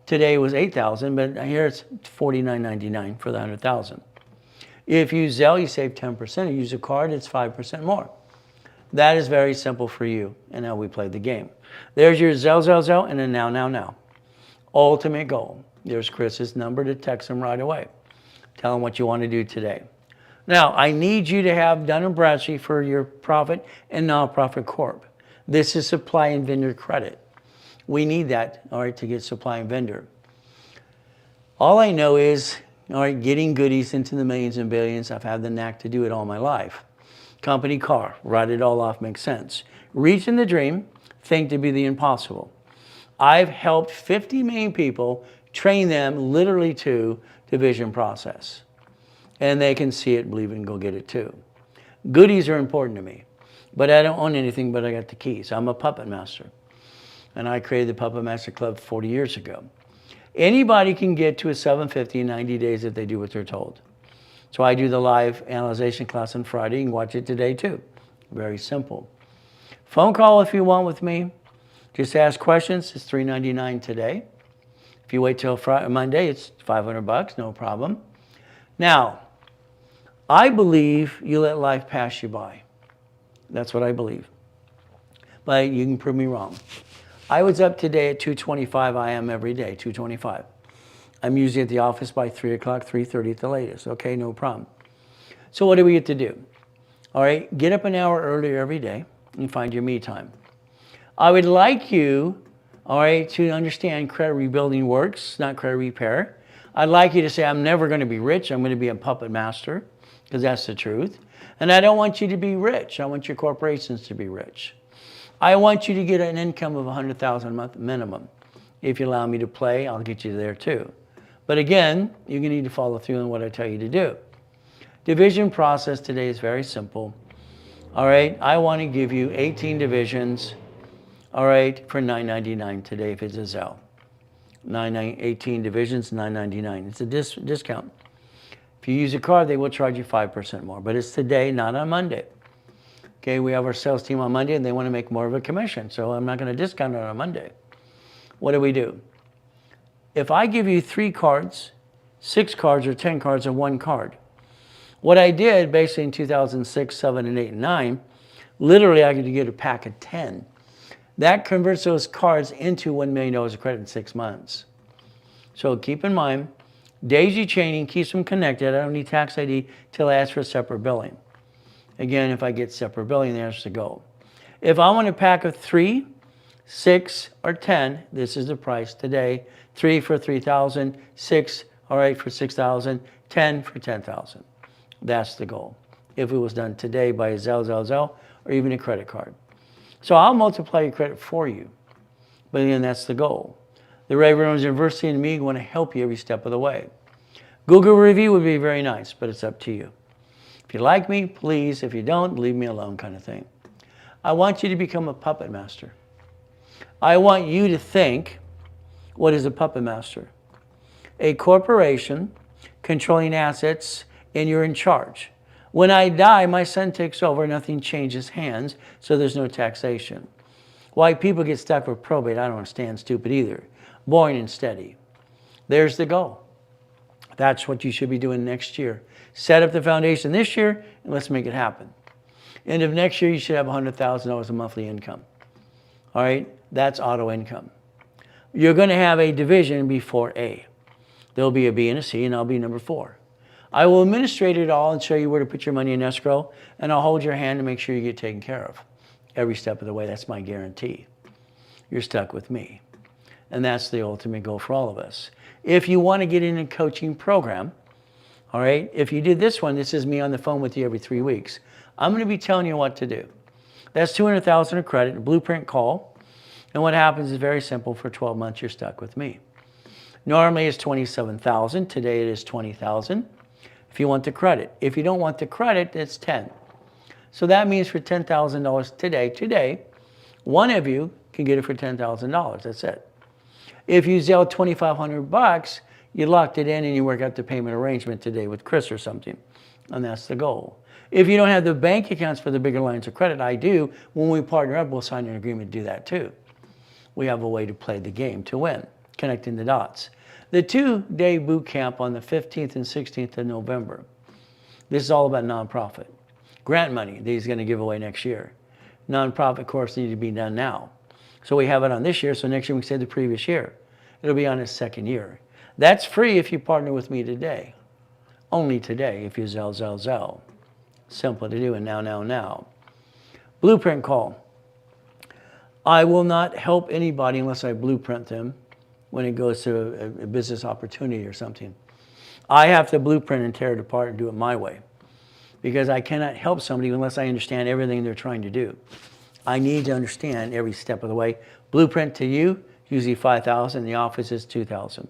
Today was 8,000, but here it's $49.99 for the 100,000. If you Zelle, you save 10%. If you use a card, it's 5% more. That is very simple for you, and how we play the game. There's your Zelle, and then now. Ultimate goal. There's Chris's number to text him right away. Tell him what you want to do today. Now, I need you to have Dun & Bradstreet for your profit and nonprofit corp. This is supply and vendor credit. We need that, all right, to get supply and vendor. All I know is, all right, getting goodies into the millions and billions. I've had the knack to do it all my life. Company car, write it all off, makes sense. Reaching the dream, think to be the impossible. I've helped 50 million people, train them literally to division process. And they can see it, believe it, and go get it too. Goodies are important to me, but I don't own anything, but I got the keys. I'm a puppet master. And I created the Puppet Master Club 40 years ago. Anybody can get to a 750 in 90 days if they do what they're told. So I do the live analyzation class on Friday. You can watch it today too. Very simple. Phone call if you want with me. Just ask questions. It's $399 today. If you wait till Monday, it's $500, no problem. Now, I believe you let life pass you by. That's what I believe. But you can prove me wrong. I was up today at 2:25. I am every day, 2:25. I'm usually at the office by 3 o'clock, 3:30 at the latest. Okay, no problem. So what do we get to do? All right, get up an hour earlier every day and find your me time. I would like you, all right, to understand credit rebuilding works, not credit repair. I'd like you to say, I'm never going to be rich. I'm going to be a puppet master, because that's the truth. And I don't want you to be rich. I want your corporations to be rich. I want you to get an income of $100,000 a month minimum. If you allow me to play, I'll get you there too. But again, you're going to need to follow through on what I tell you to do. Division process today is very simple. All right, I want to give you 18 divisions, all right, for $9.99 today if it's a Zelle. 18 divisions, $9.99. It's a discount. If you use a card, they will charge you 5% more, but it's today, not on Monday. Okay, we have our sales team on Monday and they want to make more of a commission, so I'm not going to discount it on Monday. What do? If I give you 3 cards, 6 cards, or 10 cards, or 1 card, what I did basically in 2006, 7, and 8, and 9, literally I could get a pack of 10. That converts those cards into $1 million of credit in 6 months. So keep in mind, daisy chaining keeps them connected. I don't need tax ID till I ask for separate billing. Again, if I get separate billing, there's the goal. If I want a pack of 3, 6, or 10, this is the price today. 3 for 3,000, 6, all right, for 6,000, 10 for 10,000. That's the goal. If it was done today by a Zelle, or even a credit card. So I'll multiply your credit for you. But again, that's the goal. The Reynolds University and me want to help you every step of the way. Google review would be very nice, but it's up to you. If you like me, please. If you don't, leave me alone, kind of thing. I want you to become a puppet master. I want you to think, what is a puppet master? A corporation controlling assets, and you're in charge. When I die, my son takes over, nothing changes hands, so there's no taxation. Why people get stuck with probate, I don't understand, stupid either. Boring and steady. There's the goal. That's what you should be doing next year. Set up the foundation this year, and let's make it happen. End of next year, you should have $100,000 a monthly income. All right, that's auto income. You're going to have a division before A. There'll be a B and a C, and I'll be number 4. I will administrate it all and show you where to put your money in escrow, and I'll hold your hand to make sure you get taken care of. Every step of the way, that's my guarantee. You're stuck with me. And that's the ultimate goal for all of us. If you want to get in a coaching program, all right, if you did this one, this is me on the phone with you every 3 weeks. I'm going to be telling you what to do. That's $200,000 of credit, a blueprint call. And what happens is very simple. For 12 months, you're stuck with me. Normally it's $27,000. Today it is $20,000. If you want the credit. If you don't want the credit, it's $10,000. So that means for $10,000 today, one of you can get it for $10,000. That's it. If you Zelle $2,500, you locked it in and you work out the payment arrangement today with Chris or something. And that's the goal. If you don't have the bank accounts for the bigger lines of credit, I do. When we partner up, we'll sign an agreement to do that too. We have a way to play the game to win, connecting the dots. The 2-day boot camp on the 15th and 16th of November. This is all about nonprofit. Grant money that he's going to give away next year. Nonprofit course needs to be done now. So we have it on this year, so next year we can say the previous year. It'll be on his second year. That's free if you partner with me today. Only today if you Zelle. Simple to do, and now. Blueprint call. I will not help anybody unless I blueprint them when it goes to a business opportunity or something. I have to blueprint and tear it apart and do it my way, because I cannot help somebody unless I understand everything they're trying to do. I need to understand every step of the way. Blueprint to you, usually $5,000. The office is $2,000.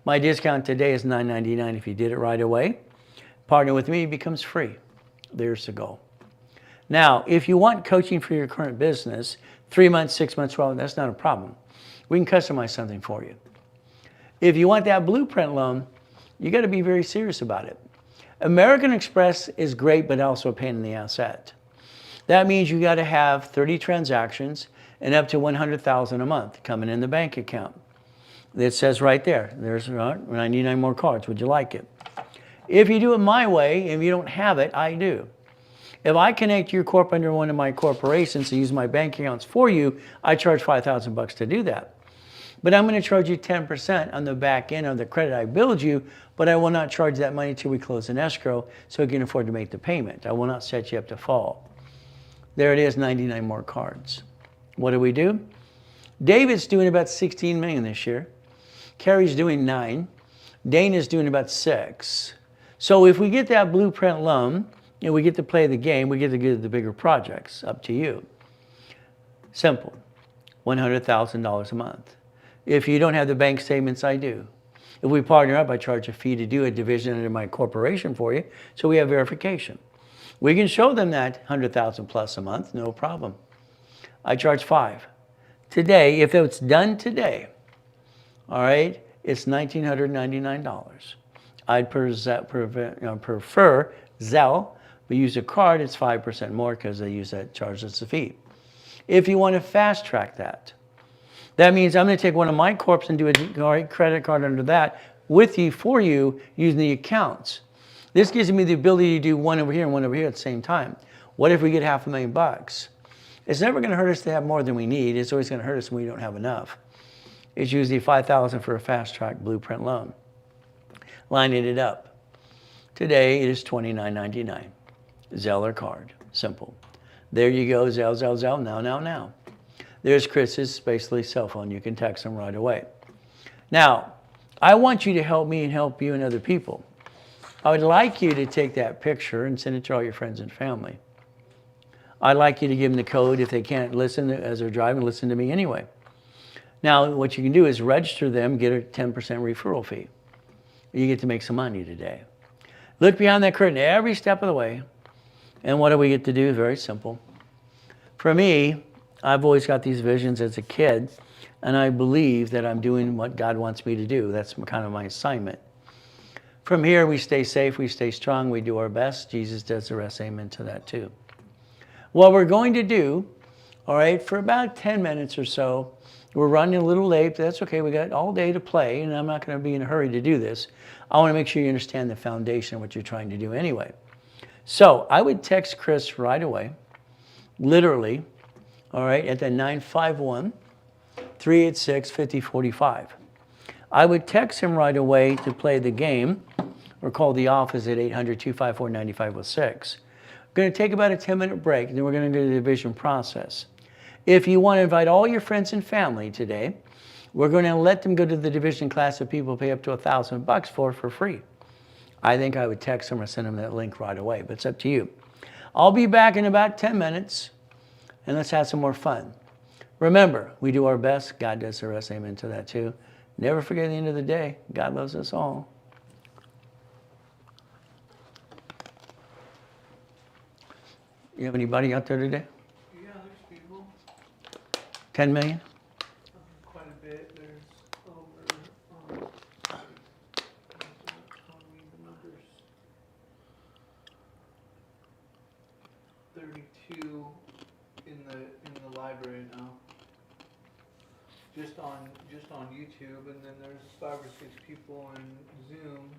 My discount today is $9.99 if you did it right away. Partner with me, it becomes free. There's the goal. Now, if you want coaching for your current business, 3 months, 6 months, 12 months, that's not a problem. We can customize something for you. If you want that blueprint loan, you got to be very serious about it. American Express is great, but also a pain in the ass at. That means you got to have 30 transactions and up to $100,000 a month coming in the bank account. It says right there, there's 99 more cards. Would you like it? If you do it my way, if you don't have it, I do. If I connect your corp under one of my corporations and use my bank accounts for you, I charge $5,000 to do that. But I'm going to charge you 10% on the back end of the credit I billed you, but I will not charge that money till we close an escrow so you can afford to make the payment. I will not set you up to fall. There it is, 99 more cards. What do we do? David's doing about 16 million this year. Carrie's doing 9. Dana's doing about 6. So if we get that blueprint loan and we get to play the game, we get to get the bigger projects. Up to you. Simple. $100,000 a month. If you don't have the bank statements, I do. If we partner up, I charge a fee to do a division under my corporation for you, so we have verification. We can show them that $100,000 plus a month, no problem. I charge $5. Today, if it's done today, all right, it's $1,999. I'd prefer Zelle, but use a card, it's 5% more because they use that charge as a fee. If you want to fast track that, that means I'm going to take one of my corps and do a credit card under that with you, for you, using the accounts. This gives me the ability to do one over here and one over here at the same time. What if we get $500,000? It's never going to hurt us to have more than we need. It's always going to hurt us when we don't have enough. It's usually $5,000 for a fast track blueprint loan. Lining it up. Today it is $29.99. Zelle or card. Simple. There you go, Zell, Zell, Zell, now. There's Chris's basically cell phone. You can text him right away. Now, I want you to help me and help you and other people. I would like you to take that picture and send it to all your friends and family. I'd like you to give them the code if they can't listen as they're driving, listen to me anyway. Now, what you can do is register them, get a 10% referral fee. You get to make some money today. Look behind that curtain every step of the way. And what do we get to do? Very simple. For me, I've always got these visions as a kid, and I believe that I'm doing what God wants me to do. That's kind of my assignment. From here, we stay safe, we stay strong, we do our best. Jesus does the rest. Amen to that too. What we're going to do, all right, for about 10 minutes or so, we're running a little late, but that's okay. We got all day to play, and I'm not going to be in a hurry to do this. I want to make sure you understand the foundation of what you're trying to do anyway. So I would text Chris right away, literally, all right, at the 951-386-5045. I would text him right away to play the game or call the office at 800-254-9506. We're going to take about a 10-minute break, and then we're going to do the division process. If you want to invite all your friends and family today, we're going to let them go to the division class that people pay up to $1,000 for free. I think I would text them or send them that link right away, but it's up to you. I'll be back in about 10 minutes, and let's have some more fun. Remember, we do our best. God does the rest. Amen to that too. Never forget at the end of the day, God loves us all. You have anybody out there today? Yeah, there's people. 10 million? Quite a bit. There's over, I'll read the numbers. 32 in the library now. Just on YouTube, and then there's 5 or 6 people in Zoom.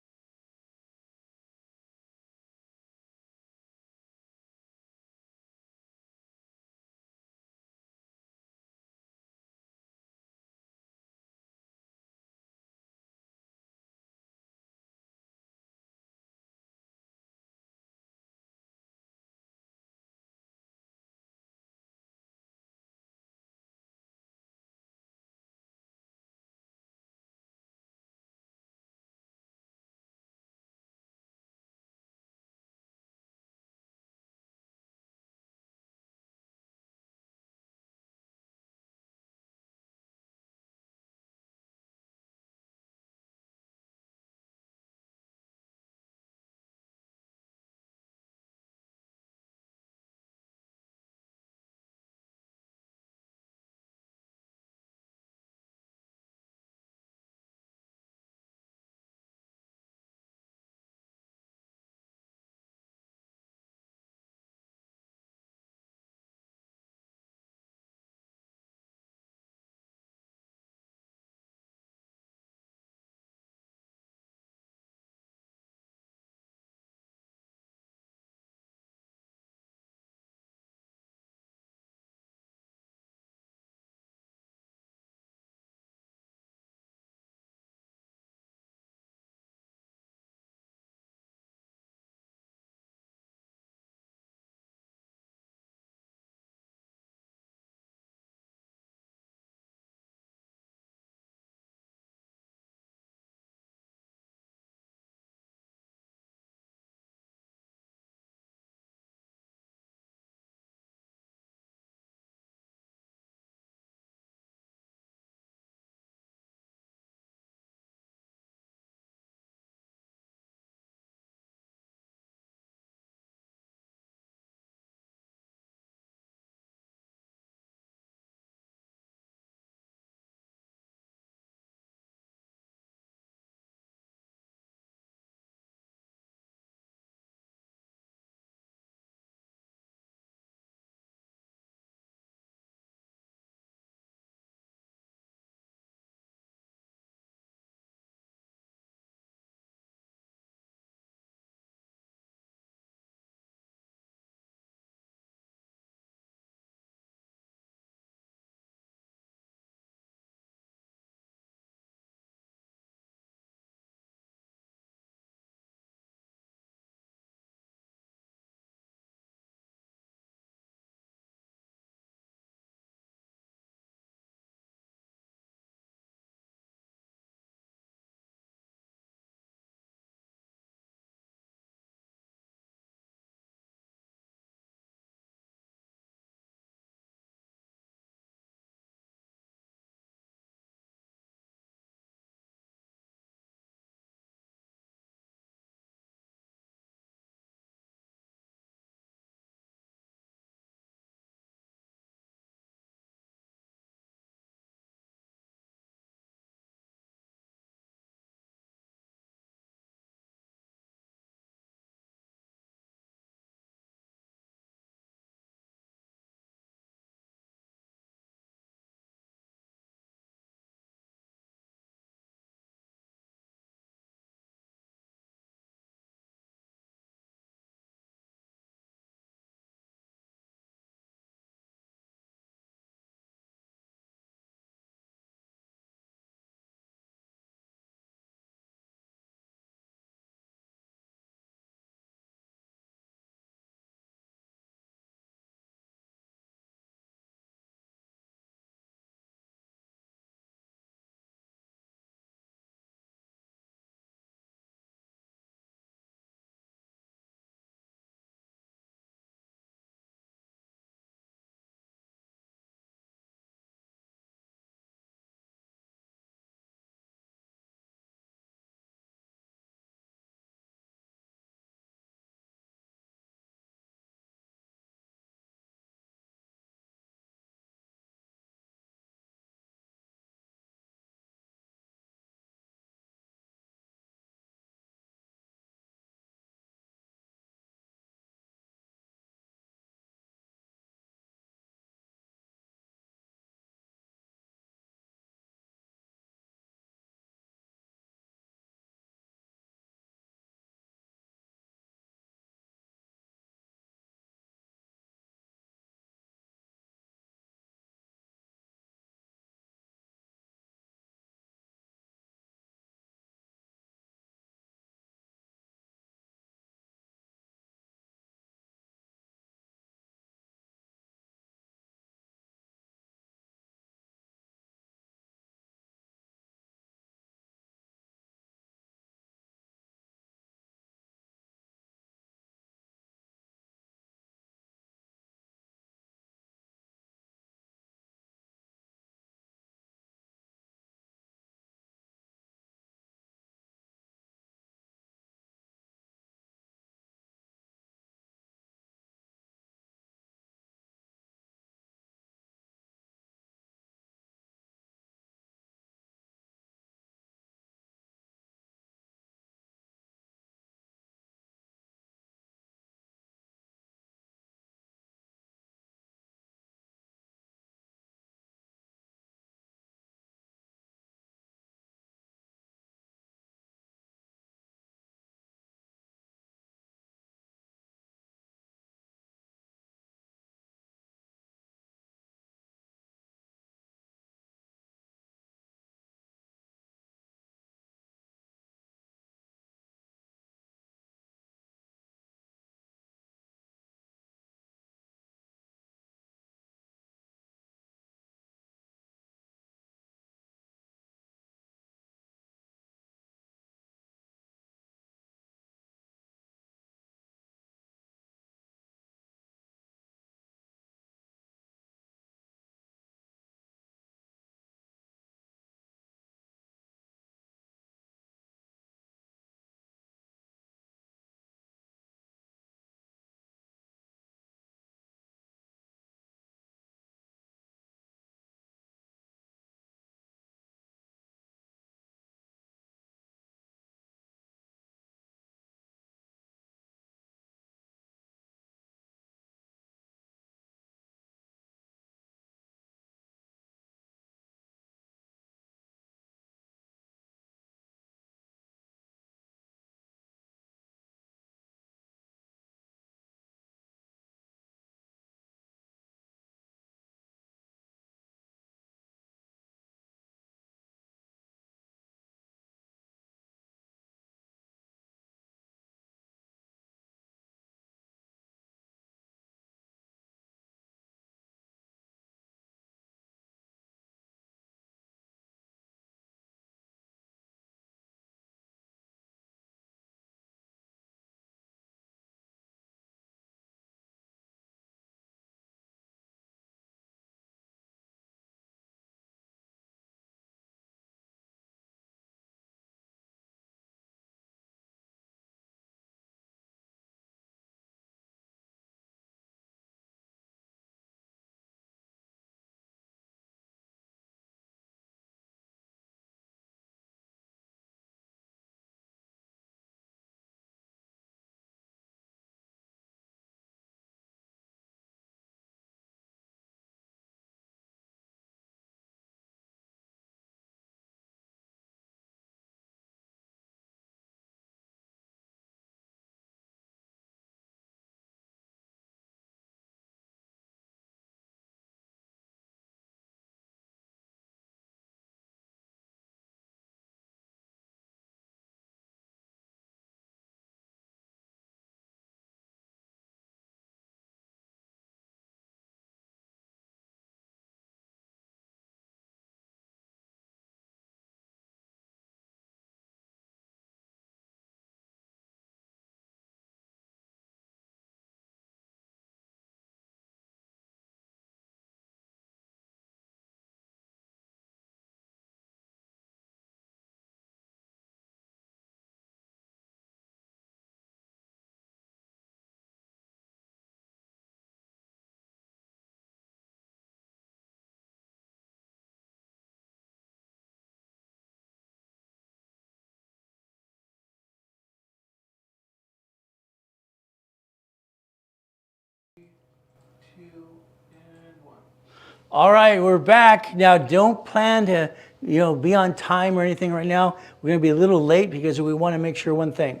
All right, we're back. Now, don't plan to, be on time or anything right now. We're going to be a little late because we want to make sure one thing.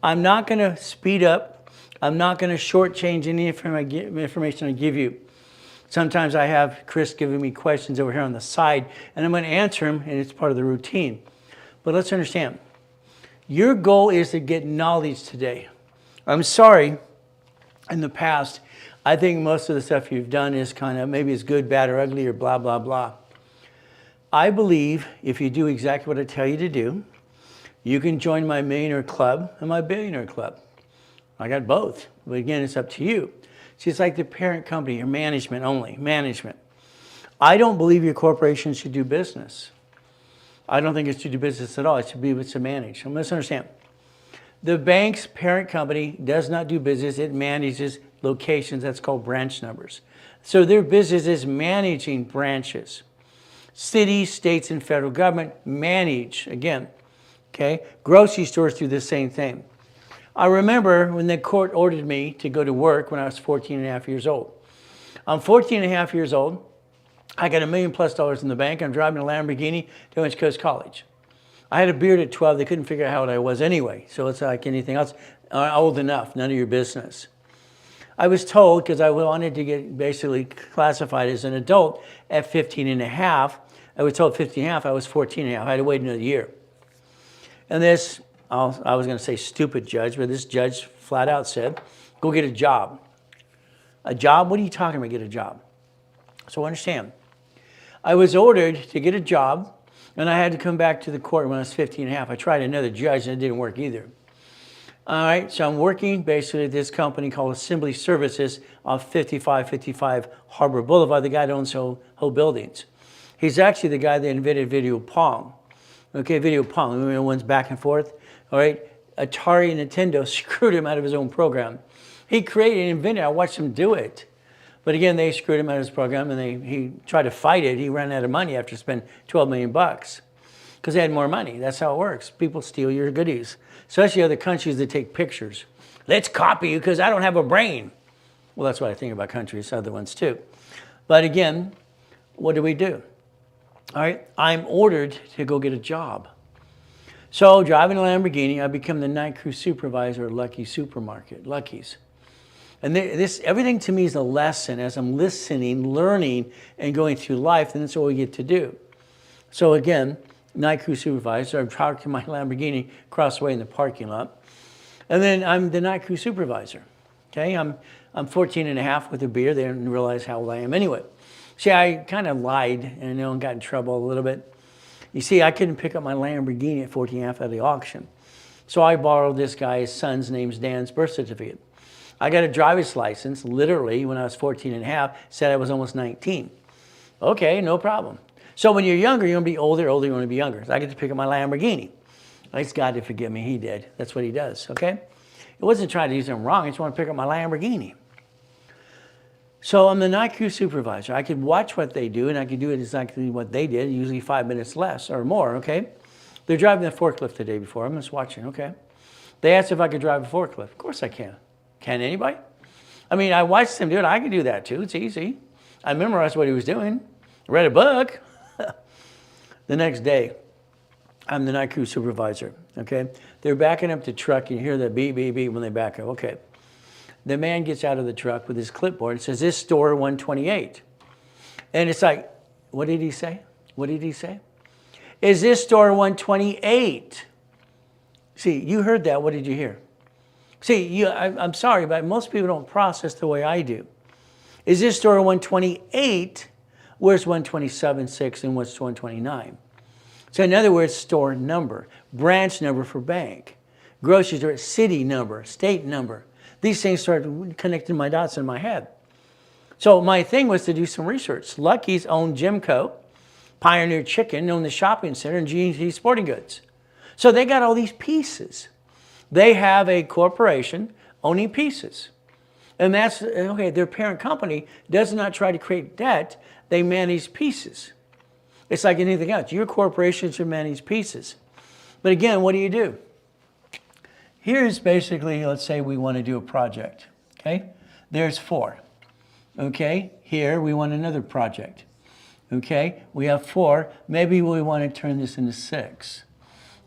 I'm not going to speed up. I'm not going to shortchange any information I give you. Sometimes I have Chris giving me questions over here on the side, and I'm going to answer them, and it's part of the routine. But let's understand, your goal is to get knowledge today. I'm sorry, in the past, I think most of the stuff you've done is kind of, maybe it's good, bad, or ugly, or blah, blah, blah. I believe if you do exactly what I tell you to do, you can join my millionaire club and my billionaire club. I got both, but again, it's up to you. See, it's like the parent company, your management only, management. I don't believe your corporation should do business. I don't think it should do business at all. It should be to manage. So let's understand. The bank's parent company does not do business. It manages locations. That's called branch numbers. So their business is managing branches. Cities, states, and federal government manage, again, okay? Grocery stores do the same thing. I remember when the court ordered me to go to work when I was 14 and a half years old. I'm 14 and a half years old. I got $1 million+ in the bank. I'm driving a Lamborghini to West Coast College. I had a beard at 12. They couldn't figure out how old I was anyway. So it's like anything else. Old enough, none of your business. I was told, because I wanted to get basically classified as an adult at 15 and a half. I was told 15 and a half, I was 14 and a half. I had to wait another year. And this, I was going to say stupid judge, but this judge flat out said, go get a job. A job? What are you talking about, get a job? So understand, I was ordered to get a job, and I had to come back to the court when I was 15 and a half. I tried another judge, and it didn't work either. All right, so I'm working basically at this company called Assembly Services off 5555 Harbor Boulevard. The guy that owns whole buildings. He's actually the guy that invented video pong. Okay, video pong, remember the ones back and forth? All right, Atari and Nintendo screwed him out of his own program. He created and invented it. I watched him do it. But again, they screwed him out of his program, and he tried to fight it. He ran out of money after spending $12 million because they had more money. That's how it works. People steal your goodies, especially other countries that take pictures. Let's copy you because I don't have a brain. Well, that's what I think about countries, other ones too. But again, what do? All right, I'm ordered to go get a job. So driving a Lamborghini, I become the night crew supervisor at Lucky's Supermarket, Lucky's. And everything to me is a lesson as I'm listening, learning, and going through life, and that's what we get to do. So again, night crew supervisor, I'm parking my Lamborghini across the way in the parking lot. And then I'm the night crew supervisor. Okay, I'm 14 and a half with a beard. They didn't realize how old I am anyway. See, I kind of lied and got in trouble a little bit. You see, I couldn't pick up my Lamborghini at 14 and a half at the auction. So I borrowed this guy's son's name's Dan's birth certificate. I got a driver's license, literally, when I was 14 and a half, said I was almost 19. Okay, no problem. So when you're younger, you want to be older, you want to be younger. So I get to pick up my Lamborghini. I asked God to forgive me, he did. That's what he does, okay? It wasn't trying to do something wrong, I just want to pick up my Lamborghini. So I'm the night crew supervisor. I could watch what they do, and I could do it exactly what they did, usually 5 minutes less or more, okay? They're driving the forklift the day before. I'm just watching, okay? They asked if I could drive a forklift. Of course I can. Can anybody? I mean, I watched him do it. I can do that too. It's easy. I memorized what he was doing. Read a book. The next day, I'm the night crew supervisor, okay? They're backing up the truck. You hear the beep, beep, beep when they back up. Okay. The man gets out of the truck with his clipboard. It says, this store 128. And it's like, what did he say? What did he say? Is this store 128? See, you heard that. What did you hear? See, I'm sorry, but most people don't process the way I do. Is this store 128? Where's 127.6 and what's 129? So in other words, store number, branch number for bank, grocery store, city number, state number. These things started connecting my dots in my head. So my thing was to do some research. Lucky's owned Jimco, Pioneer Chicken, owned the shopping center, and G&T Sporting Goods. So they got all these pieces. They have a corporation owning pieces. And that's, okay, their parent company does not try to create debt. They manage pieces. It's like anything else. Your corporation should manage pieces. But again, what do? Here's basically, let's say we want to do a project, okay? There's 4, okay? Here, we want another project. Okay, we have 4. Maybe we want to turn this into 6.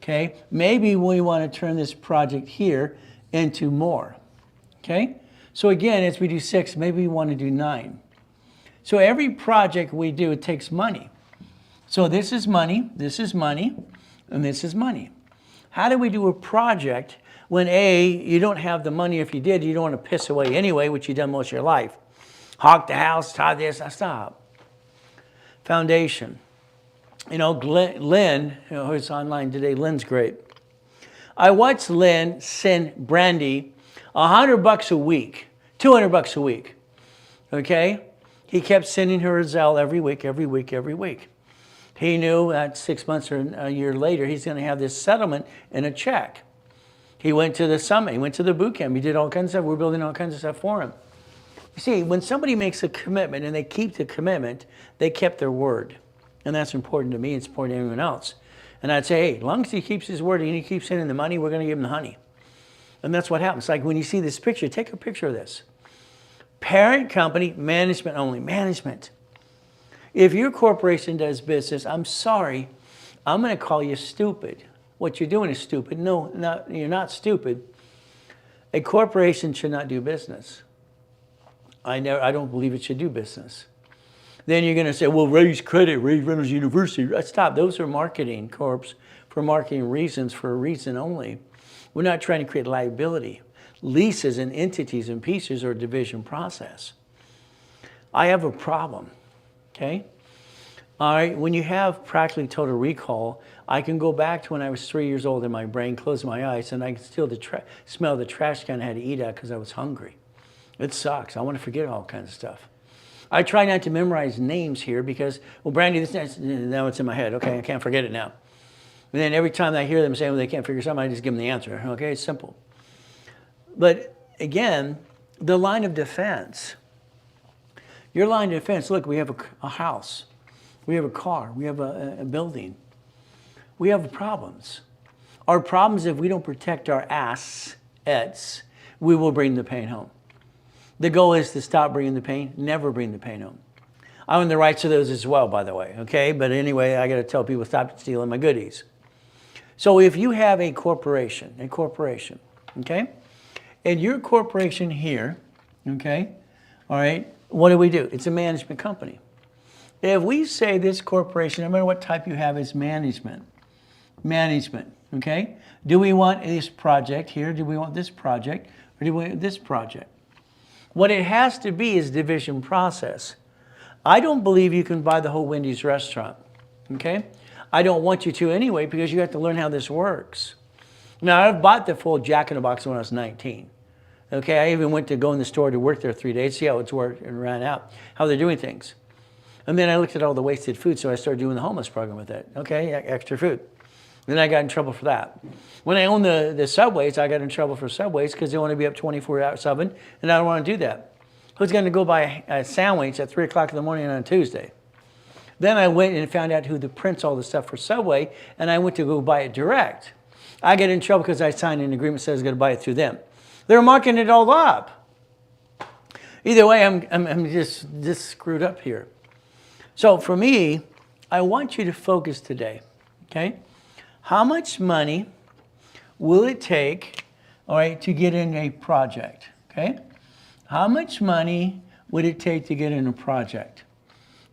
Okay, maybe we want to turn this project here into more. Okay, so again, as we do 6, maybe we want to do 9. So every project we do, it takes money. So this is money, and this is money. How do we do a project when A, you don't have the money? If you did, you don't want to piss away anyway, which you've done most of your life. Hawk the house, tie this, stop. Foundation. You know, Lynn, who's online today, Lynn's great. I watched Lynn send Brandy $100 a week, $200 a week. Okay? He kept sending her a Zelle every week. He knew that 6 months or a year later, he's going to have this settlement and a check. He went to the summit. He went to the boot camp. He did all kinds of stuff. We're building all kinds of stuff for him. You see, when somebody makes a commitment and they keep the commitment, they kept their word. And that's important to me. It's important to everyone else. And I'd say, hey, as long as he keeps his word and he keeps sending the money, we're going to give him the honey. And that's what happens. Like when you see this picture, take a picture of this. Parent company, management only. Management. If your corporation does business, I'm sorry, I'm going to call you stupid. What you're doing is stupid. No, you're not stupid. A corporation should not do business. I don't believe it should do business. Then you're going to say, well, raise credit, raise Reynolds University. Stop. Those are marketing corps for marketing reasons, for a reason only. We're not trying to create liability. Leases and entities and pieces are a division process. I have a problem, okay? All right, when you have practically total recall, I can go back to when I was 3 years old in my brain, close my eyes, and I can still smell the trash can I had to eat at because I was hungry. It sucks. I want to forget all kinds of stuff. I try not to memorize names here because, well, Brandy, now it's in my head. Okay, I can't forget it now. And then every time I hear them saying, well, they can't figure something, I just give them the answer. Okay, it's simple. But again, the line of defense. Your line of defense, look, we have a house. We have a car. We have a building. We have problems. Our problems, if we don't protect our assets, we will bring the pain home. The goal is to stop bringing the pain, never bring the pain home. I own the rights to those as well, by the way, okay? But anyway, I got to tell people, stop stealing my goodies. So if you have a corporation, okay? And your corporation here, okay, all right, what do? It's a management company. If we say this corporation, no matter what type you have, is management, okay? Do we want this project here? Do we want this project? Or do we want this project? What it has to be is division process. I don't believe you can buy the whole Wendy's restaurant, okay? I don't want you to anyway because you have to learn how this works. Now, I've bought the full Jack in the Box when I was 19. Okay, I even went to go in the store to work there 3 days, see how it's worked and ran out, how they're doing things. And then I looked at all the wasted food, so I started doing the homeless program with it. Okay, extra food. Then I got in trouble for that. When I owned the Subways, I got in trouble for Subways because they want to be up 24/7, and I don't want to do that. Who's going to go buy a sandwich at 3 o'clock in the morning on a Tuesday? Then I went and found out who prints all the stuff for Subway, and I went to go buy it direct. I get in trouble because I signed an agreement that says I was going to buy it through them. They're marking it all up. Either way, I'm just screwed up here. So for me, I want you to focus today, okay? How much money will it take, all right, to get in a project, okay? How much money would it take to get in a project?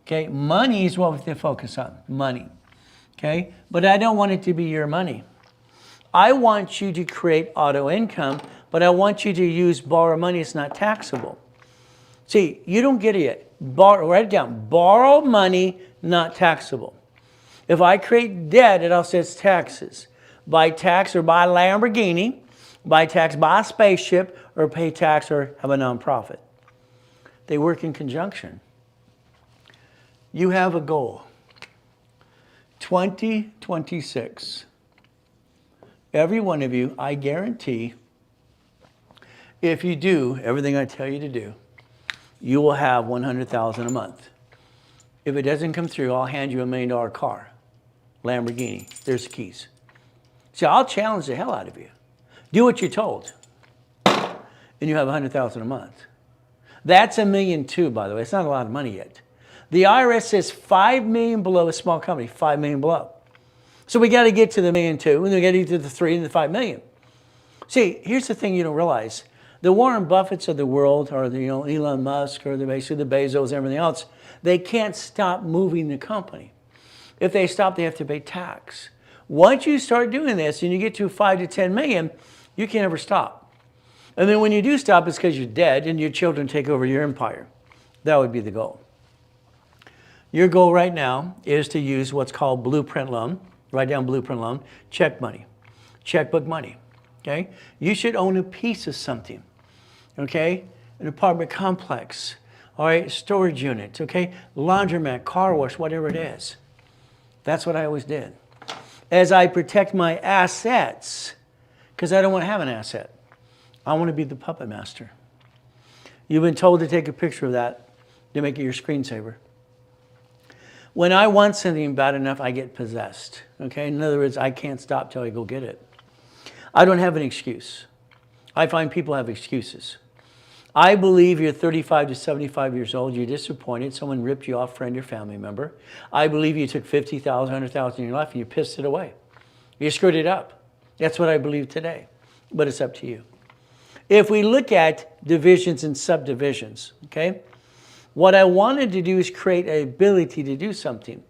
Okay, money is what we have to focus on, money, okay? But I don't want it to be your money. I want you to create auto income, but I want you to borrow money. It's not taxable. See, you don't get it yet. Write it down. Borrow money, not taxable. If I create debt, it all says taxes. Buy tax or buy a Lamborghini, buy tax, buy a spaceship, or pay tax or have a nonprofit. They work in conjunction. You have a goal. 2026. Every one of you, I guarantee, if you do everything I tell you to do, you will have $100,000 a month. If it doesn't come through, I'll hand you $1 million car, Lamborghini. There's the keys. See, I'll challenge the hell out of you. Do what you're told, and you have $100,000 a month. That's $1.2 million, by the way. It's not a lot of money yet. The IRS says $5 million below a small company, $5 million below. So we got to get to the $1.2 million, and then we got to get to the 3 and the 5 million. See, here's the thing you don't realize. The Warren Buffetts of the world, or the, Elon Musk, or basically the Bezos and everything else, they can't stop moving the company. If they stop, they have to pay tax. Once you start doing this and you get to 5 to 10 million, you can't ever stop. And then when you do stop, it's because you're dead and your children take over your empire. That would be the goal. Your goal right now is to use what's called blueprint loan. Write down blueprint loan, check money, checkbook money. Okay? You should own a piece of something. Okay? An apartment complex. All right? Storage unit. Okay? Laundromat, car wash, whatever it is. That's what I always did. As I protect my assets, because I don't want to have an asset. I want to be the puppet master. You've been told to take a picture of that to make it your screensaver. When I want something bad enough, I get possessed. Okay? In other words, I can't stop till I go get it. I don't have an excuse. I find people have excuses. I believe you're 35 to 75 years old, you're disappointed, someone ripped you off, friend or family member. I believe you took 50,000, 100,000 in your life and you pissed it away. You screwed it up. That's what I believe today. But it's up to you. If we look at divisions and subdivisions, okay, what I wanted to do is create an ability to do something.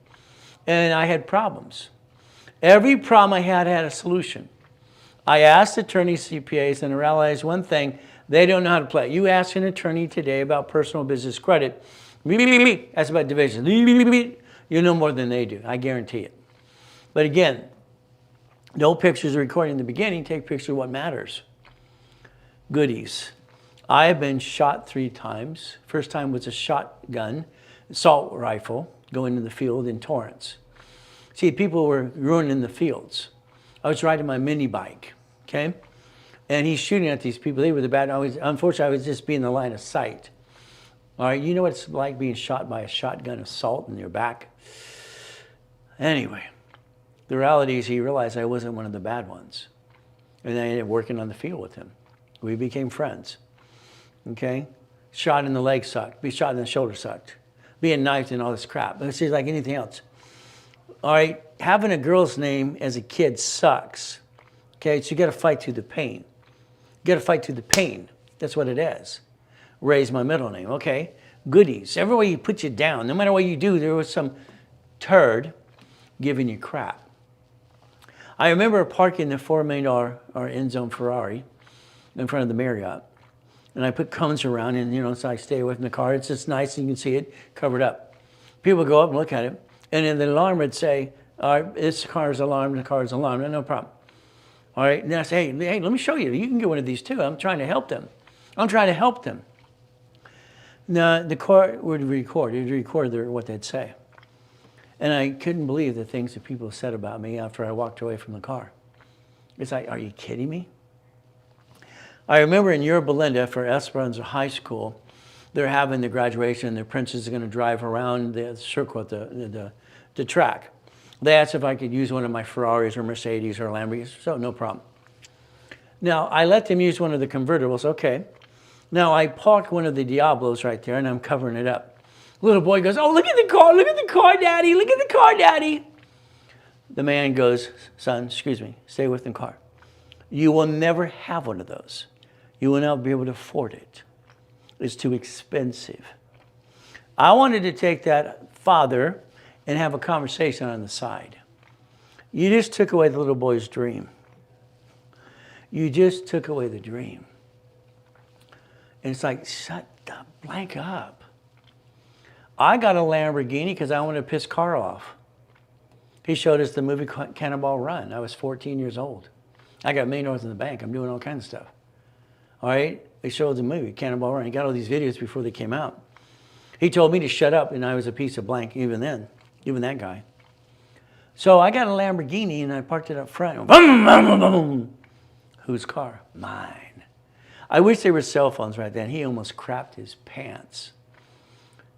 And I had problems. Every problem I had a solution. I asked attorneys, CPAs, and I realized one thing, they don't know how to play. You ask an attorney today about personal business credit, that's about division. You know more than they do, I guarantee it. But again, no pictures are recorded in the beginning, take pictures of what matters. Goodies. I have been shot 3 times. First time was a shotgun, assault rifle, going in the field in Torrance. See, people were ruining the fields. I was riding my mini bike, okay? And he's shooting at these people. They were the bad. Unfortunately, I was just being in the line of sight. All right, you know what it's like being shot by a shotgun assault in your back? Anyway, the reality is he realized I wasn't one of the bad ones. And I ended up working on the field with him. We became friends, okay? Shot in the leg sucked. Be shot in the shoulder sucked. Being knifed and all this crap. It's just like anything else. All right, having a girl's name as a kid sucks. Okay, so you got to fight through the pain. You got to fight through the pain. That's what it is. Ray's my middle name. Okay, goodies. Everywhere you put you down, no matter what you do, there was some turd giving you crap. I remember parking the $4 million end zone Ferrari in front of the Marriott. And I put cones around and, so I stay away from the car. It's just nice and you can see it covered up. People go up and look at it. And then the alarm would say, all right, this car is alarmed, the car is alarmed, no problem. All right, and then I say, hey, let me show you. You can get one of these too. I'm trying to help them. I'm trying to help them. Now, the car would record. It would record what they'd say. And I couldn't believe the things that people said about me after I walked away from the car. It's like, are you kidding me? I remember in Yorba Linda for Esperanza High School, they're having the graduation and the princess is going to drive around the circle at the track. They asked if I could use one of my Ferraris or Mercedes or Lamborghinis, so no problem. Now, I let them use one of the convertibles, okay. Now, I parked one of the Diablos right there and I'm covering it up. Little boy goes, oh, look at the car, Daddy, look at the car, Daddy. The man goes, son, excuse me, stay with the car. You will never have one of those. You will not be able to afford it. It's too expensive. I wanted to take that father and have a conversation on the side. You just took away the little boy's dream. You just took away the dream. And it's like, shut the blank up. I got a Lamborghini because I wanted to piss Carl off. He showed us the movie Cannonball Run. I was 14 years old. I got $1 million in the bank. I'm doing all kinds of stuff. All right? They showed the movie Cannonball Run. He got all these videos before they came out. He told me to shut up, and I was a piece of blank even then, even that guy. So I got a Lamborghini, and I parked it up front. Boom, boom, boom, boom. Whose car? Mine. I wish there were cell phones right then. He almost crapped his pants.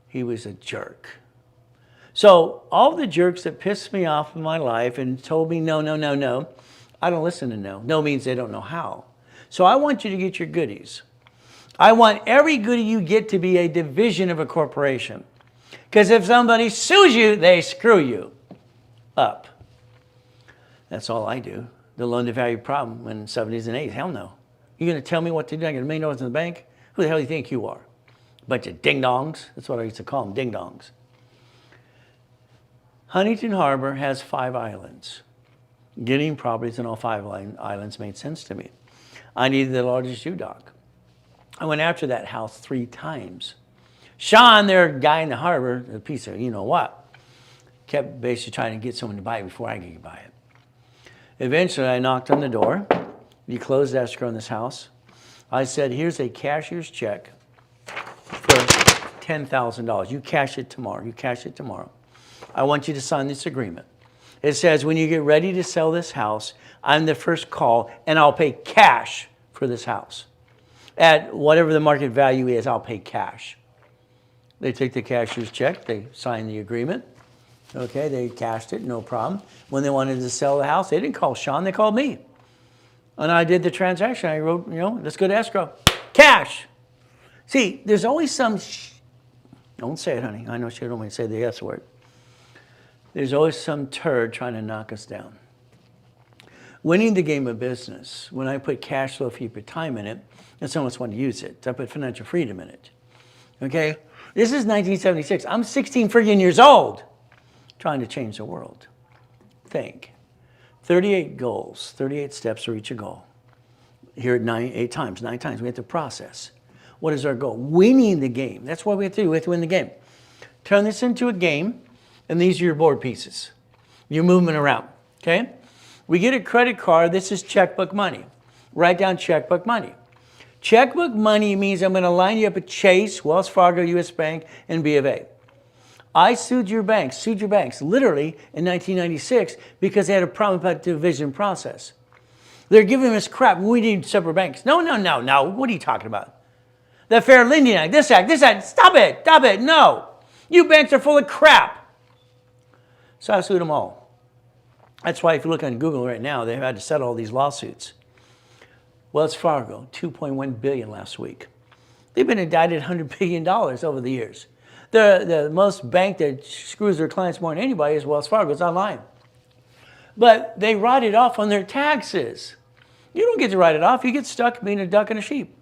He was a jerk. So all the jerks that pissed me off in my life and told me no, no, no, no, I don't listen to no. No means they don't know how. So I want you to get your goodies. I want every goodie you get to be a division of a corporation. Because if somebody sues you, they screw you up. That's all I do. The loan-to-value problem in 70s and 80s. Hell no. You're going to tell me what to do? I got $1 million in the bank? Who the hell do you think you are? A bunch of ding-dongs. That's what I used to call them, ding-dongs. Huntington Harbor has 5 islands. Getting properties in all 5 islands made sense to me. I needed the largest U-dock. I went after that house 3 times. Sean, their guy in the harbor, a piece of you-know-what, kept basically trying to get someone to buy it before I could buy it. Eventually, I knocked on the door. You closed escrow on this house. I said, here's a cashier's check for $10,000. You cash it tomorrow. You cash it tomorrow. I want you to sign this agreement. It says, when you get ready to sell this house, I'm the first call, and I'll pay cash for this house. At whatever the market value is, I'll pay cash. They take the cashier's check. They sign the agreement. Okay, they cashed it, no problem. When they wanted to sell the house, they didn't call Sean, they called me. And I did the transaction. I wrote, let's go to escrow. Cash. See, there's always some, don't say it, honey. I know she don't want me to say the S word. There's always some turd trying to knock us down. Winning the game of business, when I put cash flow, fee per time in it, and someone else wanted to use it, I put financial freedom in it. Okay? This is 1976. I'm 16 friggin' years old, trying to change the world. Think. 38 goals, 38 steps to reach a goal. Here at 9 times. We have to process. What is our goal? Winning the game. That's what we have to do. We have to win the game. Turn this into a game, and these are your board pieces. You're moving around, okay? We get a credit card. This is checkbook money. Write down checkbook money. Checkbook money means I'm going to line you up at Chase, Wells Fargo, U.S. Bank, and B of A. I sued your banks, literally in 1996 because they had a problem about the division process. They're giving us crap. We need separate banks. No. What are you talking about? The Fair Lending Act, this act. Stop it. No. You banks are full of crap. So I sued them all. That's why if you look on Google right now, they've had to settle all these lawsuits. Wells Fargo, $2.1 billion last week. They've been indicted $100 billion over the years. The most bank that screws their clients more than anybody is Wells Fargo. It's online. But they write it off on their taxes. You don't get to write it off. You get stuck being a duck and a sheep.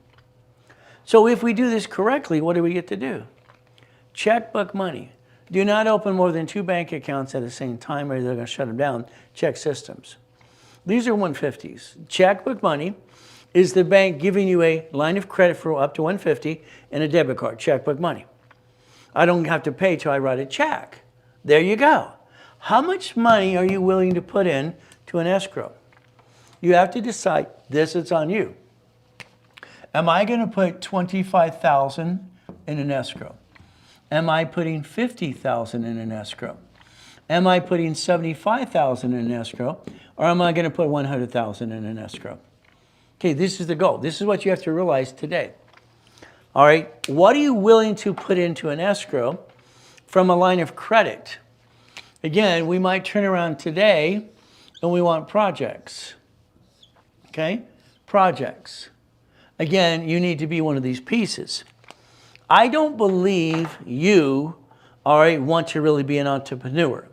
So if we do this correctly, what do we get to do? Checkbook money. Do not open more than 2 bank accounts at the same time or they're going to shut them down. Check systems. These are 150s. Checkbook money is the bank giving you a line of credit for up to 150 and a debit card. Checkbook money. I don't have to pay till I write a check. There you go. How much money are you willing to put in to an escrow? You have to decide this, it's on you. Am I going to put $25,000 in an escrow? Am I putting $50,000 in an escrow? Am I putting $75,000 in an escrow? Or am I going to put $100,000 in an escrow? Okay, this is the goal. This is what you have to realize today. All right, what are you willing to put into an escrow from a line of credit? Again, we might turn around today and we want projects. Okay, projects. Again, you need to be one of these pieces. I don't believe you, all right, want to really be an entrepreneur.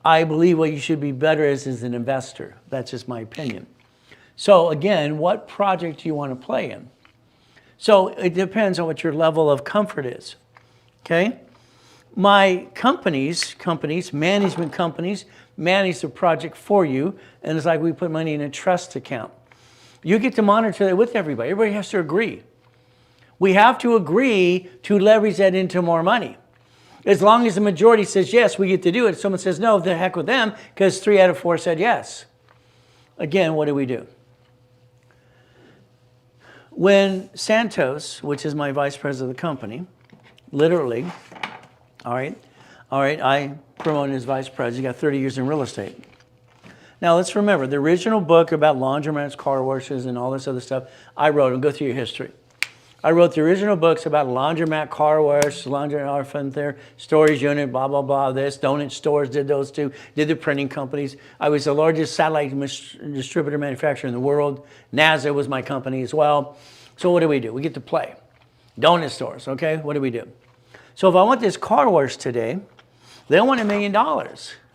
I believe what you should be better as is an investor. That's just my opinion. So again, what project do you want to play in? So it depends on what your level of comfort is, okay? My companies, management companies, manage the project for you, and it's like we put money in a trust account. You get to monitor that with everybody. Everybody has to agree. We have to agree to leverage that into more money. As long as the majority says yes, we get to do it. If someone says no, the heck with them, because 3 out of 4 said yes. Again, what do? When Santos, which is my vice president of the company, literally, all right, I promoted as vice president. He got 30 years in real estate. Now let's remember, the original book about laundromats, car washes, and all this other stuff, I wrote, and go through your history. I wrote the original books about laundromat, car wash, laundromat, fun there, storage unit, blah, blah, blah, this, donut stores did those too, did the printing companies. I was the largest satellite distributor manufacturer in the world. NASA was my company as well. So what do? We get to play. Donut stores, okay? What do? So if I want this car wash today, they want $1 million,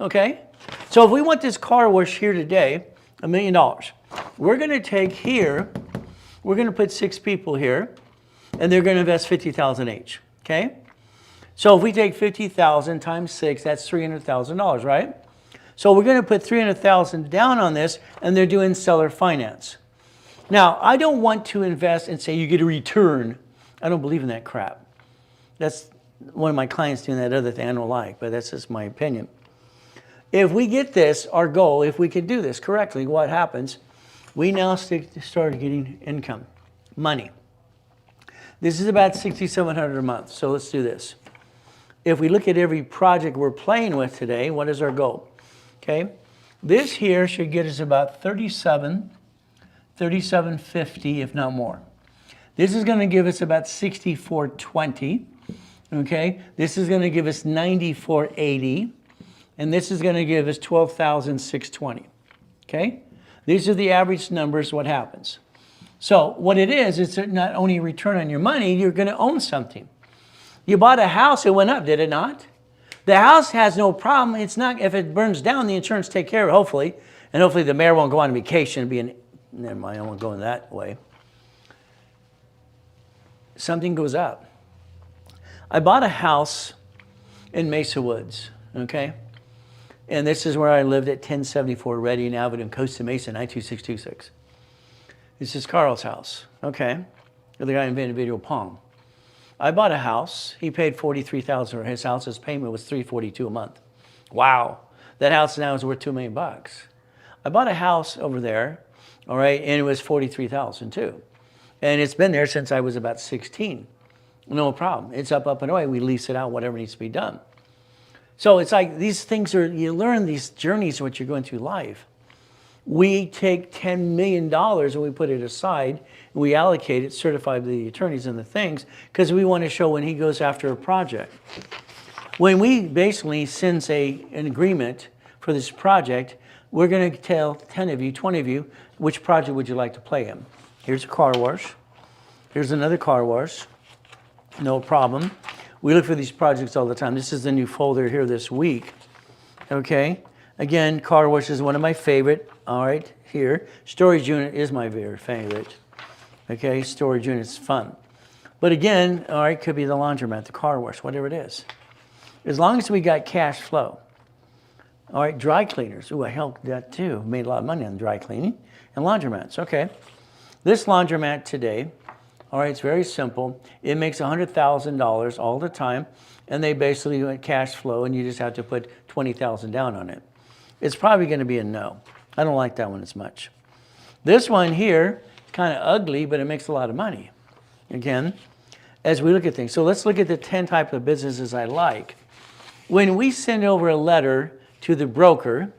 okay? So if we want this car wash here today, $1 million, we're gonna take here, we're gonna put 6 people here, and they're gonna invest $50,000 each, okay? So if we take 50,000 times 6, that's $300,000, right? So we're gonna put 300,000 down on this, and they're doing seller finance. Now, I don't want to invest and say you get a return. I don't believe in that crap. That's one of my clients doing that other thing I don't like, but that's just my opinion. If we get this, our goal, if we can do this correctly, what happens? We now start getting income, money. This is about $6,700 a month, so let's do this. If we look at every project we're playing with today, what is our goal? Okay, this here should get us about 3750, if not more. This is going to give us about 6420. Okay, this is going to give us 9480, and this is going to give us 12,620. Okay, these are the average numbers. What happens? So what it is not only a return on your money, you're going to own something. You bought a house, it went up, did it not? The house has no problem. It's not, if it burns down, the insurance take care of it, hopefully. And hopefully the mayor won't go on vacation and be in, never mind, I won't go in that way. Something goes up. I bought a house in Mesa Woods, okay? And this is where I lived at 1074 Redding Avenue in Costa Mesa, 92626. This is Carl's house, okay? The guy who invented video pong. I bought a house. He paid $43,000 for his house. His payment was $342 a month. Wow. That house now is worth $2 million. I bought a house over there, all right, and it was $43,000 too. And it's been there since I was about 16. No problem. It's up and away. We lease it out, whatever needs to be done. So it's like these things are, you learn these journeys, what you're going through life. We take $10 million and we put it aside, and we allocate it, certify the attorneys and the things, because we want to show when he goes after a project. When we basically send an agreement for this project, we're going to tell 10 of you, 20 of you, which project would you like to play in? Here's a car wash. Here's another car wash. No problem. We look for these projects all the time. This is the new folder here this week. Okay. Again, car wash is one of my favorite. All right, here. Storage unit is my very favorite. Okay, storage unit's fun. But again, all right, could be the laundromat, the car wash, whatever it is. As long as we got cash flow. All right, dry cleaners. Ooh, I helped that too. Made a lot of money on dry cleaning. And laundromats, okay. This laundromat today, all right, it's very simple. It makes $100,000 all the time, and they basically went cash flow, and you just have to put $20,000 down on it. It's probably going to be a no. I don't like that one as much. This one here is kind of ugly, but it makes a lot of money. Again, as we look at things. So let's look at the 10 types of businesses I like. When we send over a letter to the broker,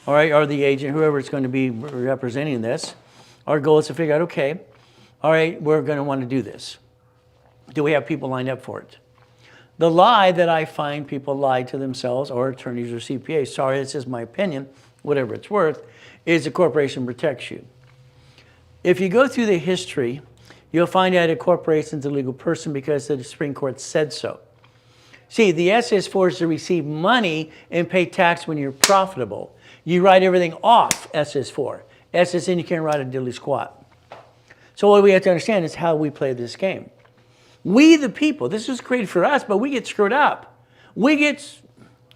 all right, or the agent, whoever is going to be representing this, our goal is to figure out, okay, all right, we're going to want to do this. Do we have people lined up for it? The lie that I find people lie to themselves, or attorneys or CPAs, sorry, this is my opinion, whatever it's worth, is the corporation protects you. If you go through the history, you'll find out a corporation is a legal person because the Supreme Court said so. See, the SS4 is to receive money and pay tax when you're profitable. You write everything off SS4. SSN, you can't write a diddly squat. So what we have to understand is how we play this game. We, the people, this was created for us, but we get screwed up. We get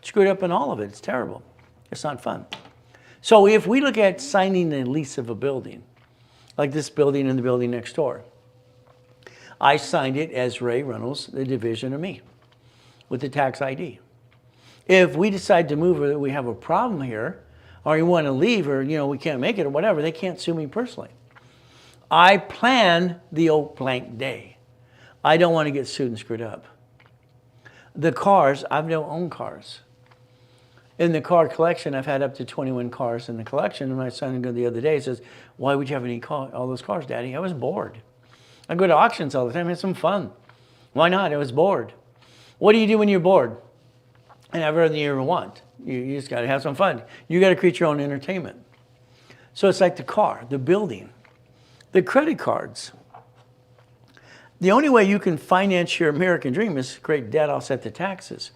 screwed up in all of it. It's terrible. It's not fun. So if we look at signing a lease of a building, like this building and the building next door, I signed it as Ray Reynolds, the division of me, with the tax ID. If we decide to move or we have a problem here, or you want to leave, or we can't make it or whatever, they can't sue me personally. I plan the old blank day. I don't want to get sued and screwed up. The cars, I don't own cars. In the car collection, I've had up to 21 cars in the collection. And my son the other day says, "Why would you have all those cars, Daddy?" I was bored. I go to auctions all the time, have some fun. Why not? I was bored. What do you do when you're bored? And have everything you ever want. You just got to have some fun. You got to create your own entertainment. So it's like the car, the building, the credit cards. The only way you can finance your American dream is create debt, offset the taxes.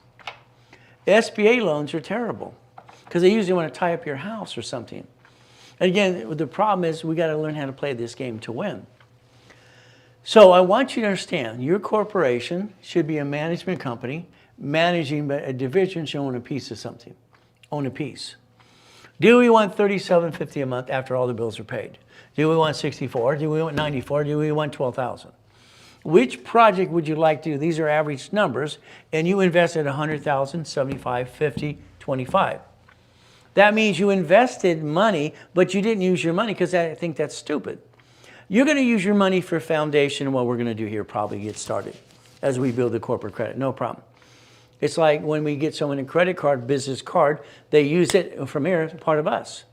SBA loans are terrible because they usually want to tie up your house or something. And again, the problem is we got to learn how to play this game to win. So I want you to understand, your corporation should be a management company managing a division should own a piece of something, own a piece. Do we want $37.50 a month after all the bills are paid? Do we want 64? Do we want 94? Do we want 12,000? Which project would you like to do? These are average numbers, and you invested 100,000, 75, 50, 25. That means you invested money, but you didn't use your money because I think that's stupid. You're going to use your money for foundation, what we're going to do here, probably get started as we build the corporate credit, no problem. It's like when we get someone a credit card, business card, they use it from here, part of us.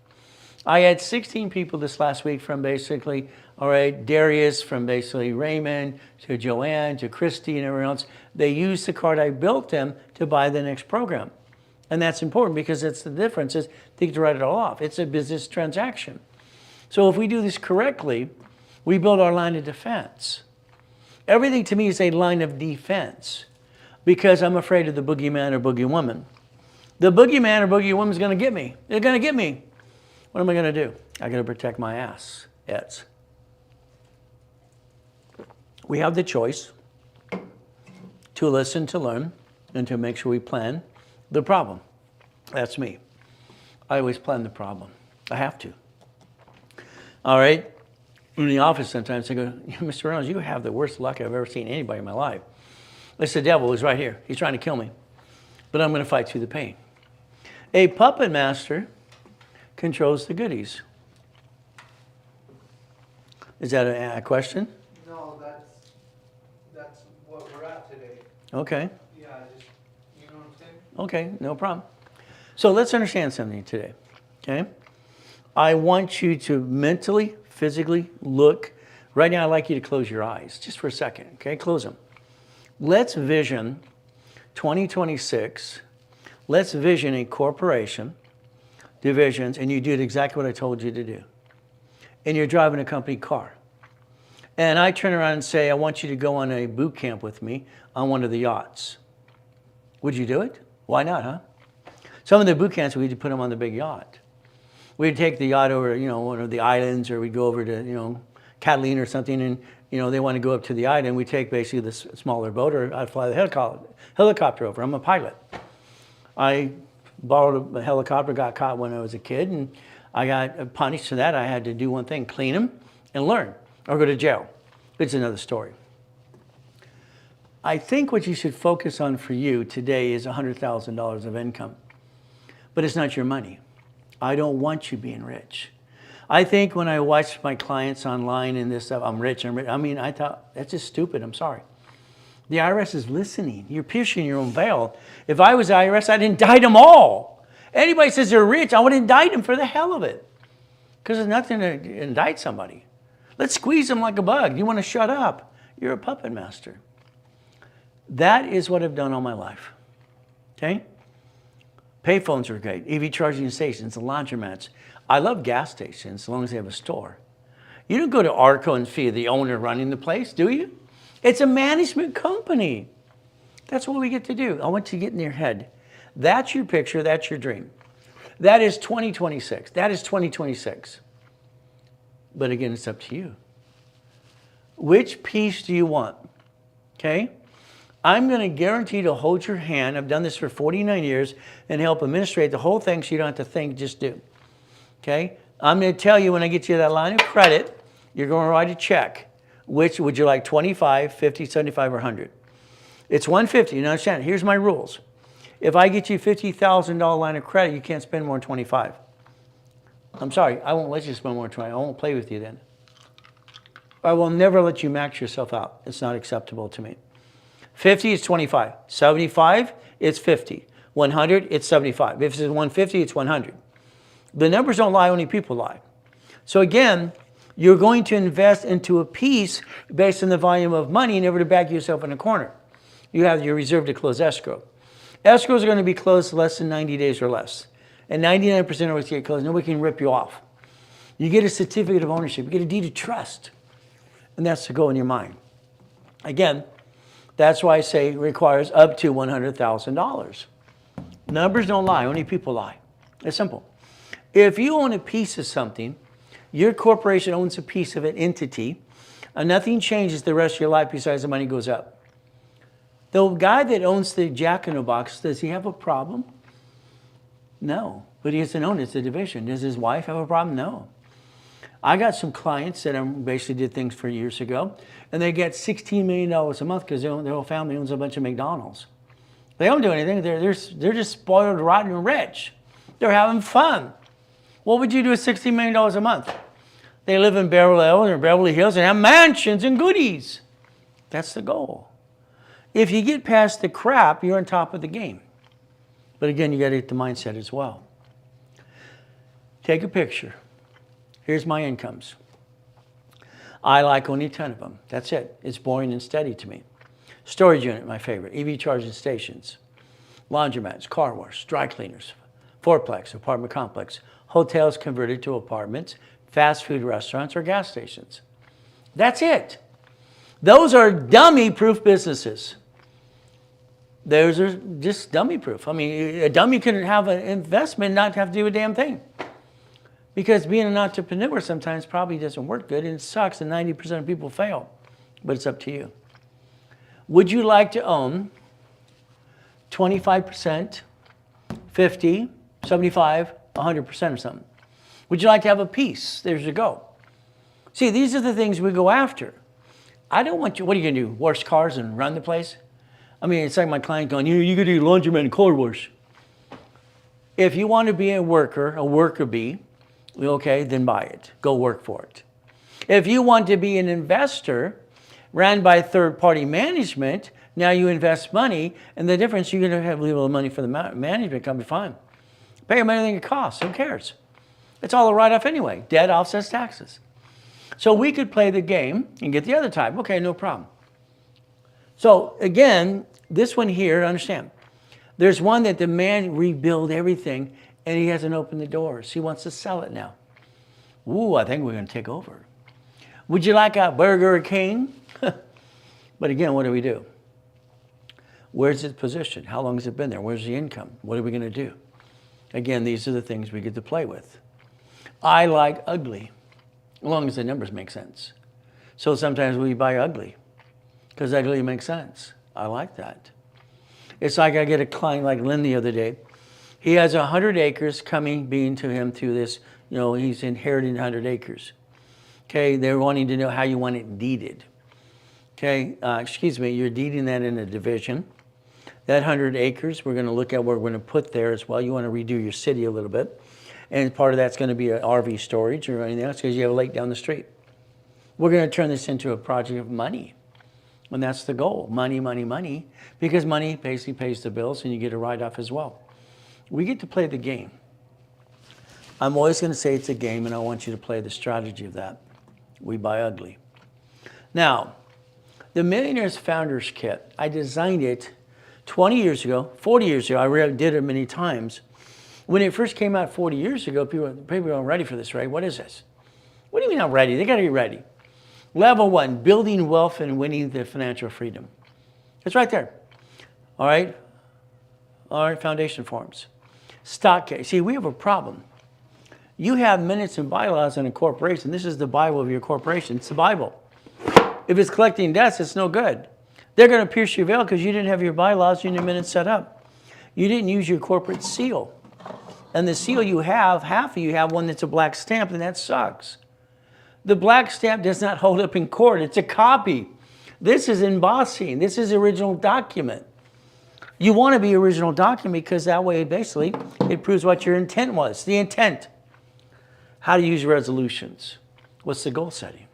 I had 16 people this last week from basically, all right, Darius, from basically Raymond, to Joanne, to Christy, and everyone else. They used the card I built them to buy the next program. And that's important because it's the difference is they get to write it all off. It's a business transaction. So if we do this correctly, we build our line of defense. Everything to me is a line of defense because I'm afraid of the boogeyman or boogie woman. The boogeyman or boogie woman is going to get me. They're going to get me. What am I going to do? I got to protect my ass. Yes. We have the choice to listen, to learn, and to make sure we plan the problem. That's me. I always plan the problem. I have to. All right. In the office sometimes I go, Mr. Reynolds, you have the worst luck I've ever seen anybody in my life. It's the devil. He's right here. He's trying to kill me. But I'm going to fight through the pain. A puppet master controls the goodies. Is that a question? No, that's what we're at today. Okay. Yeah, just, you know what I'm saying? Okay, no problem. So let's understand something today, okay? I want you to mentally, physically look. Right now, I'd like you to close your eyes just for a second, okay? Close them. Let's vision 2026. Let's vision a corporation, divisions, and you did exactly what I told you to do. And you're driving a company car. And I turn around and say, I want you to go on a boot camp with me on one of the yachts. Would you do it? Why not, huh? Some of the boot camps, we'd put them on the big yacht. We'd take the yacht over, one of the islands, or we'd go over to, Catalina or something, and, they want to go up to the island. We take basically this smaller boat, or I'd fly the helicopter over. I'm a pilot. I borrowed a helicopter, got caught when I was a kid, and I got punished for that. I had to do one thing, clean them and learn, or go to jail. It's another story. I think what you should focus on for you today is $100,000 of income. But it's not your money. I don't want you being rich. I think when I watch my clients online and this stuff, I'm rich. I mean, I thought, that's just stupid. I'm sorry. The IRS is listening. You're piercing your own veil. If I was the IRS, I'd indict them all. Anybody says they're rich, I would indict them for the hell of it. Because there's nothing to indict somebody. Let's squeeze them like a bug. You want to shut up? You're a puppet master. That is what I've done all my life. Okay? Payphones are great. EV charging stations, the laundromats. I love gas stations as long as they have a store. You don't go to Arco and see the owner running the place, do you? It's a management company. That's what we get to do. I want you to get in your head. That's your picture. That's your dream. That is 2026. That is 2026. But again, it's up to you. Which piece do you want? Okay? I'm going to guarantee to hold your hand. I've done this for 49 years and help administrate the whole thing so you don't have to think, just do. Okay? I'm going to tell you when I get you that line of credit, you're going to write a check. Which would you like, 25, 50, 75, or 100? It's 150. You understand? Here's my rules. If I get you $50,000 line of credit, you can't spend more than 25. I'm sorry, I won't let you spend more than 20. I won't play with you then. I will never let you max yourself out. It's not acceptable to me. 50 is 25. 75, it's 50. 100, it's 75. If it's 150, it's 100. The numbers don't lie, only people lie. So again, you're going to invest into a piece based on the volume of money, never to back yourself in a corner. You have your reserve to close escrow. Escrows are going to be closed less than 90 days or less. And 99% always get closed. Nobody can rip you off. You get a certificate of ownership. You get a deed of trust. And that's the goal in your mind. Again, that's why I say it requires up to $100,000. Numbers don't lie, only people lie. It's simple. If you own a piece of something, your corporation owns a piece of an entity, and nothing changes the rest of your life besides the money goes up. The guy that owns the Jack in the Box, does he have a problem? No, but he doesn't own it, it's a division. Does his wife have a problem? No. I got some clients that I basically did things for years ago, and they get $16 million a month because their whole family owns a bunch of McDonald's. They don't do anything. They're just spoiled, rotten, and rich. They're having fun. What would you do with $16 million a month? They live in Beverly Hills and have mansions and goodies. That's the goal. If you get past the crap, you're on top of the game. But again, you got to get the mindset as well. Take a picture. Here's my incomes. I like only 10 of them. That's it. It's boring and steady to me. Storage unit, my favorite. EV charging stations. Laundromats, car wash, dry cleaners. Fourplex, apartment complex. Hotels converted to apartments. Fast food restaurants or gas stations. That's it. Those are dummy-proof businesses. Those are just dummy-proof. I mean, a dummy can have an investment and not have to do a damn thing. Because being an entrepreneur sometimes probably doesn't work good and it sucks and 90% of people fail. But it's up to you. Would you like to own 25%, 50, 75, 100% or something? Would you like to have a piece? There's your go. See, these are the things we go after. I don't want you, what are you going to do? Wash cars and run the place? I mean, it's like my client going, you could do laundromat and car wash. If you want to be a worker bee, okay, then buy it. Go work for it. If you want to be an investor, ran by third-party management, now you invest money, and the difference, you're going to have a little money for the management company, fine. Pay them anything it costs, who cares? It's all a write-off anyway. Debt offsets taxes. So we could play the game and get the other type. Okay, no problem. So again, this one here, understand, there's one that the man rebuild everything, and he hasn't opened the doors. He wants to sell it now. Ooh, I think we're going to take over. Would you like a Burger King? But again, what do? Where's it positioned? How long has it been there? Where's the income? What are we going to do? Again, these are the things we get to play with. I like ugly, as long as the numbers make sense. So sometimes we buy ugly, because ugly makes sense. I like that. It's like I get a client like Lynn the other day. He has 100 acres being to him through this, he's inheriting 100 acres. Okay, they're wanting to know how you want it deeded. Okay, you're deeding that in a division. That 100 acres, we're going to look at what we're going to put there as well. You want to redo your city a little bit. And part of that's going to be an RV storage or anything else because you have a lake down the street. We're going to turn this into a project of money. And that's the goal, money, money, money. Because money basically pays the bills and you get a write-off as well. We get to play the game. I'm always going to say it's a game and I want you to play the strategy of that. We buy ugly. Now, the Millionaire's Founders Kit, I designed it 20 years ago, 40 years ago. I did it many times. When it first came out 40 years ago, people weren't ready for this, right? What is this? What do you mean not ready? They got to be ready. Level 1, building wealth and winning the financial freedom. It's right there. All right? All right, foundation forms. Stock case. See, we have a problem. You have minutes and bylaws in a corporation. This is the Bible of your corporation. It's the Bible. If it's collecting debts, it's no good. They're going to pierce your veil because you didn't have your bylaws and your minutes set up. You didn't use your corporate seal. And the seal you have, half of you have one that's a black stamp, and that sucks. The black stamp does not hold up in court. It's a copy. This is embossing. This is original document. You want to be original document because that way, basically, it proves what your intent was. The intent. How to use resolutions. What's the goal setting?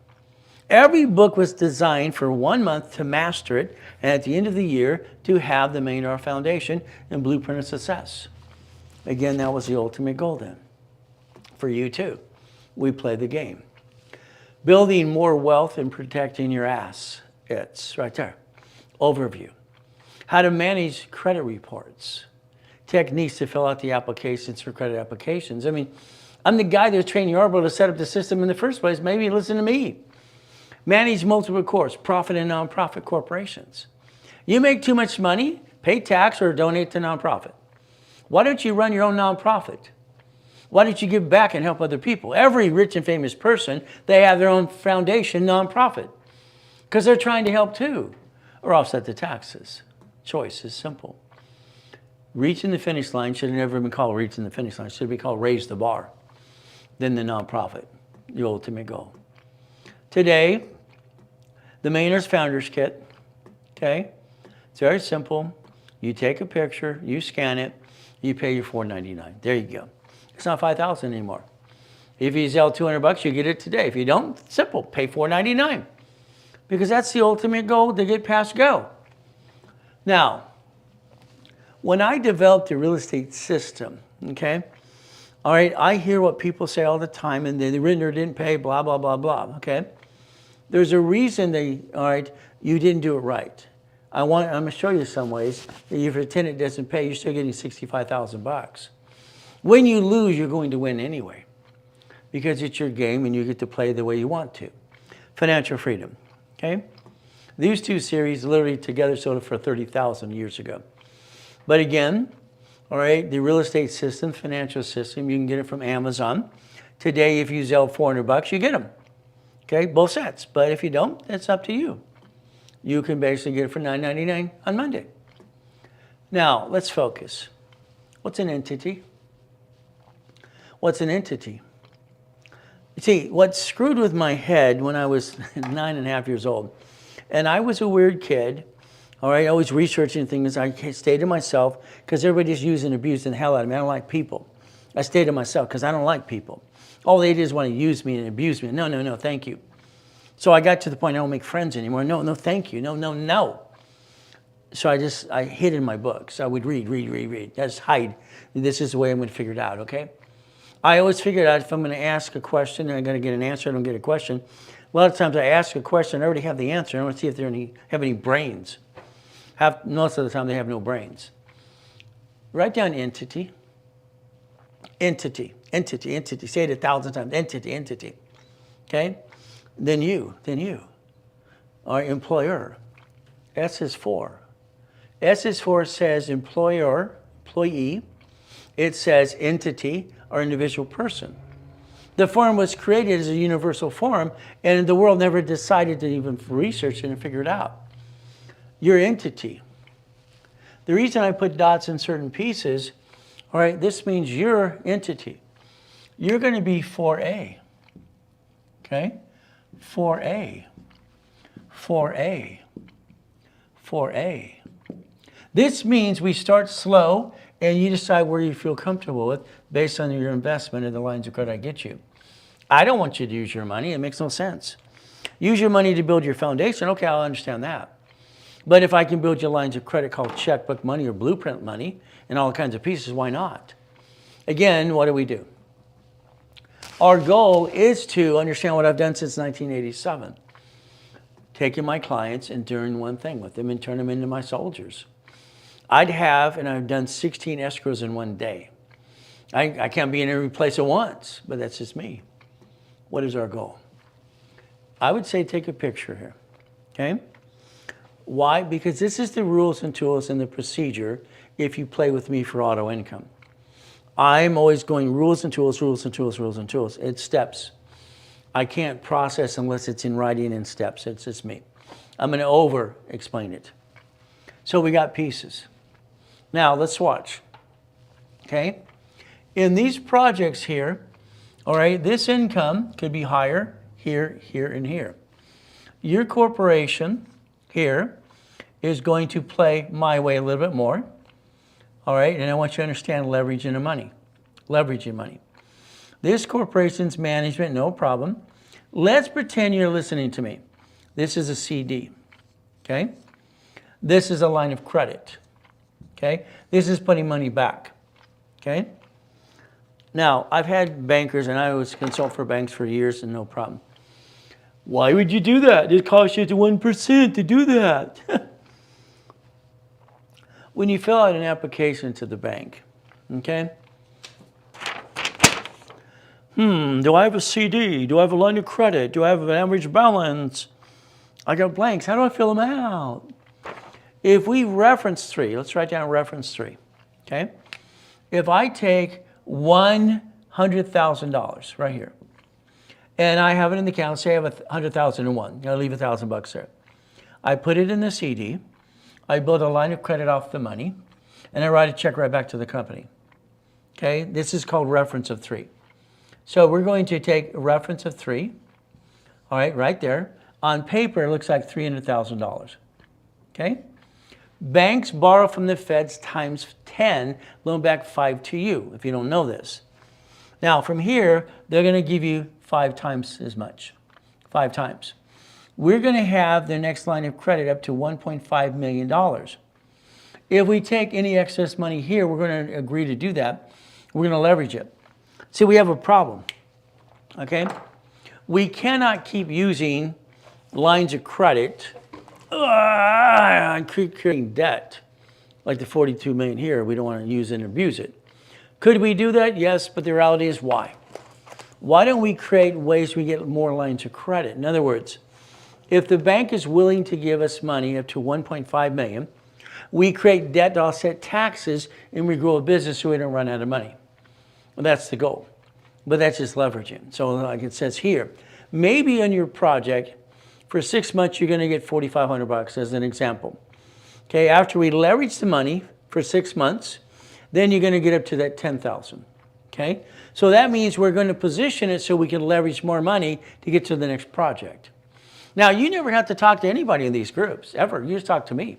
Every book was designed for 1 month to master it, and at the end of the year, to have the Millionaire Foundation and Blueprint of Success. Again, that was the ultimate goal then. For you too. We play the game. Building more wealth and protecting your ass. It's right there. Overview. How to manage credit reports. Techniques to fill out the applications for credit applications. I mean, I'm the guy that's training Arbor to set up the system in the first place. Maybe listen to me. Manage multiple course, profit and nonprofit corporations. You make too much money, pay tax or donate to nonprofit. Why don't you run your own nonprofit? Why don't you give back and help other people? Every rich and famous person, they have their own foundation nonprofit because they're trying to help too, or offset the taxes. Choice is simple. Reaching the finish line should have never been called reaching the finish line. It should be called raise the bar. Then the nonprofit, the ultimate goal. Today, the Millionaires Founders Kit, okay? It's very simple. You take a picture, you scan it, you pay your $4.99. There you go. It's not $5,000 anymore. If you sell $200, you get it today. If you don't, simple, pay $4.99. Because that's the ultimate goal to get past go. Now, when I developed the real estate system, okay, all right, I hear what people say all the time, and the renter didn't pay, blah, blah, blah, blah, okay? There's a reason all right, you didn't do it right. I'm going to show you some ways that if your tenant doesn't pay, you're still getting $65,000. When you lose, you're going to win anyway because it's your game and you get to play the way you want to. Financial freedom, okay? These two series literally together sold for $30,000 years ago. But again, all right, the real estate system, financial system, you can get it from Amazon. Today, if you sell $400, you get them. Okay, both sets. But if you don't, it's up to you. You can basically get it for $9.99 on Monday. Now, let's focus. What's an entity? What's an entity? See, what screwed with my head when I was 9.5 years old, and I was a weird kid, all right, always researching things. I stayed to myself because everybody's using and abusing the hell out of me. I don't like people. I stayed to myself because I don't like people. All they do is want to use me and abuse me. No, no, no, thank you. So I got to the point I don't make friends anymore. No, no, thank you. No, no, no. So I hid in my books. I would read. Just hide. This is the way I'm going to figure it out, okay? I always figured out if I'm going to ask a question and I'm going to get an answer, I don't get a question. A lot of times I ask a question, I already have the answer. I want to see if they have any brains. Most of the time they have no brains. Write down entity. Entity. Say it 1,000 times. Entity. Okay? Then you. Or employer. S is for. S is for says employer, employee. It says entity or individual person. The form was created as a universal form, and the world never decided to even research it and figure it out. Your entity. The reason I put dots in certain pieces, all right, this means your entity. You're going to be 4A. Okay? 4A. This means we start slow and you decide where you feel comfortable with based on your investment and the lines of credit I get you. I don't want you to use your money. It makes no sense. Use your money to build your foundation. Okay, I'll understand that. But if I can build you lines of credit called checkbook money or blueprint money and all kinds of pieces, why not? Again, what do? Our goal is to understand what I've done since 1987. Taking my clients and doing one thing with them and turn them into my soldiers. I've done 16 escrows in one day. I can't be in every place at once, but that's just me. What is our goal? I would say take a picture here, okay? Why? Because this is the rules and tools and the procedure if you play with me for auto income. I'm always going rules and tools. It's steps. I can't process unless it's in writing in steps. It's just me. I'm going to over-explain it. So we got pieces. Now let's watch, okay? In these projects here, all right, this income could be higher here, and here. Your corporation here is going to play my way a little bit more. All right, and I want you to understand leveraging the money. Leveraging money. This corporation's management, no problem. Let's pretend you're listening to me. This is a CD, okay? This is a line of credit, okay? This is putting money back, okay? Now, I've had bankers, and I was consult for banks for years, and no problem. Why would you do that? It costs you 1% to do that. When you fill out an application to the bank, okay? Do I have a CD? Do I have a line of credit? Do I have an average balance? I got blanks. How do I fill them out? If we reference 3, let's write down reference 3, okay? If I take $100,000 right here, and I have it in the account, say I have $100,001, I'll leave $1,000 there. I put it in the CD, I build a line of credit off the money, and I write a check right back to the company. Okay, this is called reference of 3. So we're going to take a reference of 3, all right, right there. On paper, it looks like $300,000, okay? Banks borrow from the feds times 10, loan back 5 to you, if you don't know this. Now, from here, they're going to give you 5 times as much, 5 times. We're going to have the next line of credit up to $1.5 million. If we take any excess money here, we're going to agree to do that. We're going to leverage it. See, we have a problem, okay? We cannot keep using lines of credit and keep creating debt like the 42 million here. We don't want to use it and abuse it. Could we do that? Yes, but the reality is why? Why don't we create ways we get more lines of credit? In other words, if the bank is willing to give us money up to 1.5 million, we create debt to offset taxes and we grow a business so we don't run out of money. Well, that's the goal. But that's just leveraging. So like it says here, maybe on your project, for 6 months, you're going to get $4,500 as an example. Okay, after we leverage the money for 6 months, then you're going to get up to that 10,000. Okay, so that means we're going to position it so we can leverage more money to get to the next project. Now, you never have to talk to anybody in these groups, ever. You just talk to me.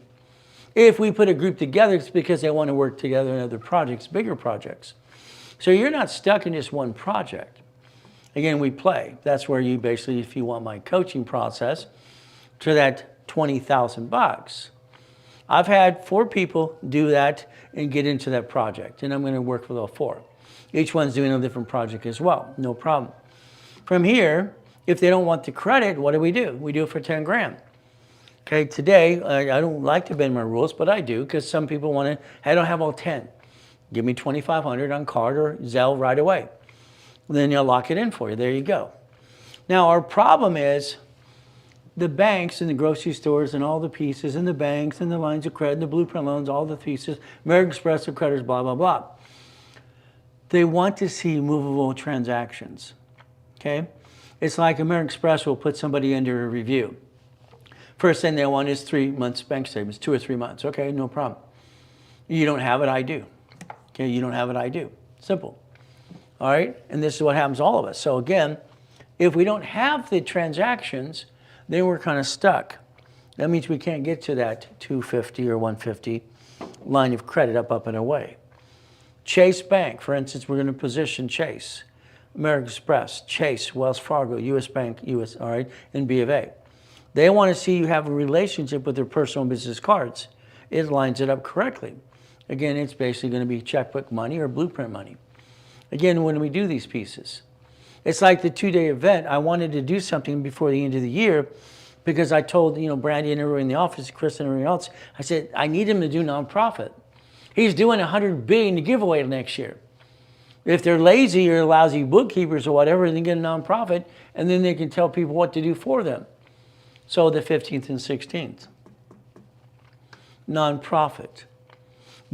If we put a group together, it's because they want to work together in other projects, bigger projects. So you're not stuck in just one project. Again, we play. That's where you basically, if you want my coaching process, to that $20,000. I've had 4 people do that and get into that project, and I'm going to work with all 4. Each one's doing a different project as well, no problem. From here, if they don't want the credit, what do? We do it for 10 grand. Okay, today, I don't like to bend my rules, but I do, because some people want to, I don't have all 10. Give me $2,500 on card or Zelle right away. Then they'll lock it in for you. There you go. Now, our problem is the banks and the grocery stores and all the pieces and the banks and the lines of credit and the blueprint loans, all the pieces, American Express, the creditors, blah, blah, blah. They want to see movable transactions, okay? It's like American Express will put somebody under a review. First thing they want is 3 months bank statements, 2 or 3 months. Okay, no problem. You don't have it, I do. Okay, you don't have it, I do. Simple. All right, and this is what happens to all of us. So again, if we don't have the transactions, then we're kind of stuck. That means we can't get to that 250 or 150 line of credit up and away. Chase Bank, for instance, we're going to position Chase, American Express, Chase, Wells Fargo, U.S. Bank, U.S. All right, and B of A. They want to see you have a relationship with their personal and business cards. It lines it up correctly. Again, it's basically going to be checkbook money or blueprint money. Again, when we do these pieces, it's like the 2-day event. I wanted to do something before the end of the year because I told, Brandy and everyone in the office, Chris and everyone else, I said, I need him to do nonprofit. He's doing $100 billion to give away next year. If they're lazy or lousy bookkeepers or whatever, they get a nonprofit and then they can tell people what to do for them. So the 15th and 16th. Nonprofit.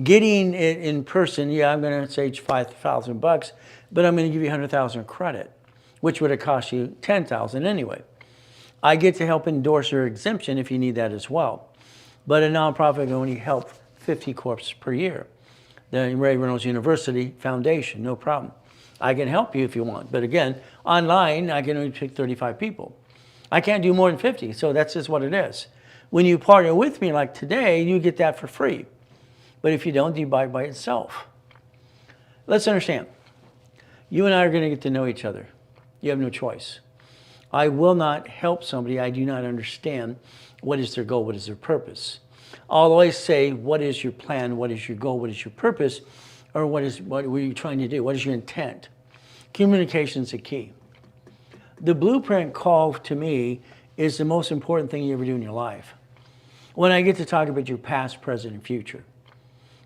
Getting it in person, yeah, I'm going to say $5,000, but I'm going to give you $100,000 credit, which would have cost you $10,000 anyway. I get to help endorse your exemption if you need that as well. But a nonprofit can only help 50 corps per year. The Reynolds University Foundation, no problem. I can help you if you want. But again, online, I can only pick 35 people. I can't do more than 50, so that's just what it is. When you partner with me like today, you get that for free. But if you don't, you buy it by itself. Let's understand. You and I are going to get to know each other. You have no choice. I will not help somebody I do not understand what is their goal, what is their purpose. I'll always say, what is your plan, what is your goal, what is your purpose, or what are you trying to do, what is your intent? Communication is the key. The blueprint call to me is the most important thing you ever do in your life. When I get to talk about your past, present, and future,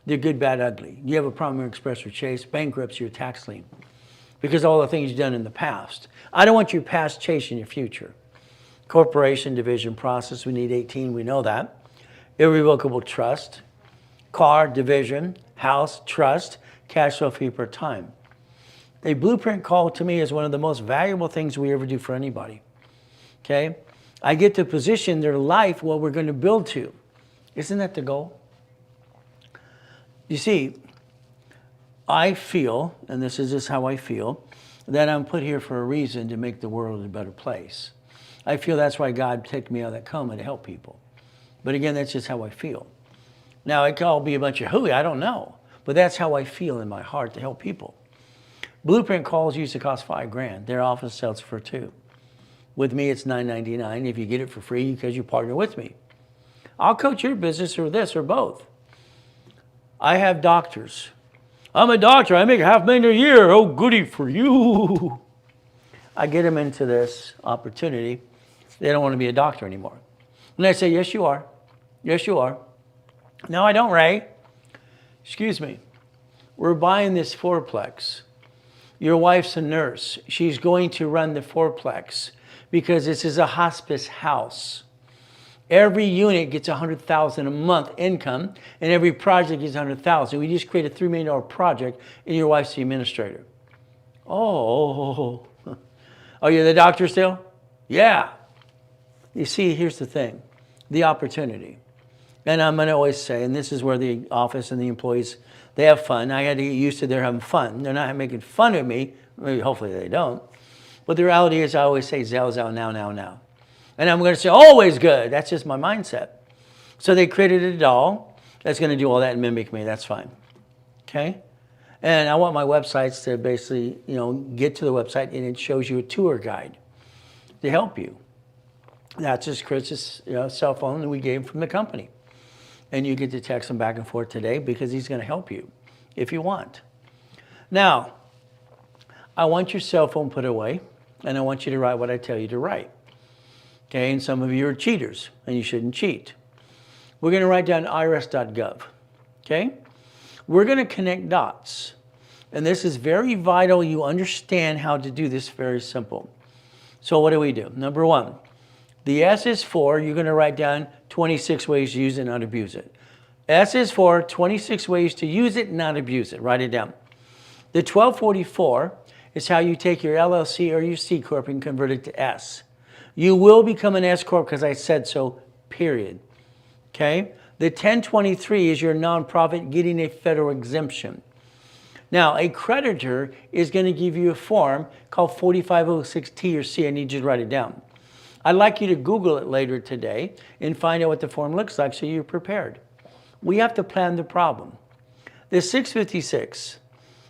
the good, bad, ugly. You have a problem with Express or Chase, bankruptcy or tax lien. because of all the things you've done in the past. I don't want your past chasing your future. Corporation, division, process, we need 18, we know that. Irrevocable trust, car, division, house, trust, cash flow fee per time. A blueprint call to me is one of the most valuable things we ever do for anybody. Okay? I get to position their life what we're going to build to. Isn't that the goal? You see, I feel, and this is just how I feel, that I'm put here for a reason to make the world a better place. I feel that's why God took me out of that coma to help people. But again, that's just how I feel. Now, it could all be a bunch of hooey, I don't know. But that's how I feel in my heart to help people. Blueprint calls used to cost $5,000. Their office sells for $2,000. With me, it's $9.99 if you get it for free because you partner with me. I'll coach your business or this or both. I have doctors. I'm a doctor. I make $500,000 a year. Oh, goody for you. I get them into this opportunity. They don't want to be a doctor anymore. And I say, yes, you are. Yes, you are. No, I don't, Ray. Excuse me. We're buying this fourplex. Your wife's a nurse. She's going to run the fourplex because this is a hospice house. Every unit gets $100,000 a month income, and every project gets $100,000. We just created a $3 million project, and your wife's the administrator. Oh, are you the doctor still? Yeah. You see, here's the thing, the opportunity. And I'm going to always say, and this is where the office and the employees, they have fun. I got to get used to their having fun. They're not making fun of me. Maybe, hopefully they don't. But the reality is I always say, Zell, now. And I'm going to say, always good. That's just my mindset. So they created a doll that's going to do all that and mimic me. That's fine. Okay? And I want my websites to basically, get to the website and it shows you a tour guide to help you. That's just Chris's cell phone that we gave him from the company. And you get to text him back and forth today because he's going to help you if you want. Now, I want your cell phone put away, and I want you to write what I tell you to write. Okay, and some of you are cheaters, and you shouldn't cheat. We're going to write down irs.gov. Okay? We're going to connect dots. And this is very vital. You understand how to do this very simple. So what do? Number one, the S is for, you're going to write down 26 ways to use it and not abuse it. S is for 26 ways to use it and not abuse it. Write it down. The 1244 is how you take your LLC or your C Corp and convert it to S. You will become an S Corp because I said so, period. Okay? The 1023 is your nonprofit getting a federal exemption. Now, a creditor is going to give you a form called 4506T or C. I need you to write it down. I'd like you to Google it later today and find out what the form looks like so you're prepared. We have to plan the problem. The 656.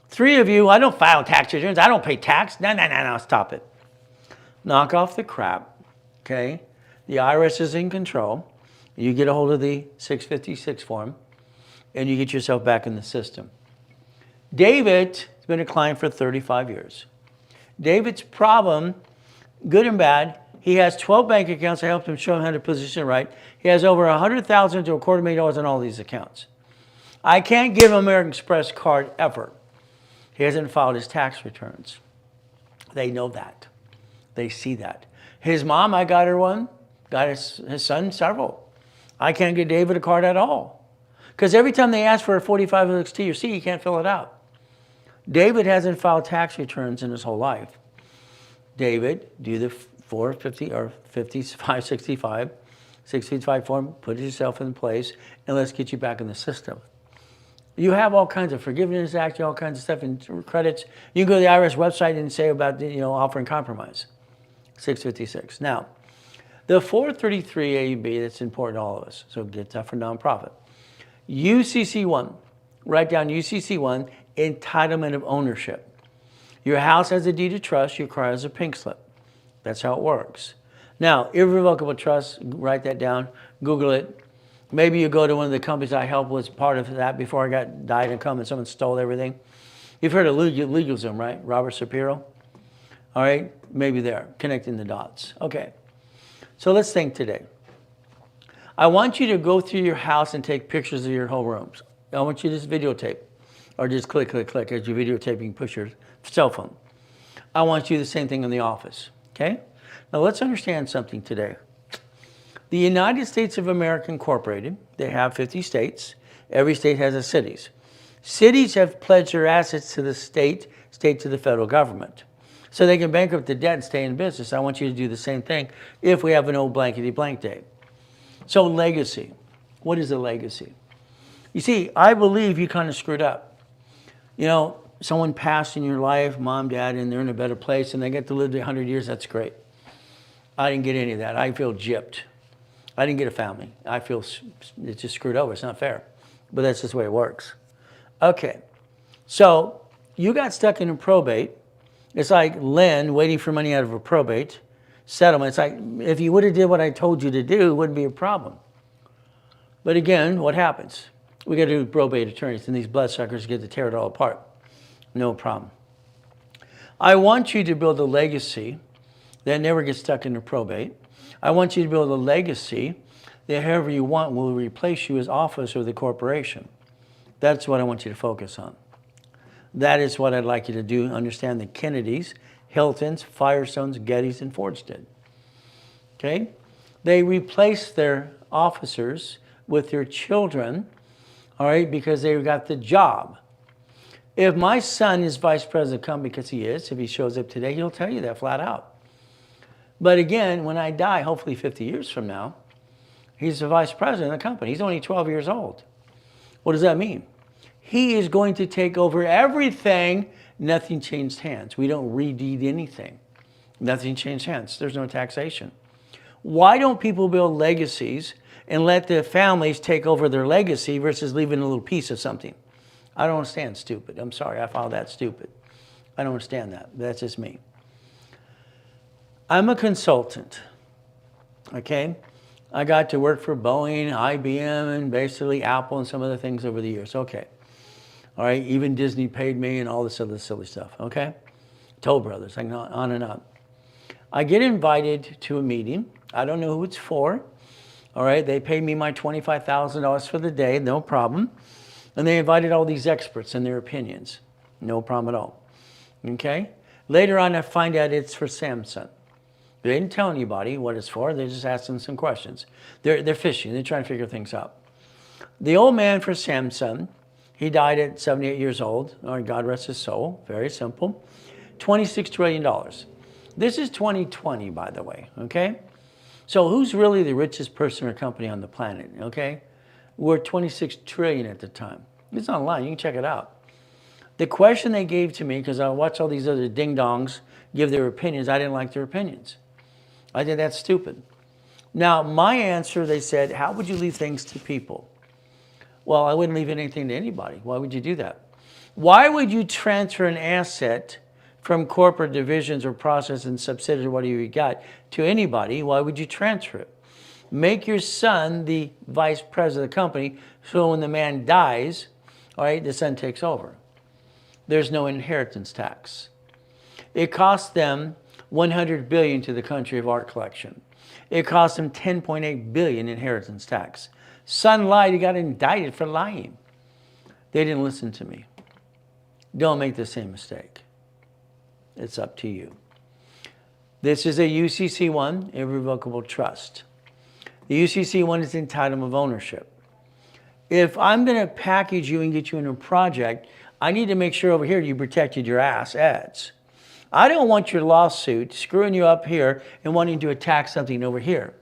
3 of you, I don't file tax returns. I don't pay tax. No, stop it. Knock off the crap, okay? The IRS is in control. You get a hold of the 656 form, and you get yourself back in the system. David has been a client for 35 years. David's problem, good and bad, he has 12 bank accounts. I helped him show him how to position it right. He has over $100,000 to $250,000 on all these accounts. I can't give him American Express card ever. He hasn't filed his tax returns. They know that. They see that. His mom, I got her one. Got his son several. I can't get David a card at all. Because every time they ask for a 4506T or C, he can't fill it out. David hasn't filed tax returns in his whole life. David, do the 450 or 5565, 655 form, put yourself in place, and let's get you back in the system. You have all kinds of Forgiveness Act, all kinds of stuff and credits. You can go to the IRS website and say about offering compromise. 656. Now, the 433 A and B, that's important to all of us. So get that for nonprofit. UCC1. Write down UCC1, entitlement of ownership. Your house has a deed of trust, your car has a pink slip. That's how it works. Now, irrevocable trust, write that down, Google it. Maybe you go to one of the companies I helped was part of that before I died and come and someone stole everything. You've heard of LegalZoom, right? Robert Shapiro. All right, maybe there, connecting the dots. Okay, so let's think today. I want you to go through your house and take pictures of your whole rooms. I want you to just videotape or just click as you're videotaping, push your cell phone. I want you to do the same thing in the office, okay? Now let's understand something today. The United States of America Incorporated, they have 50 states. Every state has a cities. Cities have pledged their assets to the state to the federal government. So they can bankrupt the debt and stay in business. I want you to do the same thing if we have an old blankety blank day. So legacy. What is a legacy? You see, I believe you kind of screwed up. You know, someone passed in your life, mom, dad, and they're in a better place and they get to live 100 years, that's great. I didn't get any of that. I feel gypped. I didn't get a family. I feel it's just screwed over. It's not fair. But that's just the way it works. Okay. So you got stuck in a probate. It's like Len waiting for money out of a probate settlement. It's like if you would have did what I told you to do, it wouldn't be a problem. But again, what happens? We got to do probate attorneys, and these bloodsuckers get to tear it all apart. No problem. I want you to build a legacy that never gets stuck in the probate. I want you to build a legacy that whoever you want will replace you as officer of the corporation. That's what I want you to focus on. That is what I'd like you to do. Understand the Kennedys, Hiltons, Firestones, Gettys, and Fords did. Okay? They replaced their officers with their children, all right, because they got the job. If my son is vice president of the company, because he is, if he shows up today, he'll tell you that flat out. But again, when I die, hopefully 50 years from now, he's the vice president of the company. He's only 12 years old. What does that mean? He is going to take over everything. Nothing changed hands. We don't redeed anything. Nothing changed hands. There's no taxation. Why don't people build legacies and let the families take over their legacy versus leaving a little piece of something? I don't understand stupid. I'm sorry, I found that stupid. I don't understand that. That's just me. I'm a consultant, okay? I got to work for Boeing, IBM, and basically Apple and some other things over the years, okay. All right, even Disney paid me and all this other silly stuff, okay? Toll Brothers, on and on. I get invited to a meeting. I don't know who it's for, all right? They paid me my $25,000 for the day, no problem. And they invited all these experts and their opinions, no problem at all, okay? Later on, I find out it's for Samsung. They didn't tell anybody what it's for. They're just asking some questions. They're fishing. They're trying to figure things out. The old man for Samsung, he died at 78 years old. God rest his soul. Very simple. $26 trillion. This is 2020, by the way, okay? So who's really the richest person or company on the planet, okay? We're 26 trillion at the time. It's online. You can check it out. The question they gave to me, because I watch all these other ding-dongs give their opinions, I didn't like their opinions. I think that's stupid. Now, my answer, they said, how would you leave things to people? Well, I wouldn't leave anything to anybody. Why would you do that? Why would you transfer an asset from corporate divisions or process and subsidiaries, whatever you got, to anybody? Why would you transfer it? Make your son the vice president of the company, so when the man dies, all right, the son takes over. There's no inheritance tax. It costs them $100 billion to the country of art collection. It cost them $10.8 billion inheritance tax. Son lied, he got indicted for lying. They didn't listen to me. Don't make the same mistake. It's up to you. This is a UCC1, irrevocable trust. The UCC1 is entitlement of ownership. If I'm going to package you and get you in a project, I need to make sure over here you protected your assets. I don't want your lawsuit screwing you up here and wanting to attack something over here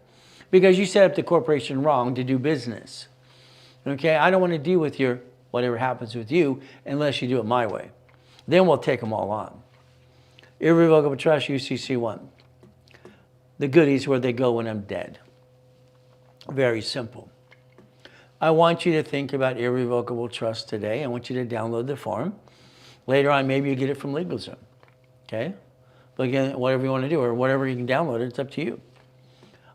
because you set up the corporation wrong to do business. Okay, I don't want to deal with your whatever happens with you unless you do it my way. Then we'll take them all on. Irrevocable trust, UCC1. The goodies where they go when I'm dead. Very simple. I want you to think about irrevocable trust today. I want you to download the form. Later on, maybe you get it from LegalZoom. Okay? But again, whatever you want to do or whatever you can download it, it's up to you.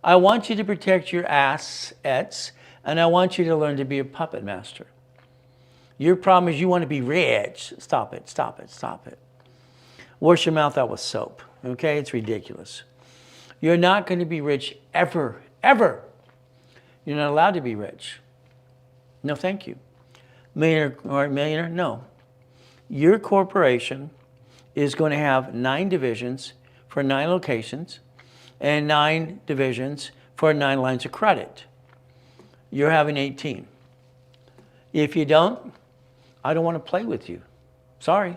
I want you to protect your assets, and I want you to learn to be a puppet master. Your problem is you want to be rich. Stop it, stop it, stop it. Wash your mouth out with soap. Okay? It's ridiculous. You're not going to be rich ever, ever. You're not allowed to be rich. No, thank you. Millionaire or millionaire? No. Your corporation is going to have 9 divisions for 9 locations and 9 divisions for 9 lines of credit. You're having 18. If you don't, I don't want to play with you. Sorry.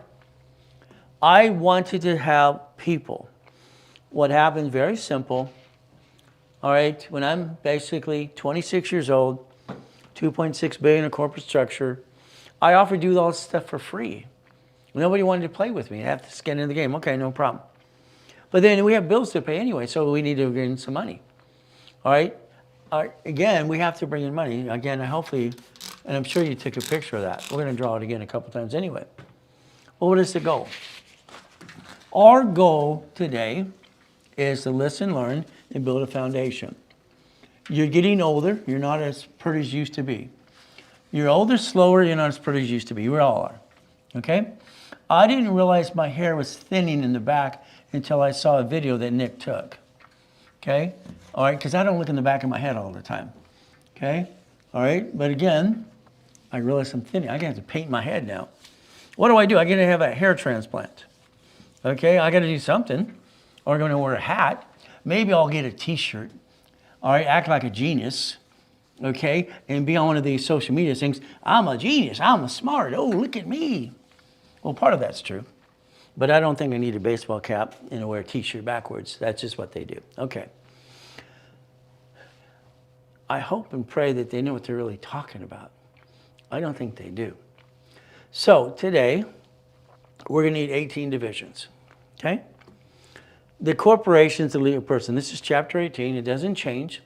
I wanted to have people. What happens, very simple. All right, when I'm basically 26 years old, 2.6 billion in corporate structure, I offered to do all this stuff for free. Nobody wanted to play with me. I have to skin in the game. Okay, no problem. But then we have bills to pay anyway, so we need to gain some money. All right? Again, we have to bring in money. Again, hopefully, and I'm sure you took a picture of that. We're going to draw it again a couple times anyway. Well, what is the goal? Our goal today is to listen, learn, and build a foundation. You're getting older. You're not as pretty as you used to be. You're older, slower. You're not as pretty as you used to be. We all are. Okay? I didn't realize my hair was thinning in the back until I saw a video that Nick took. Okay? All right? Because I don't look in the back of my head all the time. Okay? All right? But again, I realize I'm thinning. I got to paint my head now. What do? I got to have a hair transplant. Okay? I got to do something. Or I'm going to wear a hat. Maybe I'll get a t-shirt. All right? Act like a genius. Okay? And be on one of these social media things. I'm a genius. I'm a smart. Oh, look at me. Well, part of that's true. But I don't think I need a baseball cap and wear a t-shirt backwards. That's just what they do. Okay. I hope and pray that they know what they're really talking about. I don't think they do. So today, we're going to need 18 divisions. Okay? The corporation's a legal person. This is chapter 18. It doesn't change.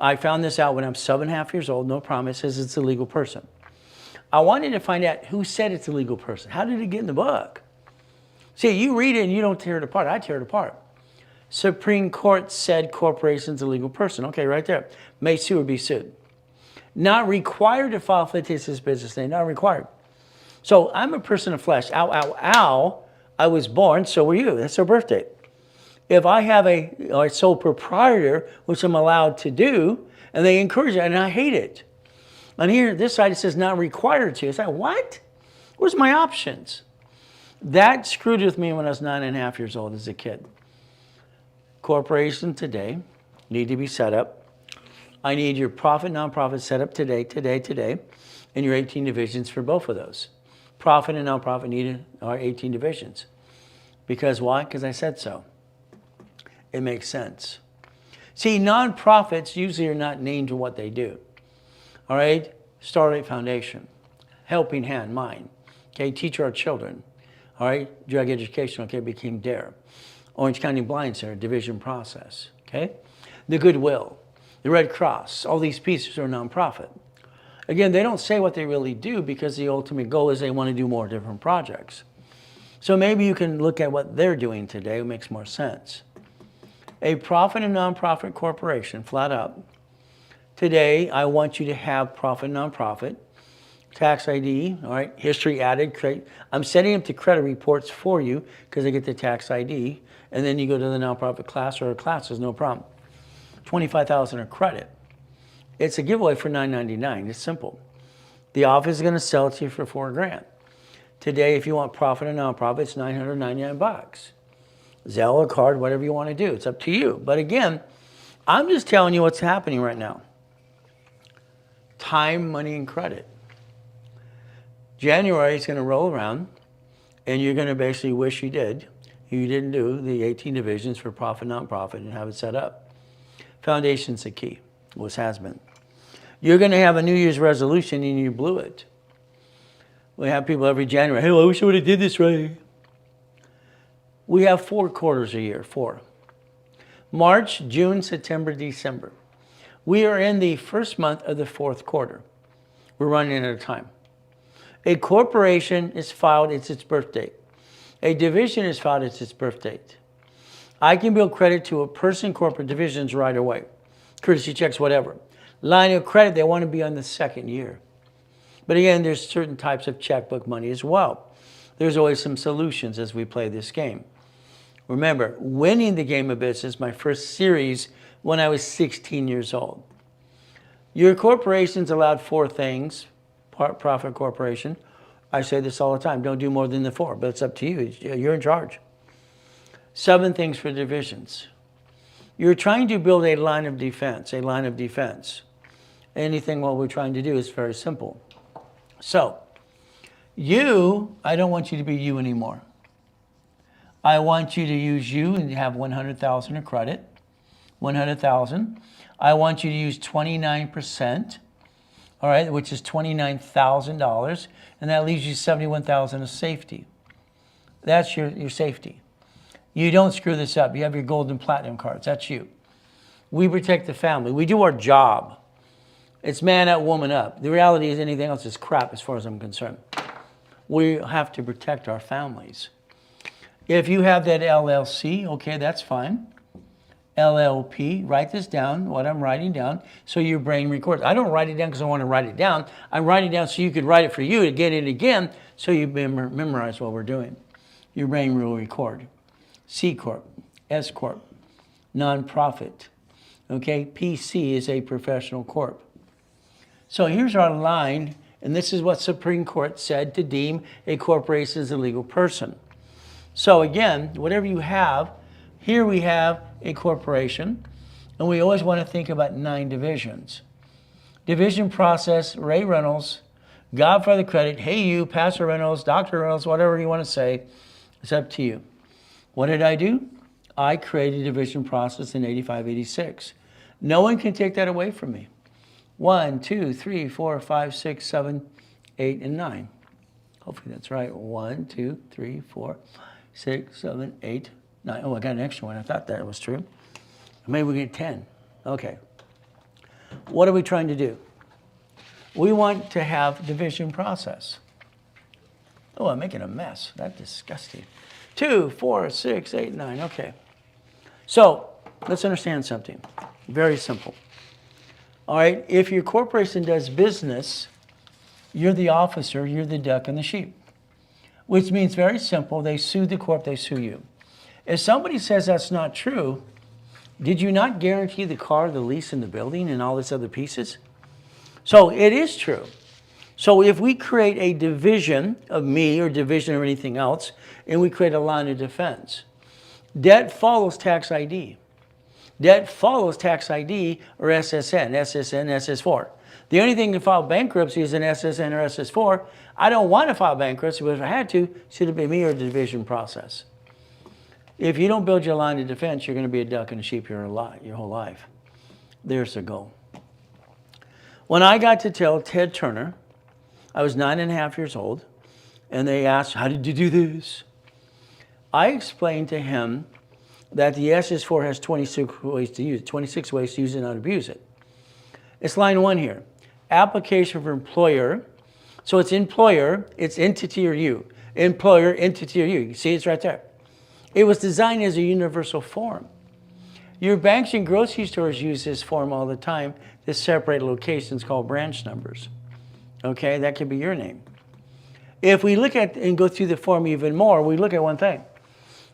I found this out when I'm 7.5 years old. No problem. It says it's a legal person. I wanted to find out who said it's a legal person. How did it get in the book? See, you read it and you don't tear it apart. I tear it apart. Supreme Court said corporation's a legal person. Okay, right there. May sue or be sued. Not required to file fictitious business name. Not required. So I'm a person of flesh. Ow, ow, ow. I was born, so were you. That's our birth date. If I have a sole proprietor, which I'm allowed to do, and they encourage it, and I hate it. And here, this side, it says not required to. It's like, what? Where's my options? That screwed with me when I was 9.5 years old as a kid. Corporations today need to be set up. I need your profit, nonprofit set up today, and your 18 divisions for both of those. Profit and nonprofit needed are 18 divisions. Because why? Because I said so. It makes sense. See, nonprofits usually are not named to what they do. All right? Starlight Foundation, Helping Hand, mine. Okay, Teach Our Children. All right, Drug Education, okay, became DARE. Orange County Blind Center, Division Process. Okay? The Goodwill, the Red Cross, all these pieces are nonprofit. Again, they don't say what they really do because the ultimate goal is they want to do more different projects. So maybe you can look at what they're doing today. It makes more sense. A profit and nonprofit corporation, flat out. Today, I want you to have profit, nonprofit, tax ID, all right, history added. I'm setting up the credit reports for you because I get the tax ID, and then you go to the nonprofit class or classes, no problem. $25,000 of credit. It's a giveaway for $9.99. It's simple. The office is going to sell it to you for $4,000. Today, if you want profit and nonprofit, it's $999. Zelle or card, whatever you want to do. It's up to you. But again, I'm just telling you what's happening right now. Time, money, and credit. January is going to roll around, and you're going to basically wish you did. You didn't do the 18 divisions for profit, nonprofit, and have it set up. Foundation's the key. Was has been. You're going to have a New Year's resolution, and you blew it. We have people every January, hey, I wish I would have did this right. We have 4 quarters a year, 4. March, June, September, December. We are in the first month of the 4th quarter. We're running at a time. A corporation is filed, it's its birth date. A division is filed, it's its birth date. I can bill credit to a person, corporate divisions right away. Courtesy checks, whatever. Line of credit, they want to be on the 2nd year. But again, there's certain types of checkbook money as well. There's always some solutions as we play this game. Remember, winning the game of business, my first series, when I was 16 years old. Your corporation's allowed 4 things, profit corporation, I say this all the time. Don't do more than the 4, but it's up to you. You're in charge. 7 things for divisions. You're trying to build a line of defense, a line of defense. Anything what we're trying to do is very simple. So, I don't want you to be you anymore. I want you to use you and have 100,000 of credit. 100,000. I want you to use 29%, all right, which is $29,000, and that leaves you 71,000 of safety. That's your safety. You don't screw this up. You have your gold and platinum cards. That's you. We protect the family. We do our job. It's man up, woman up. The reality is anything else is crap as far as I'm concerned. We have to protect our families. If you have that LLC, okay, that's fine. LLP, write this down, what I'm writing down, so your brain records. I don't write it down because I want to write it down. I'm writing it down so you could write it for you to get it again, so you memorize what we're doing. Your brain will record. C Corp, S Corp, nonprofit. Okay, PC is a professional corp. So here's our line, and this is what Supreme Court said to deem a corporation as a legal person. So again, whatever you have, here we have a corporation, and we always want to think about 9 divisions. Division process, Ray Reynolds, Godfather Credit, hey you, Pastor Reynolds, Dr. Reynolds, whatever you want to say, it's up to you. What did I do? I created a division process in 85, 86. No one can take that away from me. 1, 2, 3, 4, 5, 6, 7, 8, and 9. Hopefully that's right. 1, 2, 3, 4, 6, 7, 8, 9. Oh, I got an extra one. I thought that was true. Maybe we get 10. Okay. What are we trying to do? We want to have division process. Oh, I'm making a mess. That's disgusting. 2, 4, 6, 8, 9. Okay. So let's understand something. Very simple. All right. If your corporation does business, you're the officer, you're the duck and the sheep. Which means very simple. They sue the corp, they sue you. If somebody says that's not true, did you not guarantee the car, the lease, and the building, and all this other pieces? So it is true. So if we create a division of me or division of anything else, and we create a line of defense, debt follows tax ID. Debt follows tax ID or SSN, SS4. The only thing to file bankruptcy is an SSN or SS4. I don't want to file bankruptcy, but if I had to, should it be me or the division process? If you don't build your line of defense, you're going to be a duck and a sheep your whole life. There's the goal. When I got to tell Ted Turner, I was 9.5 years old, and they asked, how did you do this? I explained to him that the SS4 has 26 ways to use it, 26 ways to use it and not abuse it. It's line 1 here. Application for employer. So it's employer, it's entity or you. Employer, entity or you. You see, it's right there. It was designed as a universal form. Your banks and grocery stores use this form all the time to separate locations called branch numbers. Okay, that could be your name. If we look at and go through the form even more, we look at one thing.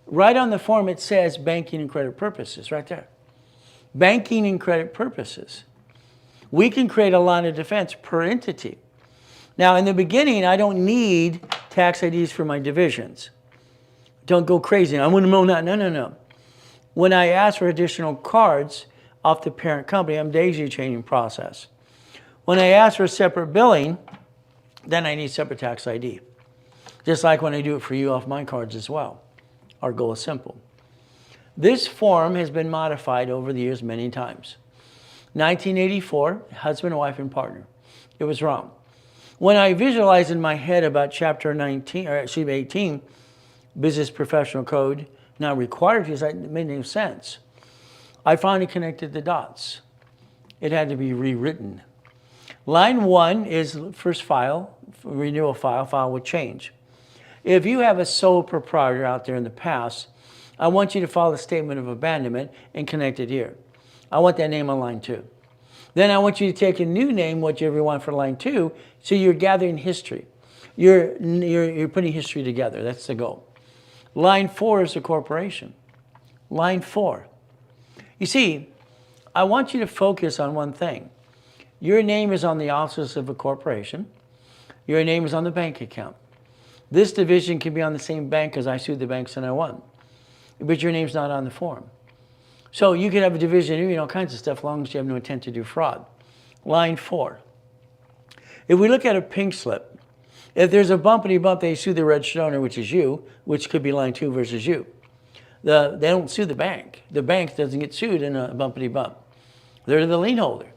Right on the form it says banking and credit purposes, right there. Banking and credit purposes. We can create a line of defense per entity. Now in the beginning, I don't need tax IDs for my divisions. Don't go crazy. I want to know that. No. When I ask for additional cards off the parent company, I'm daisy chaining process. When I ask for separate billing, then I need separate tax ID. Just like when I do it for you off my cards as well. Our goal is simple. This form has been modified over the years many times. 1984, husband, wife, and partner. It was wrong. When I visualized in my head about chapter 18, business professional code, now required because it made no sense. I finally connected the dots. It had to be rewritten. Line 1 is first file, renewal file with change. If you have a sole proprietor out there in the past, I want you to file a statement of abandonment and connect it here. I want that name on line 2. Then I want you to take a new name, whichever you want for line 2, so you're gathering history. You're putting history together. That's the goal. Line 4 is a corporation. Line 4. You see, I want you to focus on one thing. Your name is on the office of a corporation. Your name is on the bank account. This division can be on the same bank because I sued the banks and I won. But your name's not on the form. So you could have a division, all kinds of stuff, as long as you have no intent to do fraud. Line 4. If we look at a pink slip, if there's a bumpity bump, they sue the registered owner, which is you, which could be line 2 versus you. They don't sue the bank. The bank doesn't get sued in a bumpity bump. They're the lien holder.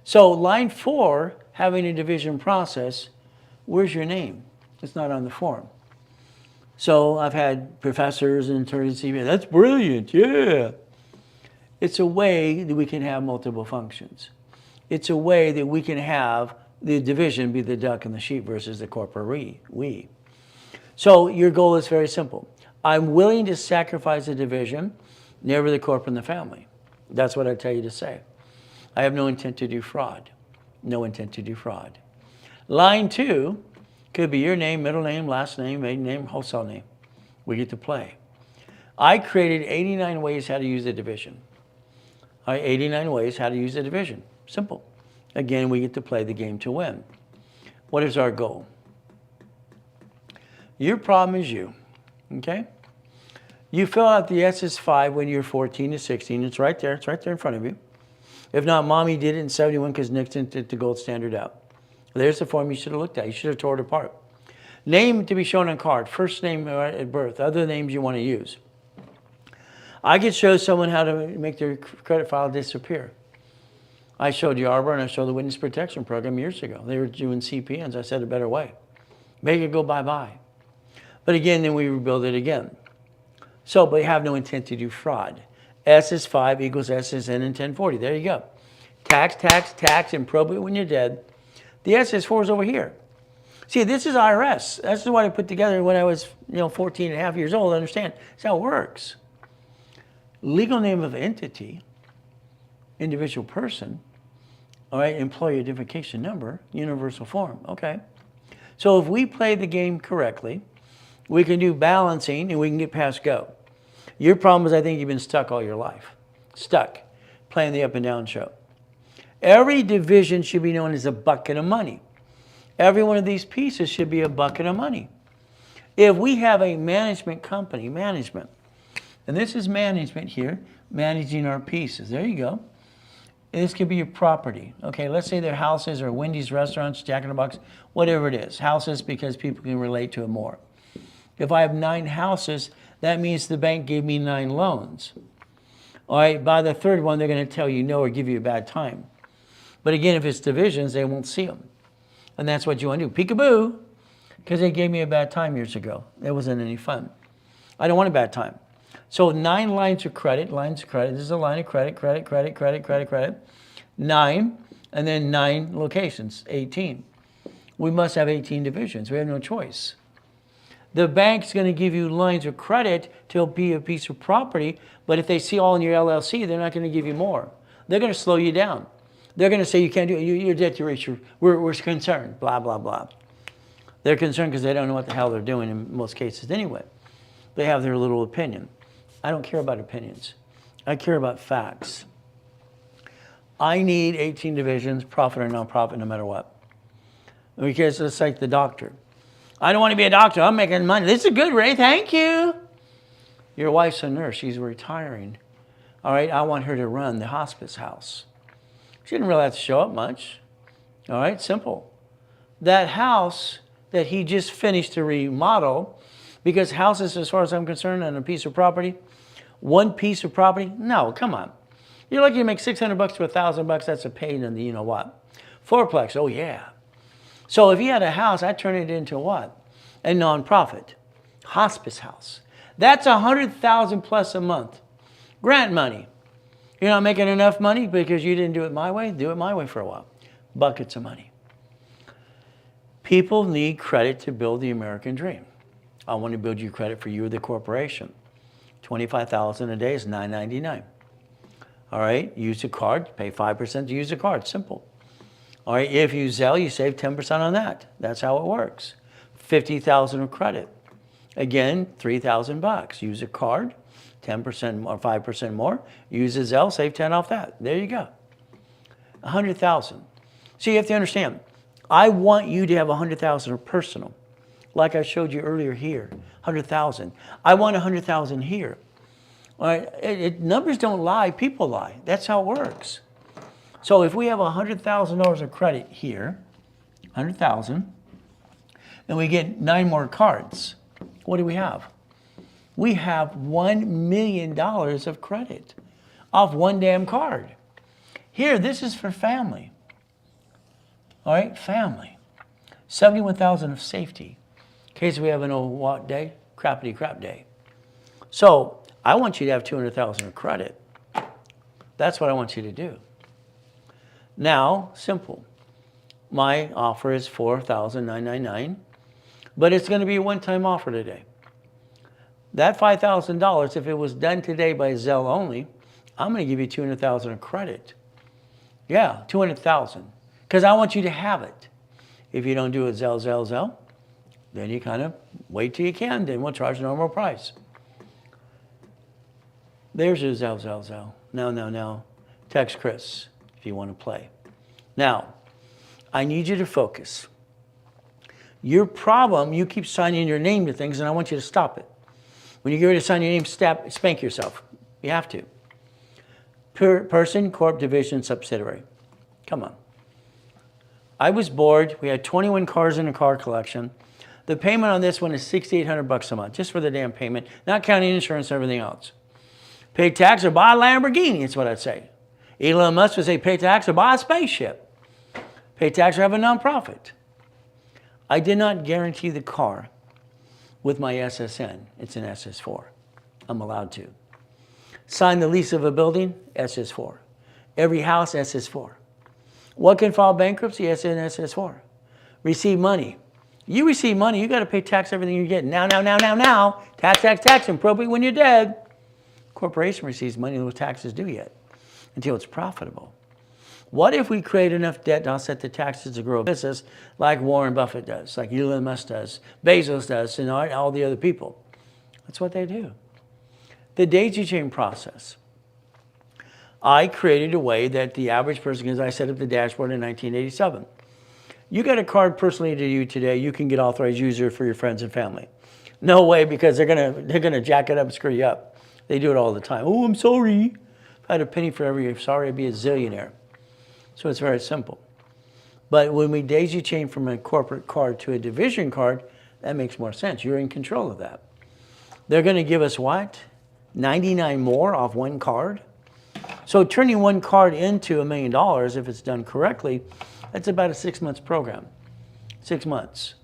So line 4, having a division process, where's your name? It's not on the form. So I've had professors and attorneys say, that's brilliant, yeah. It's a way that we can have multiple functions. It's a way that we can have the division be the duck and the sheep versus the corporate we. So your goal is very simple. I'm willing to sacrifice the division, never the corporate and the family. That's what I tell you to say. I have no intent to do fraud. No intent to do fraud. Line 2 could be your name, middle name, last name, maiden name, wholesale name. We get to play. I created 89 ways how to use the division. 89 ways how to use the division. Simple. Again, we get to play the game to win. What is our goal? Your problem is you, okay? You fill out the SS5 when you're 14 to 16. It's right there. It's right there in front of you. If not, Mommy did it in 71 because Nixon took the gold standard out. There's the form you should have looked at. You should have tore it apart. Name to be shown on card. First name at birth. Other names you want to use. I could show someone how to make their credit file disappear. I showed you Arbor and I showed the Witness Protection Program years ago. They were doing CPNs. I said a better way. Make it go bye-bye. But again, then we rebuild it again. So, but you have no intent to do fraud. SS5 equals SSN in 1040. There you go. Tax, tax, tax, and probate when you're dead. The SS4 is over here. See, this is IRS. This is what I put together when I was 14 and a half years old. Understand? That's how it works. Legal name of entity, individual person, all right, employee identification number, universal form, okay. So if we play the game correctly, we can do balancing and we can get past go. Your problem is I think you've been stuck all your life. Stuck, playing the up and down show. Every division should be known as a bucket of money. Every one of these pieces should be a bucket of money. If we have a management company, and this is management here, managing our pieces. There you go. And this could be your property. Okay, let's say they're houses or Wendy's restaurants, Jack in the Box, whatever it is. Houses because people can relate to it more. If I have 9 houses, that means the bank gave me 9 loans. All right, by the third one, they're going to tell you no or give you a bad time. But again, if it's divisions, they won't see them. And that's what you want to do. Peekaboo, because they gave me a bad time years ago. It wasn't any fun. I don't want a bad time. So 9 lines of credit, This is a line of credit, credit. 9, and then 9 locations, 18. We must have 18 divisions. We have no choice. The bank's going to give you lines of credit to be a piece of property, but if they see all in your LLC, they're not going to give you more. They're going to slow you down. They're going to say you can't do it. Your debt to ratio, we're concerned, blah, blah, blah. They're concerned because they don't know what the hell they're doing in most cases anyway. They have their little opinion. I don't care about opinions. I care about facts. I need 18 divisions, profit or non-profit, no matter what. Because it's like the doctor. I don't want to be a doctor. I'm making money. This is good, Ray. Thank you. Your wife's a nurse. She's retiring. All right, I want her to run the hospice house. She didn't really have to show up much. All right, simple. That house that he just finished to remodel, because houses, as far as I'm concerned, on a piece of property, one piece of property, no, come on. You're lucky to make $600 to $1,000. That's a pain in the you know what. Fourplex, oh yeah. So if you had a house, I'd turn it into what? A nonprofit, hospice house. That's $100,000 plus a month. Grant money. You're not making enough money because you didn't do it my way? Do it my way for a while. Buckets of money. People need credit to build the American dream. I want to build you credit for you or the corporation. $25,000 a day is $9.99. All right, use a card, pay 5% to use a card, simple. All right, if you Zelle, you save 10% on that. That's how it works. $50,000 of credit. Again, $3,000. Use a card, 10% or 5% more. Use a Zelle, save 10 off that. There you go. $100,000. So you have to understand, I want you to have $100,000 of personal. like I showed you earlier here, 100,000. I want 100,000 here. All right, numbers don't lie, people lie. That's how it works. So if we have $100,000 of credit here, 100,000, and we get 9 more cards, what do we have? We have $1 million of credit off one damn card. Here, this is for family. All right, family. 71,000 of safety. In case we have an old what day? Crappity crap day. So I want you to have 200,000 of credit. That's what I want you to do. Now, simple. My offer is $4,999, but it's going to be a one-time offer today. That $5,000, if it was done today by Zelle only, I'm going to give you 200,000 of credit. Yeah, 200,000, because I want you to have it. If you don't do it Zelle, then you kind of wait till you can, then we'll charge normal price. There's your Zelle. Now. Text Chris if you want to play. Now, I need you to focus. Your problem, you keep signing your name to things, and I want you to stop it. When you get ready to sign your name, spank yourself. You have to. Person, corp, division, subsidiary. Come on. I was bored. We had 21 cars in a car collection. The payment on this one is $6,800 a month, just for the damn payment, not counting insurance and everything else. Pay tax or buy a Lamborghini, that's what I'd say. Elon Musk would say pay tax or buy a spaceship. Pay tax or have a nonprofit. I did not guarantee the car with my SSN. It's an SS4. I'm allowed to. Sign the lease of a building, SS4. Every house, SS4. What can file bankruptcy? SN SS4. Receive money. You receive money, you got to pay tax everything you get. Now. Tax, and probate when you're dead. Corporation receives money, no taxes due yet until it's profitable. What if we create enough debt to offset the taxes to grow a business like Warren Buffett does, like Elon Musk does, Bezos does, and all the other people? That's what they do. The daisy chain process. I created a way that the average person, because I set up the dashboard in 1987. You got a card personally to you today, you can get authorized user for your friends and family. No way, because they're gonna jack it up and screw you up. They do it all the time. Oh, I'm sorry. If I had a penny for every sorry, I'd be a zillionaire. So it's very simple. But when we daisy chain from a corporate card to a division card, that makes more sense. You're in control of that. They're going to give us what? 99 more off one card? So turning one card into $1 million, if it's done correctly, that's about a 6 months program. 6 months.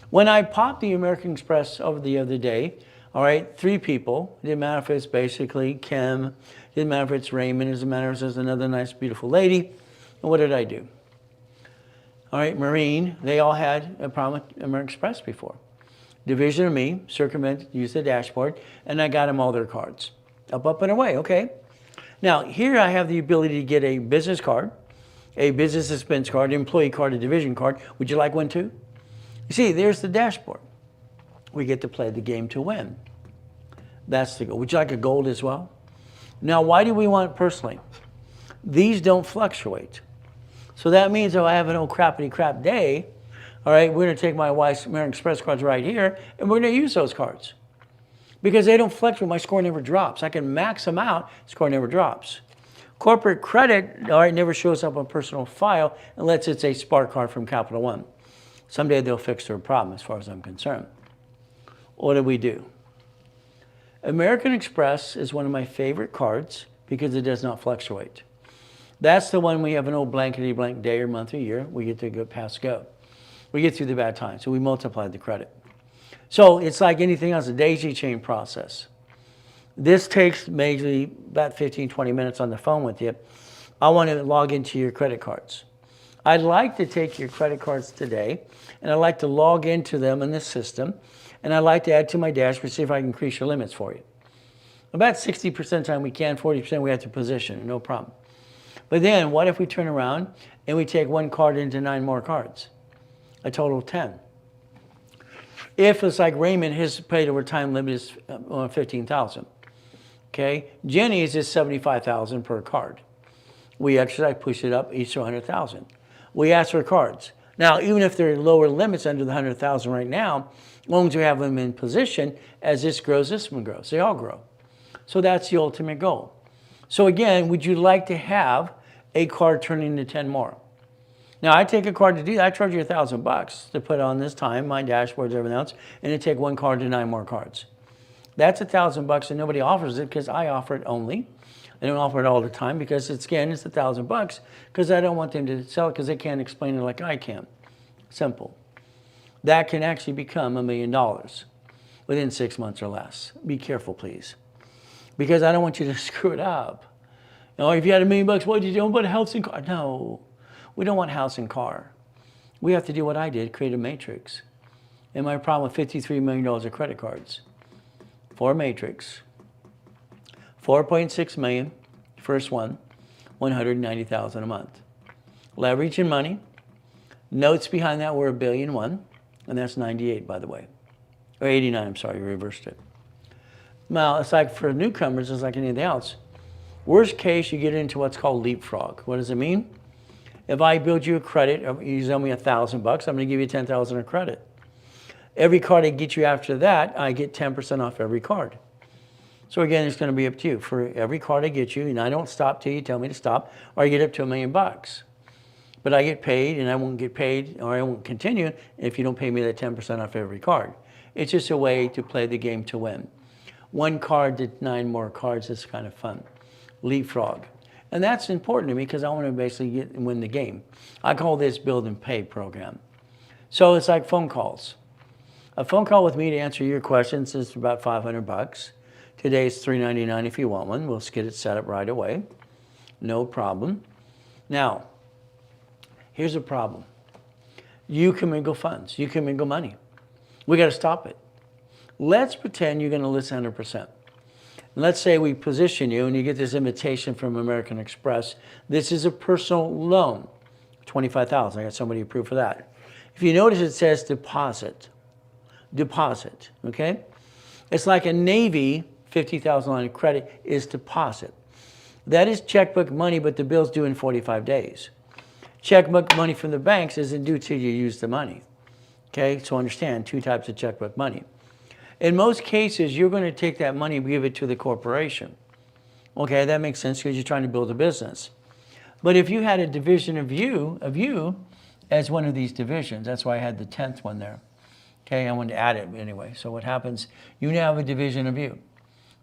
When I popped the American Express over the other day, all right, 3 people. It didn't matter if it's basically Kim. Didn't matter if it's Raymond. It doesn't matter if there's another nice, beautiful lady. And what did I do? All right, Marine. They all had a problem with American Express before. Division of me, circumvent, use the dashboard, and I got them all their cards. Up, and away, okay? Now, here I have the ability to get a business card, a business expense card, employee card, a division card. Would you like one too? You see, there's the dashboard. We get to play the game to win. That's the goal. Would you like a gold as well? Now, why do we want it personally? These don't fluctuate. So that means if I have an old crappity crap day, all right, we're going to take my wife's American Express cards right here, and we're going to use those cards. Because they don't fluctuate, my score never drops. I can max them out, score never drops. Corporate credit, all right, never shows up on personal file unless it's a Spark card from Capital One. Someday they'll fix their problem as far as I'm concerned. What do we do? American Express is one of my favorite cards because it does not fluctuate. That's the one we have an old blankety blank day or month or year. We get to go past go. We get through the bad times, so we multiply the credit. So it's like anything else, a daisy chain process. This takes maybe about 15, 20 minutes on the phone with you. I want to log into your credit cards. I'd like to take your credit cards today, and I'd like to log into them in this system, and I'd like to add to my dashboard, see if I can increase your limits for you. About 60% of the time we can, 40% we have to position, no problem. But then what if we turn around and we take one card into 9 more cards? A total of 10. If it's like Raymond, his paid over time limit is $15,000. Okay, Jenny's is $75,000 per card. We exercise, push it up, each to $100,000. We ask for cards. Now, even if there are lower limits under the 100,000 right now, as long as you have them in position, as this grows, this one grows. They all grow. So that's the ultimate goal. So again, would you like to have a card turn into 10 more? Now, I take a card to do that. I charge you $1,000 to put on this time, my dashboards, everything else, and to take one card to 9 more cards. That's $1,000, and nobody offers it because I offer it only. I don't offer it all the time because it's $1,000 because I don't want them to sell it because they can't explain it like I can. Simple. That can actually become $1 million within 6 months or less. Be careful, please, because I don't want you to screw it up. You know, if you had $1 million, what would you do? But house and car? No, we don't want house and car. We have to do what I did, create a matrix. And my problem with $53 million of credit cards. 4 matrix. 4.6 million, first one, 190,000 a month. Leverage and money. Notes behind that were $1.1 billion, and that's 98, by the way. Or 89, I'm sorry, you reversed it. Now, it's like for newcomers, it's like anything else. Worst case, you get into what's called leapfrog. What does it mean? If I build you a credit, you owe me $1,000, I'm going to give you 10,000 of credit. Every card I get you after that, I get 10% off every card. So again, it's going to be up to you. For every card I get you, and I don't stop till you tell me to stop, or I get up to $1 million. But I get paid, and I won't get paid, or I won't continue if you don't pay me that 10% off every card. It's just a way to play the game to win. 1 card to 9 more cards is kind of fun. Leapfrog. And that's important to me because I want to basically win the game. I call this build and pay program. So it's like phone calls. A phone call with me to answer your questions is about $500. Today it's $399 if you want one. We'll get it set up right away. No problem. Now, here's a problem. You commingle funds. You commingle money. We got to stop it. Let's pretend you're going to list 100%. Let's say we position you and you get this invitation from American Express. This is a personal loan, $25,000. I got somebody approved for that. If you notice, it says deposit. Deposit, okay? It's like a Navy $50,000 line of credit is deposit. That is checkbook money, but the bill's due in 45 days. Checkbook money from the banks isn't due till you use the money. Okay, so understand 2 types of checkbook money. In most cases, you're going to take that money and give it to the corporation. Okay, that makes sense because you're trying to build a business. But if you had a division of you as one of these divisions, that's why I had the 10th one there. Okay, I wanted to add it anyway. So what happens, you now have a division of you.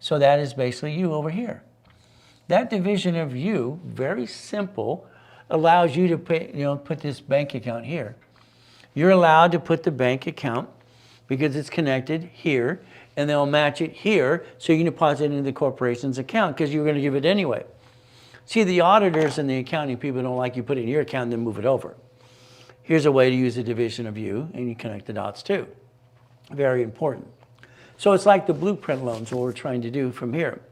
So that is basically you over here. That division of you, very simple, allows you to put this bank account here. You're allowed to put the bank account because it's connected here, and they'll match it here, so you can deposit it into the corporation's account because you're going to give it anyway. See, the auditors and the accounting people don't like you put it in your account and then move it over. Here's a way to use a division of you, and you connect the dots too. Very important. So it's like the blueprint loans, what we're trying to do from here.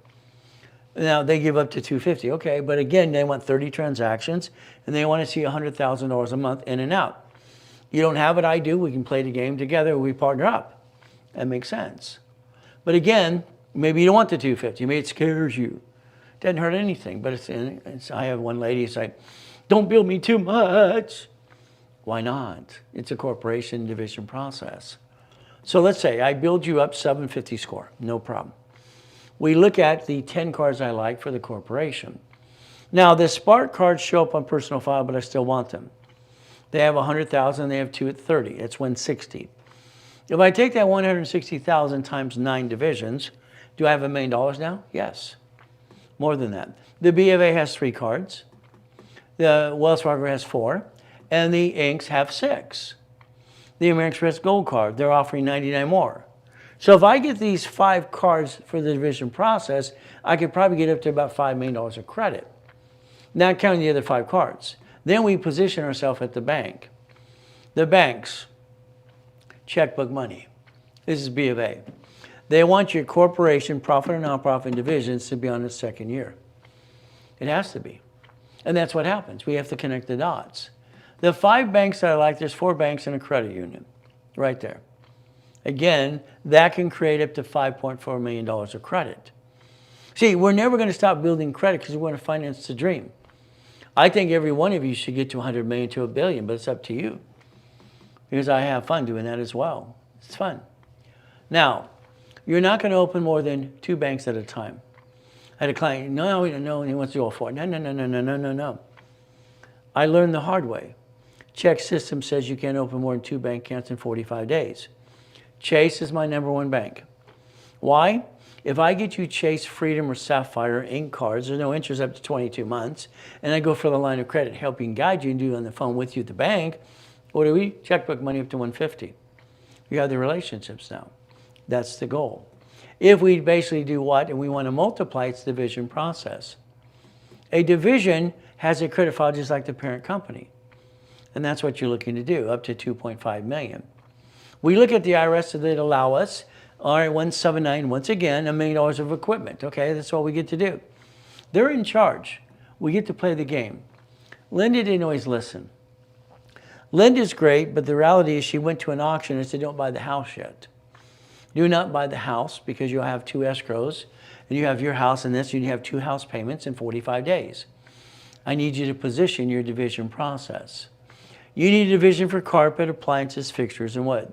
Now, they give up to $250, okay, but again, they want 30 transactions, and they want to see $100,000 a month in and out. You don't have it, I do. We can play the game together. We partner up. That makes sense. But again, maybe you don't want the $250. Maybe it scares you. Doesn't hurt anything. But I have one lady say, "Don't bill me too much." Why not? It's a corporation division process. So let's say I build you up 750 score. No problem. We look at the 10 cards I like for the corporation. Now, the Spark cards show up on personal file, but I still want them. They have 100,000, they have 2 at 30. It's 160. If I take that 160,000 times 9 divisions, do I have $1 million now? Yes. More than that. The B of A has 3 cards. The Wells Fargo has 4. And the Inks have 6. The American Express Gold card, they're offering 99 more. So if I get these 5 cards for the division process, I could probably get up to about $5 million of credit. Not counting the other 5 cards. Then we position ourselves at the bank. The banks, checkbook money. This is B of A. They want your corporation, profit or nonprofit divisions to be on its 2nd year. It has to be. And that's what happens. We have to connect the dots. The 5 banks that I like, there's 4 banks and a credit union. Right there. Again, that can create up to $5.4 million of credit. See, we're never going to stop building credit because we want to finance the dream. I think every one of you should get to 100 million to $1 billion, but it's up to you. because I have fun doing that as well. It's fun. Now, you're not going to open more than 2 banks at a time. I had a client, no, he wants to go for it. No. I learned the hard way. Check system says you can't open more than 2 bank accounts in 45 days. Chase is my #1 bank. Why? If I get you Chase, Freedom, or Sapphire Inc. cards, there's no interest up to 22 months, and I go for the line of credit, help you and guide you and do it on the phone with you at the bank, what do we? Checkbook money up to 150. You have the relationships now. That's the goal. If we basically do what? And we want to multiply, it's the division process. A division has a credit file just like the parent company. And that's what you're looking to do, up to 2.5 million. We look at the IRS so they'd allow us, all right, 179, once again, $1 million of equipment. Okay, that's what we get to do. They're in charge. We get to play the game. Linda didn't always listen. Linda's great, but the reality is she went to an auction and said, don't buy the house yet. Do not buy the house because you'll have 2 escrows, and you have your house and this, and you have 2 house payments in 45 days. I need you to position your division process. You need a division for carpet, appliances, fixtures, and wood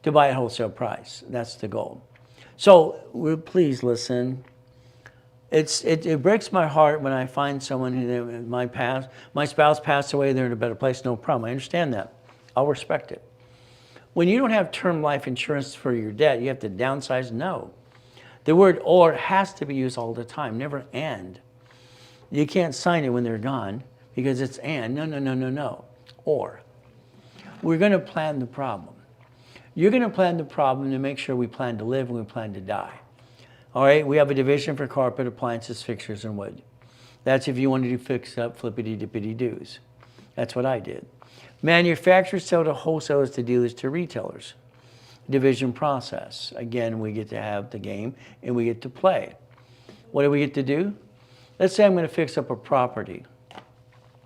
to buy at wholesale price. That's the goal. So please listen. It breaks my heart when I find someone who my spouse passed away, they're in a better place, no problem. I understand that. I'll respect it. When you don't have term life insurance for your debt, you have to downsize? No. The word or has to be used all the time, never and. You can't sign it when they're gone because it's and. No. Or. We're going to plan the problem. You're going to plan the problem to make sure we plan to live and we plan to die. All right, we have a division for carpet, appliances, fixtures, and wood. That's if you want to do fix-up, flippity-dippity-doos. That's what I did. Manufacturers sell to wholesalers, to dealers, to retailers. Division process. Again, we get to have the game and we get to play. What do we get to do? Let's say I'm going to fix up a property.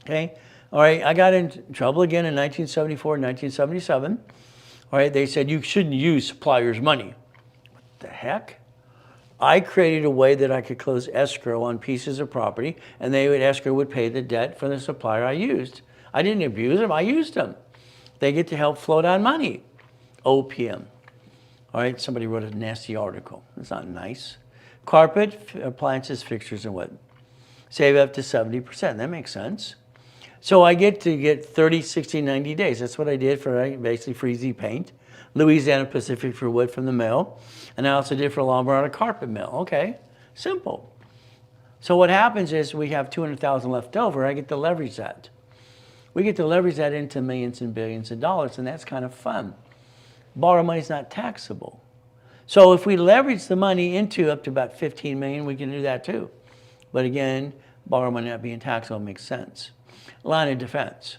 Okay? All right, I got in trouble again in 1974, 1977. All right, they said you shouldn't use suppliers' money. What the heck? I created a way that I could close escrow on pieces of property, and escrow would pay the debt for the supplier I used. I didn't abuse them, I used them. They get to help float on money. OPM. All right, somebody wrote a nasty article. It's not nice. Carpet, appliances, fixtures, and wood. Save up to 70%. That makes sense. So I get to get 30, 60, 90 days. That's what I did for basically Freezy Paint. Louisiana Pacific for wood from the mill. And I also did for Lombard a carpet mill. Okay, simple. So what happens is we have 200,000 left over. I get to leverage that. We get to leverage that into millions and billions of dollars, and that's kind of fun. Borrow money is not taxable. So if we leverage the money into up to about 15 million, we can do that too. But again, borrow money not being taxable makes sense. Line of defense.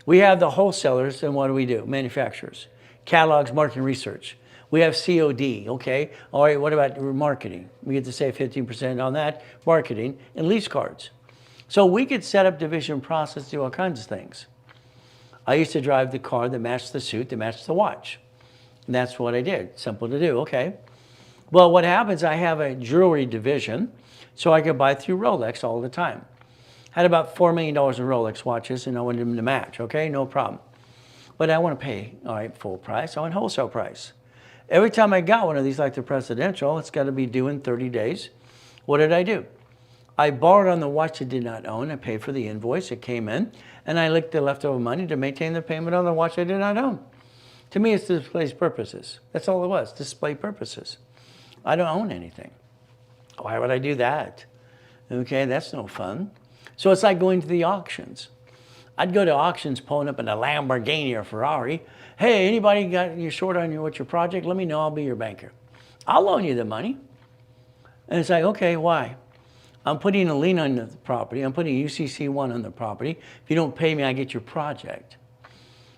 We have the wholesalers, and what do? Manufacturers. Catalogs, marketing, research. We have COD, okay? All right, what about marketing? We get to save 15% on that, marketing, and lease cards. So we could set up division process, do all kinds of things. I used to drive the car that matched the suit, that matched the watch. And that's what I did. Simple to do, okay? Well, what happens, I have a jewelry division, so I could buy through Rolex all the time. Had about $4 million in Rolex watches, and I wanted them to match, okay? No problem. But I want to pay, all right, full price. I want wholesale price. Every time I got one of these, like the Presidential, it's got to be due in 30 days. What did I do? I borrowed on the watch I did not own. I paid for the invoice. It came in. And I licked the leftover money to maintain the payment on the watch I did not own. To me, it's display purposes. That's all it was, display purposes. I don't own anything. Why would I do that? Okay, that's no fun. So it's like going to the auctions. I'd go to auctions pulling up in a Lamborghini or Ferrari. Hey, anybody got you short on what's your project? Let me know, I'll be your banker. I'll loan you the money. And it's like, okay, why? I'm putting a lien on the property. I'm putting UCC1 on the property. If you don't pay me, I get your project.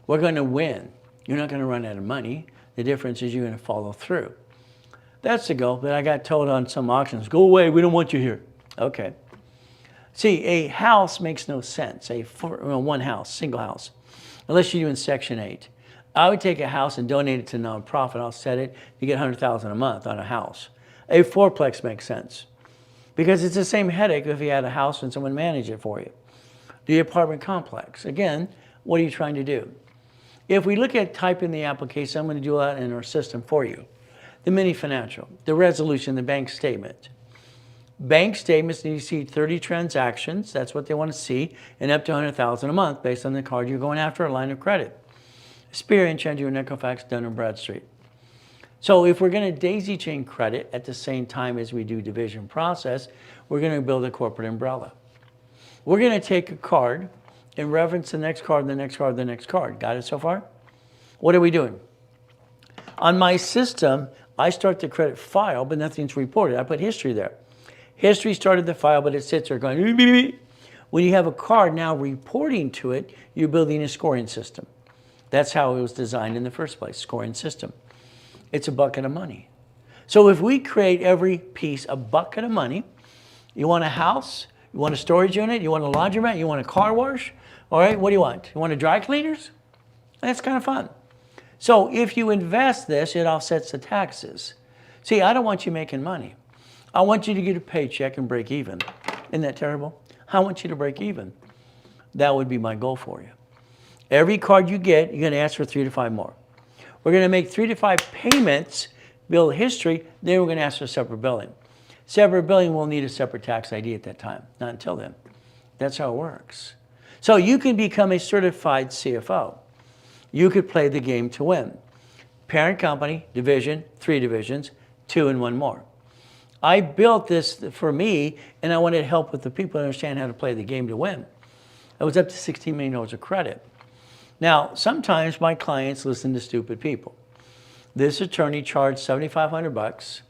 We're going to win. You're not going to run out of money. The difference is you're going to follow through. That's the goal. But I got told on some auctions, go away, we don't want you here. Okay. See, a house makes no sense. One house, single house, unless you're doing Section 8. I would take a house and donate it to a nonprofit. I'll set it. You get $100,000 a month on a house. A fourplex makes sense because it's the same headache if you had a house and someone managed it for you. The apartment complex. Again, what are you trying to do? If we look at type in the application, I'm going to do that in our system for you. The mini financial, the resolution, the bank statement. Bank statements need to see 30 transactions. That's what they want to see, and up to $100,000 a month based on the card you're going after, a line of credit. Experian, Chandler, Equifax, Dun & Bradstreet. So if we're going to daisy chain credit at the same time as we do division process, we're going to build a corporate umbrella. We're going to take a card and reference the next card, the next card, the next card. Got it so far? What are we doing? On my system, I start the credit file, but nothing's reported. I put history there. History started the file, but it sits there going, beep, beep, beep. When you have a card now reporting to it, you're building a scoring system. That's how it was designed in the first place, scoring system. It's a bucket of money. So if we create every piece a bucket of money, you want a house, you want a storage unit, you want a laundromat, you want a car wash, all right, what do you want? You want a dry cleaners? That's kind of fun. So if you invest this, it offsets the taxes. See, I don't want you making money. I want you to get a paycheck and break even. Isn't that terrible? I want you to break even. That would be my goal for you. Every card you get, you're going to ask for 3 to 5 more. We're going to make 3 to 5 payments, build history, then we're going to ask for separate billing. Separate billing will need a separate tax ID at that time, not until then. That's how it works. So you can become a certified CFO. You could play the game to win. Parent company, division, 3 divisions, 2 and 1 more. I built this for me, and I wanted help with the people to understand how to play the game to win. It was up to $16 million of credit. Now, sometimes my clients listen to stupid people. This attorney charged $7,500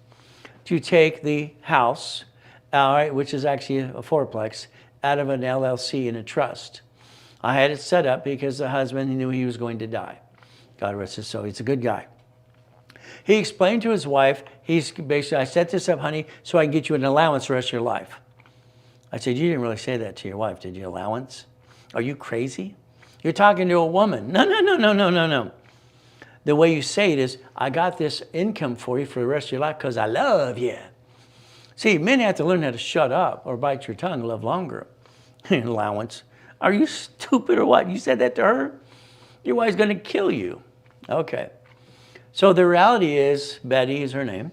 to take the house, all right, which is actually a fourplex, out of an LLC in a trust. I had it set up because the husband, he knew he was going to die. God rest his soul. He's a good guy. He explained to his wife, he's basically, I set this up, honey, so I can get you an allowance the rest of your life. I said, you didn't really say that to your wife, did you? Allowance? Are you crazy? You're talking to a woman. No. The way you say it is, I got this income for you for the rest of your life because I love you. See, men have to learn how to shut up or bite your tongue, live longer. Allowance. Are you stupid or what? You said that to her? Your wife's going to kill you. Okay. So the reality is, Betty is her name,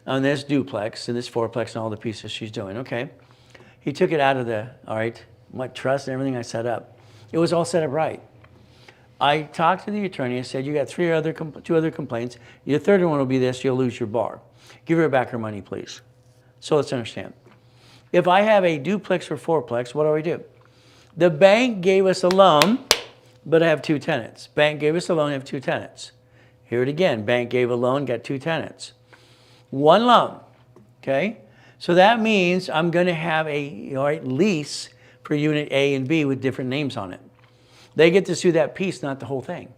on this duplex and this fourplex and all the pieces she's doing. Okay. He took it out of the, all right, my trust and everything I set up. It was all set up right. I talked to the attorney and said, you got 2 other complaints. Your third one will be this, you'll lose your bar. Give her back her money, please. So let's understand. If I have a duplex or fourplex, what do? The bank gave us a loan, but I have 2 tenants. Bank gave us a loan, I have 2 tenants. Hear it again. Bank gave a loan, got 2 tenants. 1 loan, okay? So that means I'm going to have a lease for unit A and B with different names on it. They get to sue that piece, not the whole thing.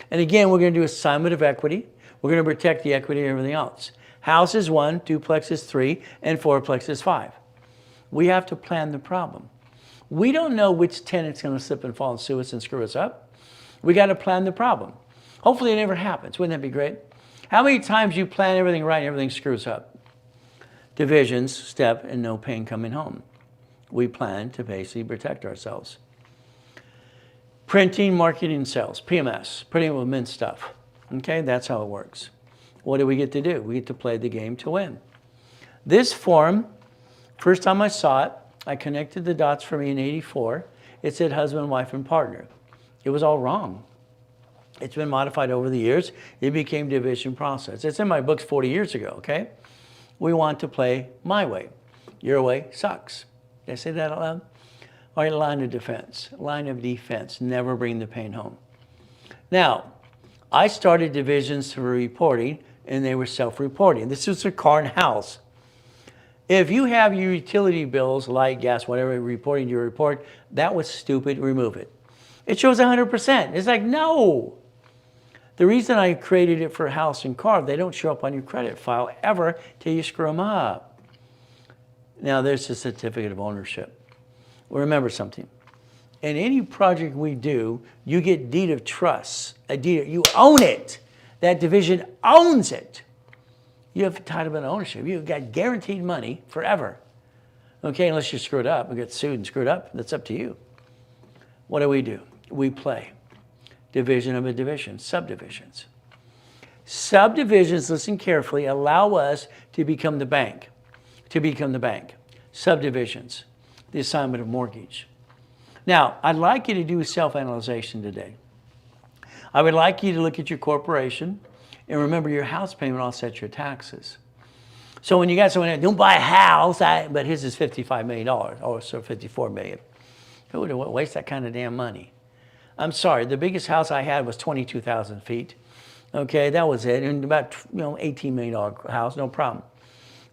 And again, we're going to do assignment of equity. We're going to protect the equity and everything else. House is 1, duplex is 3, and fourplex is 5. We have to plan the problem. We don't know which tenant's going to slip and fall and sue us and screw us up. We got to plan the problem. Hopefully it never happens. Wouldn't that be great? How many times you plan everything right and everything screws up? Divisions, step, and no pain coming home. We plan to basically protect ourselves. Printing, marketing, sales, PMS, printing with mint stuff. Okay, that's how it works. What do we get to do? We get to play the game to win. This form, first time I saw it, I connected the dots for me in '84. It said husband, wife, and partner. It was all wrong. It's been modified over the years. It became division process. It's in my books 40 years ago, okay? We want to play my way. Your way sucks. Did I say that out loud? All right, line of defense. Line of defense. Never bring the pain home. Now, I started divisions for reporting, and they were self-reporting. This is a car and house. If you have your utility bills, light, gas, whatever, reporting to your report, that was stupid, remove it. It shows 100%. It's like, no. The reason I created it for house and car, they don't show up on your credit file ever till you screw them up. Now, there's a certificate of ownership. Well, remember something. In any project we do, you get deed of trust. You own it. That division owns it. You have entitlement of ownership. You've got guaranteed money forever. Okay, unless you screw it up and get sued and screwed up, that's up to you. What do? We play. division of a division, subdivisions. Subdivisions, listen carefully, allow us to become the bank. To become the bank. Subdivisions, the assignment of mortgage. Now, I'd like you to do self-analyzation today. I would like you to look at your corporation and remember your house payment offsets your taxes. So when you got someone that don't buy a house, but his is $55 million, or so $54 million. Who would waste that kind of damn money? I'm sorry, the biggest house I had was 22,000 feet. Okay, that was it. And about $18 million house, no problem.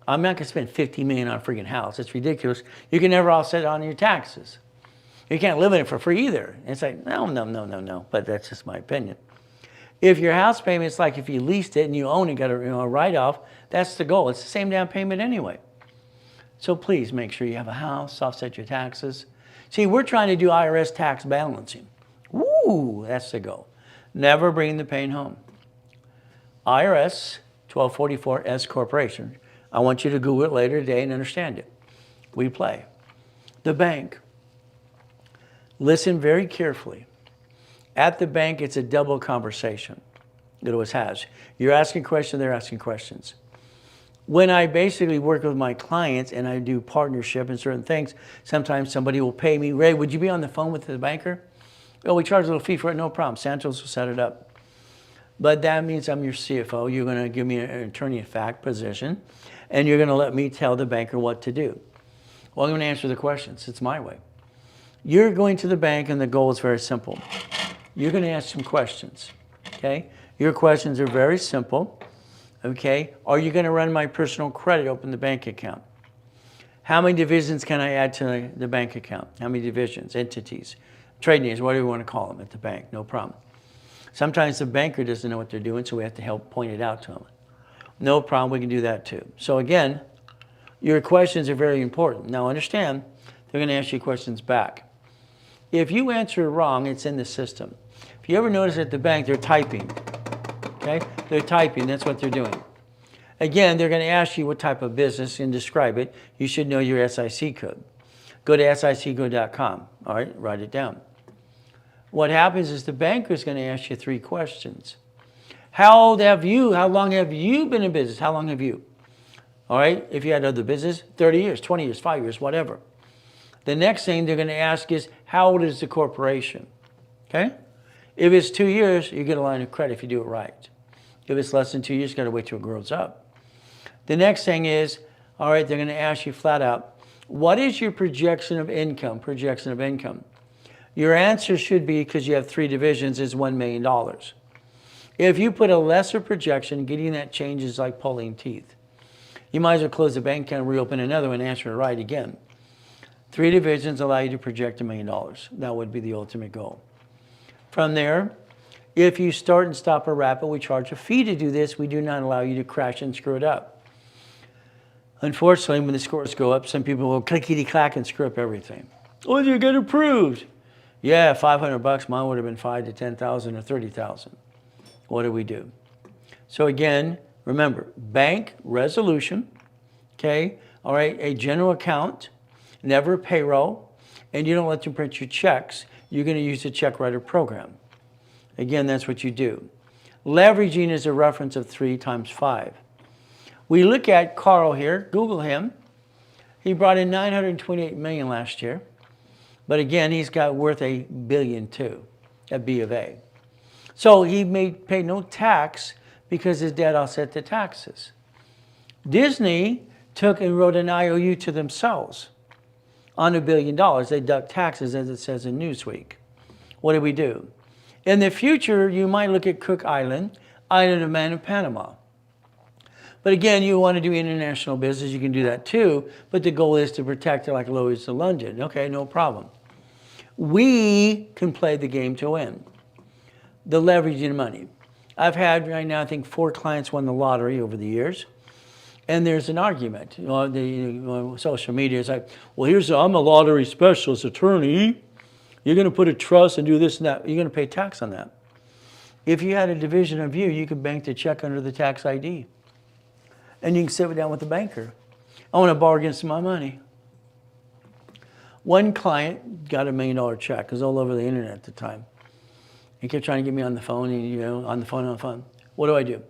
I'm not gonna spend $50 million on a freaking house. It's ridiculous. You can never offset it on your taxes. You can't live in it for free either. It's like, no. But that's just my opinion. If your house payment is like if you leased it and you own it, got a write-off, that's the goal. It's the same down payment anyway. So please make sure you have a house, offset your taxes. See, we're trying to do IRS tax balancing. Woo, that's the goal. Never bring the pain home. IRS 1244 S Corporation. I want you to Google it later today and understand it. We play. The bank. Listen very carefully. At the bank, it's a double conversation. It always has. You're asking questions, they're asking questions. When I basically work with my clients and I do partnership and certain things, sometimes somebody will pay me, Ray, would you be on the phone with the banker? Oh, we charge a little fee for it, no problem. Santos will set it up. But that means I'm your CFO. You're going to give me an attorney-of-fact position, and you're going to let me tell the banker what to do. Well, I'm going to answer the questions. It's my way. You're going to the bank, and the goal is very simple. You're going to ask some questions, okay? Your questions are very simple, okay? Are you going to run my personal credit, open the bank account? How many divisions can I add to the bank account? How many divisions, entities, trade names, whatever you want to call them at the bank, no problem. Sometimes the banker doesn't know what they're doing, so we have to help point it out to them. No problem, we can do that too. So again, your questions are very important. Now understand, they're going to ask you questions back. If you answer wrong, it's in the system. If you ever notice at the bank, they're typing, okay? They're typing, that's what they're doing. Again, they're going to ask you what type of business and describe it. You should know your SIC code. Go to sicgo.com, all right? Write it down. What happens is the banker is going to ask you 3 questions. How long have you been in business? How long have you? All right, if you had other business, 30 years, 20 years, 5 years, whatever. The next thing they're going to ask is, how old is the corporation? Okay? If it's 2 years, you get a line of credit if you do it right. If it's less than 2 years, you got to wait till it grows up. The next thing is, all right, they're going to ask you flat out, what is your projection of income? Projection of income. Your answer should be, because you have 3 divisions, is $1 million. If you put a lesser projection, getting that change is like pulling teeth. You might as well close the bank account and reopen another one and answer it right again. 3 divisions allow you to project $1 million. That would be the ultimate goal. From there, if you start and stop a rapid, we charge a fee to do this. We do not allow you to crash and screw it up. Unfortunately, when the scores go up, some people will clickety-clack and screw up everything. Oh, you get approved. Yeah, $500. Mine would have been 5 to 10,000 or 30,000. What do we do? So again, remember, bank resolution, okay? All right, a general account, never payroll, and you don't let them print your checks. You're going to use the check writer program. Again, that's what you do. Leveraging is a reference of 3 times 5. We look at Carl here, Google him. He brought in $928 million last year. But again, he's got worth $1 billion too at B of A. So he pay no tax because his debt offset the taxes. Disney took and wrote an IOU to themselves on $1 billion. They deduct taxes, as it says in Newsweek. What do we do? In the future, you might look at Cook Island, Island of Man, and Panama. But again, you want to do international business, you can do that too, but the goal is to protect it like Lloyd's to London. Okay, no problem. We can play the game to win. The leveraging money. I've had right now, I think 4 clients won the lottery over the years. And there's an argument. Social media is like, well, I'm a lottery specialist attorney. You're going to put a trust and do this and that. You're going to pay tax on that. If you had a division of you, you could bank the check under the tax ID. And you can sit down with the banker. I want to borrow against my money. One client got $1 million check. It was all over the internet at the time. He kept trying to get me on the phone, and, on the phone. What do?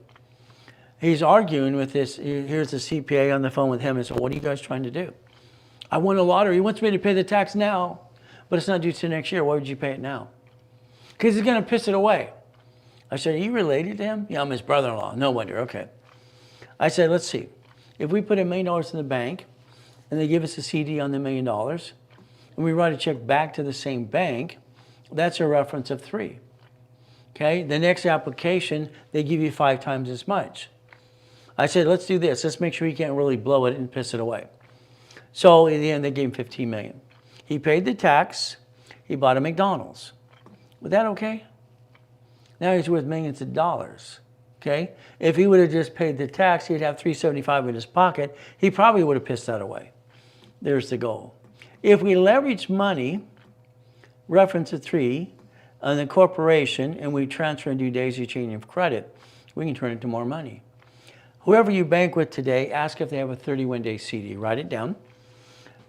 He's arguing with this. Here's the CPA on the phone with him and said, what are you guys trying to do? I won a lottery. He wants me to pay the tax now, but it's not due till next year. Why would you pay it now? Because he's going to piss it away. I said, are you related to him? Yeah, I'm his brother-in-law. No wonder. Okay. I said, let's see. If we put $1 million in the bank and they give us a CD on the $1 million and we write a check back to the same bank, that's a reference of 3. Okay. The next application, they give you 5 times as much. I said, let's do this. Let's make sure you can't really blow it and piss it away. So in the end, they gave him $15 million. He paid the tax. He bought a McDonald's. Was that okay? Now he's worth millions of dollars. Okay? If he would have just paid the tax, he'd have $375 in his pocket. He probably would have pissed that away. There's the goal. If we leverage money, reference of 3, on the corporation, and we transfer and do daisy chain of credit, we can turn it into more money. Whoever you bank with today, ask if they have a 31-day CD. Write it down.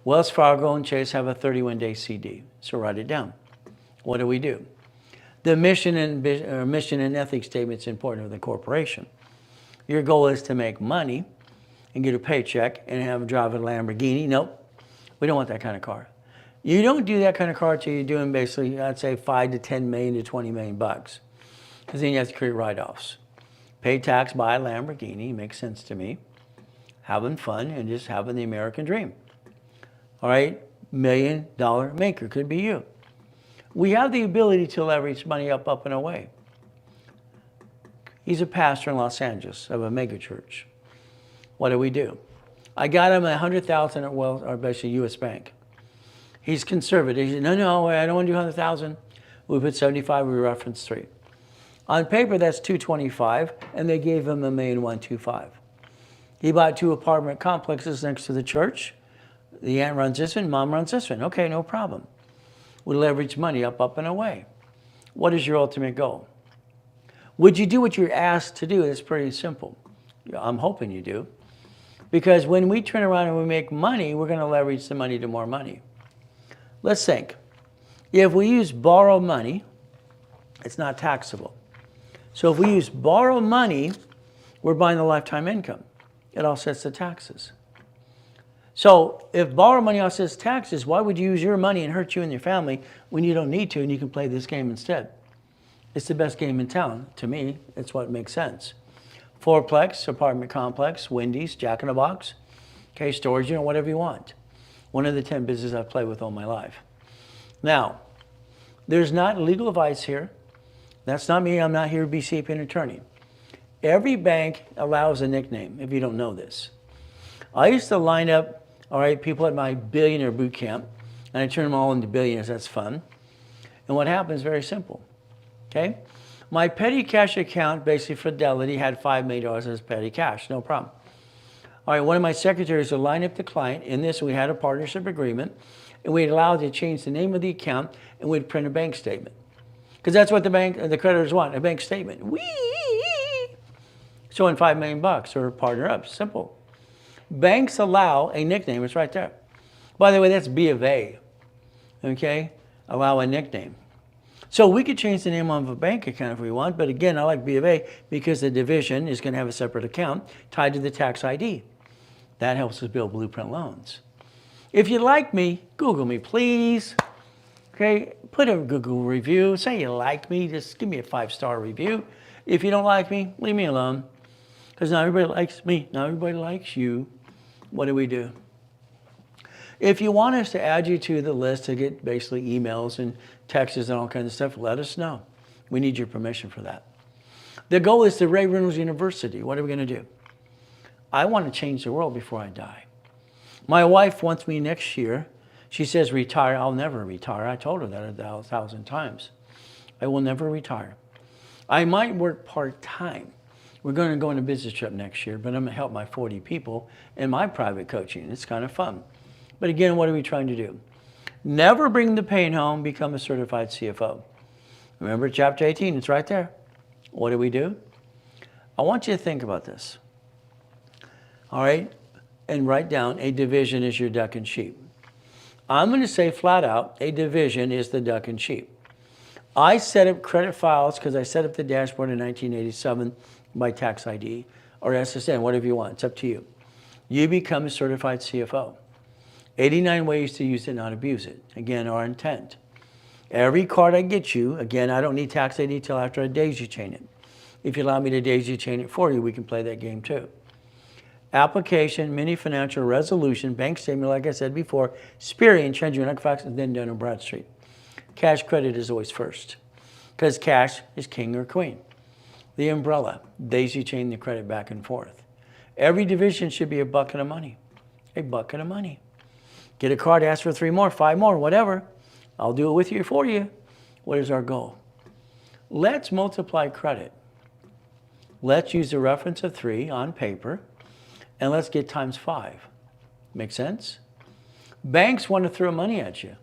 Wells Fargo and Chase have a 31-day CD. So write it down. What do? The mission and ethics statement is important of the corporation. Your goal is to make money and get a paycheck and have a drive a Lamborghini. Nope. We don't want that kind of car. You don't do that kind of car till you're doing basically, I'd say, $5 to $10 million to $20 million bucks. Because then you have to create write-offs. Pay tax, buy a Lamborghini, makes sense to me. Having fun and just having the American dream. All right, $1 million maker could be you. We have the ability to leverage money up and away. He's a pastor in Los Angeles of a mega church. What do? I got him $100,000 at Wells, or basically U.S. Bank. He's conservative. He said, no, I don't want to do $100,000. We put 75, we reference 3. On paper, that's $225, and they gave him $1,125,000. He bought 2 apartment complexes next to the church. The aunt runs this one, mom runs this one. Okay, no problem. We leverage money up and away. What is your ultimate goal? Would you do what you're asked to do? It's pretty simple. I'm hoping you do. Because when we turn around and we make money, we're going to leverage the money to more money. Let's think. If we use borrowed money, it's not taxable. So if we use borrowed money, we're buying the lifetime income. It offsets the taxes. So if borrowed money offsets taxes, why would you use your money and hurt you and your family when you don't need to and you can play this game instead? It's the best game in town. To me, it's what makes sense. Fourplex, apartment complex, Wendy's, Jack in the Box, okay, storage unit, whatever you want. One of the 10 businesses I've played with all my life. Now, there's not legal advice here. That's not me. I'm not here to be an attorney. Every bank allows a nickname, if you don't know this. I used to line up, all right, people at my billionaire boot camp, and I turn them all into billionaires. That's fun. And what happens is very simple, okay? My petty cash account, basically Fidelity, had $5 million as petty cash, no problem. All right, one of my secretaries would line up the client. In this, we had a partnership agreement, and we'd allow to change the name of the account, and we'd print a bank statement. Because that's what the creditors want, a bank statement. Whee! Showing $5 million bucks or partner up, simple. Banks allow a nickname, it's right there. By the way, that's B of A, okay? Allow a nickname. So we could change the name of a bank account if we want, but again, I like B of A because the division is going to have a separate account tied to the tax ID. That helps us build blueprint loans. If you like me, Google me, please. Okay, put a Google review. Say you like me, just give me a 5-star review. If you don't like me, leave me alone. Because not everybody likes me, not everybody likes you. What do? If you want us to add you to the list to get basically emails and texts and all kinds of stuff, let us know. We need your permission for that. The goal is to Reynolds University. What are we going to do? I want to change the world before I die. My wife wants me next year. She says retire. I'll never retire. I told her that 1,000 times. I will never retire. I might work part-time. We're going to go on a business trip next year, but I'm going to help my 40 people in my private coaching. It's kind of fun. But again, what are we trying to do? Never bring the pain home, become a certified CFO. Remember chapter 18, it's right there. What do? I want you to think about this. All right? And write down a division is your duck and sheep. I'm going to say flat out, a division is the duck and sheep. I set up credit files because I set up the dashboard in 1987 by tax ID or SSN, whatever you want. It's up to you. You become a certified CFO. 89 ways to use it, not abuse it. Again, our intent. Every card I get you, again, I don't need tax ID till after I daisy chain it. If you allow me to daisy chain it for you, we can play that game too. Application, mini financial resolution, bank statement, like I said before, Experian, changing Equifax, and then Dun & Bradstreet. Cash credit is always first because cash is king or queen. The umbrella, daisy chain the credit back and forth. Every division should be a bucket of money. A bucket of money. Get a card, ask for 3 more, 5 more, whatever. I'll do it with you for you. What is our goal? Let's multiply credit. Let's use a reference of 3 on paper, and let's get times 5. Make sense? Banks want to throw money at you.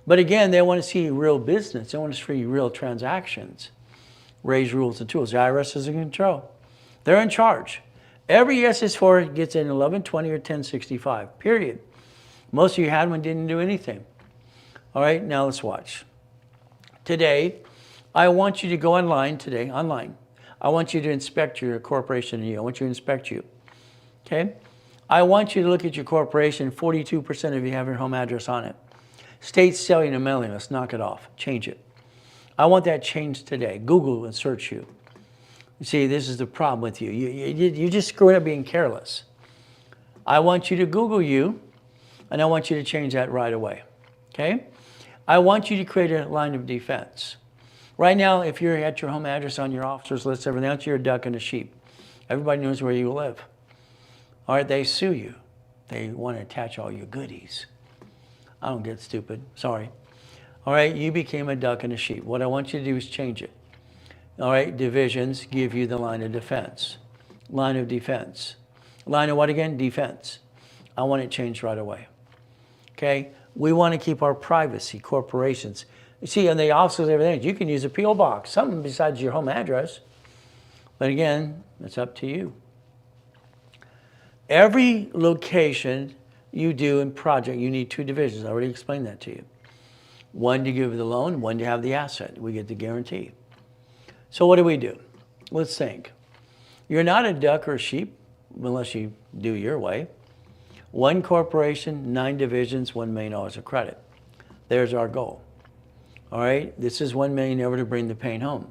But again, they want to see real business. They want to see real transactions. Raise rules and tools. The IRS is in control. They're in charge. Every SS4 gets an 1120 or 1065, period. Most of you had one, didn't do anything. All right, now let's watch. Today, I want you to go online today, online. I want you to inspect your corporation and you. I want you to inspect you. Okay? I want you to look at your corporation. 42% of you have your home address on it. State's selling and mailing. Let's knock it off. Change it. I want that changed today. Google and search you. You see, this is the problem with you. You're just screwing up being careless. I want you to Google you, and I want you to change that right away. Okay? I want you to create a line of defense. Right now, if you're at your home address on your officer's list, everything else, you're a duck and a sheep. Everybody knows where you live. All right, they sue you. They want to attach all your goodies. I don't get stupid. Sorry. All right, you became a duck and a sheep. What I want you to do is change it. All right, divisions give you the line of defense. Line of defense. Line of what again? Defense. I want it changed right away. Okay? We want to keep our privacy, corporations. You see, on the offices, everything, you can use a P.O. box, something besides your home address. But again, it's up to you. Every location you do in project, you need 2 divisions. I already explained that to you. One to give the loan, one to have the asset. We get the guarantee. So what do? Let's think. You're not a duck or a sheep unless you do your way. 1 corporation, 9 divisions, $1 million of credit. There's our goal. All right, this is $1 million ever to bring the pain home.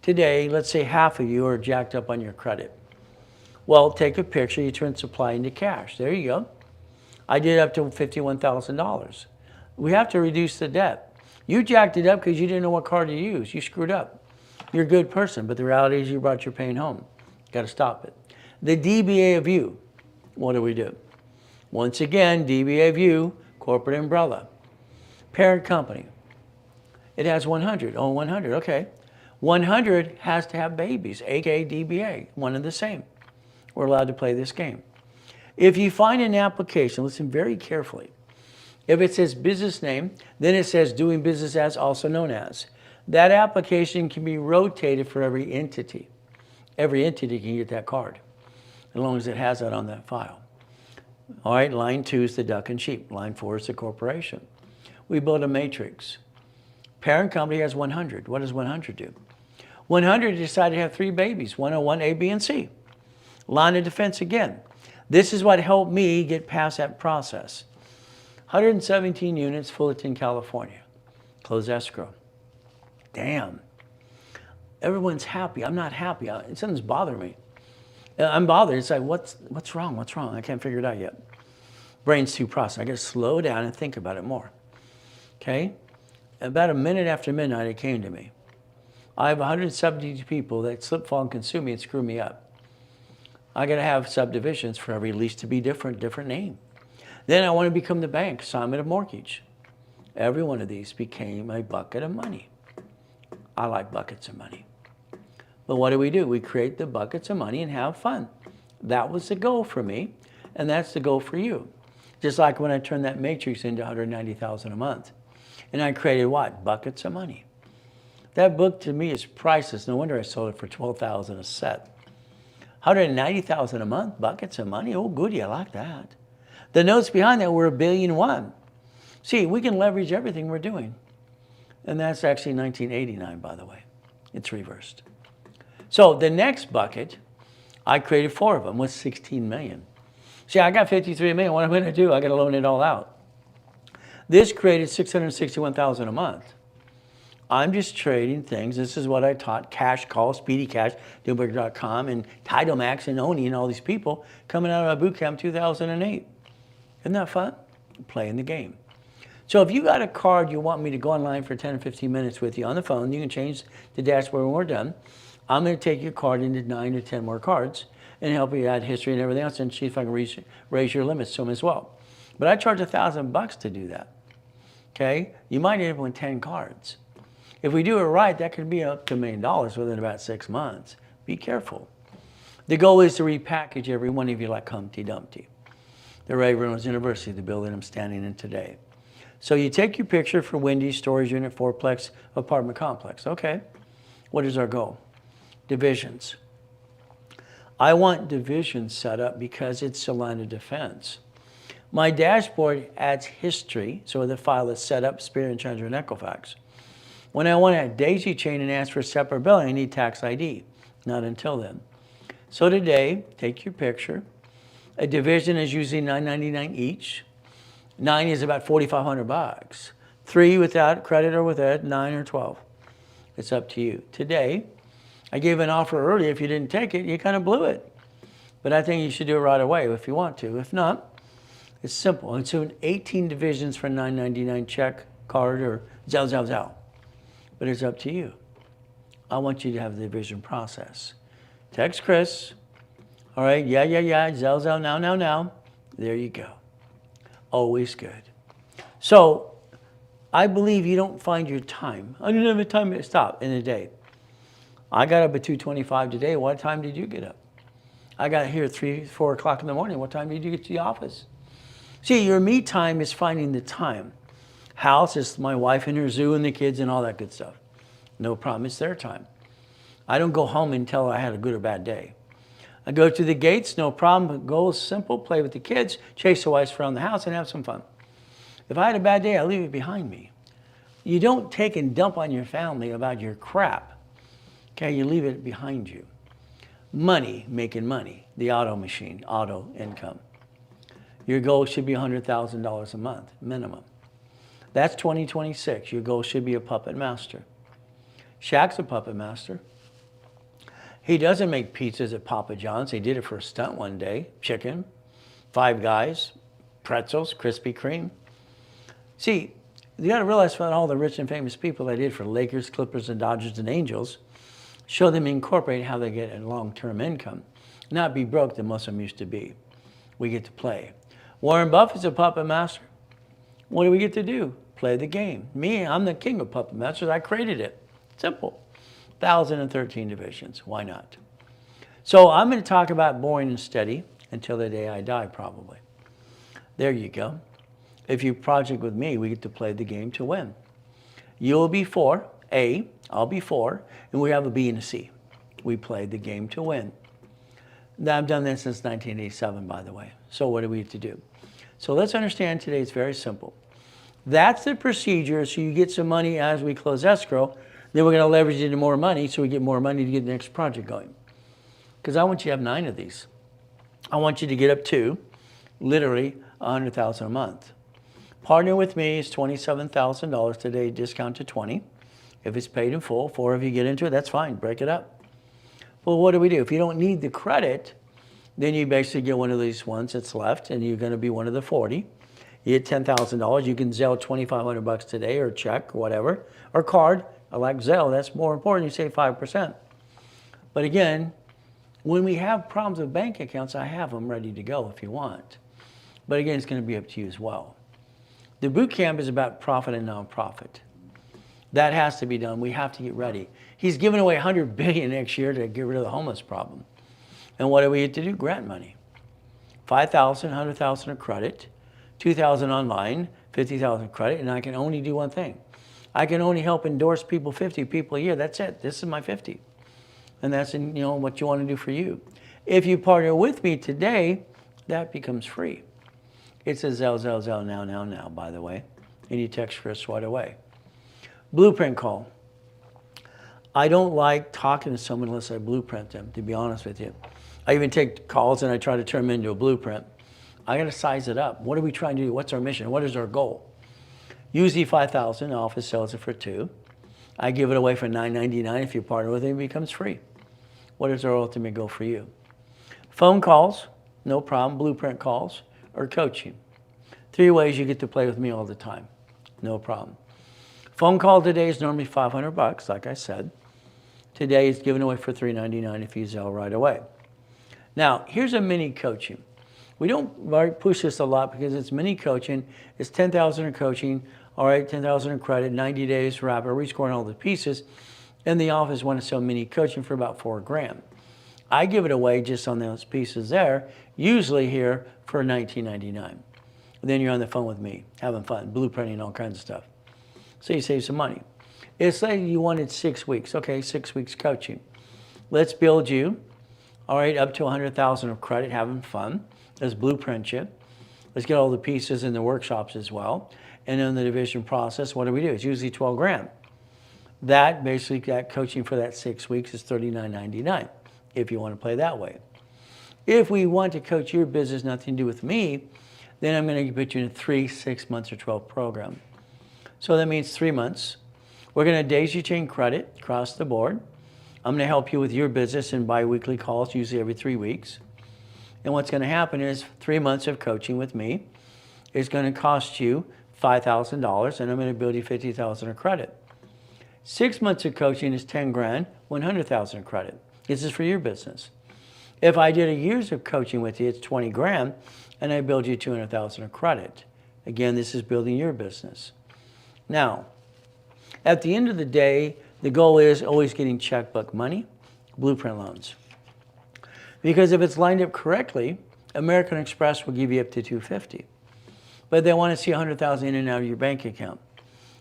Today, let's say half of you are jacked up on your credit. Well, take a picture, you turn supply into cash. There you go. I did up to $51,000. We have to reduce the debt. You jacked it up because you didn't know what card to use. You screwed up. You're a good person, but the reality is you brought your pain home. Got to stop it. The DBA of you, what do? Once again, DBA of you, corporate umbrella. Parent company. It has 100. Oh, 100, okay. 100 has to have babies, aka DBA, one and the same. We're allowed to play this game. If you find an application, listen very carefully. If it says business name, then it says doing business as, also known as. That application can be rotated for every entity. Every entity can get that card, as long as it has that on that file. All right, line 2 is the duck and sheep. Line 4 is the corporation. We build a matrix. Parent company has 100. What does 100 do? 100 decided to have 3 babies, 101, A, B, and C. Line of defense again. This is what helped me get past that process. 117 units, Fullerton, California. Closed escrow. Damn. Everyone's happy. I'm not happy. Something's bothering me. I'm bothered. It's like, what's wrong? What's wrong? I can't figure it out yet. Brain's too processed. I got to slow down and think about it more. Okay? About a minute after midnight, it came to me. I have 170 people that slip, fall, and consume me and screw me up. I got to have subdivisions for every lease to be different name. Then I want to become the bank, assignment of mortgage. Every one of these became a bucket of money. I like buckets of money. But what do? We create the buckets of money and have fun. That was the goal for me, and that's the goal for you. Just like when I turned that matrix into $190,000 a month. And I created what? Buckets of money. That book to me is priceless. No wonder I sold it for $12,000 a set. $190,000 a month, buckets of money. Oh, goody, I like that. The notes behind that were $1.1 billion. See, we can leverage everything we're doing. And that's actually 1989, by the way. It's reversed. So the next bucket, I created 4 of them with 16 million. See, I got 53 million. What am I going to do? I got to loan it all out. This created 661,000 a month. I'm just trading things. This is what I taught Cash Call, Speedy Cash, Doomberg.com, and Tidal Max and Oni and all these people coming out of my boot camp 2008. Isn't that fun? Playing the game. So if you got a card you want me to go online for 10 or 15 minutes with you on the phone, you can change the dashboard when we're done. I'm going to take your card into 9 or 10 more cards and help you add history and everything else and see if I can raise your limits to them as well. But I charge $1,000 to do that. Okay? You might end up with 10 cards. If we do it right, that could be up to $1 million within about 6 months. Be careful. The goal is to repackage every one of you like Humpty Dumpty. The Reynolds University, the building I'm standing in today. So you take your picture for Wendy's storage unit, fourplex apartment complex. Okay, what is our goal? Divisions. I want divisions set up because it's a line of defense. My dashboard adds history, so the file is set up, Spirit and Chandra and Equifax. When I want to add daisy chain and ask for separate billing, I need tax ID. Not until then. So today, take your picture. A division is usually $9.99 each. 9 is about $4,500. 3 without credit or with it, 9 or 12. It's up to you. Today, I gave an offer earlier. If you didn't take it, you kind of blew it. But I think you should do it right away if you want to. If not, it's simple. It's 18 divisions for $9.99 check, card, or Zelle. But it's up to you. I want you to have the division process. Text Chris. All right, yeah, Zelle, now. There you go. Always good. So I believe you don't find your time. I didn't have a time to stop in a day. I got up at 2:25 today. What time did you get up? I got here at 3, 4 o'clock in the morning. What time did you get to the office? See, your me time is finding the time. House is my wife and her zoo and the kids and all that good stuff. No problem. It's their time. I don't go home until I had a good or bad day. I go to the gates, no problem, but goal is simple, play with the kids, chase the wife around the house, and have some fun. If I had a bad day, I leave it behind me. You don't take and dump on your family about your crap. Okay, you leave it behind you. Money, making money, the auto machine, auto income. Your goal should be $100,000 a month, minimum. That's 2026. Your goal should be a puppet master. Shaq's a puppet master. He doesn't make pizzas at Papa John's. He did it for a stunt one day. Chicken, 5 Guys, pretzels, Krispy Kreme. See, you got to realize about all the rich and famous people I did for Lakers, Clippers, and Dodgers and Angels, show them incorporate how they get a long-term income. Not be broke that most of them used to be. We get to play. Warren Buffett's a puppet master. What do we get to do? Play the game. Me, I'm the king of puppet masters. I created it. Simple. 1,013 divisions. Why not? So I'm going to talk about boring and steady until the day I die, probably. There you go. If you project with me, we get to play the game to win. You'll be 4, A, I'll be 4, and we have a B and a C. We play the game to win. Now, I've done this since 1987, by the way. So what do we have to do? So let's understand today it's very simple. That's the procedure, so you get some money as we close escrow. Then we're going to leverage it into more money so we get more money to get the next project going. Because I want you to have 9 of these. I want you to get up to literally $100,000 a month. Partner with me is $27,000 today, discount to 20. If it's paid in full, 4 of you get into it, that's fine, break it up. Well, what do we do? If you don't need the credit, then you basically get one of these ones that's left and you're going to be one of the 40. You get $10,000, you can Zelle $2,500 today or check or whatever, or card. I like Zelle, that's more important, you save 5%. But again, when we have problems with bank accounts, I have them ready to go if you want. But again, it's going to be up to you as well. The boot camp is about profit and nonprofit. That has to be done. We have to get ready. He's giving away $100 billion next year to get rid of the homeless problem. And what do we get to do? Grant money. $5,000, $100,000 of credit, $2,000 online, $50,000 credit, and I can only do one thing. I can only help endorse people, 50 people a year. That's it. This is my 50. And that's what you want to do for you. If you partner with me today, that becomes free. It says Zelle, now, by the way. And you text Chris right away. Blueprint call. I don't like talking to someone unless I blueprint them, to be honest with you. I even take calls and I try to turn them into a blueprint. I got to size it up. What are we trying to do? What's our mission? What is our goal? Usually $5,000, office sells it for $2,000. I give it away for $9.99. If you partner with me, it becomes free. What is our ultimate goal for you? Phone calls, no problem. Blueprint calls or coaching. 3 ways you get to play with me all the time. No problem. Phone call today is normally $500, like I said. Today it's given away for $3.99 if you Zelle right away. Now, here's a mini coaching. We don't push this a lot because it's mini coaching. It's $10,000 in coaching, all right, $10,000 in credit, 90 days rapid rescoring all the pieces. And the office want to sell mini coaching for about $4,000. I give it away just on those pieces there, usually here for $19.99. Then you're on the phone with me, having fun, blueprinting all kinds of stuff. So you save some money. It's like you wanted 6 weeks. Okay, 6 weeks coaching. Let's build you, all right, up to $100,000 of credit, having fun. Let's blueprint you. Let's get all the pieces in the workshops as well. And in the division process, what do we do? It's usually $12,000. That basically, that coaching for that 6 weeks is $39.99 if you want to play that way. If we want to coach your business, nothing to do with me, then I'm going to put you in a 3, 6 months, or 12 program. So that means 3 months. We're going to daisy chain credit across the board. I'm going to help you with your business in bi-weekly calls, usually every 3 weeks. And what's going to happen is 3 months of coaching with me is going to cost you $5,000, and I'm going to build you $50,000 of credit. 6 months of coaching is $10,000, $100,000 of credit. This is for your business. If I did a years of coaching with you, it's $20,000, and I build you $200,000 of credit. Again, this is building your business. Now, at the end of the day, the goal is always getting checkbook money, blueprint loans. Because if it's lined up correctly, American Express will give you up to $250. But they want to see $100,000 in and out of your bank account.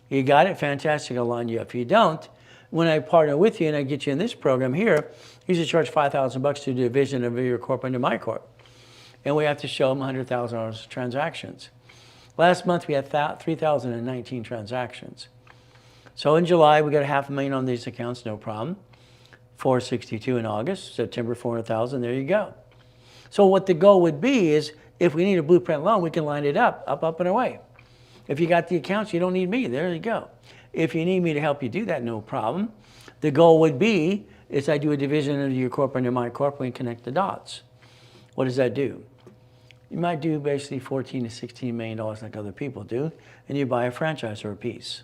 You got it? Fantastic, I'll line you up. If you don't, when I partner with you and I get you in this program here, you should charge $5,000 to the division of your corp into my corp. And we have to show them $100,000 of transactions. Last month we had 3,019 transactions. So in July we got $500,000 on these accounts, no problem. 462 in August, September 400,000, there you go. So what the goal would be is if we need a blueprint loan, we can line it up and away. If you got the accounts, you don't need me, there you go. If you need me to help you do that, no problem. The goal would be is I do a division of your corp into my corp and connect the dots. What does that do? You might do basically $14 to $16 million like other people do, and you buy a franchise or a piece.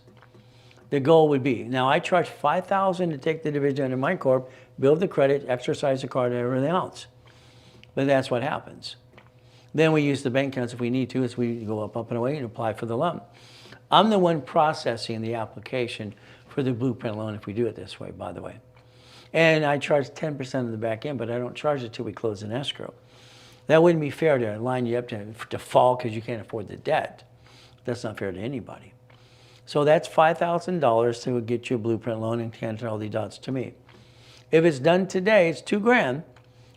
The goal would be, now I charge $5,000 to take the division into my corp, build the credit, exercise the card, and everything else. But that's what happens. Then we use the bank accounts if we need to, as we go up and away and apply for the loan. I'm the one processing the application for the blueprint loan if we do it this way, by the way. And I charge 10% of the back end, but I don't charge it till we close an escrow. That wouldn't be fair to line you up to default because you can't afford the debt. That's not fair to anybody. So that's $5,000 to get you a blueprint loan and connect all the dots to me. If it's done today, it's $2,000.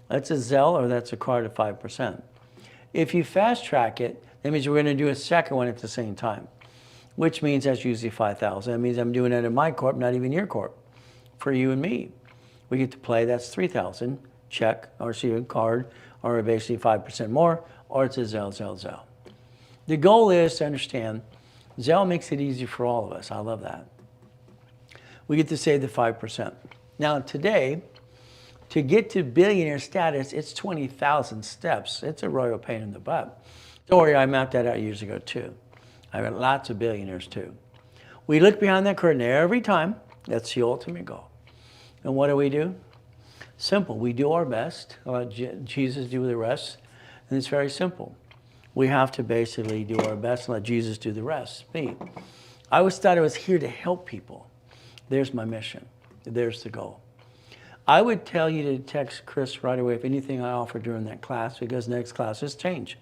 That's a Zelle or that's a card at 5%. If you fast track it, that means we're going to do a second one at the same time, which means that's usually $5,000. That means I'm doing it in my corp, not even your corp, for you and me. We get to play, that's $3,000, check, or see a card, or basically 5% more, or it's a Zelle. The goal is to understand, Zelle makes it easy for all of us. I love that. We get to save the 5%. Now today, to get to billionaire status, it's 20,000 steps. It's a royal pain in the butt. Don't worry, I mapped that out years ago too. I got lots of billionaires too. We look behind that curtain every time. That's the ultimate goal. And what do? Simple. We do our best. Let Jesus do the rest. And it's very simple. We have to basically do our best and let Jesus do the rest. Me. I always thought I was here to help people. There's my mission. There's the goal. I would tell you to text Chris right away if anything I offer during that class, because next classes change.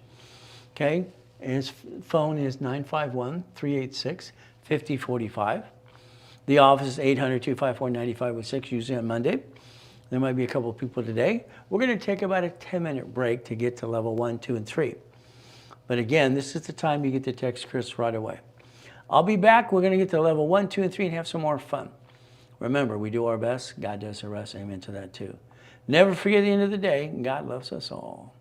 Okay? And his phone is 951-386-5045. The office is 800-254-9506, usually on Monday. There might be a couple of people today. We're going to take about a 10-minute break to get to level 1, 2, and 3. But again, this is the time you get to text Chris right away. I'll be back. We're going to get to level 1, 2, and 3 and have some more fun. Remember, we do our best. God does the rest. Amen to that too. Never forget at the end of the day, God loves us all.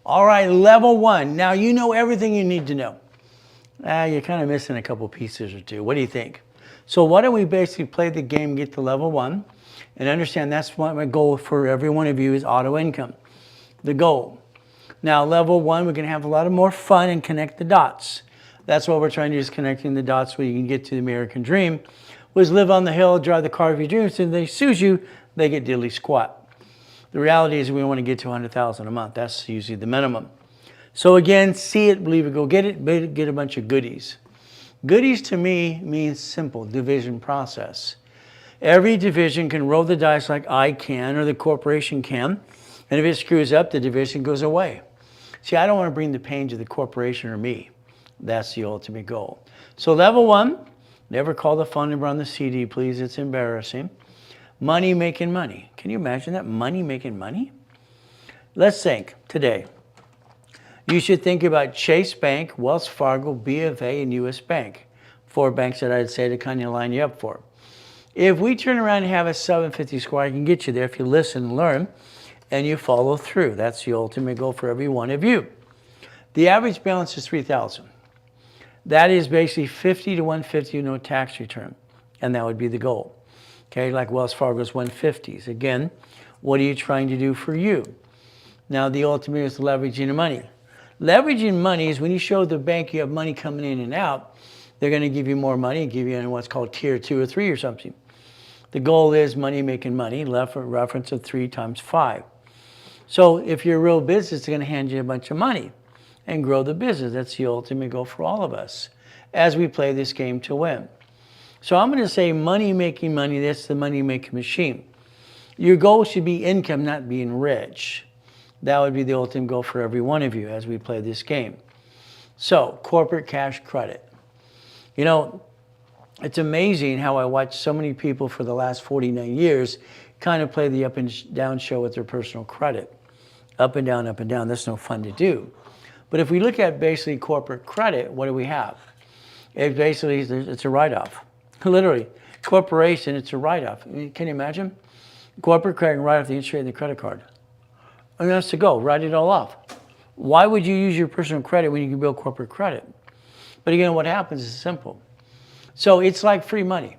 All right, level 1. Now you know everything you need to know. You're kind of missing a couple pieces or two. What do you think? So why don't we basically play the game, get to level 1, and understand that's what my goal for every one of you is auto income. The goal. Now, level 1, we're going to have a lot of more fun and connect the dots. That's what we're trying to do, is connecting the dots where you can get to the American dream, was live on the hill, drive the car of your dreams, and they sue you, they get diddly squat. The reality is we want to get to 100,000 a month. That's usually the minimum. So again, see it, believe it, go get it, get a bunch of goodies. Goodies to me means simple, division process. Every division can roll the dice like I can or the corporation can, and if it screws up, the division goes away. See, I don't want to bring the pain to the corporation or me. That's the ultimate goal. So level 1, never call the phone number on the CD, please. It's embarrassing. Money making money. Can you imagine that? Money making money? Let's think today. You should think about Chase Bank, Wells Fargo, B of A, and US Bank. 4 banks that I'd say to kind of line you up for. If we turn around and have a 750 score, I can get you there if you listen and learn and you follow through. That's the ultimate goal for every one of you. The average balance is $3,000. That is basically 50 to 150 no tax return, and that would be the goal. Okay, like Wells Fargo's 150s. Again, what are you trying to do for you? Now, the ultimate is leveraging money. Leveraging money is when you show the bank you have money coming in and out, they're going to give you more money and give you in what's called tier 2 or 3 or something. The goal is money making money, reference of 3 times 5. So if you're a real business, they're going to hand you a bunch of money and grow the business. That's the ultimate goal for all of us as we play this game to win. So I'm going to say money making money, that's the money making machine. Your goal should be income, not being rich. That would be the ultimate goal for every one of you as we play this game. So, corporate cash credit. You know, it's amazing how I watched so many people for the last 49 years kind of play the up and down show with their personal credit. Up and down, that's no fun to do. But if we look at basically corporate credit, what do we have? It basically, it's a write-off. Literally, corporation, it's a write-off. Can you imagine? Corporate credit can write off the interest rate and the credit card. And that's the goal, write it all off. Why would you use your personal credit when you can build corporate credit? But again, what happens is simple. So it's like free money.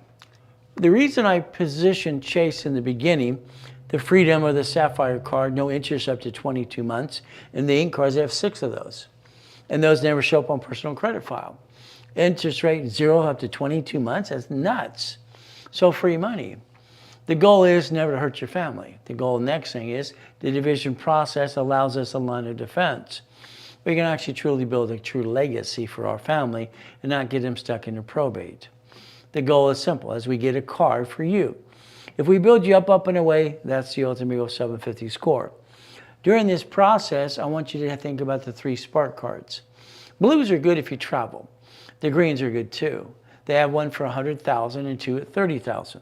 The reason I positioned Chase in the beginning, the Freedom or the Sapphire card, no interest up to 22 months, and the Ink cards, they have 6 of those. And those never show up on personal credit file. Interest rate 0 up to 22 months, that's nuts. So free money. The goal is never to hurt your family. The goal, next thing is, the division process allows us a line of defense. We can actually truly build a true legacy for our family and not get them stuck in a probate. The goal is simple, as we get a card for you. If we build you up and away, that's the ultimate goal, 750 score. During this process, I want you to think about the 3 spark cards. Blues are good if you travel. The greens are good too. They have one for 100,000 and 2 at 30,000.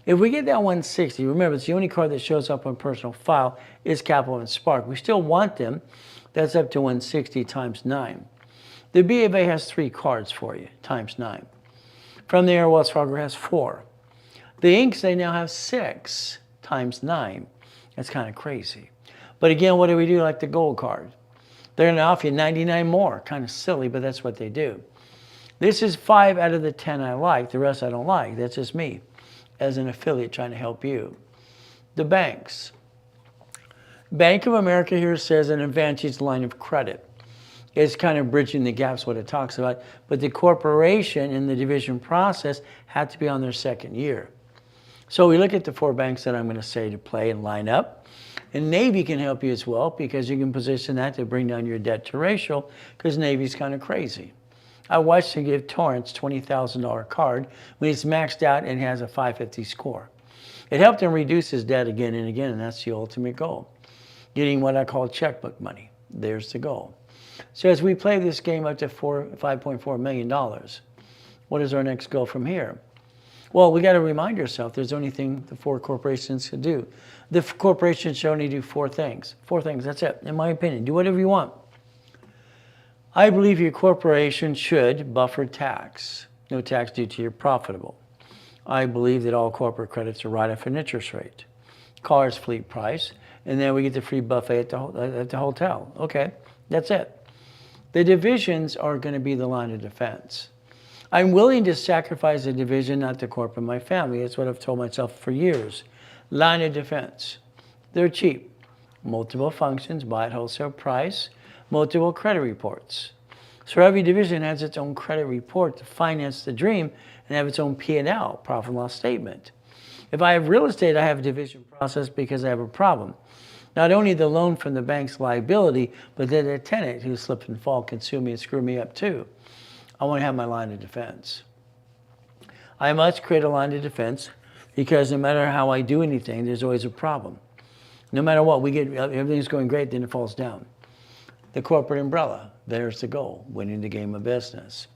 If we get that 160, remember, it's the only card that shows up on personal file is Capital and Spark. We still want them. That's up to 160 times 9. The B of A has 3 cards for you, times 9. From there, Wells Fargo has 4. The Inks, they now have 6 times 9. That's kind of crazy. But again, what do we do like the gold card? They're going to offer you 99 more. Kind of silly, but that's what they do. This is 5 out of the 10 I like. The rest I don't like. That's just me as an affiliate trying to help you. The banks. Bank of America here says an advantage line of credit. It's kind of bridging the gaps, what it talks about. But the corporation in the division process had to be on their 2nd year. So we look at the 4 banks that I'm going to say to play and line up. And Navy can help you as well, because you can position that to bring down your debt to ratio, because Navy's kind of crazy. I watched him give Torrance $20,000 card when he's maxed out and has a 550 score. It helped him reduce his debt again and again, and that's the ultimate goal. Getting what I call checkbook money. There's the goal. So as we play this game up to $5.4 million, what is our next goal from here? Well, we got to remind ourselves there's only thing the 4 corporations can do. The corporations should only do 4 things. 4 things, that's it, in my opinion. Do whatever you want. I believe your corporation should buffer tax. No tax due to your profitable. I believe that all corporate credits are right off an interest rate. Car's fleet price, and then we get the free buffet at the hotel. Okay, that's it. The divisions are going to be the line of defense. I'm willing to sacrifice a division, not the corp in my family. That's what I've told myself for years. Line of defense. They're cheap. Multiple functions, buy at wholesale price, multiple credit reports. So every division has its own credit report to finance the dream and have its own P&L, profit and loss statement. If I have real estate, I have a division process because I have a problem. Not only the loan from the bank's liability, but then the tenant who slip and fall can sue me and screw me up too. I want to have my line of defense. I must create a line of defense because no matter how I do anything, there's always a problem. No matter what, everything's going great, then it falls down. The corporate umbrella, there's the goal, winning the game of business.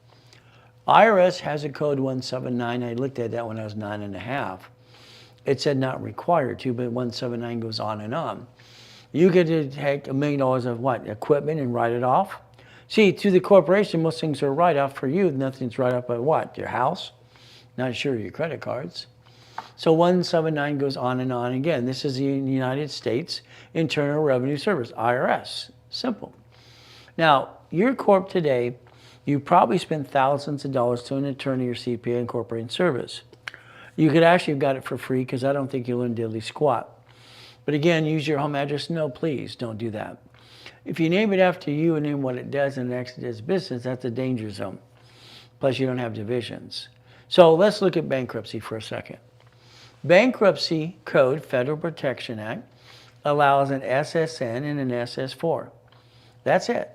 IRS has a code 179. I looked at that when I was 9.5. It said not required to, but 179 goes on and on. You get to take $1 million of what? Equipment and write it off? See, to the corporation, most things are write-off. For you, nothing's write-off but what? Your house? Not sure your credit cards. So 179 goes on and on again. This is the United States Internal Revenue Service, IRS. Simple. Now, your corp today, you probably spend thousands of dollars to an attorney or CPA incorporating service. You could actually have got it for free because I don't think you'll learn diddly squat. But again, use your home address. No, please don't do that. If you name it after you and name what it does and it actually does business, that's a danger zone. Plus, you don't have divisions. So let's look at bankruptcy for a second. Bankruptcy Code, Federal Protection Act, allows an SSN and an SS4. That's it.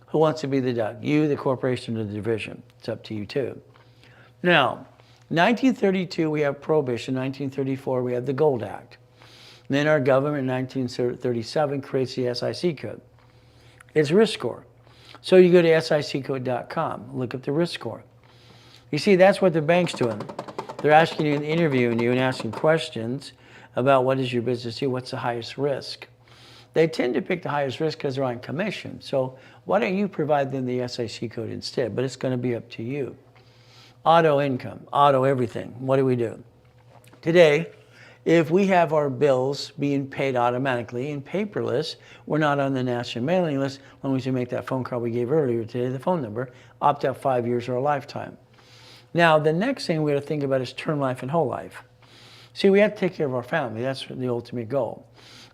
Who wants to be the Doug? You, the corporation, or the division. It's up to you too. Now, 1932, we have Prohibition. 1934, we have the Gold Act. Then our government in 1937 creates the SIC code. It's risk score. So you go to siccode.com, look up the risk score. You see, that's what the bank's doing. They're asking you and interviewing you and asking questions about what does your business do, what's the highest risk. They tend to pick the highest risk because they're on commission. So why don't you provide them the SIC code instead? But it's going to be up to you. Auto income, auto everything. What do we do? Today, if we have our bills being paid automatically and paperless, we're not on the national mailing list, as long as you make that phone call we gave earlier today, the phone number, opt out 5 years or a lifetime. Now, the next thing we got to think about is term life and whole life. See, we have to take care of our family. That's the ultimate goal.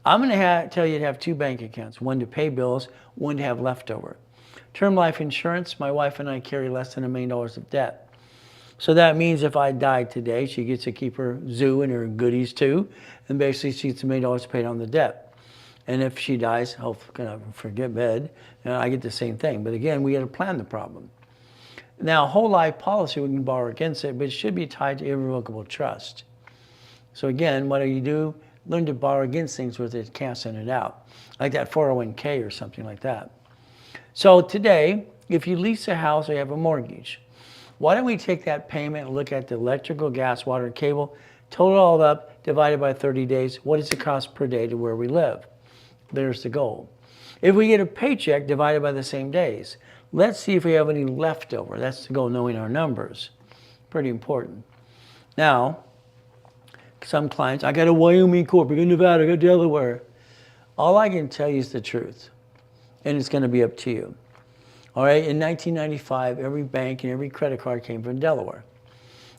I'm going to tell you to have 2 bank accounts, one to pay bills, one to have leftover. Term life insurance, my wife and I carry less than $1 million of debt. So that means if I die today, she gets to keep her zoo and her goodies too, and basically she gets $1 million paid on the debt. And if she dies, hopefully, forget bed, I get the same thing. But again, we got to plan the problem. Now, whole life policy, we can borrow against it, but it should be tied to irrevocable trust. So again, what do? Learn to borrow against things with it, canceling it out. Like that 401k or something like that. So today, if you lease a house or you have a mortgage, why don't we take that payment and look at the electrical, gas, water, and cable, total it all up, divided by 30 days, what does it cost per day to where we live? There's the goal. If we get a paycheck divided by the same days, let's see if we have any leftover. That's the goal, knowing our numbers. Pretty important. Now, some clients, I got a Wyoming corp, I got Nevada, I got Delaware. All I can tell you is the truth, and it's going to be up to you. All right, in 1995, every bank and every credit card came from Delaware.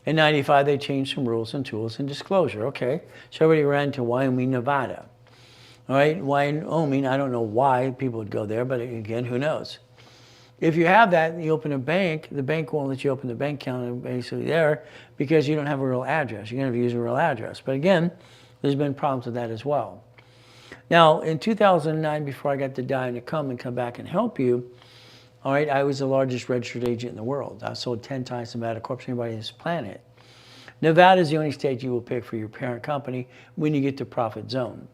In 95, they changed some rules and tools and disclosure. Okay, so everybody ran to Wyoming, Nevada. All right, Wyoming, I don't know why people would go there, but again, who knows? If you have that and you open a bank, the bank won't let you open the bank account basically there because you don't have a real address. You're going to have to use a real address. But again, there's been problems with that as well. Now, in 2009, before I got the die to come back and help you, all right, I was the largest registered agent in the world. I sold 10 times Nevada Corp to anybody on this planet. Nevada is the only state you will pick for your parent company when you get to profit zone.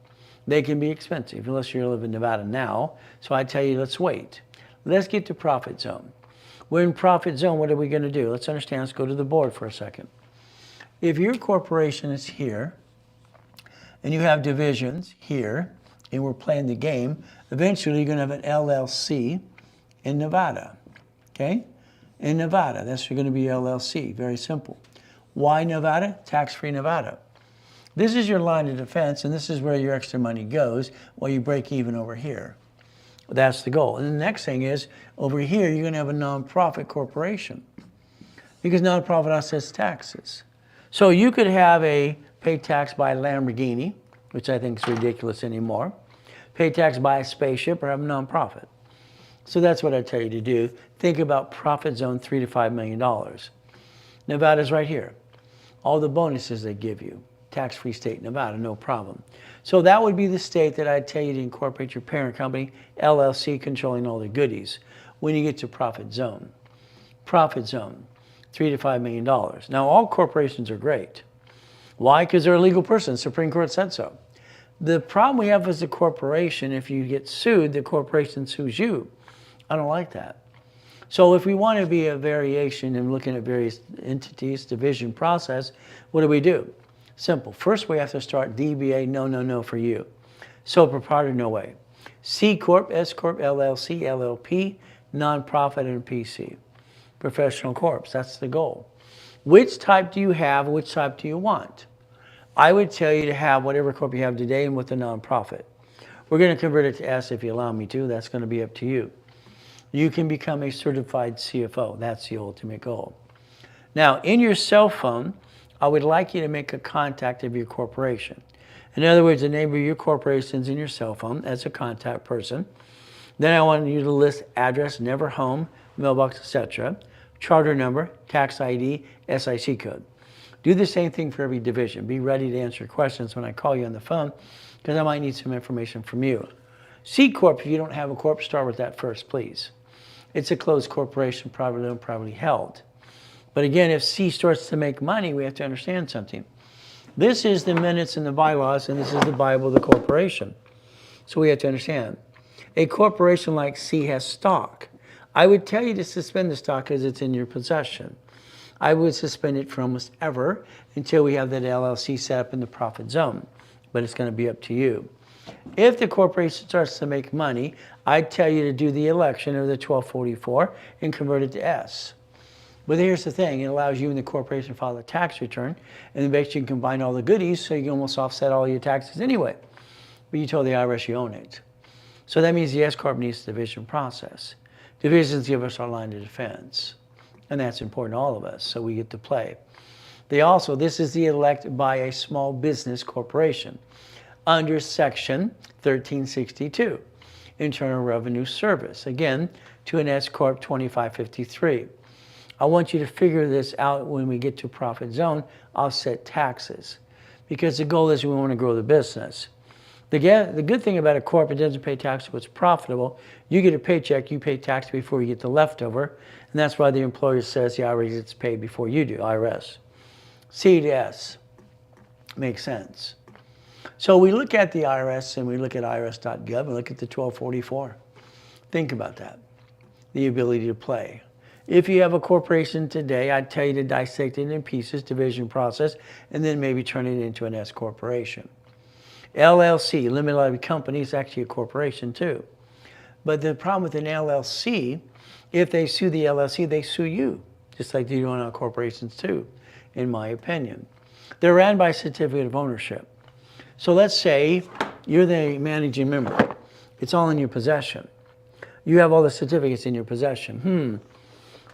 They can be expensive unless you live in Nevada now. So I tell you, let's wait. Let's get to profit zone. We're in profit zone. What are we going to do? Let's understand. Let's go to the board for a second. If your corporation is here and you have divisions here and we're playing the game, eventually you're going to have an LLC in Nevada. Okay? In Nevada. That's going to be LLC. Very simple. Why Nevada? Tax-free Nevada. This is your line of defense, and this is where your extra money goes while you break even over here. That's the goal. And the next thing is, over here, you're going to have a nonprofit corporation because nonprofit offsets taxes. So you could have a pay tax by a Lamborghini, which I think is ridiculous anymore, pay tax by a spaceship, or have a nonprofit. So that's what I tell you to do. Think about profit zone $3 to $5 million. Nevada's right here. All the bonuses they give you. Tax-free state, Nevada, no problem. So that would be the state that I'd tell you to incorporate your parent company, LLC, controlling all the goodies when you get to profit zone. Profit zone, $3 to $5 million. Now, all corporations are great. Why? Because they're a legal person. Supreme Court said so. The problem we have as a corporation, if you get sued, the corporation sues you. I don't like that. So if we want to be a variation and looking at various entities, division process, what do? Simple. First, we have to start DBA, no for you. Sole proprietor, no way. C Corp, S Corp, LLC, LLP, nonprofit, and PC. Professional corps, that's the goal. Which type do you have? Which type do you want? I would tell you to have whatever corp you have today and with the nonprofit. We're going to convert it to S if you allow me to. That's going to be up to you. You can become a certified CFO. That's the ultimate goal. Now, in your cell phone, I would like you to make a contact of your corporation. In other words, the name of your corporation is in your cell phone as a contact person. Then I want you to list address, never home, mailbox, etc., charter number, tax ID, SIC code. Do the same thing for every division. Be ready to answer questions when I call you on the phone because I might need some information from you. C Corp, if you don't have a corp, start with that first, please. It's a closed corporation, privately owned, privately held. But again, if C starts to make money, we have to understand something. This is the minutes and the bylaws, and this is the Bible of the corporation. So we have to understand. A corporation like C has stock. I would tell you to suspend the stock because it's in your possession. I would suspend it for almost ever until we have that LLC set up in the profit zone. But it's going to be up to you. If the corporation starts to make money, I'd tell you to do the election of the 1244 and convert it to S. But here's the thing, it allows you and the corporation to file a tax return, and then basically you can combine all the goodies so you can almost offset all your taxes anyway. But you told the IRS you own it. So that means the S Corp needs the division process. Divisions give us our line of defense. And that's important to all of us, so we get to play. This is the elect by a small business corporation under Section 1362, Internal Revenue Service. Again, to an S Corp 2553. I want you to figure this out when we get to profit zone, offset taxes. Because the goal is we want to grow the business. The good thing about a corp, it doesn't pay tax if it's profitable. You get a paycheck, you pay tax before you get the leftover. And that's why the employer says the IRS gets paid before you do, IRS. C to S. Makes sense. So we look at the IRS and we look at irs.gov and look at the 1244. Think about that. The ability to play. If you have a corporation today, I'd tell you to dissect it in pieces, division process, and then maybe turn it into an S corporation. LLC, limited liability company, is actually a corporation too. But the problem with an LLC, if they sue the LLC, they sue you, just like they do on our corporations too, in my opinion. They're ran by certificate of ownership. So let's say you're the managing member. It's all in your possession. You have all the certificates in your possession.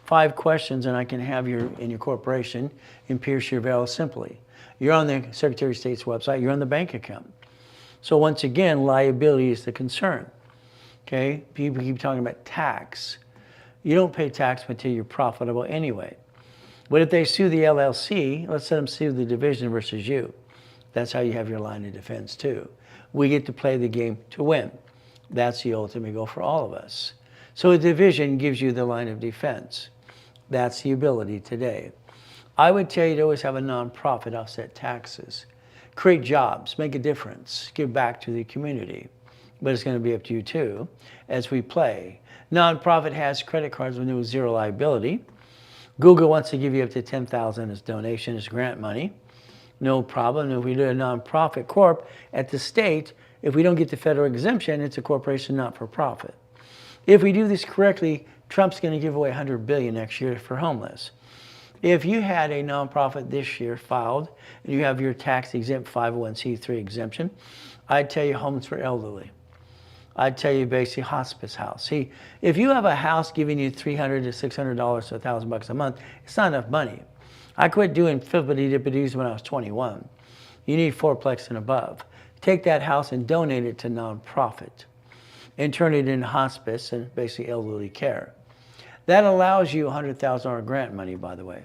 5 questions and I can have in your corporation and pierce your veil simply. You're on the Secretary of State's website. You're on the bank account. So once again, liability is the concern. Okay? People keep talking about tax. You don't pay tax until you're profitable anyway. But if they sue the LLC, let's let them sue the division versus you. That's how you have your line of defense too. We get to play the game to win. That's the ultimate goal for all of us. So a division gives you the line of defense. That's the ability today. I would tell you to always have a nonprofit offset taxes. Create jobs, make a difference, give back to the community. But it's going to be up to you too as we play. Nonprofit has credit cards with no zero liability. Google wants to give you up to $10,000 as donation, as grant money. No problem. If we do a nonprofit corp at the state, if we don't get the federal exemption, it's a corporation not for profit. If we do this correctly, Trump's going to give away $100 billion next year for homeless. If you had a nonprofit this year filed and you have your tax exempt 501c3 exemption, I'd tell you homes for elderly. I'd tell you basically hospice house. See, if you have a house giving you $300 to $600 to $1,000 a month, it's not enough money. I quit doing flippity-dippities when I was 21. You need fourplex and above. Take that house and donate it to nonprofit and turn it into hospice and basically elderly care. That allows you $100,000 grant money, by the way.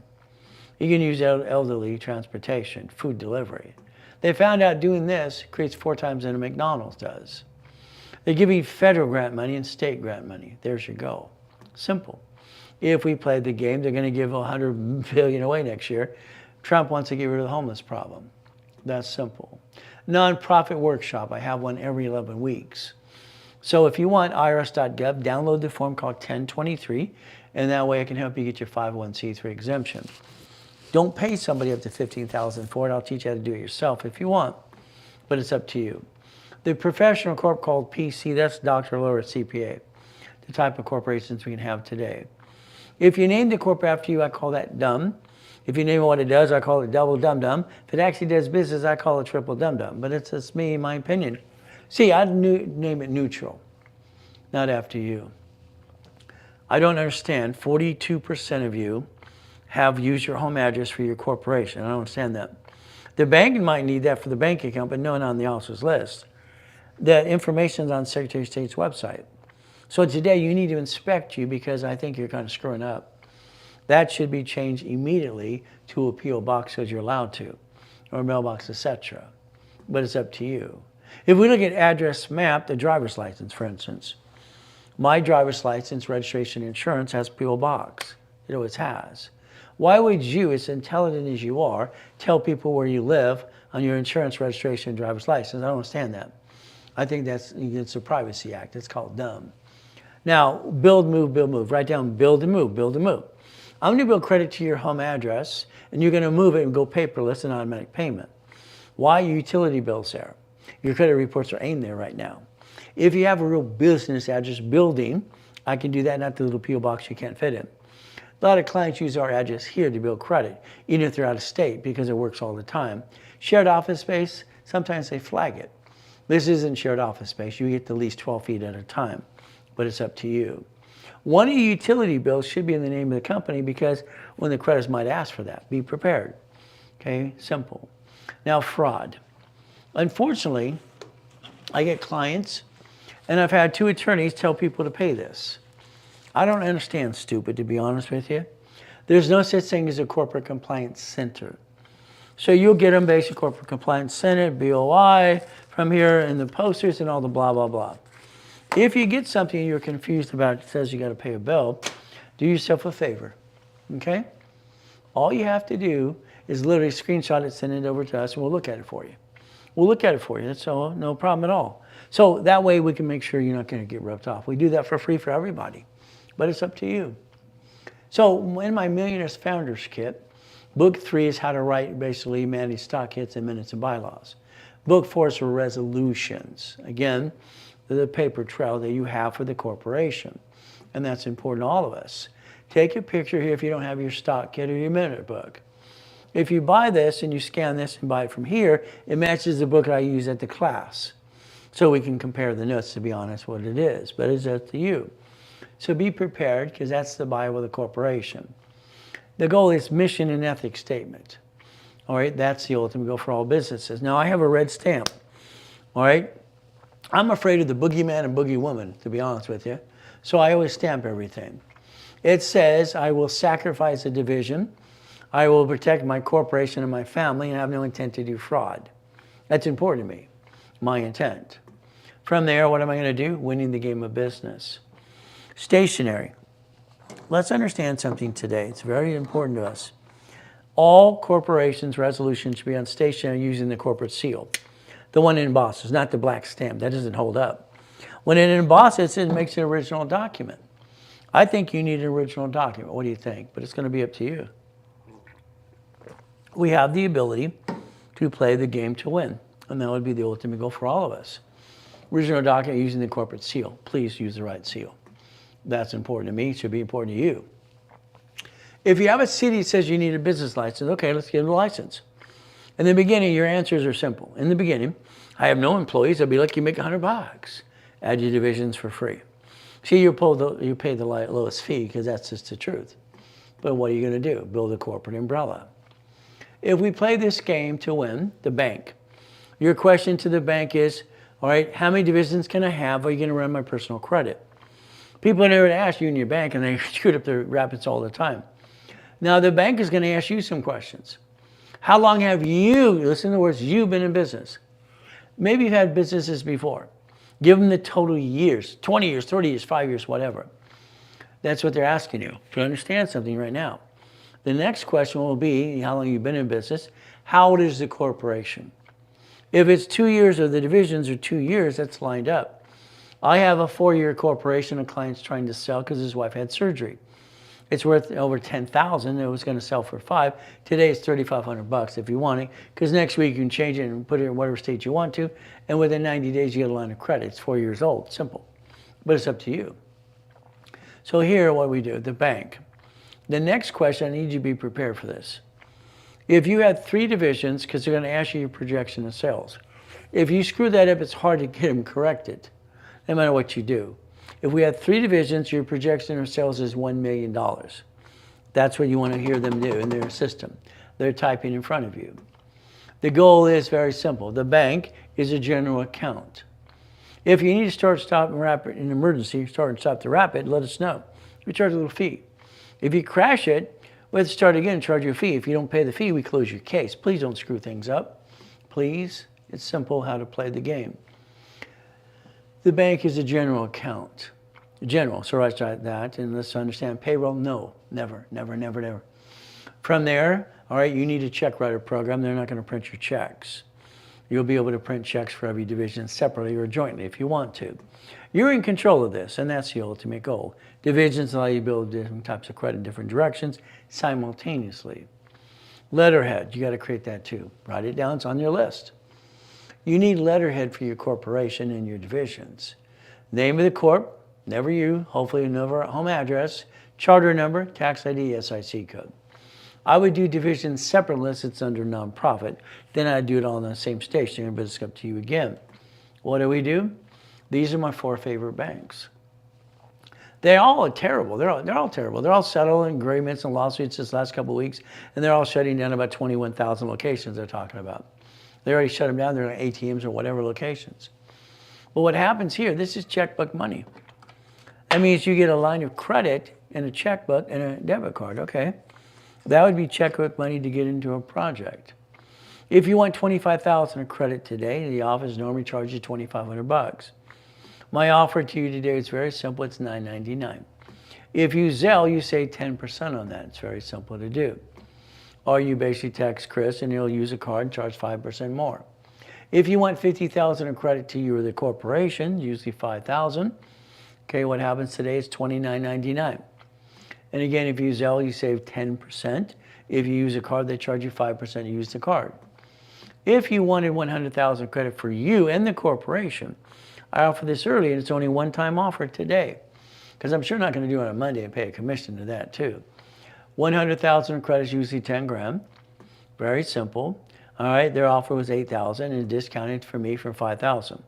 You can use elderly transportation, food delivery. They found out doing this creates 4 times than a McDonald's does. They give you federal grant money and state grant money. There's your goal. Simple. If we played the game, they're going to give $100 billion away next year. Trump wants to get rid of the homeless problem. That's simple. Nonprofit workshop. I have one every 11 weeks. So if you want irs.gov, download the form called 1023, and that way I can help you get your 501c3 exemption. Don't pay somebody up to $15,000 for it. I'll teach you how to do it yourself if you want, but it's up to you. The professional corp called PC, that's Dr. Laura CPA, the type of corporations we can have today. If you name the corp after you, I call that dumb. If you name it what it does, I call it double dum-dum. If it actually does business, I call it triple dum-dum. But it's just me, my opinion. See, I'd name it neutral, not after you. I don't understand. 42% of you have used your home address for your corporation. I don't understand that. The bank might need that for the bank account, but no one on the officer's list. That information is on Secretary of State's website. So today you need to inspect you because I think you're kind of screwing up. That should be changed immediately to a P.O. box because you're allowed to, or mailbox, etc. But it's up to you. If we look at address map, the driver's license, for instance, my driver's license, registration, insurance has P.O. box. It always has. Why would you, as intelligent as you are, tell people where you live on your insurance, registration, and driver's license? I don't understand that. I think that's against the Privacy Act. It's called dumb. Now, build, move. Write down build and move, build and move. I'm going to build credit to your home address, and you're going to move it and go paperless and automatic payment. Why? Your utility bills there. Your credit reports are aimed there right now. If you have a real business address building, I can do that, not the little P.O. box you can't fit in. A lot of clients use our address here to build credit, even if they're out of state, because it works all the time. Shared office space, sometimes they flag it. This isn't shared office space. You get at least 12 feet at a time, but it's up to you. One of your utility bills should be in the name of the company because when the creditors might ask for that, be prepared. Okay, simple. Now, fraud. Unfortunately, I get clients, and I've had 2 attorneys tell people to pay this. I don't understand stupid, to be honest with you. There's no such thing as a corporate compliance center. So you'll get them basic corporate compliance center, BOI, from here in the posters and all the blah, blah, blah. If you get something you're confused about, it says you got to pay a bill, do yourself a favor, okay? All you have to do is literally screenshot it, send it over to us, and we'll look at it for you. We'll look at it for you. That's all, no problem at all. So that way we can make sure you're not going to get ripped off. We do that for free for everybody, but it's up to you. So in my Millionaires Founders Kit, Book 3 is how to write basically manage stock hits and minutes and bylaws. Book 4 is for resolutions. Again, the paper trail that you have for the corporation. And that's important to all of us. Take a picture here if you don't have your stock kit or your minute book. If you buy this and you scan this and buy it from here, it matches the book I use at the class. So we can compare the notes, to be honest, what it is. But it's up to you. So be prepared, because that's the Bible of the corporation. The goal is mission and ethics statement. All right, that's the ultimate goal for all businesses. Now, I have a red stamp. All right, I'm afraid of the boogeyman and boogie woman, to be honest with you. So I always stamp everything. It says, I will sacrifice a division. I will protect my corporation and my family and have no intent to do fraud. That's important to me, my intent. From there, what am I going to do? Winning the game of business. Stationary. Let's understand something today. It's very important to us. All corporations' resolutions should be on stationery using the corporate seal. The one it embosses, not the black stamp. That doesn't hold up. When it embosses, it makes an original document. I think you need an original document. What do you think? But it's going to be up to you. We have the ability to play the game to win. And that would be the ultimate goal for all of us. Original document using the corporate seal. Please use the right seal. That's important to me. It should be important to you. If you have a city that says you need a business license, okay, let's give them a license. In the beginning, your answers are simple. In the beginning, I have no employees. I'd be like, you make $100. Add your divisions for free. See, you pay the lowest fee because that's just the truth. But what are you going to do? Build a corporate umbrella. If we play this game to win, the bank, your question to the bank is, all right, how many divisions can I have? Are you going to run my personal credit? People are never going to ask you in your bank, and they shoot up their rapids all the time. Now, the bank is going to ask you some questions. How long have you, listen to the words, you been in business? Maybe you've had businesses before. Give them the total years, 20 years, 30 years, 5 years, whatever. That's what they're asking you to understand something right now. The next question will be, how long you've been in business? How old is the corporation? If it's 2 years or the divisions are 2 years, that's lined up. I have a 4-year corporation a client's trying to sell because his wife had surgery. It's worth over $10,000. It was going to sell for $5,000. Today it's $3,500 if you want it, because next week you can change it and put it in whatever state you want to, and within 90 days you get a line of credit. It's 4 years old, simple, but it's up to you. So here, what we do, the bank. The next question, I need you to be prepared for this. If you had 3 divisions, because they're going to ask you your projection of sales. If you screw that up, it's hard to get them corrected, no matter what you do. If we had 3 divisions, your projection of sales is $1 million. That's what you want to hear them do in their system. They're typing in front of you. The goal is very simple. The bank is a general account. If you need to start, stop, and rapid in an emergency, start and stop the rapid, let us know. We charge a little fee. If you crash it, we have to start again and charge you a fee. If you don't pay the fee, we close your case. Please don't screw things up. Please. It's simple how to play the game. The bank is a general account. General, so write that, and let's understand payroll, no, never, never, never, never. From there, all right, you need a check writer program. They're not going to print your checks. You'll be able to print checks for every division separately or jointly if you want to. You're in control of this, and that's the ultimate goal. Divisions allow you to build different types of credit in different directions simultaneously. Letterhead, you got to create that too. Write it down, it's on your list. You need letterhead for your corporation and your divisions. Name of the corp, never you, hopefully never home address, charter number, tax ID, SIC code. I would do divisions separate unless it's under nonprofit. Then I'd do it all in the same station, but it's up to you again. What do? These are my 4 favorite banks. They all are terrible. They're all terrible. They're all settling agreements and lawsuits this last couple of weeks, and they're all shutting down about 21,000 locations they're talking about. They already shut them down. They're on ATMs or whatever locations. But what happens here, this is checkbook money. That means you get a line of credit and a checkbook and a debit card, okay? That would be checkbook money to get into a project. If you want $25,000 of credit today, the office normally charges you $2,500. My offer to you today is very simple. It's $9.99. If you Zelle, you save 10% on that. It's very simple to do. Or you basically text Chris and he'll use a card and charge 5% more. If you want $50,000 of credit to you or the corporation, usually $5,000. Okay, what happens today is $29.99. And again, if you use Zelle, you save 10%. If you use a card, they charge you 5% to use the card. If you wanted $100,000 credit for you and the corporation, I offer this early, and it's only a one-time offer today, because I'm sure not going to do it on Monday and pay a commission to that too. $100,000 credit is usually 10 grand. Very simple. All right, their offer was $8,000 and discounted for me for $5,000.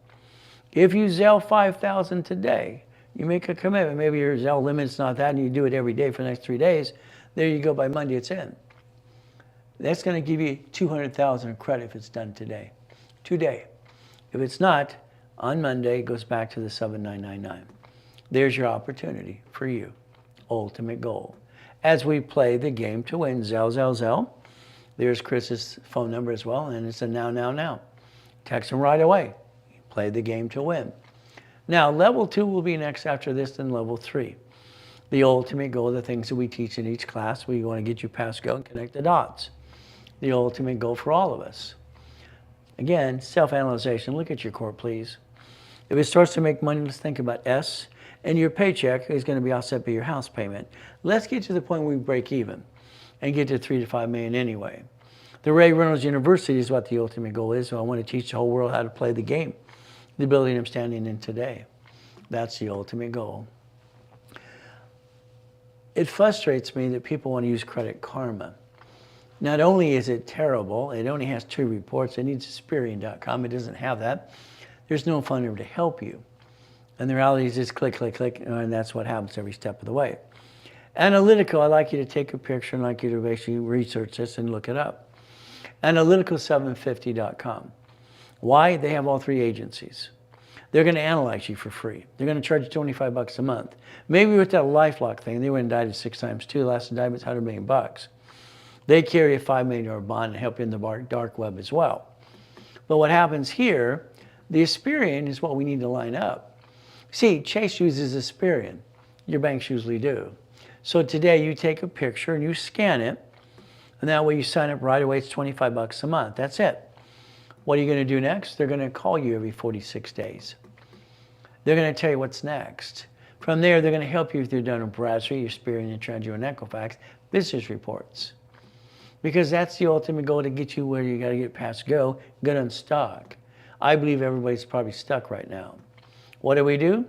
If you Zelle $5,000 today, you make a commitment. Maybe your Zelle limit's not that, and you do it every day for the next 3 days. There you go. By Monday, it's in. That's going to give you $200,000 of credit if it's done today. Today. If it's not, on Monday, it goes back to the $7,999. There's your opportunity for you. Ultimate goal. As we play the game to win, Zelle. There's Chris's phone number as well, and it's a now. Text him right away. Play the game to win. Now, level 2 will be next after this, then level 3. The ultimate goal, the things that we teach in each class, we want to get you past go and connect the dots. The ultimate goal for all of us. Again, self-analyzation. Look at your corp, please. If it starts to make money, let's think about S, and your paycheck is going to be offset by your house payment. Let's get to the point where we break even and get to 3 to 5 million anyway. The Reynolds University is what the ultimate goal is, so I want to teach the whole world how to play the game, the building I'm standing in today. That's the ultimate goal. It frustrates me that people want to use Credit Karma. Not only is it terrible, it only has 2 reports. It needs Experian.com. It doesn't have that. There's no funder to help you. And the reality is just click, click, click, and that's what happens every step of the way. Analytical, I'd like you to take a picture and I'd like you to basically research this and look it up. Analytical750.com. Why? They have all 3 agencies. They're going to analyze you for free. They're going to charge you $25 a month. Maybe with that LifeLock thing, they went and indicted 6 times too. The last indictment's $100 million. They carry a $5 million bond and help you in the dark web as well. But what happens here, the Experian is what we need to line up. See, Chase uses Experian. Your banks usually do. So today you take a picture and you scan it, and that way you sign up right away. It's $25 a month. That's it. What are you going to do next? They're going to call you every 46 days. They're going to tell you what's next. From there, they're going to help you with your Dun & Bradstreet, your Experian, your TransUnion, and Equifax business reports. Because that's the ultimate goal to get you where you got to get past go, get unstuck. I believe everybody's probably stuck right now. What do?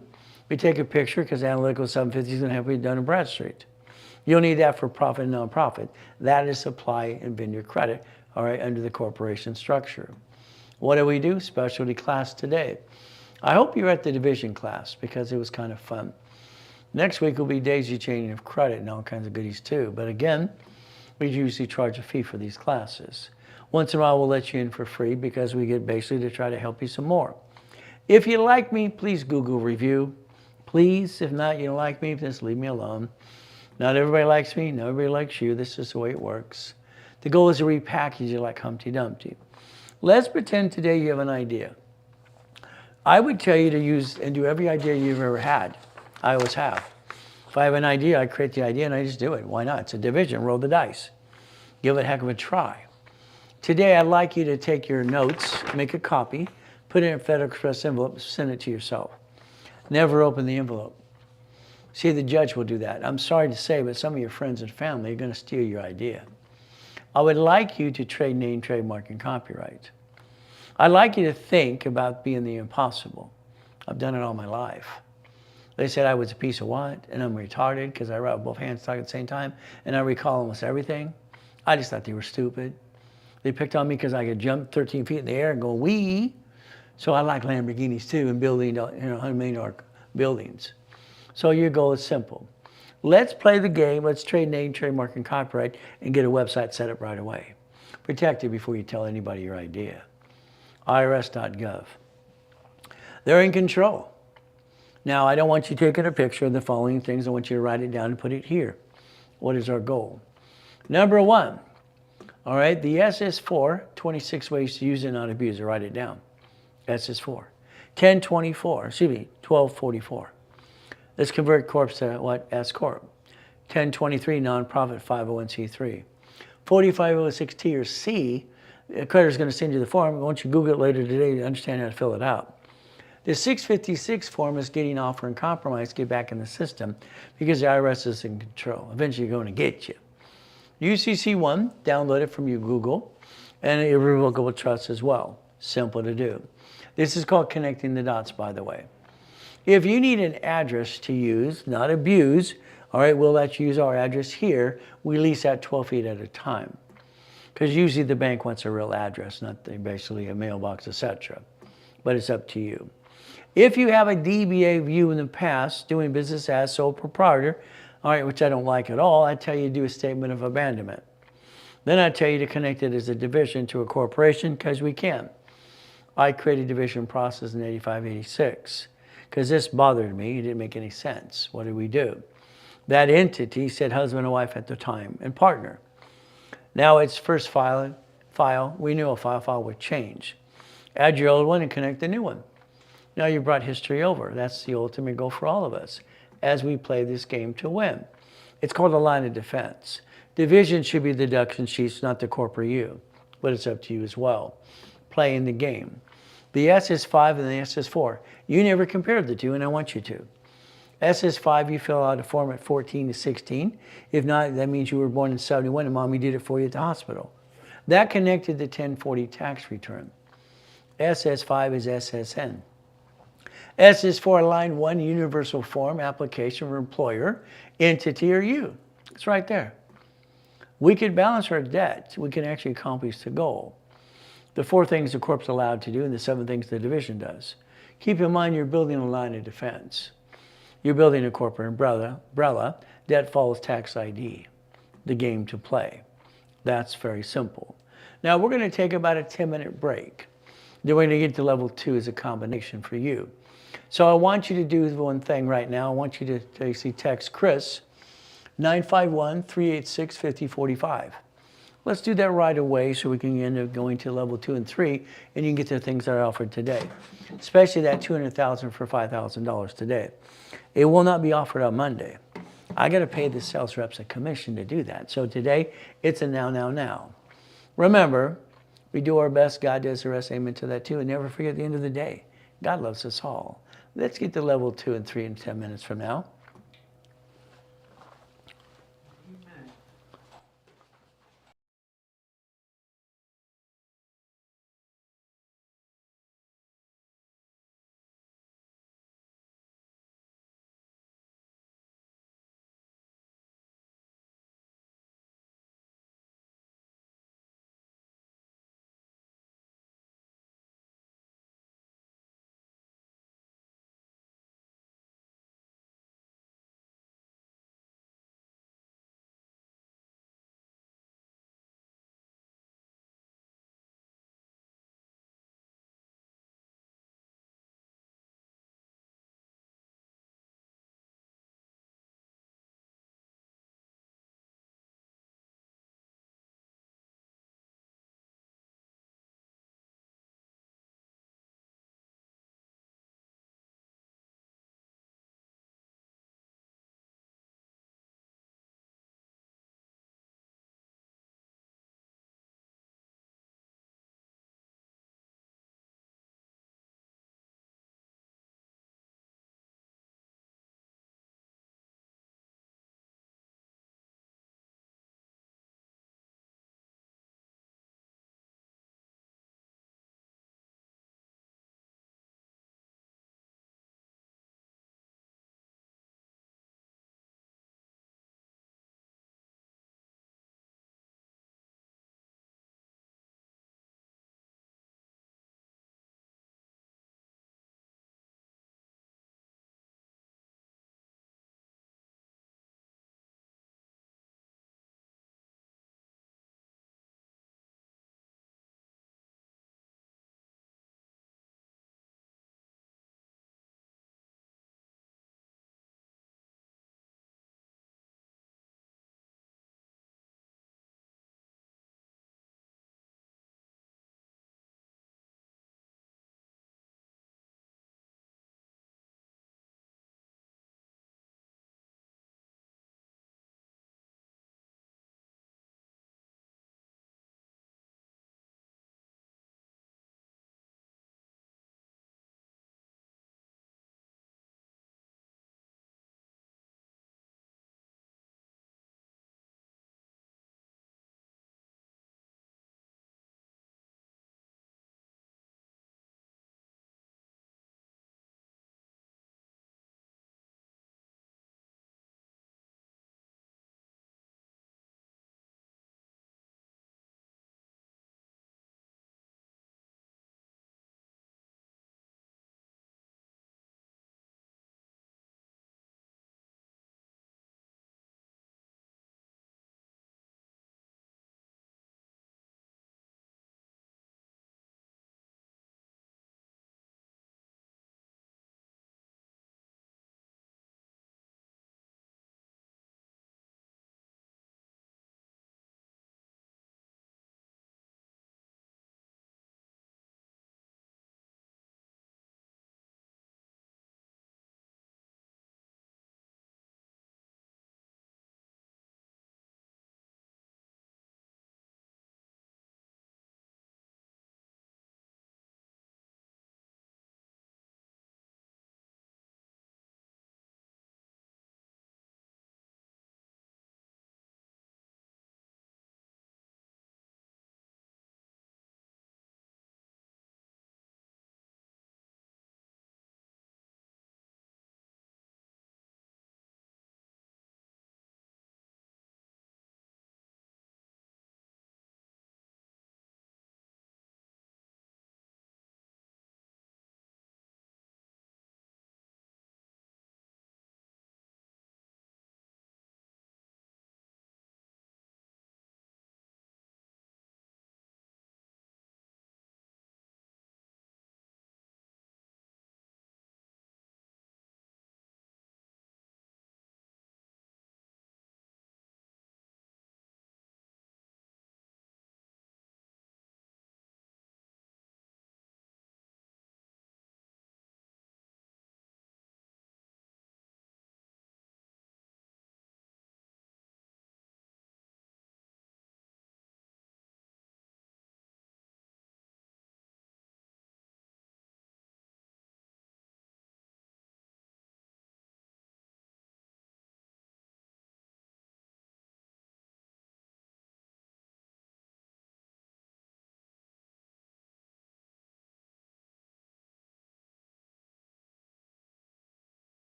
We take a picture because Analytical 750 is going to help you with Dun & Bradstreet. You'll need that for profit and nonprofit. That is supply and vendor credit, all right, under the corporation structure. What do? Specialty class today. I hope you're at the division class because it was kind of fun. Next week will be daisy chaining of credit and all kinds of goodies too. But again, we usually charge a fee for these classes. Once in a while, we'll let you in for free because we get basically to try to help you some more. If you like me, please Google review. Please, if not, you don't like me, just leave me alone. Not everybody likes me, not everybody likes you. This is the way it works. The goal is to repackage it like Humpty Dumpty. Let's pretend today you have an idea. I would tell you to use and do every idea you've ever had. I always have. If I have an idea, I create the idea and I just do it. Why not? It's a division. Roll the dice. Give it a heck of a try. Today, I'd like you to take your notes, make a copy, put it in a Federal Express envelope, send it to yourself. Never open the envelope. See, the judge will do that. I'm sorry to say, but some of your friends and family are going to steal your idea. I would like you to trade name, trademark, and copyright. I'd like you to think about being the impossible. I've done it all my life. They said I was a piece of what, and I'm retarded because I write with both hands talking at the same time, and I recall almost everything. I just thought they were stupid. They picked on me because I could jump 13 feet in the air and go wee. So I like Lamborghinis too and building $100 million buildings. So your goal is simple. Let's play the game. Let's trade name, trademark, and copyright and get a website set up right away. Protect it before you tell anybody your idea. IRS.gov. They're in control. Now, I don't want you taking a picture of the following things. I want you to write it down and put it here. What is our goal? Number 1, all right, the SS4, 26 ways to use it and not abuse it. Write it down. SS4. 1024, excuse me, 1244. Let's convert corps to what? S corp. 1023, nonprofit 501c3. 4506T or C, the creditor's going to send you the form. Once you Google it later today to understand how to fill it out. The 656 form is getting offer and compromise, get back in the system because the IRS is in control. Eventually you're going to get you. UCC1, download it from your Google, and irrevocable trust as well. Simple to do. This is called connecting the dots, by the way. If you need an address to use, not abuse, all right, we'll let you use our address here. We lease that 12 feet at a time. Because usually the bank wants a real address, not basically a mailbox, etc. But it's up to you. If you have a DBA view in the past, doing business as sole proprietor, all right, which I don't like at all, I tell you to do a statement of abandonment. Then I tell you to connect it as a division to a corporation because we can. I created division process in 85, 86 because this bothered me. It didn't make any sense. What did we do? That entity said husband and wife at the time and partner. Now it's first file. We knew a file would change. Add your old one and connect the new one. Now you brought history over. That's the ultimate goal for all of us as we play this game to win. It's called a line of defense. Division should be the deduction sheets, not the corporate you, but it's up to you as well. Playing the game. The SS5 and the SS4, you never compared the two, and I want you to. SS5, you fill out a form at 14 to 16. If not, that means you were born in 71 and mommy did it for you at the hospital. That connected the 1040 tax return. SS5 is SSN. S is for line 1 universal form application for employer, entity, or you. It's right there. We could balance our debt. We can actually accomplish the goal. The 4 things the corp's allowed to do and the 7 things the division does. Keep in mind you're building a line of defense. You're building a corporate umbrella. Debt follows tax ID, the game to play. That's very simple. Now we're going to take about a 10-minute break. Then we're going to get to level 2 as a combination for you. So I want you to do one thing right now. I want you to basically text Chris 951-386-5045. Let's do that right away so we can end up going to level 2 and 3 and you can get the things that are offered today, especially that $200,000 for $5,000 today. It will not be offered on Monday. I got to pay the sales reps a commission to do that. So today, it's a now, now, now. Remember, we do our best. God does the rest. Amen to that too. And never forget, at the end of the day, God loves us all. Let's get to level 2 and 3 in 10 minutes from now.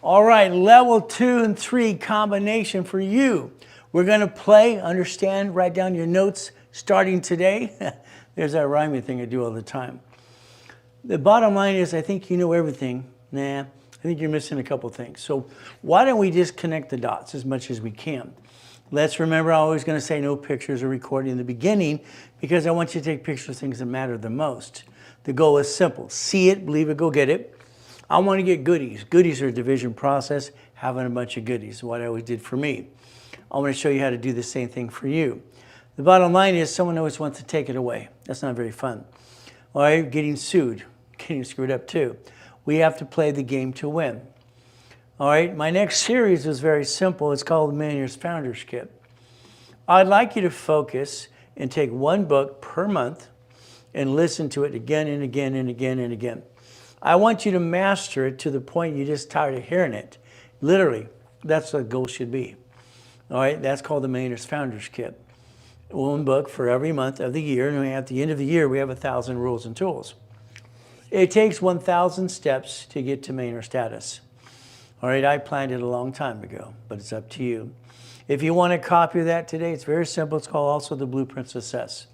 All right, level 2 and 3 combination for you. We're going to play, understand, write down your notes starting today. There's that rhyming thing I do all the time. The bottom line is I think you know everything. Nah, I think you're missing a couple things. So why don't we just connect the dots as much as we can? Let's remember, I'm always going to say no pictures or recording in the beginning because I want you to take pictures of things that matter the most. The goal is simple. See it, believe it, go get it. I want to get goodies. Goodies are a division process, having a bunch of goodies, what I always did for me. I want to show you how to do the same thing for you. The bottom line is someone always wants to take it away. That's not very fun. All right, getting sued, getting screwed up too. We have to play the game to win. All right, my next series is very simple. It's called the Millionaire's Founders Kit. I'd like you to focus and take one book per month and listen to it again and again and again and again. I want you to master it to the point you're just tired of hearing it. Literally, that's what the goal should be. All right, that's called the Millionaire's Founders Kit. One book for every month of the year, and at the end of the year, we have 1,000 rules and tools. It takes 1,000 steps to get to millionaire status. All right, I planned it a long time ago, but it's up to you. If you want a copy of that today, it's very simple. It's called also the Blueprint Success.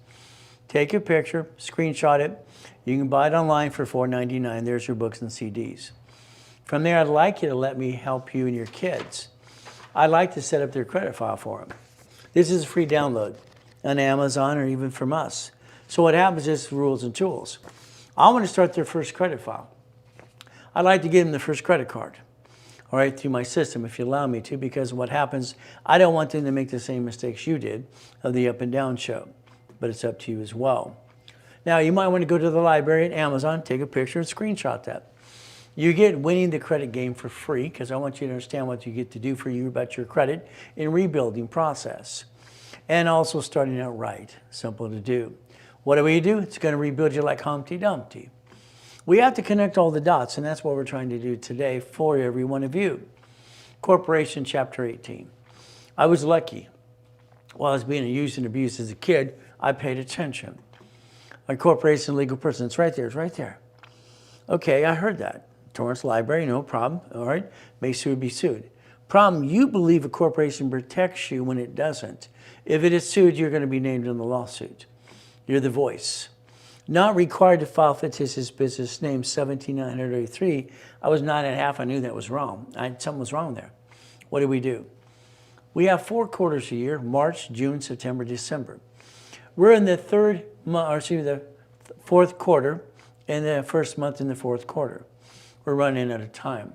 Take a picture, screenshot it. You can buy it online for $4.99. There's your books and CDs. From there, I'd like you to let me help you and your kids. I'd like to set up their credit file for them. This is a free download on Amazon or even from us. So what happens is rules and tools. I want to start their first credit file. I'd like to give them the first credit card, all right, through my system, if you allow me to, because what happens, I don't want them to make the same mistakes you did of the up and down show, but it's up to you as well. Now, you might want to go to the library at Amazon, take a picture and screenshot that. You get winning the credit game for free because I want you to understand what you get to do for you about your credit in rebuilding process. And also starting out right, simple to do. What do we do? It's going to rebuild you like Humpty Dumpty. We have to connect all the dots, and that's what we're trying to do today for every one of you. Corporation, Chapter 18. I was lucky. While I was being used and abused as a kid, I paid attention. A corporation, legal person, it's right there, it's right there. Okay, I heard that. Torrance Library, no problem, all right. May sue, be sued. Problem, you believe a corporation protects you when it doesn't. If it is sued, you're going to be named in the lawsuit. You're the voice. Not required to file fictitious business name 17983. I was 9.5. I knew that was wrong. Something was wrong there. What do? We have 4 quarters a year: March, June, September, December. We're in the the 4th quarter and the first month in the 4th quarter. We're running at a time.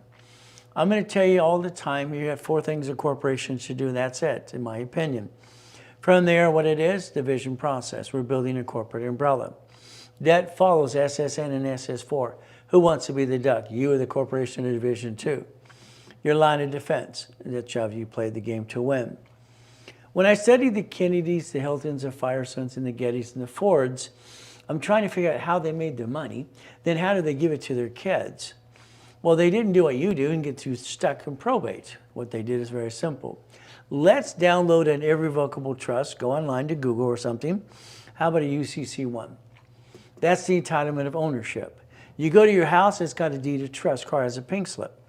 I'm going to tell you all the time, you have 4 things a corporation should do, and that's it, in my opinion. From there, what it is, division process. We're building a corporate umbrella. That follows SSN and SS4. Who wants to be the duck? You or the corporation or division 2. Your line of defense. That's how you play the game to win. When I studied the Kennedys, the Hiltons, the Firestones, and the Gettys, and the Fords, I'm trying to figure out how they made their money. Then how do they give it to their kids? Well, they didn't do what you do and get too stuck in probate. What they did is very simple. Let's download an irrevocable trust. Go online to Google or something. How about a UCC1? That's the entitlement of ownership. You go to your house, it's got a deed of trust. Car has a pink slip.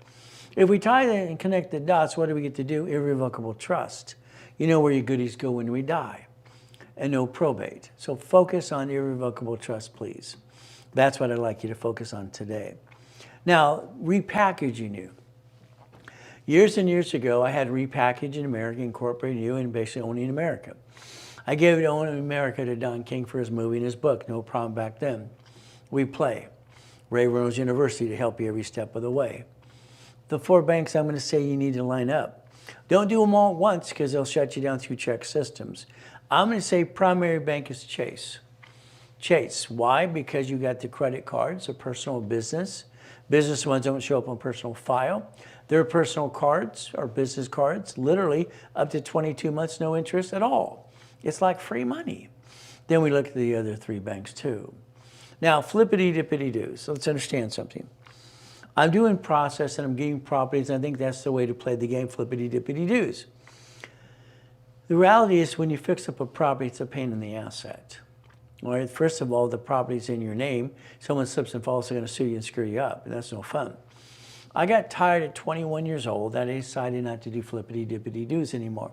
If we tie that and connect the dots, what do we get to do? Irrevocable trust. You know where your goodies go when we die. And no probate. So focus on irrevocable trust, please. That's what I'd like you to focus on today. Now, repackaging you. Years and years ago, I had Repackaging America, incorporating you, and basically owning America. I gave it Owning America to Don King for his movie and his book, no problem back then. We play. Reynolds University to help you every step of the way. The 4 banks I'm going to say you need to line up. Don't do them all at once because they'll shut you down through check systems. I'm going to say primary bank is Chase. Chase. Why? Because you got the credit cards, a personal business. Business ones don't show up on personal file. Their personal cards or business cards, literally up to 22 months, no interest at all. It's like free money. Then we look at the other 3 banks too. Now, flippity-dippity-do. So let's understand something. I'm doing process and I'm getting properties, and I think that's the way to play the game, flippity-dippity-doos. The reality is when you fix up a property, it's a pain in the asset. All right, first of all, the property's in your name. Someone slips and falls, they're going to sue you and screw you up, and that's no fun. I got tired at 21 years old that I decided not to do flippity dippity doos anymore.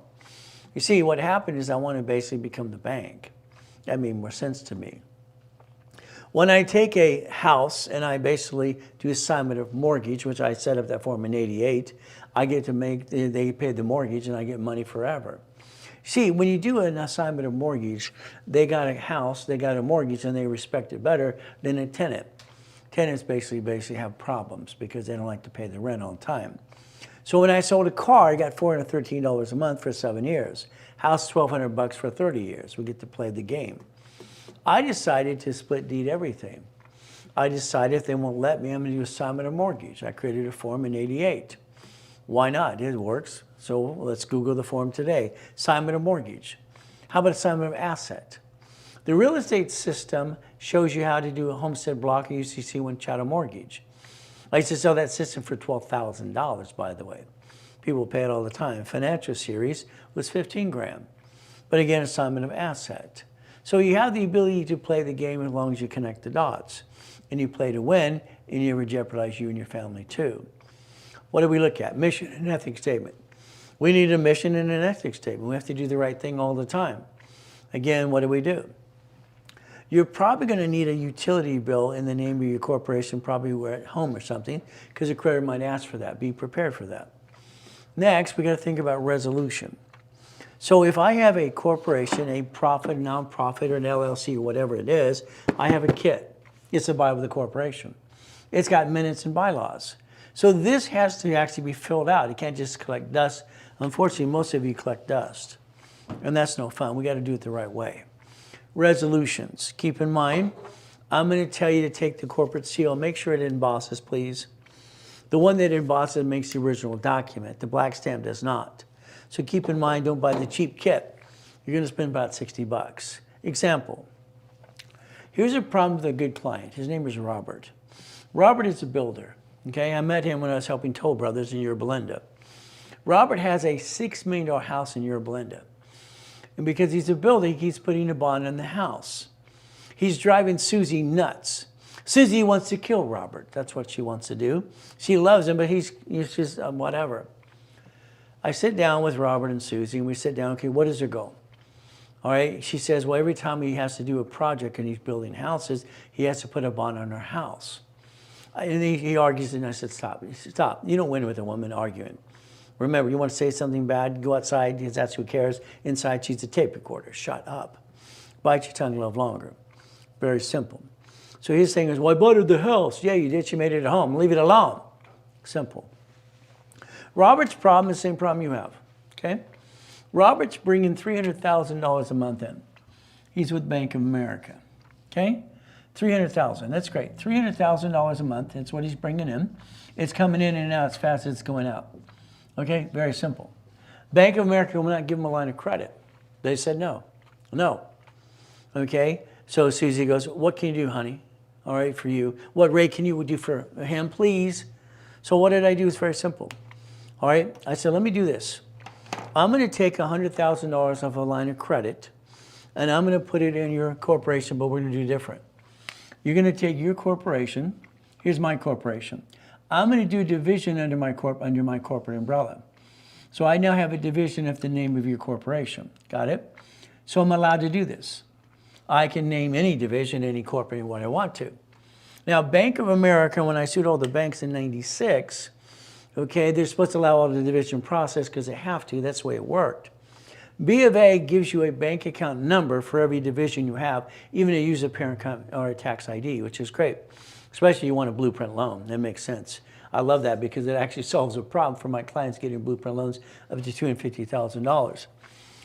You see, what happened is I wanted to basically become the bank. That made more sense to me. When I take a house and I basically do assignment of mortgage, which I set up that form in '88, I get to make, they pay the mortgage and I get money forever. See, when you do an assignment of mortgage, they got a house, they got a mortgage, and they respect it better than a tenant. Tenants basically have problems because they don't like to pay the rent on time. So when I sold a car, I got $413 a month for 7 years. House, $1,200 for 30 years. We get to play the game. I decided to split deed everything. I decided if they won't let me, I'm going to do assignment of mortgage. I created a form in '88. Why not? It works. So let's Google the form today. Assignment of mortgage. How about assignment of asset? The real estate system shows you how to do a homestead block and UCC one chattel mortgage. I used to sell that system for $12,000, by the way. People pay it all the time. Financial series was 15 grand. But again, assignment of asset. So you have the ability to play the game as long as you connect the dots. And you play to win, and you never jeopardize you and your family too. What do we look at? Mission and ethics statement. We need a mission and an ethics statement. We have to do the right thing all the time. Again, what do? You're probably going to need a utility bill in the name of your corporation, probably we're at home or something, because the creditor might ask for that. Be prepared for that. Next, we got to think about resolution. So if I have a corporation, a profit, nonprofit, or an LLC, or whatever it is, I have a kit. It's a Bible of the corporation. It's got minutes and bylaws. So this has to actually be filled out. It can't just collect dust. Unfortunately, most of you collect dust. And that's no fun. We got to do it the right way. Resolutions. Keep in mind, I'm going to tell you to take the corporate seal. Make sure it embosses, please. The one that embosses makes the original document. The black stamp does not. So keep in mind, don't buy the cheap kit. You're going to spend about $60. Example. Here's a problem with a good client. His name is Robert. Robert is a builder. Okay, I met him when I was helping Toll Brothers in Yorba Linda. Robert has a $6 million house in Yorba Linda. And because he's a builder, he keeps putting a bond on the house. He's driving Susie nuts. Susie wants to kill Robert. That's what she wants to do. She loves him, but he's just whatever. I sit down with Robert and Susie, and we sit down, okay, what is their goal? All right, she says, well, every time he has to do a project and he's building houses, he has to put a bond on our house. And he argues, and I said, stop. He said, stop. You don't win with a woman arguing. Remember, you want to say something bad, go outside, because that's who cares. Inside, she's a tape recorder. Shut up. Bite your tongue a little longer. Very simple. So his thing is, well, I bought her the house. Yeah, you did. She made it at home. Leave it alone. Simple. Robert's problem is the same problem you have. Okay? Robert's bringing $300,000 a month in. He's with Bank of America. Okay? $300,000. That's great. $300,000 a month. That's what he's bringing in. It's coming in and out as fast as it's going out. Okay? Very simple. Bank of America will not give him a line of credit. They said no. No. Okay? So Susie goes, what can you do, honey? All right, for you. What rate can you do for him, please? So what did I do? It's very simple. All right? I said, let me do this. I'm going to take $100,000 off a line of credit, and I'm going to put it in your corporation, but we're going to do different. You're going to take your corporation. Here's my corporation. I'm going to do a division under my corporate umbrella. So I now have a division of the name of your corporation. Got it? So I'm allowed to do this. I can name any division, any corporate, what I want to. Now, Bank of America, when I sued all the banks in '96, okay, they're supposed to allow all the division process because they have to. That's the way it worked. B of A gives you a bank account number for every division you have, even if you use a parent or a tax ID, which is great. Especially if you want a blueprint loan. That makes sense. I love that because it actually solves a problem for my clients getting blueprint loans up to $250,000.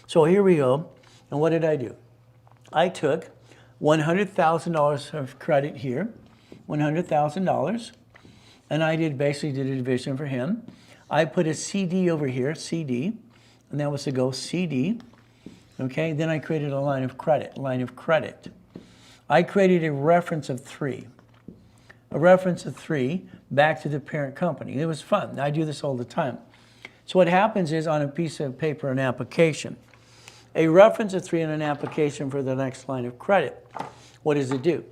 So here we go. And what did I do? I took $100,000 of credit here, $100,000, and I basically did a division for him. I put a CD over here, CD, and that was to go CD. Okay, then I created a line of credit, I created a reference of 3. A reference of 3 back to the parent company. It was fun. I do this all the time. So what happens is on a piece of paper, an application, a reference of 3 and an application for the next line of credit. What does it do?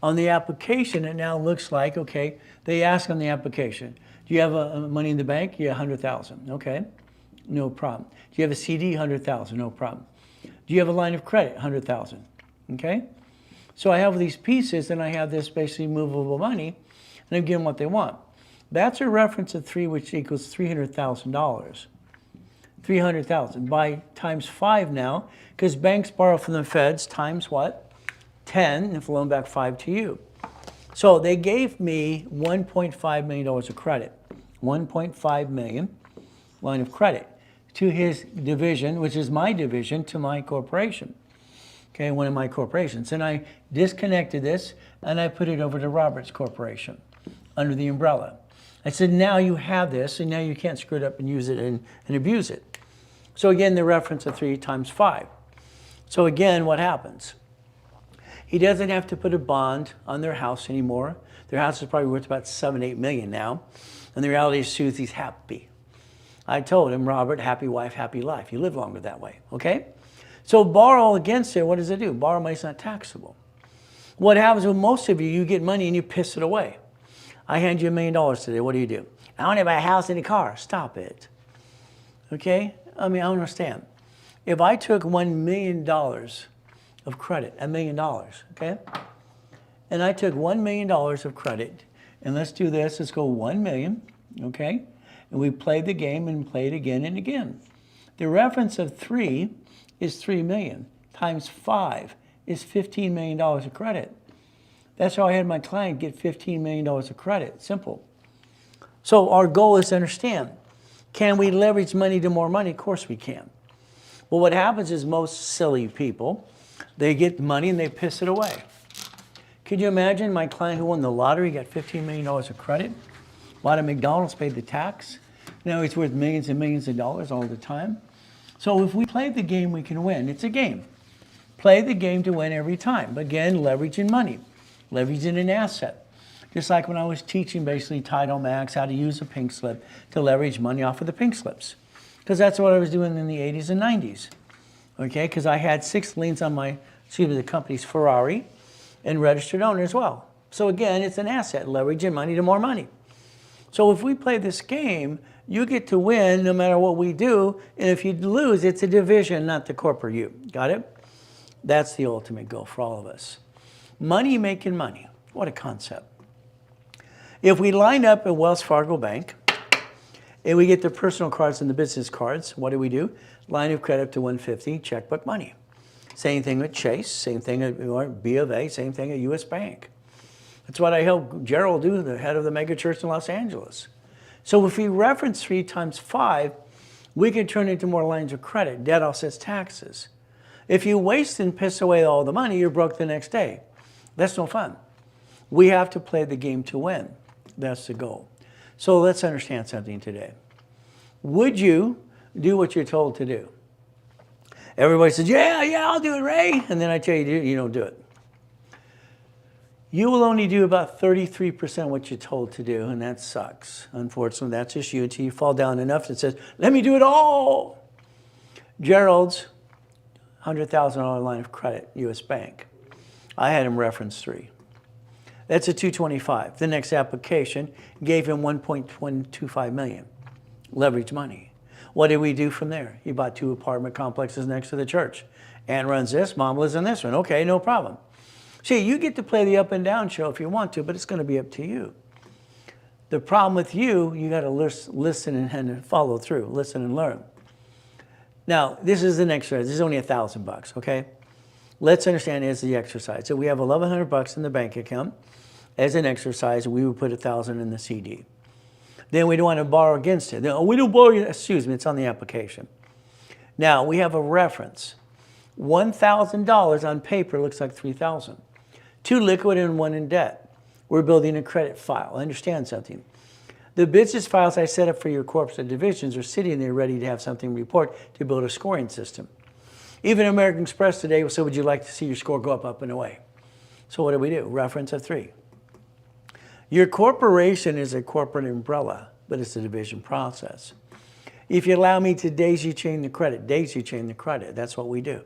On the application, it now looks like, okay, they ask on the application, Do you have money in the bank? Yeah, 100,000. Okay, no problem. Do you have a CD? 100,000. No problem. Do you have a line of credit? 100,000. Okay, so I have these pieces, and I have this basically movable money, and I'm giving them what they want. That's a reference of 3, which equals $300,000. 300,000 by times 5 now, because banks borrow from the feds times what? 10, and loan back 5 to you. So they gave me $1.5 million of credit. 1.5 million line of credit to his division, which is my division, to my corporation. Okay, one of my corporations. And I disconnected this and I put it over to Robert's corporation under the umbrella. I said, now you have this, and now you can't screw it up and use it and abuse it. So again, the reference of 3 times 5. So again, what happens? He doesn't have to put a bond on their house anymore. Their house is probably worth about 7, 8 million now. And the reality is, Susie's happy. I told him, Robert, happy wife, happy life. You live longer that way, okay? So borrow against it, what does it do? Borrow money is not taxable. What happens with most of you, you get money and you piss it away. I hand you $1 million today, what do? I want to buy a house and a car. Stop it, okay? I mean, I don't understand. If I took $1 million of credit, $1 million, okay? And I took $1 million of credit, and let's do this, let's go 1 million, okay? And we played the game and played again and again. The reference of 3 is 3 million, times 5 is $15 million of credit. That's how I had my client get $15 million of credit, simple. So our goal is to understand, can we leverage money to more money? Of course we can. Well, what happens is most silly people, they get money and they piss it away. Could you imagine my client who won the lottery got $15 million of credit? A lot of McDonald's paid the tax. Now he's worth millions and millions of dollars all the time. So if we play the game, we can win. It's a game. Play the game to win every time. Again, leveraging money, leveraging an asset. Just like when I was teaching basically Title Max, how to use a pink slip to leverage money off of the pink slips. Because that's what I was doing in the 80s and 90s. Okay, because I had 6 liens on the company's Ferrari and registered owner as well. So again, it's an asset, leveraging money to more money. So if we play this game, you get to win no matter what we do. And if you lose, it's a division, not the corporate you. Got it? That's the ultimate goal for all of us. Money making money. What a concept. If we line up at Wells Fargo Bank and we get the personal cards and the business cards, what do? Line of credit up to 150, checkbook money. Same thing with Chase, same thing at B of A, same thing at US Bank. That's what I helped Gerald do, the head of the mega church in Los Angeles. So if we reference 3 times 5, we can turn into more lines of credit. Debt offsets taxes. If you waste and piss away all the money, you're broke the next day. That's no fun. We have to play the game to win. That's the goal. So let's understand something today. Would you do what you're told to do? Everybody says, yeah, I'll do it, Ray. And then I tell you, you don't do it. You will only do about 33% what you're told to do, and that sucks. Unfortunately, that's just you until you fall down enough that says, let me do it all. Gerald's $100,000 line of credit, US Bank. I had him reference 3. That's a 225. The next application gave him 1.125 million. Leverage money. What did we do from there? He bought 2 apartment complexes next to the church. Ann runs this, Mom lives in this one. Okay, no problem. See, you get to play the up and down show if you want to, but it's going to be up to you. The problem with you got to listen and follow through, listen and learn. Now, this is an exercise. This is only $1,000, okay? Let's understand it's the exercise. So we have $1,100 in the bank account. As an exercise, we would put $1,000 in the CD. Then we don't want to borrow against it. No, we don't borrow, excuse me, it's on the application. Now, we have a reference. $1,000 on paper looks like $3,000. 2 liquid and 1 in debt. We're building a credit file. Understand something. The business files I set up for your corps and divisions are sitting there ready to have something report to build a scoring system. Even American Express today will say, would you like to see your score go up and away? So what do? Reference of 3. Your corporation is a corporate umbrella, but it's a division process. If you allow me to daisy chain the credit, that's what we do.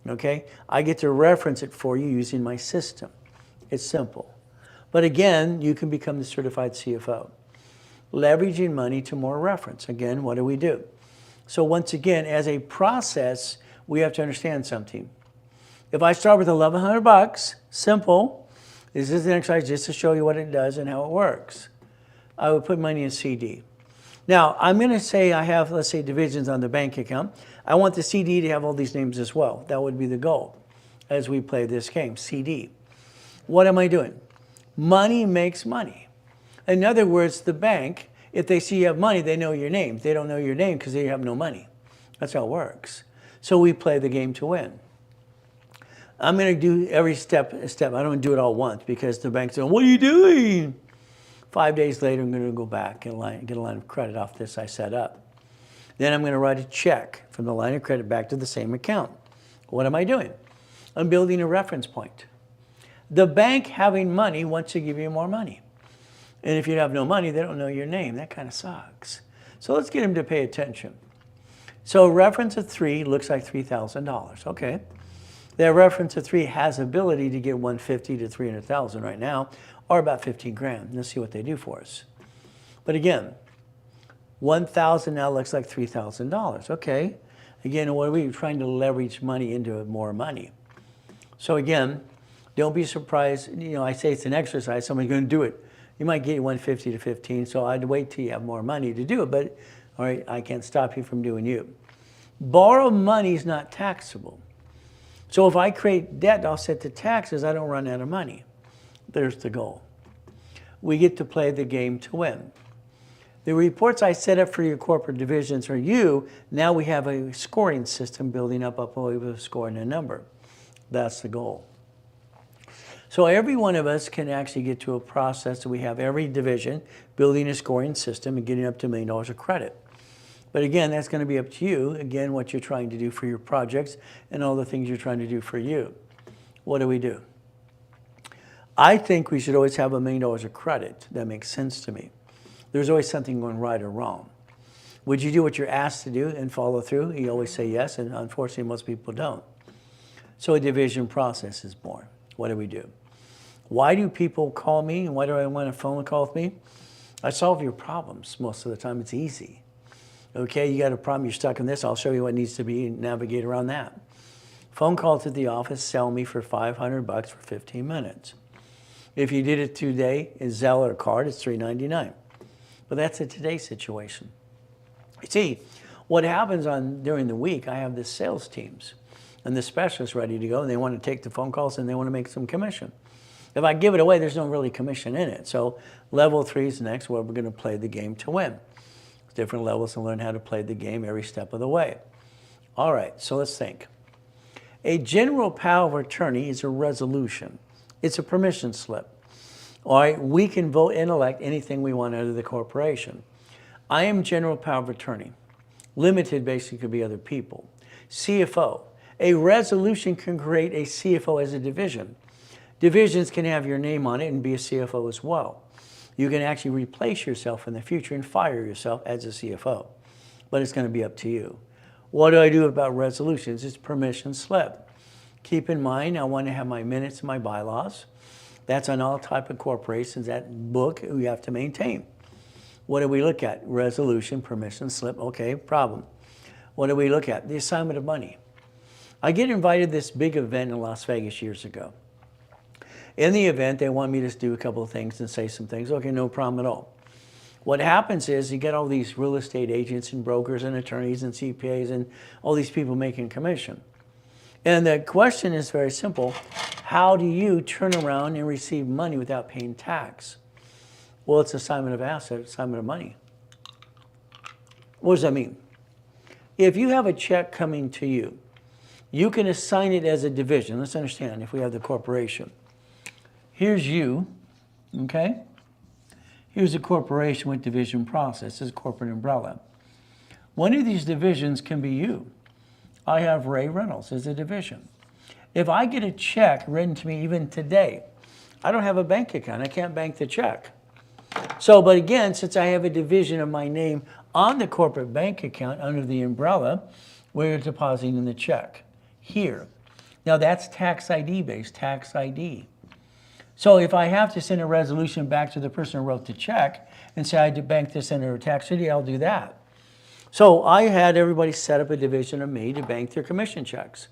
Okay? I get to reference it for you using my system. It's simple. But again, you can become the certified CFO. leveraging money to more reference. Again, what do we do? So once again, as a process, we have to understand something. If I start with $1,100, simple, this is an exercise just to show you what it does and how it works. I would put money in CD. Now, I'm going to say I have, let's say, divisions on the bank account. I want the CD to have all these names as well. That would be the goal as we play this game, CD. What am I doing? Money makes money. In other words, the bank, if they see you have money, they know your name. They don't know your name because they have no money. That's how it works. So we play the game to win. I'm going to do every step. I don't do it all once because the bank's saying, what are you doing? 5 days later, I'm going to go back and get a line of credit off this I set up. Then I'm going to write a check from the line of credit back to the same account. What am I doing? I'm building a reference point. The bank having money wants to give you more money. And if you have no money, they don't know your name. That kind of sucks. So let's get them to pay attention. So reference of 3 looks like $3,000. Okay. That reference of 3 has ability to get 150 to 300,000 right now, or about 15 grand. Let's see what they do for us. But again, 1,000 now looks like $3,000. Okay. Again, what are we trying to leverage money into more money? So again, don't be surprised. You know, I say it's an exercise. Somebody's going to do it. You might get 150 to 15. So I'd wait till you have more money to do it. But all right, I can't stop you from doing you. Borrowed money is not taxable. So if I create debt, I'll set the taxes. I don't run out of money. There's the goal. We get to play the game to win. The reports I set up for your corporate divisions are you. Now we have a scoring system building up with a score and a number. That's the goal. So every one of us can actually get to a process that we have every division building a scoring system and getting up to $1 million of credit. But again, that's going to be up to you, again, what you're trying to do for your projects and all the things you're trying to do for you. What do we do? I think we should always have $1 million of credit. That makes sense to me. There's always something going right or wrong. Would you do what you're asked to do and follow through? You always say yes, and unfortunately, most people don't. So a division process is born. What do we do? Why do people call me, and why do I want a phone call with me? I solve your problems most of the time. It's easy. Okay, you got a problem, you're stuck in this, I'll show you what needs to be and navigate around that. Phone call to the office, sell me for $500 for 15 minutes. If you did it today, in Zelle or card, it's $3.99. But that's a today situation. You see, what happens during the week, I have the sales teams and the specialists ready to go, and they want to take the phone calls and they want to make some commission. If I give it away, there's no really commission in it. So level 3 is next, where we're going to play the game to win. Different levels and learn how to play the game every step of the way. All right, so let's think. A general power of attorney is a resolution. It's a permission slip. All right, we can vote and elect anything we want out of the corporation. I am general power of attorney. Limited basically could be other people. CFO. A resolution can create a CFO as a division. Divisions can have your name on it and be a CFO as well. You can actually replace yourself in the future and fire yourself as a CFO. But it's going to be up to you. What do I do about resolutions? It's permission slip. Keep in mind, I want to have my minutes and my bylaws. That's on all type of corporations. That book we have to maintain. What do we look at? Resolution, permission slip. Okay, problem. What do we look at? The assignment of money. I get invited to this big event in Las Vegas years ago. In the event, they want me to do a couple of things and say some things. Okay, no problem at all. What happens is you get all these real estate agents and brokers and attorneys and CPAs and all these people making commission. And the question is very simple. How do you turn around and receive money without paying tax? Well, it's assignment of asset, assignment of money. What does that mean? If you have a check coming to you, you can assign it as a division. Let's understand, if we have the corporation. Here's you, okay? Here's a corporation with division process. This is a corporate umbrella. One of these divisions can be you. I have Ray Reynolds as a division. If I get a check written to me even today, I don't have a bank account. I can't bank the check. So, but again, since I have a division of my name on the corporate bank account under the umbrella, we're depositing the check here. Now that's tax ID based, tax ID. So if I have to send a resolution back to the person who wrote the check and say I had to bank this under a tax city, I'll do that. So I had everybody set up a division of me to bank their commission checks.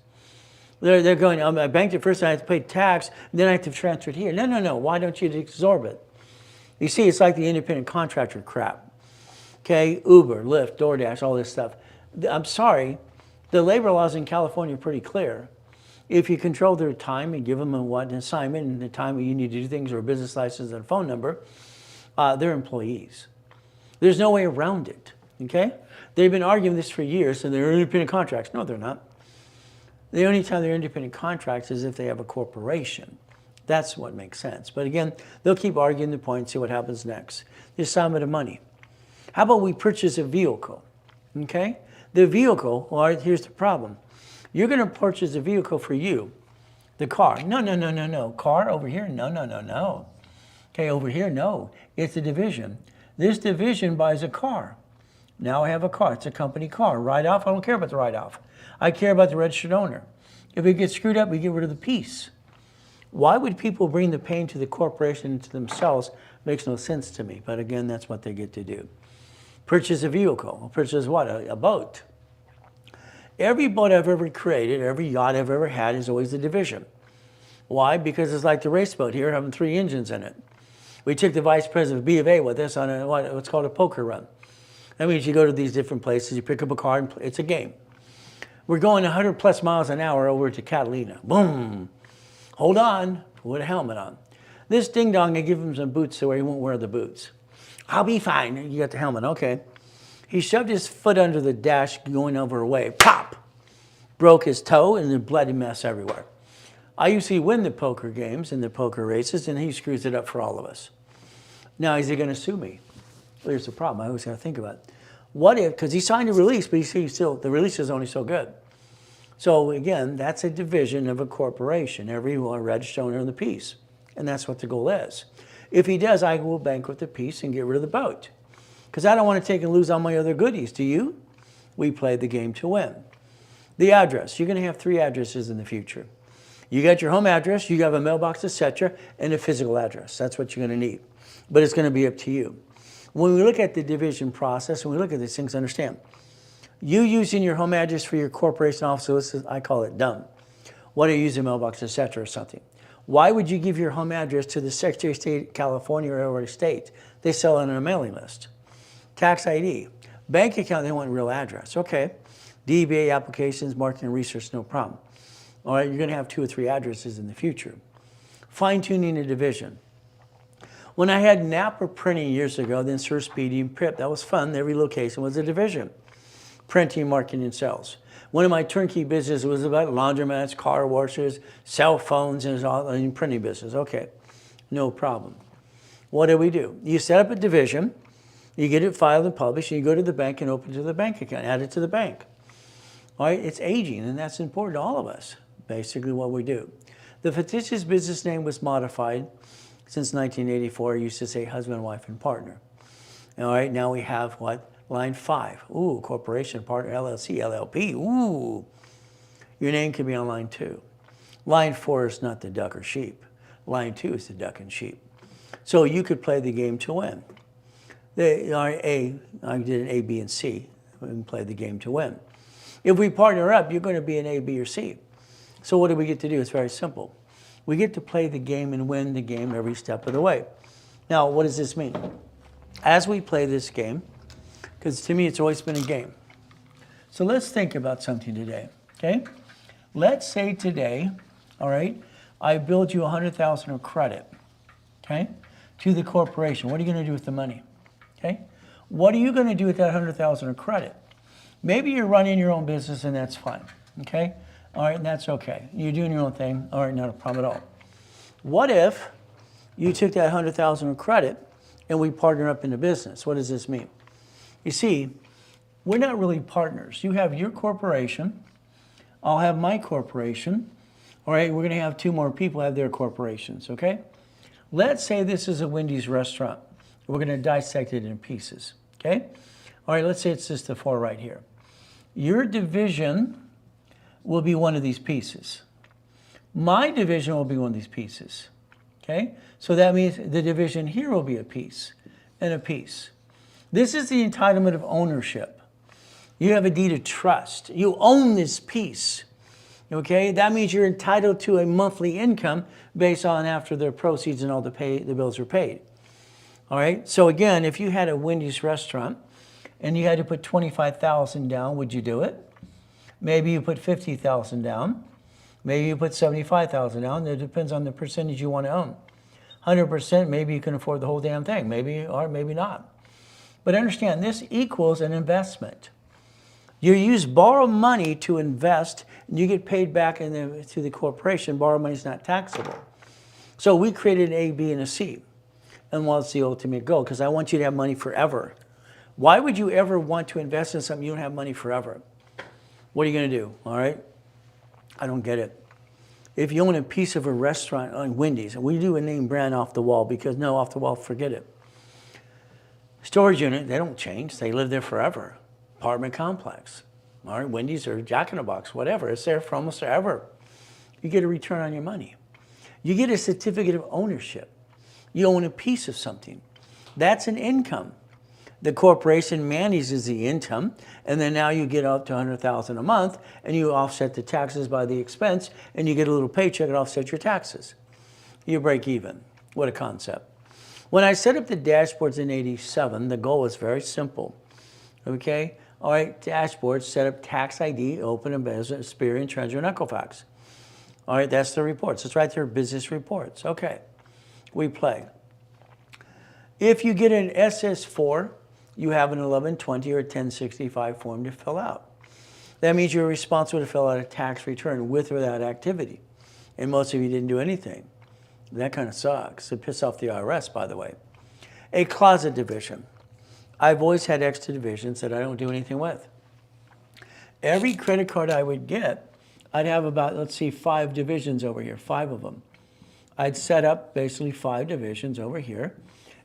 They're going, I banked it first, I have to pay tax, and then I have to transfer it here. No, no, no, why don't you absorb it? You see, it's like the independent contractor crap. Okay, Uber, Lyft, DoorDash, all this stuff. I'm sorry, the labor laws in California are pretty clear. If you control their time and give them an assignment and the time you need to do things or a business license and a phone number, they're employees. There's no way around it, okay? They've been arguing this for years and they're independent contracts. No, they're not. The only time they're independent contracts is if they have a corporation. That's what makes sense. But again, they'll keep arguing the point, see what happens next. The assignment of money. How about we purchase a vehicle, okay? The vehicle, well, here's the problem. You're going to purchase a vehicle for you, the car. No, no, no, no, no. Car over here? No, no, no, no. Okay, over here? No. It's a division. This division buys a car. Now I have a car. It's a company car. Write-off? I don't care about the write-off. I care about the registered owner. If it gets screwed up, we get rid of the piece. Why would people bring the pain to the corporation and to themselves? Makes no sense to me. But again, that's what they get to do. Purchase a vehicle. Purchase what? A boat. Every boat I've ever created, every yacht I've ever had is always a division. Why? Because it's like the race boat here having 3 engines in it. We took the vice president of B of A with us on what's called a poker run. That means you go to these different places, you pick up a card, and it's a game. We're going 100 plus miles an hour over to Catalina. Boom. Hold on, put a helmet on. This ding dong, I give him some boots so he won't wear the boots. I'll be fine. You got the helmet, okay. He shoved his foot under the dash going over a wave. Pop! Broke his toe and a bloody mess everywhere. I usually win the poker games and the poker races, and he screws it up for all of us. Now, is he going to sue me? Well, here's the problem. I always got to think about it. What if, because he signed a release, but the release is only so good. So again, that's a division of a corporation. Every registered owner in the piece. And that's what the goal is. If he does, I will bankrupt the piece and get rid of the boat. Because I don't want to take and lose all my other goodies. Do you? We play the game to win. The address. You're going to have 3 addresses in the future. You got your home address, you have a mailbox, etc., and a physical address. That's what you're going to need. But it's going to be up to you. When we look at the division process, and we look at these things, understand, you using your home address for your corporation office, I call it dumb. What do you use a mailbox, etc., or something? Why would you give your home address to the Secretary of State, California, or every state? They sell it on a mailing list. Tax ID. Bank account, they want real address. Okay. DBA applications, marketing, research, no problem. All right, you're going to have 2 or 3 addresses in the future. Fine-tuning a division. When I had Napa Printing years ago, then Sir Speedy and Pip, that was fun. Every location was a division. Printing, marketing, and sales. One of my turnkey businesses was about laundromats, car washes, cell phones, and all in printing business. Okay, no problem. What do? You set up a division, you get it filed and published, and you go to the bank and open to the bank account, add it to the bank. All right, it's aging, and that's important to all of us, basically what we do. The fictitious business name was modified since 1984. It used to say husband, wife, and partner. All right, now we have what? Line 5. Ooh, corporation, partner, LLC, LLP. Ooh. Your name can be on line 2. Line 4 is not the duck or sheep. Line 2 is the duck and sheep. So you could play the game to win. I did an A, B, and C. And play the game to win. If we partner up, you're going to be an A, B, or C. So what do we get to do? It's very simple. We get to play the game and win the game every step of the way. Now, what does this mean? As we play this game, because to me it's always been a game. So let's think about something today, okay? Let's say today, all right, I build you $100,000 of credit, okay, to the corporation. What are you going to do with the money, okay? What are you going to do with that $100,000 of credit? Maybe you're running your own business and that's fine, okay? All right, and that's okay. You're doing your own thing. All right, not a problem at all. What if you took that $100,000 of credit and we partner up in the business? What does this mean? You see, we're not really partners. You have your corporation. I'll have my corporation. All right, we're going to have 2 more people have their corporations, okay? Let's say this is a Wendy's restaurant. We're going to dissect it in pieces, okay? All right, let's say it's just the 4 right here. Your division will be one of these pieces. My division will be one of these pieces, Okay? So that means the division here will be a piece and a piece. This is the entitlement of ownership. You have a deed of trust. You own this piece. Okay? That means you're entitled to a monthly income based on after the proceeds and all the bills are paid. All right? So again, if you had a Wendy's restaurant and you had to put $25,000 down, would you do it? Maybe you put $50,000 down. Maybe you put $75,000 down. It depends on the percentage you want to own. 100%, maybe you can afford the whole damn thing. Maybe or maybe not. But understand, this equals an investment. You use borrowed money to invest, and you get paid back to the corporation. Borrowed money is not taxable. So we created an A, B, and a C. And what's the ultimate goal? Because I want you to have money forever. Why would you ever want to invest in something you don't have money forever? What are you going to do? All right? I don't get it. If you own a piece of a restaurant on Wendy's, and we do a name brand off the wall because no, off the wall, forget it. Storage unit, they don't change. They live there forever. Apartment complex. All right, Wendy's or Jack in the Box, whatever. It's there for almost forever. You get a return on your money. You get a certificate of ownership. You own a piece of something. That's an income. The corporation manages the income, and then now you get up to $100,000 a month, and you offset the taxes by the expense, and you get a little paycheck and offset your taxes. You break even. What a concept. When I set up the dashboards in '87, the goal was very simple. Okay? All right, dashboards, set up tax ID, open and business, Experian, Treasury, and Equifax. All right, that's the reports. It's right there, business reports. Okay, we play. If you get an SS4, you have an 1120 or a 1065 form to fill out. That means you're responsible to fill out a tax return with or without activity. And most of you didn't do anything. That kind of sucks. It pisses off the IRS, by the way. A closet division. I've always had extra divisions that I don't do anything with. Every credit card I would get, I'd have about, let's see, 5 divisions over here, 5 of them. I'd set up basically 5 divisions over here,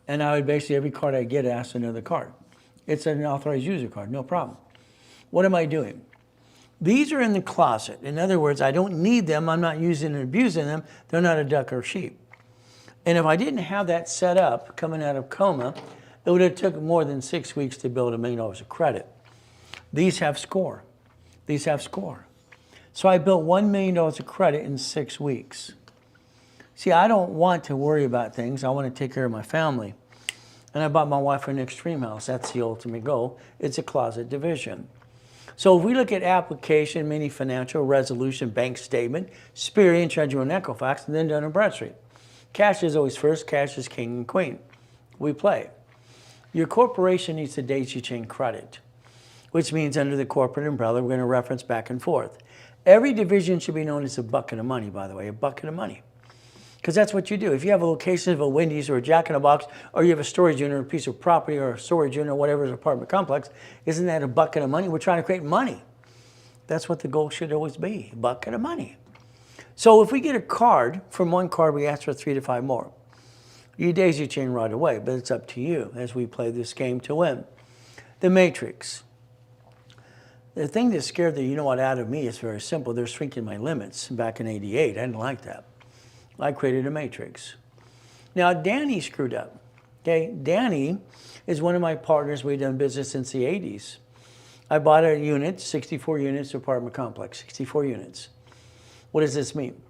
and I would basically, every card I get, ask another card. It's an authorized user card, no problem. What am I doing? These are in the closet. In other words, I don't need them. I'm not using and abusing them. They're not a duck or sheep. And if I didn't have that set up coming out of coma, it would have took more than 6 weeks to build $1 million of credit. These have score. These have score. So I built $1 million of credit in 6 weeks. See, I don't want to worry about things. I want to take care of my family. And I bought my wife an extreme house. That's the ultimate goal. It's a closet division. So if we look at application, mini financial, resolution, bank statement, Experian, Treasury, and Equifax, and then Dun & Bradstreet. Cash is always first. Cash is king and queen. We play. Your corporation needs a daisy chain credit, which means under the corporate umbrella, we're going to reference back and forth. Every division should be known as a bucket of money, by the way, a bucket of money. Because that's what you do. If you have a location of a Wendy's or a Jack in the Box, or you have a storage unit or a piece of property or a storage unit or whatever is an apartment complex, isn't that a bucket of money? We're trying to create money. That's what the goal should always be, a bucket of money. So if we get a card, from one card we ask for 3 to 5 more. You daisy chain right away, but it's up to you as we play this game to win. The matrix. The thing that scared out of me is very simple. They're shrinking my limits back in '88. I didn't like that. I created a matrix. Now, Danny screwed up. Okay, Danny is one of my partners. We've done business since the '80s. I bought a unit, 64 units apartment complex, 64 units. What does this mean?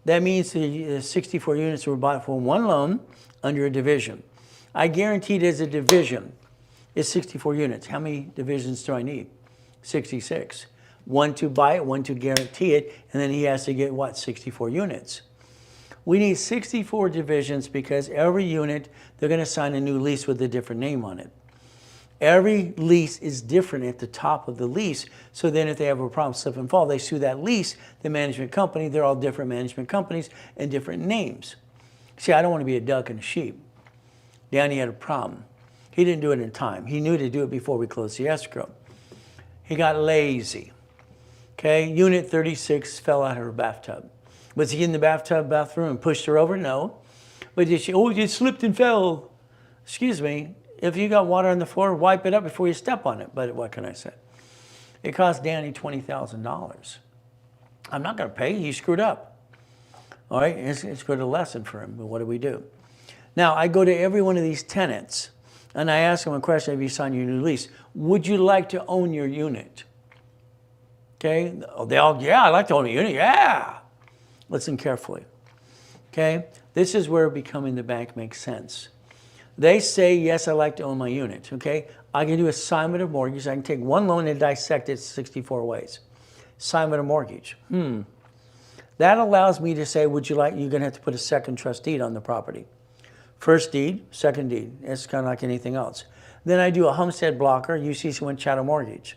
That means the 64 units were bought for one loan under a division. I guaranteed as a division is 64 units. How many divisions do I need? 66. One to buy it, one to guarantee it, and then he has to get what? 64 units. We need 64 divisions because every unit, they're going to sign a new lease with a different name on it. Every lease is different at the top of the lease. So then if they have a problem, slip and fall, they sue that lease, the management company. They're all different management companies and different names. See, I don't want to be a duck and a sheep. Danny had a problem. He didn't do it in time. He knew to do it before we closed the escrow. He got lazy. Okay, unit 36 fell out of her bathtub. Was he in the bathroom and pushed her over? No. But did she, oh, you slipped and fell. Excuse me, if you got water on the floor, wipe it up before you step on it. But what can I say? It cost Danny $20,000. I'm not going to pay. He screwed up. All right, it's a good lesson for him, but what do we do? Now, I go to every one of these tenants, and I ask them a question, have you signed your new lease? Would you like to own your unit? Okay, they all, yeah, I'd like to own a unit, yeah. Listen carefully, okay? This is where becoming the bank makes sense. They say, yes, I'd like to own my unit, okay? I can do assignment of mortgage. I can take one loan and dissect it 64 ways. Assignment of mortgage, That allows me to say, would you like, you're gonna have to put a second trust deed on the property. First deed, second deed. It's kind of like anything else. Then I do a homestead blocker, UCC1 chattel mortgage.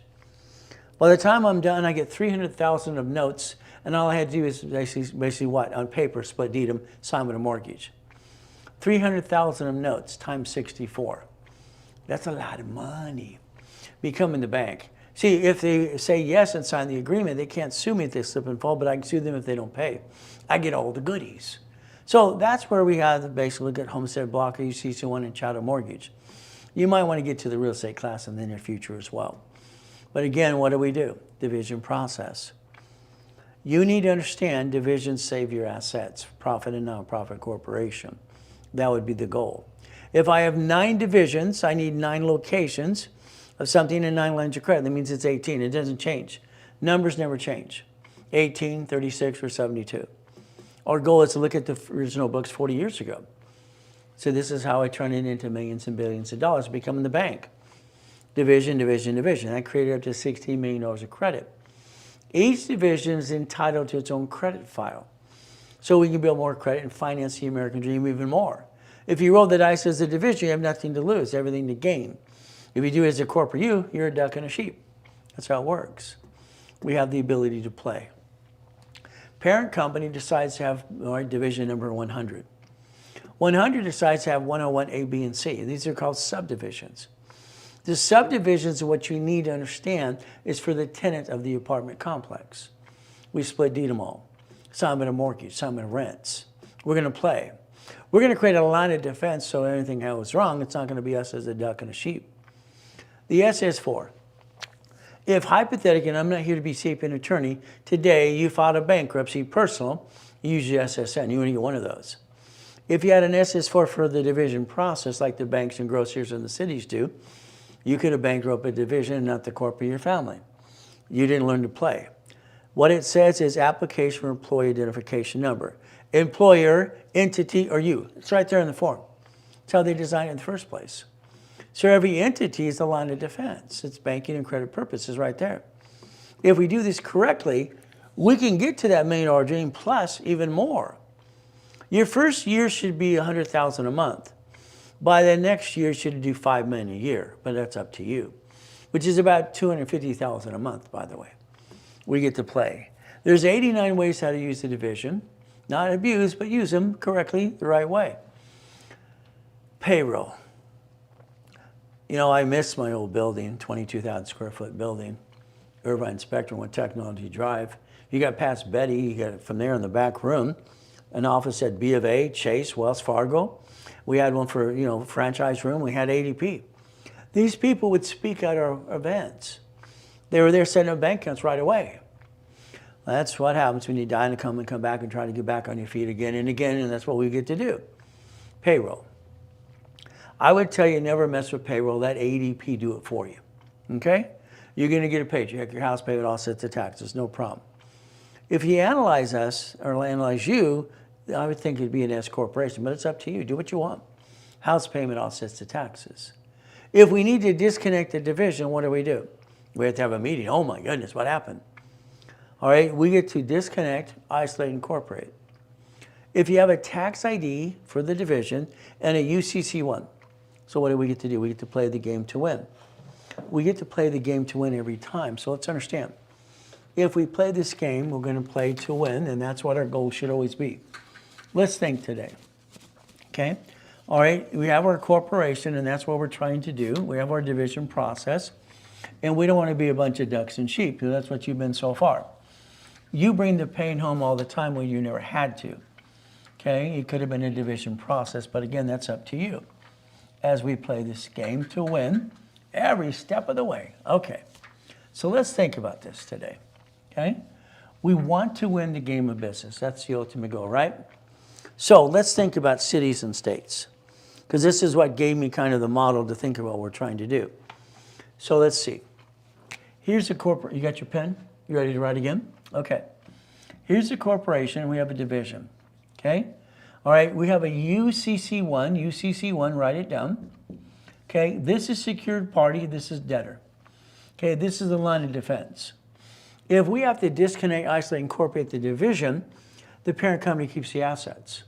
By the time I'm done, I get 300,000 of notes, and all I had to do is basically what? On paper, split deed them, assignment of mortgage. 300,000 of notes times 64. That's a lot of money. Becoming the bank. See, if they say yes and sign the agreement, they can't sue me if they slip and fall, but I can sue them if they don't pay. I get all the goodies. So that's where we have basically look at homestead blocker, UCC1, and chattel mortgage. You might want to get to the real estate class in the near future as well. But again, what do? Division process. You need to understand divisions save your assets, profit and nonprofit corporation. That would be the goal. If I have 9 divisions, I need 9 locations of something and 9 lines of credit. That means it's 18. It doesn't change. Numbers never change. 18, 36, or 72. Our goal is to look at the original books 40 years ago. So this is how I turn it into millions and billions of dollars, becoming the bank. Division, division, division. That created up to $16 million of credit. Each division is entitled to its own credit file. So we can build more credit and finance the American dream even more. If you roll the dice as a division, you have nothing to lose, everything to gain. If you do as a corporate you're a duck and a sheep. That's how it works. We have the ability to play. Parent company decides to have division number 100. 100 decides to have 101, A, B, and C. These are called subdivisions. The subdivisions of what you need to understand is for the tenant of the apartment complex. We split deed them all. Assignment of mortgage, assignment of rents. We're going to play. We're going to create a line of defense so anything goes wrong, it's not going to be us as a duck and a sheep. The S is for, if hypothetically, and I'm not here to be CP an attorney, today you filed a bankruptcy personal, you use your SSN, you want to get one of those. If you had an SS4 for the division process, like the banks and grocers in the cities do, you could have bankrupted a division and not the corporate of your family. You didn't learn to play. What it says is application for employee identification number. Employer, entity, or you. It's right there in the form. That's how they designed it in the first place. So every entity is a line of defense. It's banking and credit purposes right there. If we do this correctly, we can get to that $1 million dream plus even more. Your first year should be $100,000 a month. By the next year, you should do $5 million a year, but that's up to you, which is about $250,000 a month, by the way. We get to play. There's 89 ways how to use the division. Not abuse, but use them correctly, the right way. Payroll. You know, I miss my old building, 22,000 square foot building, Irvine Spectrum with Technology Drive. You got past Betty, you got from there in the back room, an office at B of A, Chase, Wells Fargo. We had one for, franchise room. We had ADP. These people would speak at our events. They were there setting up bank accounts right away. That's what happens when you die and come back and try to get back on your feet again and again, and that's what we get to do. Payroll. I would tell you never mess with payroll. Let ADP do it for you, okay? You're going to get a paycheck. Your house payment all sets the taxes, no problem. If you analyze us or analyze you, I would think it'd be an S corporation, but it's up to you. Do what you want. House payment offsets the taxes. If we need to disconnect the division, what do? We have to have a meeting. Oh my goodness, what happened? All right, we get to disconnect, isolate, incorporate. If you have a tax ID for the division and a UCC1, so what do we get to do? We get to play the game to win. We get to play the game to win every time, so let's understand. If we play this game, we're going to play to win, and that's what our goal should always be. Let's think today, okay? All right, we have our corporation, and that's what we're trying to do. We have our division process, and we don't want to be a bunch of ducks and sheep, because that's what you've been so far. You bring the pain home all the time when you never had to, okay? It could have been a division process, but again, that's up to you as we play this game to win every step of the way. Okay, so let's think about this today, okay? We want to win the game of business. That's the ultimate goal, right? So let's think about cities and states, because this is what gave me kind of the model to think about what we're trying to do. So let's see. Here's a corporate. You got your pen? You ready to write again? Okay. Here's a corporation. We have a division. Okay. All right. We have a UCC1. UCC1. Write it down. Okay. This is secured party. This is debtor. Okay. This is the line of defense. If we have to disconnect, isolate, incorporate the division, the parent company keeps the assets.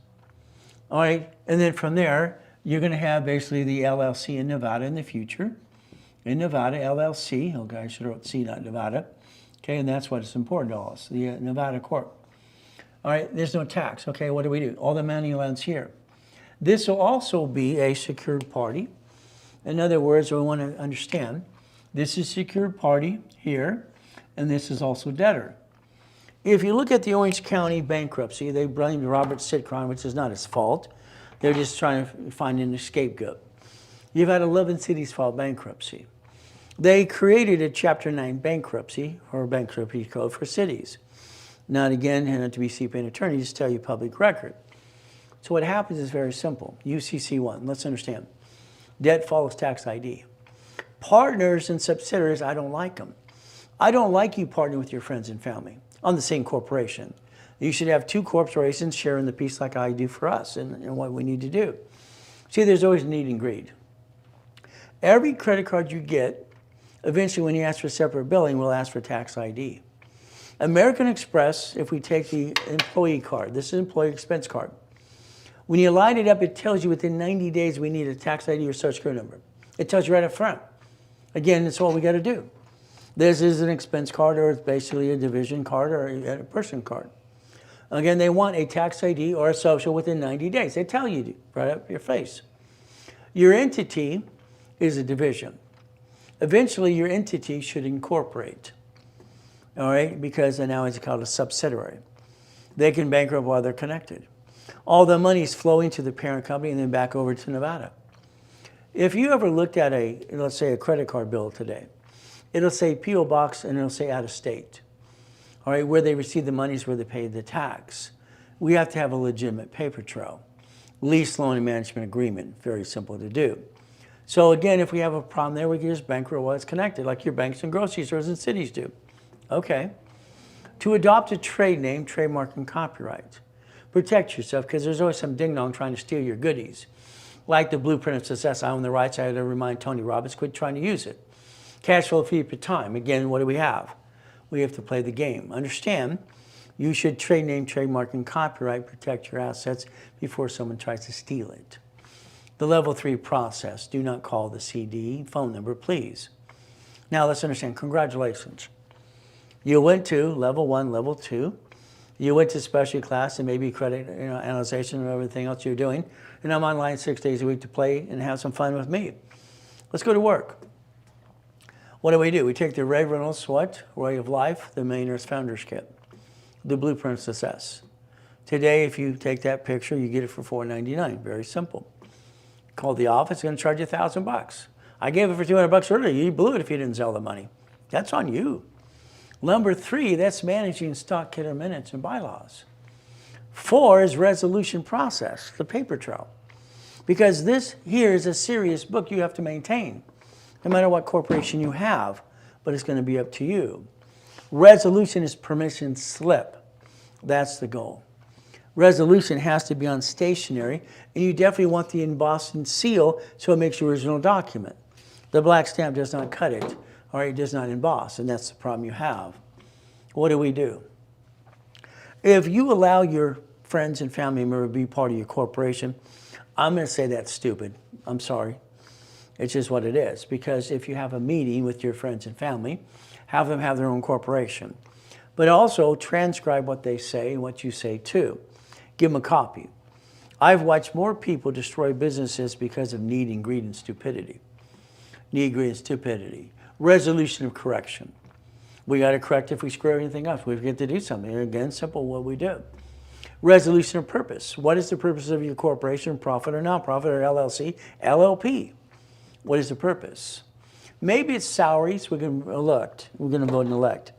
All right. And then from there, you're going to have basically the LLC in Nevada in the future. In Nevada, LLC, okay, I should have wrote C, not Nevada. Okay, and that's what's important to us, the Nevada Corp. All right, there's no tax. Okay, what do? All the money lands here. This will also be a secured party. In other words, we want to understand, this is secured party here, and this is also debtor. If you look at the Orange County bankruptcy, they blamed Robert Sitcron, which is not his fault. They're just trying to find a scapegoat. You've had 11 cities file bankruptcy. They created a Chapter 9 bankruptcy or bankruptcy code for cities. Not again, and to be CPA attorney, just tell you public record. So what happens is very simple. UCC1, let's understand. Debt follows tax ID. Partners and subsidiaries, I don't like them. I don't like you partnering with your friends and family on the same corporation. You should have two corporations sharing the piece like I do for us and what we need to do. See, there's always need and greed. Every credit card you get, eventually when you ask for separate billing, we'll ask for tax ID. American Express, if we take the employee card, this is an employee expense card. When you line it up, it tells you within 90 days we need a tax ID or social security number. It tells you right up front. Again, that's what we got to do. This is an expense card, or it's basically a division card or a person card. Again, they want a tax ID or a social within 90 days. They tell you right up your face. Your entity is a division. Eventually, your entity should incorporate, all right, because now it's called a subsidiary. They can bankrupt while they're connected. All the money is flowing to the parent company and then back over to Nevada. If you ever looked at let's say a credit card bill today, it'll say P.O. Box and it'll say out of state. All right, where they receive the money is where they pay the tax. We have to have a legitimate paper trail. Lease, loan, and management agreement, very simple to do. So again, if we have a problem there, we can just bankrupt while it's connected, like your banks and grocery stores and cities do. Okay. To adopt a trade name, trademark, and copyright. Protect yourself, because there's always some ding-dong trying to steal your goodies. Like the blueprint of success, I own the rights. I had to remind Tony Robbins, quit trying to use it. Cash flow fee per time. Again, what do we have? We have to play the game. Understand, you should trade name, trademark, and copyright, protect your assets before someone tries to steal it. The level 3 process, do not call the CD phone number, please. Now let's understand, congratulations. You went to level 1, level 2. You went to specialty class and maybe credit analyzation and everything else you're doing. And I'm online 6 days a week to play and have some fun with me. Let's go to work. What do? We take the Reynolds way of life, the Millionaire's Founders Kit, the blueprint of success. Today, if you take that picture, you get it for $4.99. Very simple. Call the office, going to charge you $1,000. I gave it for $200 earlier. You blew it if you didn't sell the money. That's on you. Number 3, that's managing stock killer minutes and bylaws. 4 is resolution process, the paper trail. Because this here is a serious book you have to maintain, no matter what corporation you have, but it's going to be up to you. Resolution is permission slip. That's the goal. Resolution has to be on stationery, and you definitely want the embossed seal so it makes your original document. The black stamp does not cut it, or it does not emboss, and that's the problem you have. What do? If you allow your friends and family members to be part of your corporation, I'm going to say that's stupid. I'm sorry. It's just what it is. Because if you have a meeting with your friends and family, have them have their own corporation. But also transcribe what they say and what you say too. Give them a copy. I've watched more people destroy businesses because of need and greed and stupidity. Need, greed, and stupidity. Resolution of correction. We got to correct if we screw anything up. We forget to do something. Again, simple what we do. Resolution of purpose. What is the purpose of your corporation, profit or nonprofit or LLC, LLP? What is the purpose? Maybe it's salaries. We're going to elect. We're going to vote and elect.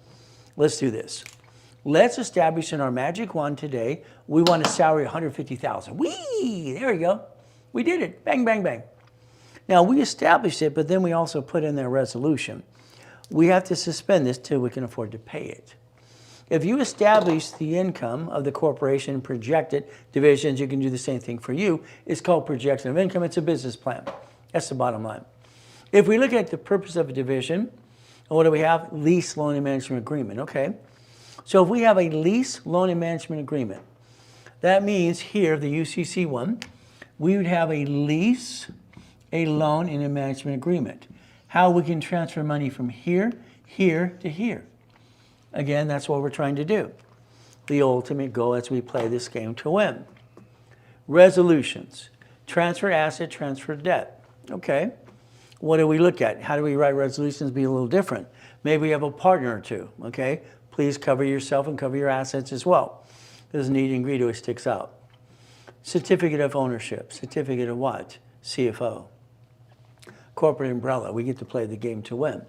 Let's do this. Let's establish in our magic wand today, we want a salary of $150,000. Whee! There we go. We did it. Bang, bang, bang. Now, we established it, but then we also put in their resolution. We have to suspend this till we can afford to pay it. If you establish the income of the corporation and project it, divisions, you can do the same thing for you. It's called projection of income. It's a business plan. That's the bottom line. If we look at the purpose of a division, what do we have? Lease, loan, and management agreement. Okay. So if we have a lease, loan, and management agreement, that means here, the UCC one, we would have a lease, a loan, and a management agreement. How we can transfer money from here, here, to here. Again, that's what we're trying to do. The ultimate goal as we play this game to win. Resolutions. Transfer asset, transfer debt. Okay. What do we look at? How do we write resolutions be a little different? Maybe we have a partner or two. Okay. Please cover yourself and cover your assets as well. This neat ingredient sticks out. Certificate of ownership. Certificate of what? CFO. Corporate umbrella. We get to play the game to win.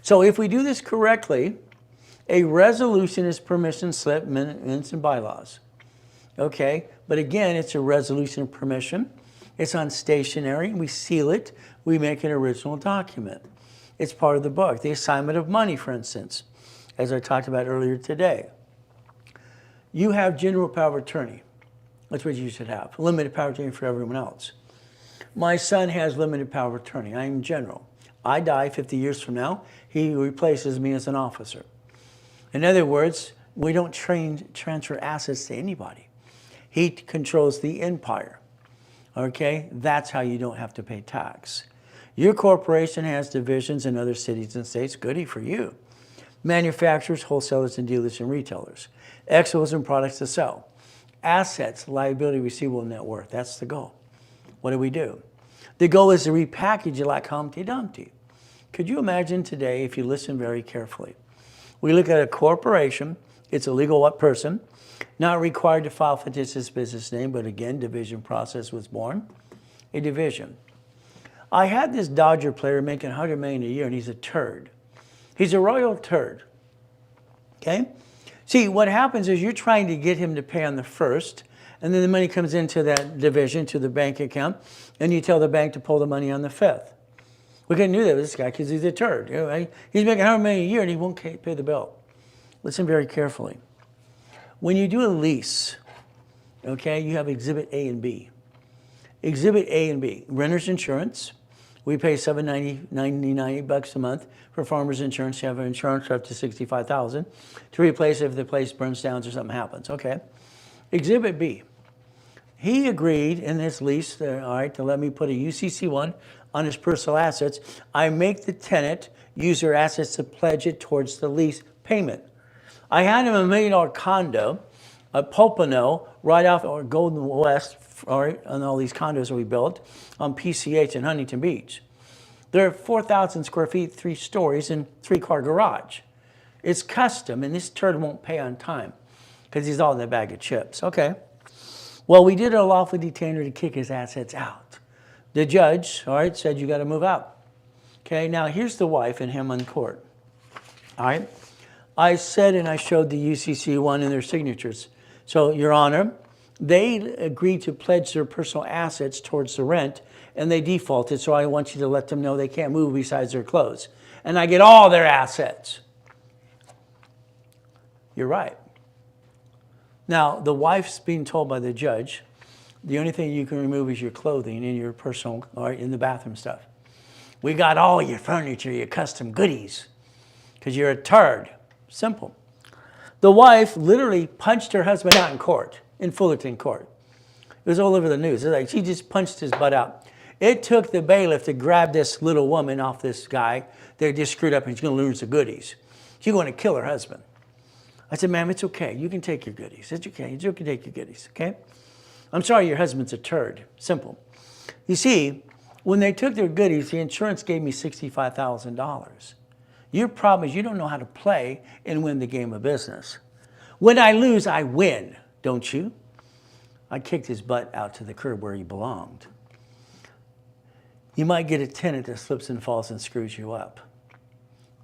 So if we do this correctly, a resolution is permission slip, minutes, and bylaws. Okay, but again, it's a resolution of permission. It's on stationery. We seal it. We make an original document. It's part of the book. The assignment of money, for instance, as I talked about earlier today. You have general power of attorney. That's what you should have. Limited power of attorney for everyone else. My son has limited power of attorney. I am general. I die 50 years from now. He replaces me as an officer. In other words, we don't transfer assets to anybody. He controls the empire. Okay? That's how you don't have to pay tax. Your corporation has divisions in other cities and states. Goody for you. Manufacturers, wholesalers, and dealers and retailers. Expos and products to sell. Assets, liability, receivable, net worth. That's the goal. What do we do? The goal is to repackage it like Humpty Dumpty. Could you imagine today, if you listen very carefully, we look at a corporation, it's a legal person, not required to file fictitious business name, but again, division process was born. A division. I had this Dodger player making $100 million a year, and he's a turd. He's a royal turd. Okay? See, what happens is you're trying to get him to pay on the first, and then the money comes into that division, to the bank account, and you tell the bank to pull the money on the 5th. We couldn't do that with this guy because he's a turd. You know, he's making $100 million a year and he won't pay the bill. Listen very carefully. When you do a lease, okay, you have Exhibit A and B. Exhibit A and B, renter's insurance. We pay $7.99 a month for farmer's insurance. You have insurance up to $65,000 to replace it if the place burns down or something happens. Okay. Exhibit B. He agreed in this lease, all right, to let me put a UCC1 on his personal assets. I make the tenant use their assets to pledge it towards the lease payment. I had him a $1 million condo at Pompano, right off or Golden West, all right, on all these condos that we built on PCH in Huntington Beach. They're 4,000 square feet, 3 stories, and 3-car garage. It's custom, and this turd won't pay on time because he's all in a bag of chips. Okay. Well, we did a lawful detainer to kick his assets out. The judge, all right, said you got to move out. Okay, now here's the wife and him on court. All right, I said and I showed the UCC one in their signatures. So, Your Honor, they agreed to pledge their personal assets towards the rent, and they defaulted. So I want you to let them know they can't move besides their clothes, and I get all their assets. You're right. Now, the wife's being told by the judge, the only thing you can remove is your clothing and your personal, or in the bathroom stuff. We got all your furniture, your custom goodies, because you're a turd. Simple. The wife literally punched her husband out in court, in Fullerton court. It was all over the news. It was like she just punched his butt out. It took the bailiff to grab this little woman off this guy. They're just screwed up and she's going to lose the goodies. She's going to kill her husband. I said, ma'am, it's okay. You can take your goodies. It's okay. You can take your goodies, okay? I'm sorry your husband's a turd. Simple. You see, when they took their goodies, the insurance gave me $65,000. Your problem is you don't know how to play and win the game of business. When I lose, I win, don't you? I kicked his butt out to the curb where he belonged. You might get a tenant that slips and falls and screws you up.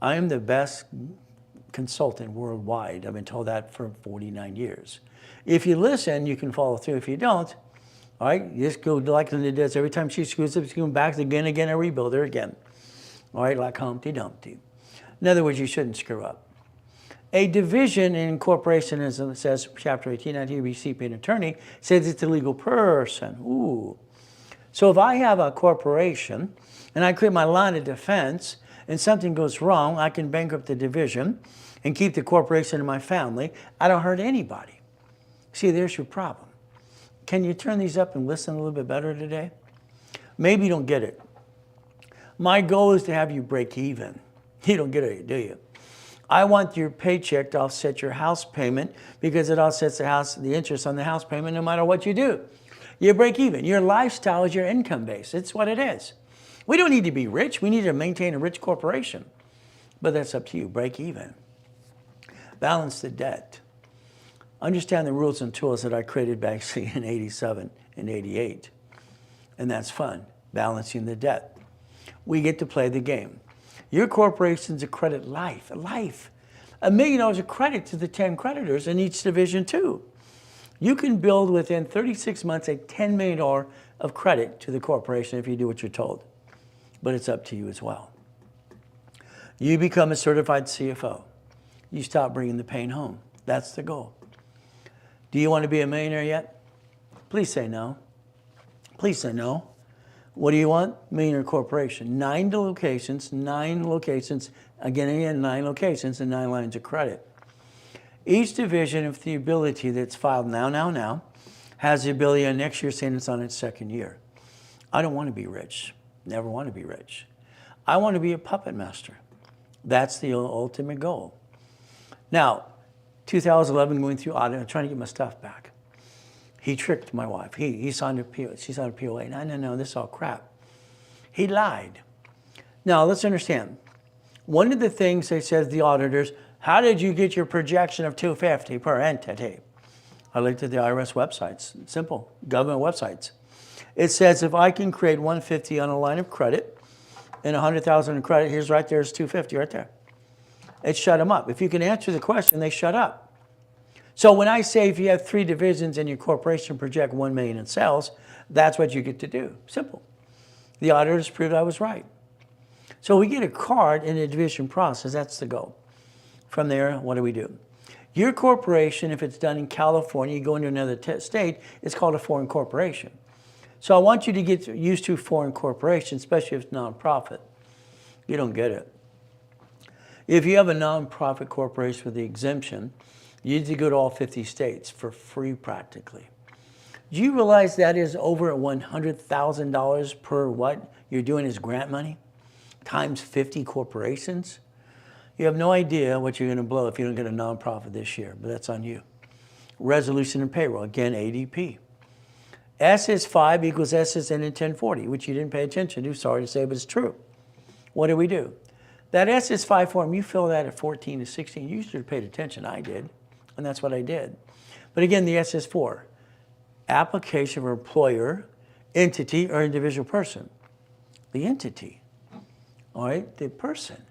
I am the best consultant worldwide. I've been told that for 49 years. If you listen, you can follow through. If you don't, all right, you just go like Linda does. Every time she screws up, she's going back again, and rebuild her again. All right, like Humpty Dumpty. In other words, you shouldn't screw up. A division in incorporation, as it says, chapter 18, not here, receipt an attorney, says it's a legal person. Ooh. So if I have a corporation and I create my line of defense and something goes wrong, I can bankrupt the division and keep the corporation in my family. I don't hurt anybody. See, there's your problem. Can you turn these up and listen a little bit better today? Maybe you don't get it. My goal is to have you break even. You don't get it, do you? I want your paycheck to offset your house payment because it offsets the interest on the house payment no matter what you do. You break even. Your lifestyle is your income base. It's what it is. We don't need to be rich. We need to maintain a rich corporation. But that's up to you. Break even. Balance the debt. Understand the rules and tools that I created back in 87 and 88. And that's fun. Balancing the debt. We get to play the game. Your corporation's a credit life. $1 million of credit to the 10 creditors in each division too. You can build within 36 months a $10 million of credit to the corporation if you do what you're told. But it's up to you as well. You become a certified CFO. You stop bringing the pain home. That's the goal. Do you want to be a millionaire yet? Please say no. Please say no. What do you want? Millionaire corporation. 9 locations, again, 9 locations and 9 lines of credit. Each division of the ability that's filed now, has the ability of next year saying it's on its 2nd year. I don't want to be rich. Never want to be rich. I want to be a puppet master. That's the ultimate goal. Now, 2011, going through audit, I'm trying to get my stuff back. He tricked my wife. He signed a POA. She signed a POA. No, this is all crap. He lied. Now, let's understand. One of the things they said, the auditors, how did you get your projection of $250 per entity? I looked at the IRS websites, simple, government websites. It says if I can create $150 on a line of credit and $100,000 in credit, here's right there's $250 right there. It shut them up. If you can answer the question, they shut up. So when I say if you have 3 divisions and your corporation project $1 million in sales, that's what you get to do. Simple. The auditors proved I was right. So we get a card in the division process. That's the goal. From there, what do we do? Your corporation, if it's done in California, you go into another state, it's called a foreign corporation. So I want you to get used to foreign corporations, especially if it's nonprofit. You don't get it. If you have a nonprofit corporation with the exemption, you need to go to all 50 states for free practically. Do you realize that is over $100,000 per what you're doing is grant money? Times 50 corporations? You have no idea what you're going to blow if you don't get a nonprofit this year, but that's on you. Resolution and payroll, again, ADP. SS5 equals SSN in 1040, which you didn't pay attention to, sorry to say, but it's true. What do we do? That SS5 form, you fill that at 14 to 16. You should have paid attention. I did, and that's what I did. But again, the SS4, application for employer, entity, or individual person. The entity, all right, the person,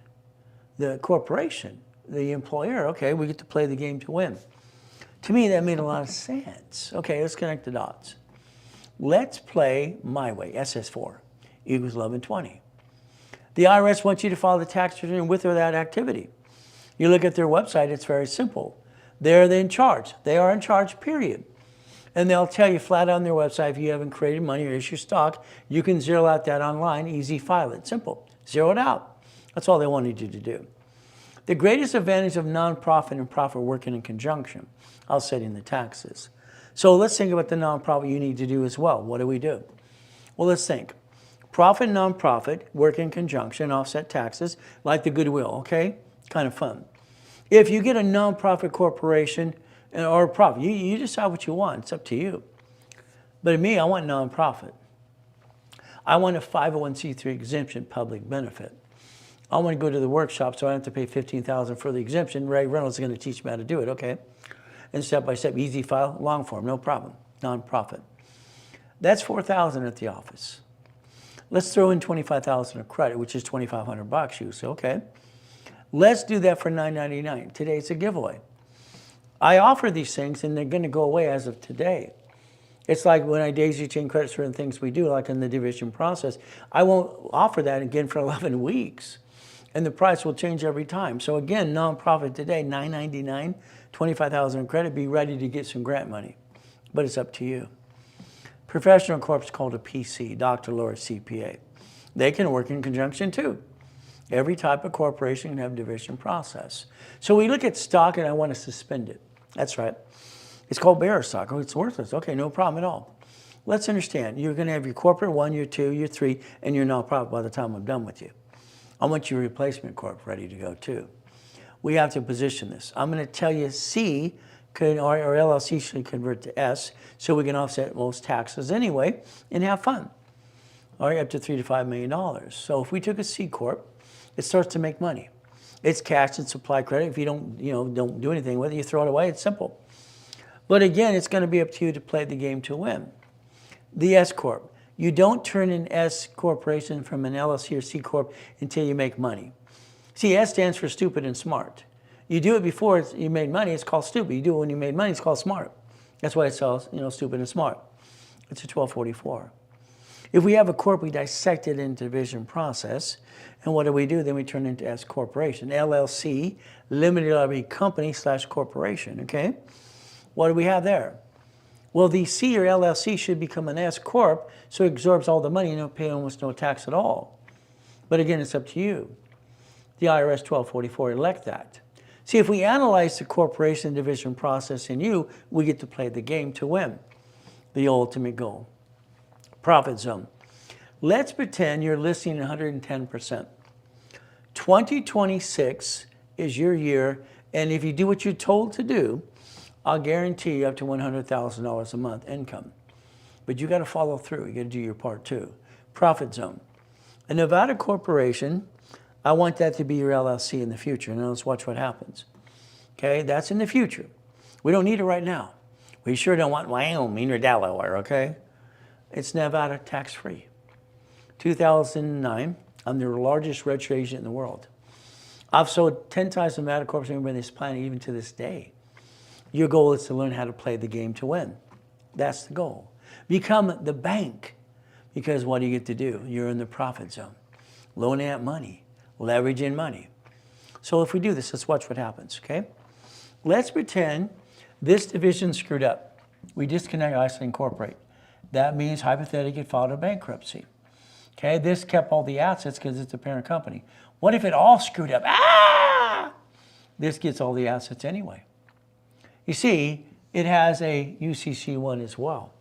the corporation, the employer. Okay, we get to play the game to win. To me, that made a lot of sense. Okay, let's connect the dots. Let's play my way, SS4 equals 1120. The IRS wants you to file the tax return with or without activity. You look at their website, it's very simple. They're in charge. They are in charge, period. And they'll tell you flat out on their website, if you haven't created money or issued stock, you can zero out that online, easy file it, simple. Zero it out. That's all they wanted you to do. The greatest advantage of nonprofit and profit working in conjunction, offsetting the taxes. So let's think about the nonprofit you need to do as well. What do we do? Well, let's think. Profit and nonprofit work in conjunction, offset taxes, like the goodwill, okay? Kind of fun. If you get a nonprofit corporation or a profit, you decide what you want. It's up to you. But me, I want nonprofit. I want a 501c3 exemption public benefit. I want to go to the workshop so I don't have to pay $15,000 for the exemption. Ray Reynolds is going to teach me how to do it, okay? And step by step, easy file, long form, no problem, nonprofit. That's $4,000 at the office. Let's throw in $25,000 of credit, which is $2,500. You say, okay. Let's do that for $9.99. Today it's a giveaway. I offer these things and they're going to go away as of today. It's like when I daisy chain credit certain things we do, like in the division process, I won't offer that again for 11 weeks. And the price will change every time. So again, nonprofit today, $9.99, $25,000 in credit, be ready to get some grant money. But it's up to you. Professional corp is called a PC, Dr. Laura CPA. They can work in conjunction too. Every type of corporation can have division process. So we look at stock and I want to suspend it. That's right. It's called bearer stock. Oh, it's worthless. Okay, no problem at all. Let's understand. You're going to have your corporate 1, your 2, your 3, and your nonprofit by the time I'm done with you. I want your replacement corp ready to go too. We have to position this. I'm going to tell you C or LLC should convert to S so we can offset most taxes anyway and have fun. All right, up to $3 to $5 million. So if we took a C corp, it starts to make money. It's cash and supply credit. If you don't do anything with it, you throw it away. It's simple. But again, it's going to be up to you to play the game to win. The S corp. You don't turn an S corporation from an LLC or C corp until you make money. See, S stands for stupid and smart. You do it before you made money, it's called stupid. You do it when you made money, it's called smart. That's why it sells, stupid and smart. It's a 1244. If we have a corp, we dissect it into division process. And what do? Then we turn it into S corporation. LLC, limited liability company / corporation, okay? What do we have there? Well, the C or LLC should become an S corp, so it absorbs all the money and don't pay almost no tax at all. But again, it's up to you. The IRS 1244, elect that. See, if we analyze the corporation division process in you, we get to play the game to win. The ultimate goal. Profit zone. Let's pretend you're listing 110%. 2026 is your year, and if you do what you're told to do, I'll guarantee you up to $100,000 a month income. But you got to follow through. You got to do your part too. Profit zone. A Nevada corporation, I want that to be your LLC in the future. Now let's watch what happens. Okay, that's in the future. We don't need it right now. We sure don't want Wyoming or Delaware, okay? It's Nevada tax-free. 2009, I'm the largest registered agent in the world. I've sold 10 times the Nevada corporation on this planet even to this day. Your goal is to learn how to play the game to win. That's the goal. Become the bank. Because what do you get to do? You're in the profit zone. Loaning out money. Leveraging money. So if we do this, let's watch what happens, okay? Let's pretend this division screwed up. We disconnect, isolate, incorporate. That means hypothetically it filed a bankruptcy. Okay, this kept all the assets because it's a parent company. What if it all screwed up? Ah! This gets all the assets anyway. You see, it has a UCC1 as well.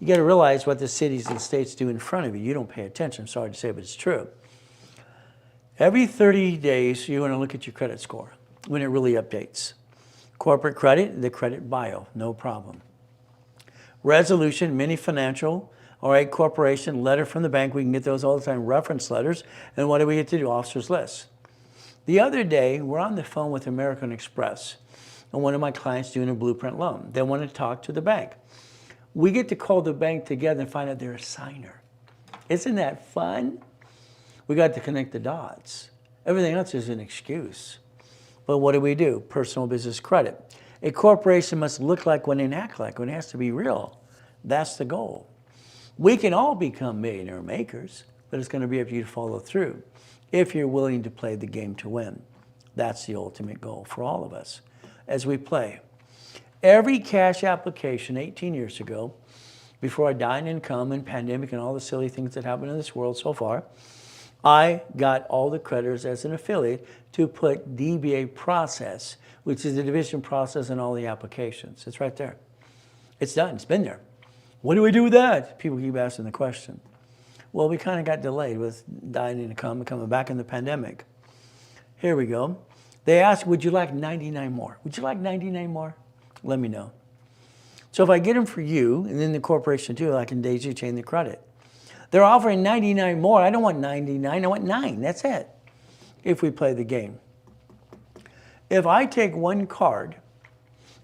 You got to realize what the cities and states do in front of you. You don't pay attention. I'm sorry to say, but it's true. Every 30 days, you want to look at your credit score when it really updates. Corporate credit, the credit bio, no problem. Resolution, mini financial, all right, corporation, letter from the bank. We can get those all the time, reference letters. And what do we get to do? Officer's list. The other day, we're on the phone with American Express. And one of my clients doing a blueprint loan. They want to talk to the bank. We get to call the bank together and find out they're a signer. Isn't that fun? We got to connect the dots. Everything else is an excuse. But what do? Personal business credit. A corporation must look like one and act like one. It has to be real. That's the goal. We can all become millionaire makers, but it's going to be up to you to follow through if you're willing to play the game to win. That's the ultimate goal for all of us as we play. Every cash application 18 years ago, before I died in income and pandemic and all the silly things that happened in this world so far, I got all the creditors as an affiliate to put DBA process, which is the division process in all the applications. It's right there. It's done. It's been there. What do we do with that? People keep asking the question. Well, we kind of got delayed with dying in income and coming back in the pandemic. Here we go. They ask, would you like 99 more? Would you like 99 more? Let me know. So if I get them for you, and then the corporation too, I can daisy chain the credit. They're offering 99 more. I don't want 99, I want 9. That's it. If we play the game. If I take one card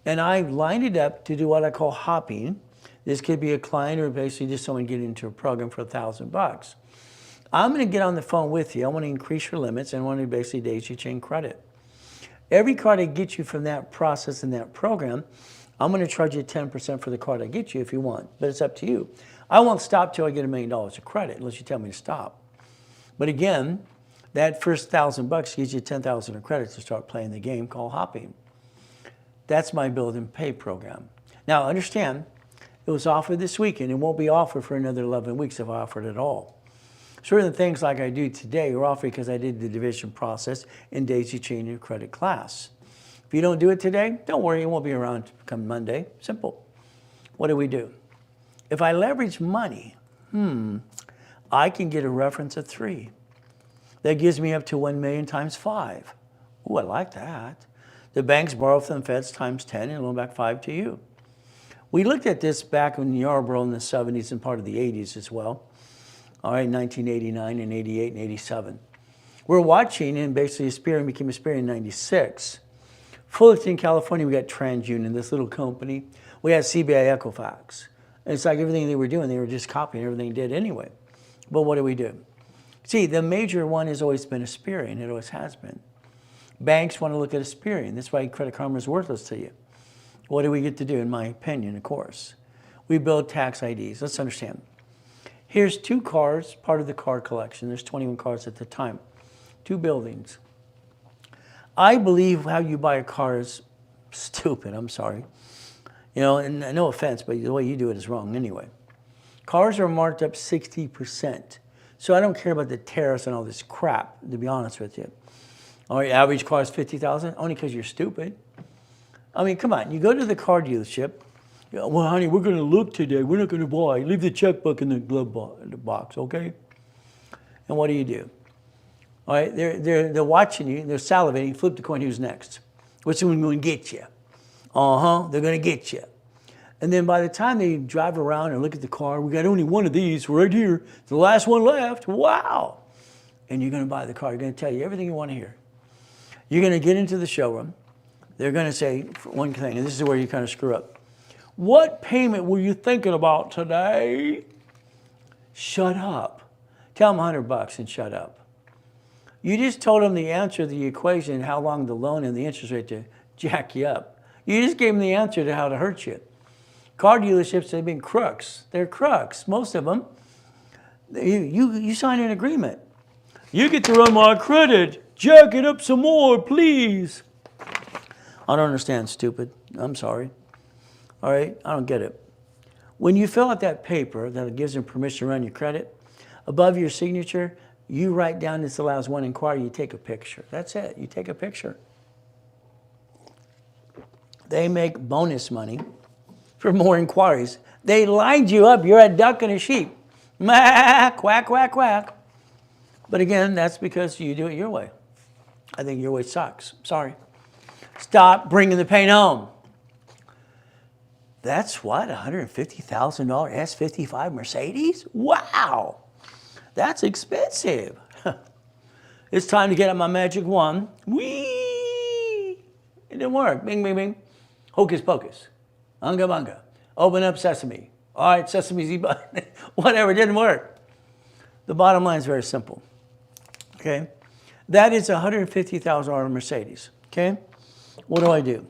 and I line it up to do what I call hopping, this could be a client or basically just someone getting into a program for $1,000. I'm going to get on the phone with you. I want to increase your limits and I want to basically daisy chain credit. Every card I get you from that process and that program, I'm going to charge you 10% for the card I get you if you want, but it's up to you. I won't stop till I get $1 million of credit unless you tell me to stop. But again, that first $1,000 gives you 10,000 of credit to start playing the game called hopping. That's my build and pay program. Now understand, it was offered this weekend. It won't be offered for another 11 weeks if I offer it at all. Certain things like I do today are offered because I did the division process in daisy chain your credit class. If you don't do it today, don't worry, it won't be around come Monday. Simple. What do we do? If I leverage money, I can get a reference of 3. That gives me up to 1 million times 5. Ooh, I like that. The banks borrow from the feds times 10 and loan back 5 to you. We looked at this back in Yarborough in the 70s and part of the 80s as well. All right, 1989 and 88 and 87. We're watching, and basically Experian became Experian in 96. Fullerton, California, we got TransUnion, this little company. We had CBI Equifax. And it's like everything they were doing, they were just copying everything they did anyway. But what do we do? See, the major one has always been Experian. It always has been. Banks want to look at Experian. That's why Credit Karma is worthless to you. What do we get to do, in my opinion, of course? We build tax IDs. Let's understand. Here's 2 cards, part of the card collection. There's 21 cards at the time. 2 buildings. I believe how you buy a car is stupid. I'm sorry. You know, and no offense, but the way you do it is wrong anyway. Cars are marked up 60%. So I don't care about the tariffs and all this crap, to be honest with you. All right, average car is $50,000, only because you're stupid. I mean, come on. You go to the car dealership. Well, honey, we're going to look today. We're not going to buy. Leave the checkbook in the glove box, okay? And what do? All right, they're watching you. They're salivating. Flip the coin. Who's next? Which one going to get you? They're going to get you. And then by the time they drive around and look at the car, we got only one of these right here. It's the last one left. Wow. And you're going to buy the car. You're going to tell you everything you want to hear. You're going to get into the showroom. They're going to say one thing, and this is where you kind of screw up. What payment were you thinking about today? Shut up. Tell them $100 and shut up. You just told them the answer to the equation, how long the loan and the interest rate to jack you up. You just gave them the answer to how to hurt you. Car dealerships, they've been crooks. They're crooks, most of them. You sign an agreement. You get to run my credit. Jack it up some more, please. I don't understand, stupid. I'm sorry. All right, I don't get it. When you fill out that paper that gives them permission to run your credit, above your signature, you write down this allows one inquiry, you take a picture. That's it, you take a picture. They make bonus money for more inquiries. They lined you up, you're a duck and a sheep. Quack, quack, quack. But again, that's because you do it your way. I think your way sucks, sorry. Stop bringing the pain home. That's what, $150,000 S55 Mercedes? Wow, that's expensive. It's time to get out my magic wand. Whee! It didn't work. Bing, bing, bing. Hocus pocus. Unga bunga. Open up sesame. All right, sesame Z button. Whatever, it didn't work. The bottom line is very simple. Okay? That is a $150,000 Mercedes. Okay? What do?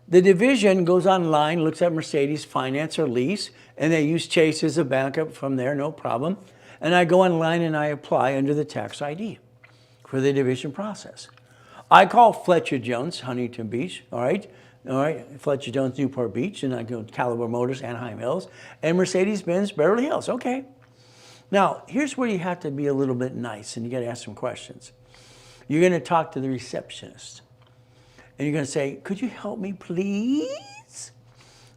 The division goes online, looks at Mercedes finance or lease, and they use Chase as a backup from there, no problem. And I go online and I apply under the tax ID for the division process. I call Fletcher Jones, Huntington Beach, all right, Fletcher Jones, Newport Beach, and I go to Caliber Motors, Anaheim Hills, and Mercedes-Benz, Beverly Hills, okay. Now, here's where you have to be a little bit nice and you gotta ask some questions. You're gonna talk to the receptionist. And you're going to say, could you help me, please?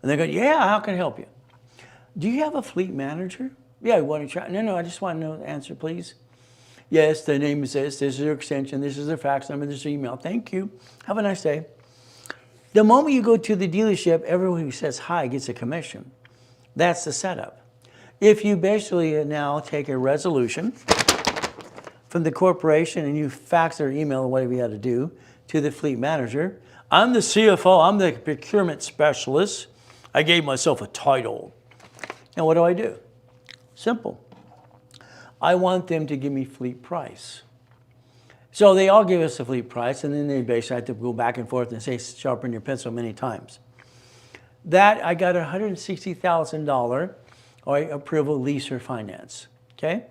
And they're going, yeah, how can I help you? Do you have a fleet manager? Yeah, why don't you try? No, I just want to know the answer, please. Yes, the name is this is their extension, this is their fax number, this is their email. Thank you. Have a nice day. The moment you go to the dealership, everyone who says hi gets a commission. That's the setup. If you basically now take a resolution from the corporation and you fax or email or whatever you had to do, to the fleet manager. I'm the CFO, I'm the procurement specialist. I gave myself a title. And what do? Simple. I want them to give me fleet price. So they all give us a fleet price, and then they basically have to go back and forth and say, sharpen your pencil many times. That, I got a $160,000 approval lease or finance, okay?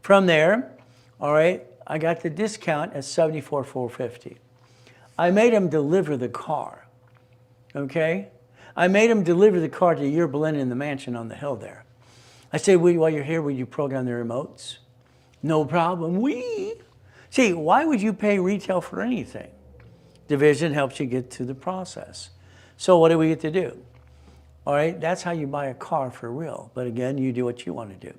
From there, all right, I got the discount at $74,450. I made them deliver the car, okay? I made them deliver the car to your Berlin in the mansion on the hill there. I said, while you're here, will you program the remotes? No problem. See, why would you pay retail for anything? Division helps you get to the process. So what do we get to do? All right, that's how you buy a car for real. But again, you do what you want to do.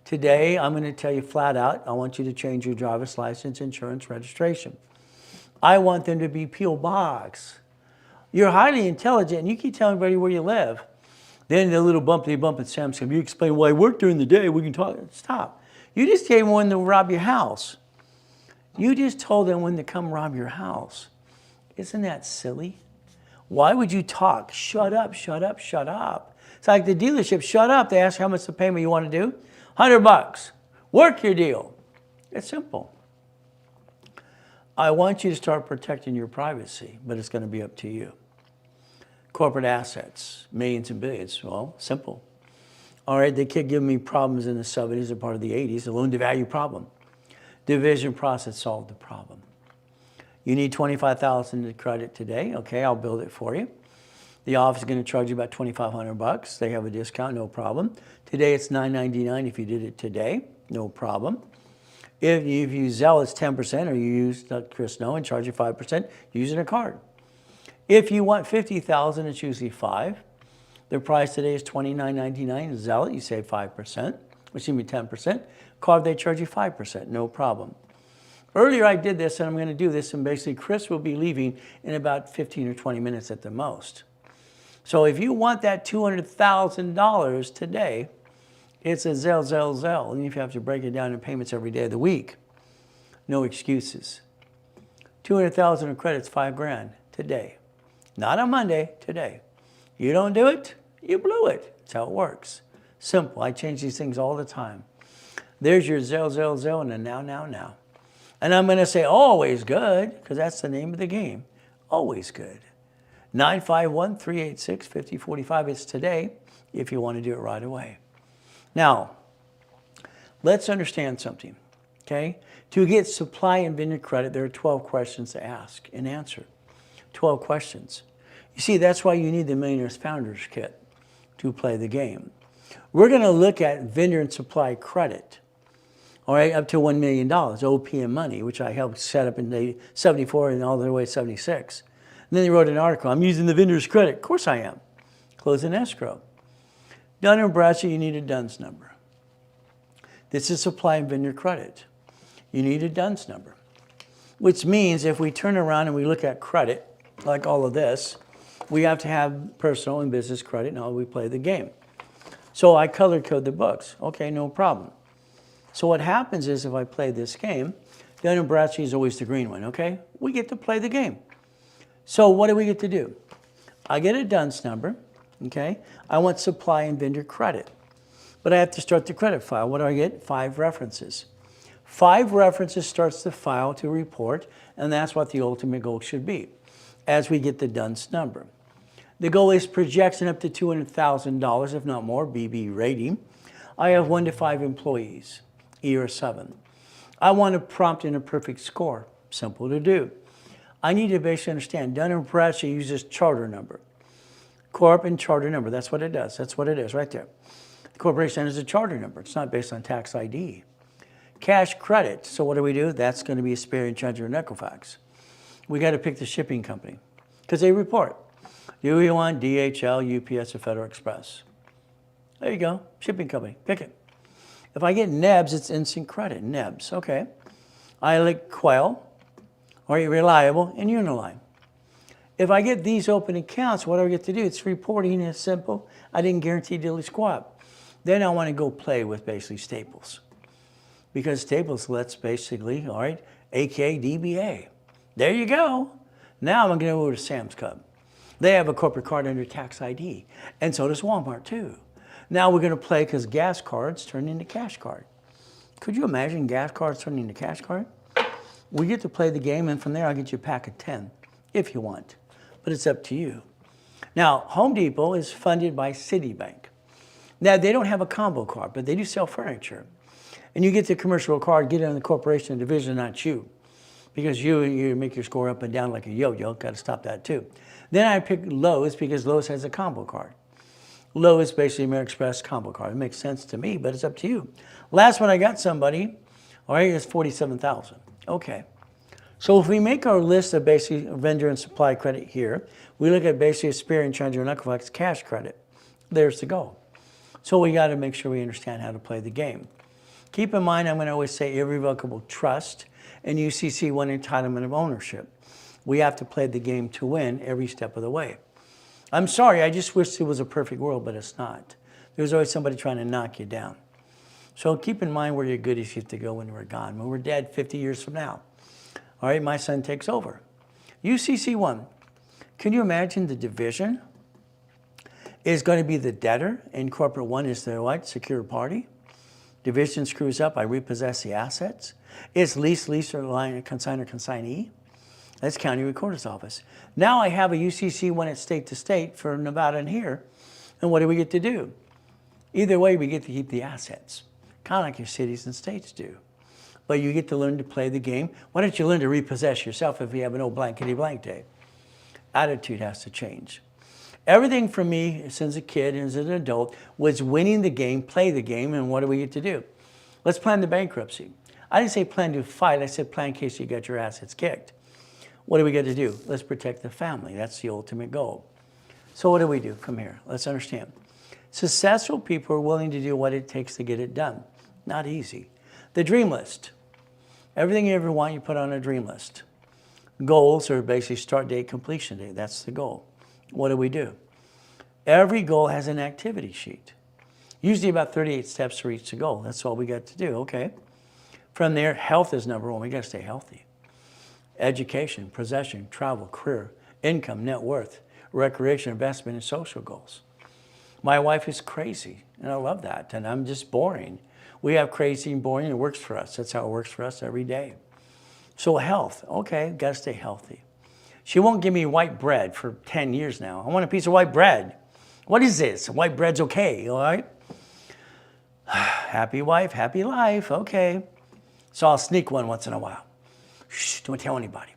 Today, I'm going to tell you flat out, I want you to change your driver's license, insurance, registration. I want them to be P.O. Box. You're highly intelligent, and you keep telling everybody where you live. Then the little bumpy bump at Sam's, you explain, well, I work during the day, we can talk. Stop. You just gave them when to rob your house. You just told them when to come rob your house. Isn't that silly? Why would you talk? Shut up, shut up, shut up. It's like the dealership, shut up. They ask how much the payment you want to do. $100. Work your deal. It's simple. I want you to start protecting your privacy, but it's going to be up to you. Corporate assets, millions and billions. Well, simple. All right, they kept giving me problems in the 70s and part of the 80s, the loan to value problem. Division process solved the problem. You need $25,000 in credit today. Okay, I'll build it for you. The office is going to charge you about $2,500. They have a discount, no problem. Today it's $9.99 if you did it today, no problem. If you use Zelle, it's 10%, or you use, let Chris know, and charge you 5% using a card. If you want $50,000, it's usually $5,000. The price today is $29.99. Zelle, you save 5%, which give me 10%. Card, they charge you 5%, no problem. Earlier I did this, and I'm going to do this, and basically Chris will be leaving in about 15 or 20 minutes at the most. So if you want that $200,000 today, it's a Zelle. And if you have to break it down in payments every day of the week, no excuses. $200,000 in credits, $5,000 today. Not on Monday, today. You don't do it, you blew it. That's how it works. Simple. I change these things all the time. There's your Zelle, and a now. And I'm going to say always good, because that's the name of the game. Always good. 951-386-5045. It's today if you want to do it right away. Now, let's understand something, okay? To get supply and vendor credit, there are 12 questions to ask and answer. 12 questions. You see, that's why you need the Millionaires Founders Kit to play the game. We're going to look at vendor and supply credit, all right, up to $1 million, OPM money, which I helped set up in 74 and all the way to 76. And then they wrote an article, I'm using the vendor's credit. Of course I am. Close an escrow. Dun & Bradstreet, you need a DUNS number. This is supply and vendor credit. You need a DUNS number, which means if we turn around and we look at credit, like all of this, we have to have personal and business credit, and how we play the game. So I color code the books. Okay, no problem. So what happens is if I play this game, Dun & Bradstreet is always the green one, okay? We get to play the game. So what do we get to do? I get a DUNS number, okay? I want supply and vendor credit. But I have to start the credit file. What do I get? 5 references. 5 references starts the file to report, and that's what the ultimate goal should be as we get the DUNS number. The goal is projection up to $200,000, if not more, BB rating. I have 1 to 5 employees, E or 7. I want a prompt and a perfect score. Simple to do. I need to basically understand, Dun & Bradstreet uses charter number. Corp and charter number, that's what it does. That's what it is right there. The corporation is a charter number. It's not based on tax ID. Cash credit, so what do? That's going to be a Experian, Treasury, and Equifax. We got to pick the shipping company because they report. Do we want DHL, UPS, or Federal Express? There you go, shipping company, pick it. If I get NEBS, it's instant credit, NEBS, okay. I like Quail, or Reliable, and Uniline. If I get these open accounts, what do I get to do? It's reporting, it's simple. I didn't guarantee diddly squat. Then I want to go play with basically Staples. Because Staples lets basically, all right, AKA DBA. There you go. Now I'm going to go over to Sam's Club. They have a corporate card under tax ID. And so does Walmart too. Now we're going to play because gas cards turn into cash card. Could you imagine gas cards turning into cash card? We get to play the game, and from there I'll get you a pack of 10 if you want. But it's up to you. Now, Home Depot is funded by Citibank. Now, they don't have a combo card, but they do sell furniture. And you get the commercial card, get it in the corporation division, not you. Because you make your score up and down like a yo-yo. Got to stop that too. Then I pick Lowe's because Lowe's has a combo card. Lowe's is basically American Express combo card. It makes sense to me, but it's up to you. Last one I got somebody, all right, is $47,000. Okay. So if we make our list of basically vendor and supply credit here, we look at basically Experian, Challenger, and Equifax cash credit. There's the goal. So we got to make sure we understand how to play the game. Keep in mind, I'm going to always say irrevocable trust and UCC one entitlement of ownership. We have to play the game to win every step of the way. I'm sorry, I just wish it was a perfect world, but it's not. There's always somebody trying to knock you down. So keep in mind where your goodies used to go when we're gone. When we're dead 50 years from now. All right, my son takes over. UCC 1, can you imagine the division is going to be the debtor and corporate 1 is the what? Secure party? Division screws up, I repossess the assets. It's lease, or consignee. That's county recorder's office. Now I have a UCC 1 at state to state for Nevada and here. And what do we get to do? Either way, we get to keep the assets. Kind of like your cities and states do. But you get to learn to play the game. Why don't you learn to repossess yourself if you have an old blankety blank day? Attitude has to change. Everything for me since a kid and as an adult was winning the game, play the game, and what do we get to do? Let's plan the bankruptcy. I didn't say plan to fight, I said plan in case you got your assets kicked. What do we get to do? Let's protect the family. That's the ultimate goal. So what do we do from here? Let's understand. Successful people are willing to do what it takes to get it done. Not easy. The dream list. Everything you ever want, you put on a dream list. Goals are basically start date, completion date. That's the goal. What do? Every goal has an activity sheet. Usually about 38 steps to reach the goal. That's all we got to do, okay? From there, health is number 1. We got to stay healthy. Education, possession, travel, career, income, net worth, recreation, investment, and social goals. My wife is crazy, and I love that, and I'm just boring. We have crazy and boring, and it works for us. That's how it works for us every day. So health, okay, got to stay healthy. She won't give me white bread for 10 years now. I want a piece of white bread. What is this? White bread's okay, all right? Happy wife, happy life, okay. So I'll sneak one once in a while. Shh, don't tell anybody.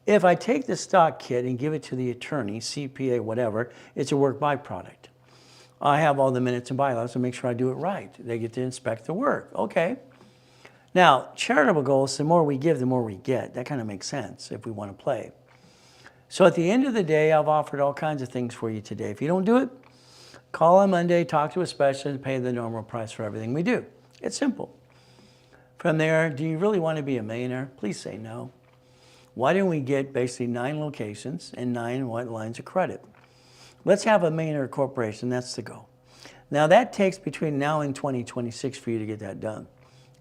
If I take the stock kit and give it to the attorney, CPA, whatever, it's a work byproduct. I have all the minutes and bylaws to make sure I do it right. They get to inspect the work, okay. Now, charitable goals, the more we give, the more we get. That kind of makes sense if we want to play. So at the end of the day, I've offered all kinds of things for you today. If you don't do it, call on Monday, talk to a specialist, pay the normal price for everything we do. It's simple. From there, do you really want to be a millionaire? Please say no. Why don't we get basically 9 locations and 9 lines of credit? Let's have a millionaire corporation. That's the goal. Now that takes between now and 2026 for you to get that done.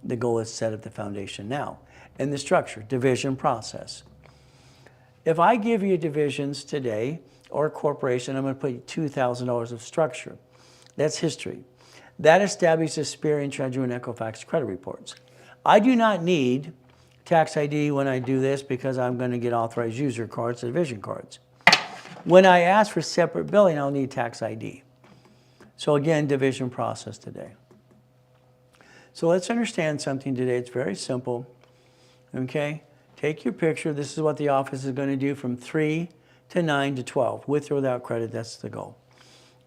The goal is set up the foundation now. And the structure, division process. If I give you divisions today or a corporation, I'm going to put $2,000 of structure. That's history. That establishes Experian, Challenger, and Equifax credit reports. I do not need tax ID when I do this because I'm going to get authorized user cards, division cards. When I ask for separate billing, I'll need tax ID. So again, division process today. So let's understand something today. It's very simple, okay? Take your picture. This is what the office is going to do from 3 to 9 to 12. With or without credit, that's the goal.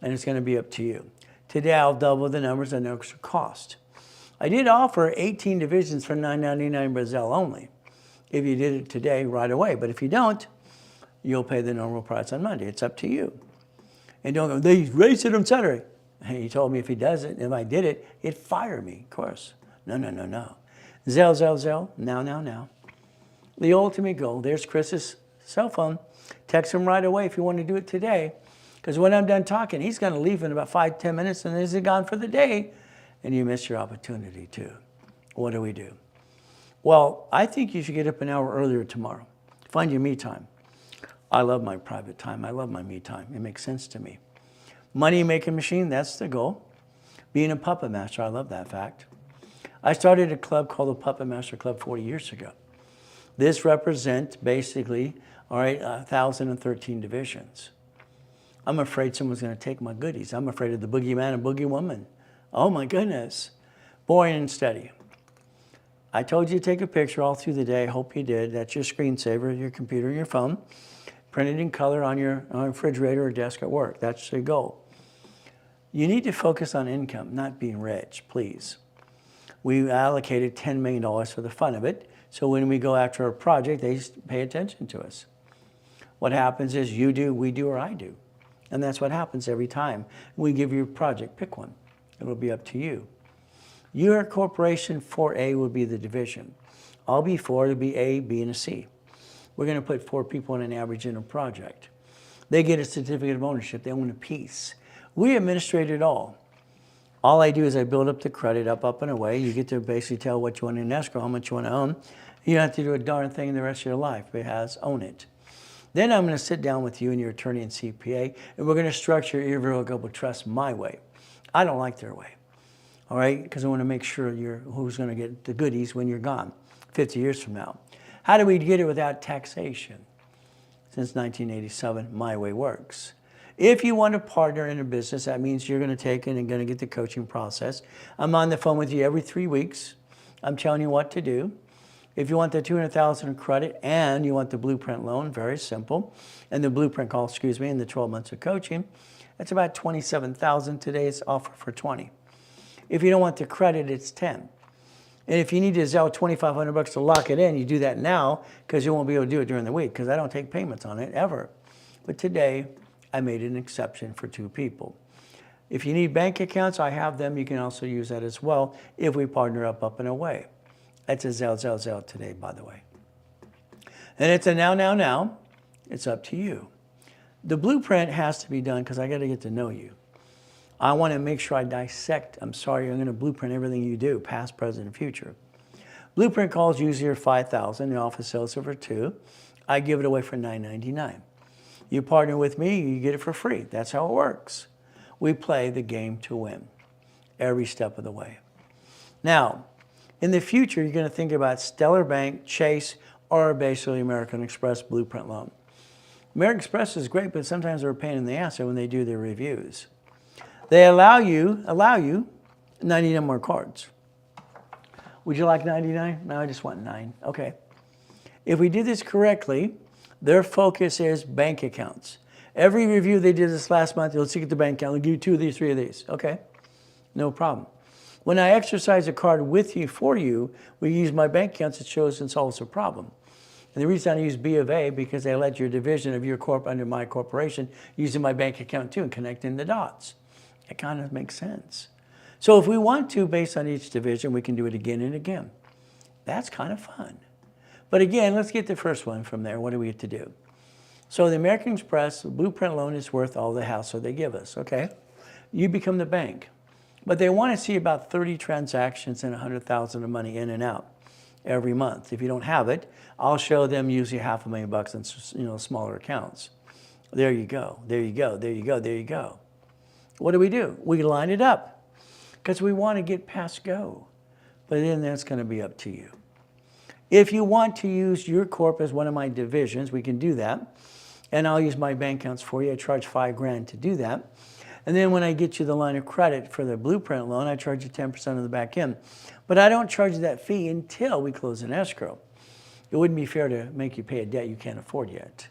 And it's going to be up to you. Today, I'll double the numbers at no extra cost. I did offer 18 divisions for $9.99 Brazil only. If you did it today, right away. But if you don't, you'll pay the normal price on Monday. It's up to you. And don't go, they raised it on Saturday. He told me if he does it, if I did it, he'd fire me, of course. No. Zelle, now. The ultimate goal, there's Chris's cell phone. Text him right away if you want to do it today. Because when I'm done talking, he's going to leave in about 5-10 minutes and he's gone for the day. And you miss your opportunity too. What do? Well, I think you should get up an hour earlier tomorrow. Find your me time. I love my private time. I love my me time. It makes sense to me. Money making machine, that's the goal. Being a puppet master, I love that fact. I started a club called the Puppet Master Club 40 years ago. This represents basically, all right, 1,013 divisions. I'm afraid someone's going to take my goodies. I'm afraid of the boogeyman and boogie woman. Oh my goodness. Boring and steady. I told you to take a picture all through the day. I hope you did. That's your screensaver, your computer, your phone. Print it in color on your refrigerator or desk at work. That's the goal. You need to focus on income, not being rich, please. We allocated $10 million for the fun of it. So when we go after a project, they pay attention to us. What happens is you do, we do, or I do. And that's what happens every time. We give you a project, pick one. It'll be up to you. Your corporation 4A will be the division. I'll be 4, it'll be A, B, and a C. We're going to put 4 people on an average in a project. They get a certificate of ownership. They own a piece. We administrate it all. All I do is I build up the credit up and away. You get to basically tell what you want in escrow, how much you want to own. You don't have to do a darn thing the rest of your life. It has own it. Then I'm going to sit down with you and your attorney and CPA, and we're going to structure irrevocable trust my way. I don't like their way, all right? Because I want to make sure you're who's going to get the goodies when you're gone 50 years from now. How do we get it without taxation? Since 1987, my way works. If you want to partner in a business, that means you're going to take it and going to get the coaching process. I'm on the phone with you every 3 weeks. I'm telling you what to do. If you want the $200,000 in credit and you want the blueprint loan, very simple, and the blueprint call, and the 12 months of coaching, that's about $27,000. Today's offer for $20,000. If you don't want the credit, it's $10,000. And if you need to Zelle $2,500 to lock it in, you do that now because you won't be able to do it during the week because I don't take payments on it ever. But today, I made an exception for 2 people. If you need bank accounts, I have them. You can also use that as well if we partner up and away. That's a Zelle today, by the way. And it's a now. It's up to you. The blueprint has to be done because I got to get to know you. I want to make sure I dissect. I'm going to blueprint everything you do, past, present, and future. Blueprint calls usually are $5,000. The office sells it for $2,000. I give it away for $9.99. You partner with me, you get it for free. That's how it works. We play the game to win every step of the way. Now, in the future, you're going to think about Stellar Bank, Chase, or basically American Express blueprint loan. American Express is great, but sometimes they're a pain in the ass when they do their reviews. They allow you 99 more cards. Would you like 99? No, I just want 9. Okay. If we do this correctly, their focus is bank accounts. Every review they did this last month, let's look at the bank account. They'll give you 2 of these, 3 of these. Okay, no problem. When I exercise a card with you, for you, we use my bank accounts. It shows and solves a problem. And the reason I use B of A, because they let your division of your corp under my corporation using my bank account too and connecting the dots. It kind of makes sense. So if we want to, based on each division, we can do it again and again. That's kind of fun. But again, let's get the first one from there. What do we get to do? So the American Express blueprint loan is worth all the hassle they give us, okay? You become the bank. But they want to see about 30 transactions and $100,000 of money in and out every month. If you don't have it, I'll show them usually $500,000 in smaller accounts. There you go, there you go, there you go, there you go. What do? We line it up because we want to get past go. But then that's going to be up to you. If you want to use your corp as one of my divisions, we can do that. And I'll use my bank accounts for you. I charge $5,000 to do that. And then when I get you the line of credit for the blueprint loan, I charge you 10% of the back end. But I don't charge that fee until we close an escrow. It wouldn't be fair to make you pay a debt you can't afford yet.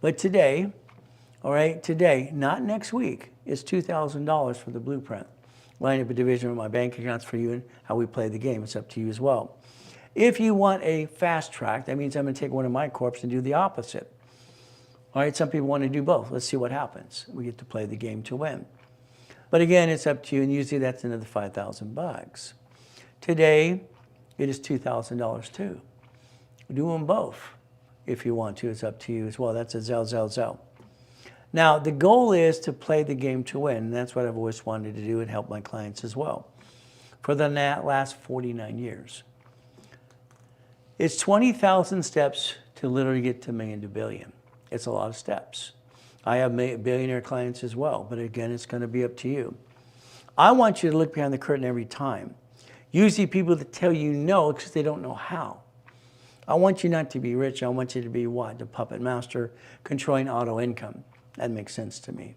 But today, all right, today, not next week, is $2,000 for the blueprint. Line up a division of my bank accounts for you and how we play the game. It's up to you as well. If you want a fast track, that means I'm going to take one of my corps and do the opposite. All right, some people want to do both. Let's see what happens. We get to play the game to win. But again, it's up to you, and usually that's another $5,000. Today, it is $2,000 too. Do them both if you want to. It's up to you as well. That's a Zelle. Now, the goal is to play the game to win, and that's what I've always wanted to do and help my clients as well for the last 49 years. It's 20,000 steps to literally get to million to billion. It's a lot of steps. I have billionaire clients as well, but again, it's going to be up to you. I want you to look behind the curtain every time. Usually people that tell you no because they don't know how. I want you not to be rich. I want you to be what? The puppet master controlling auto income. That makes sense to me.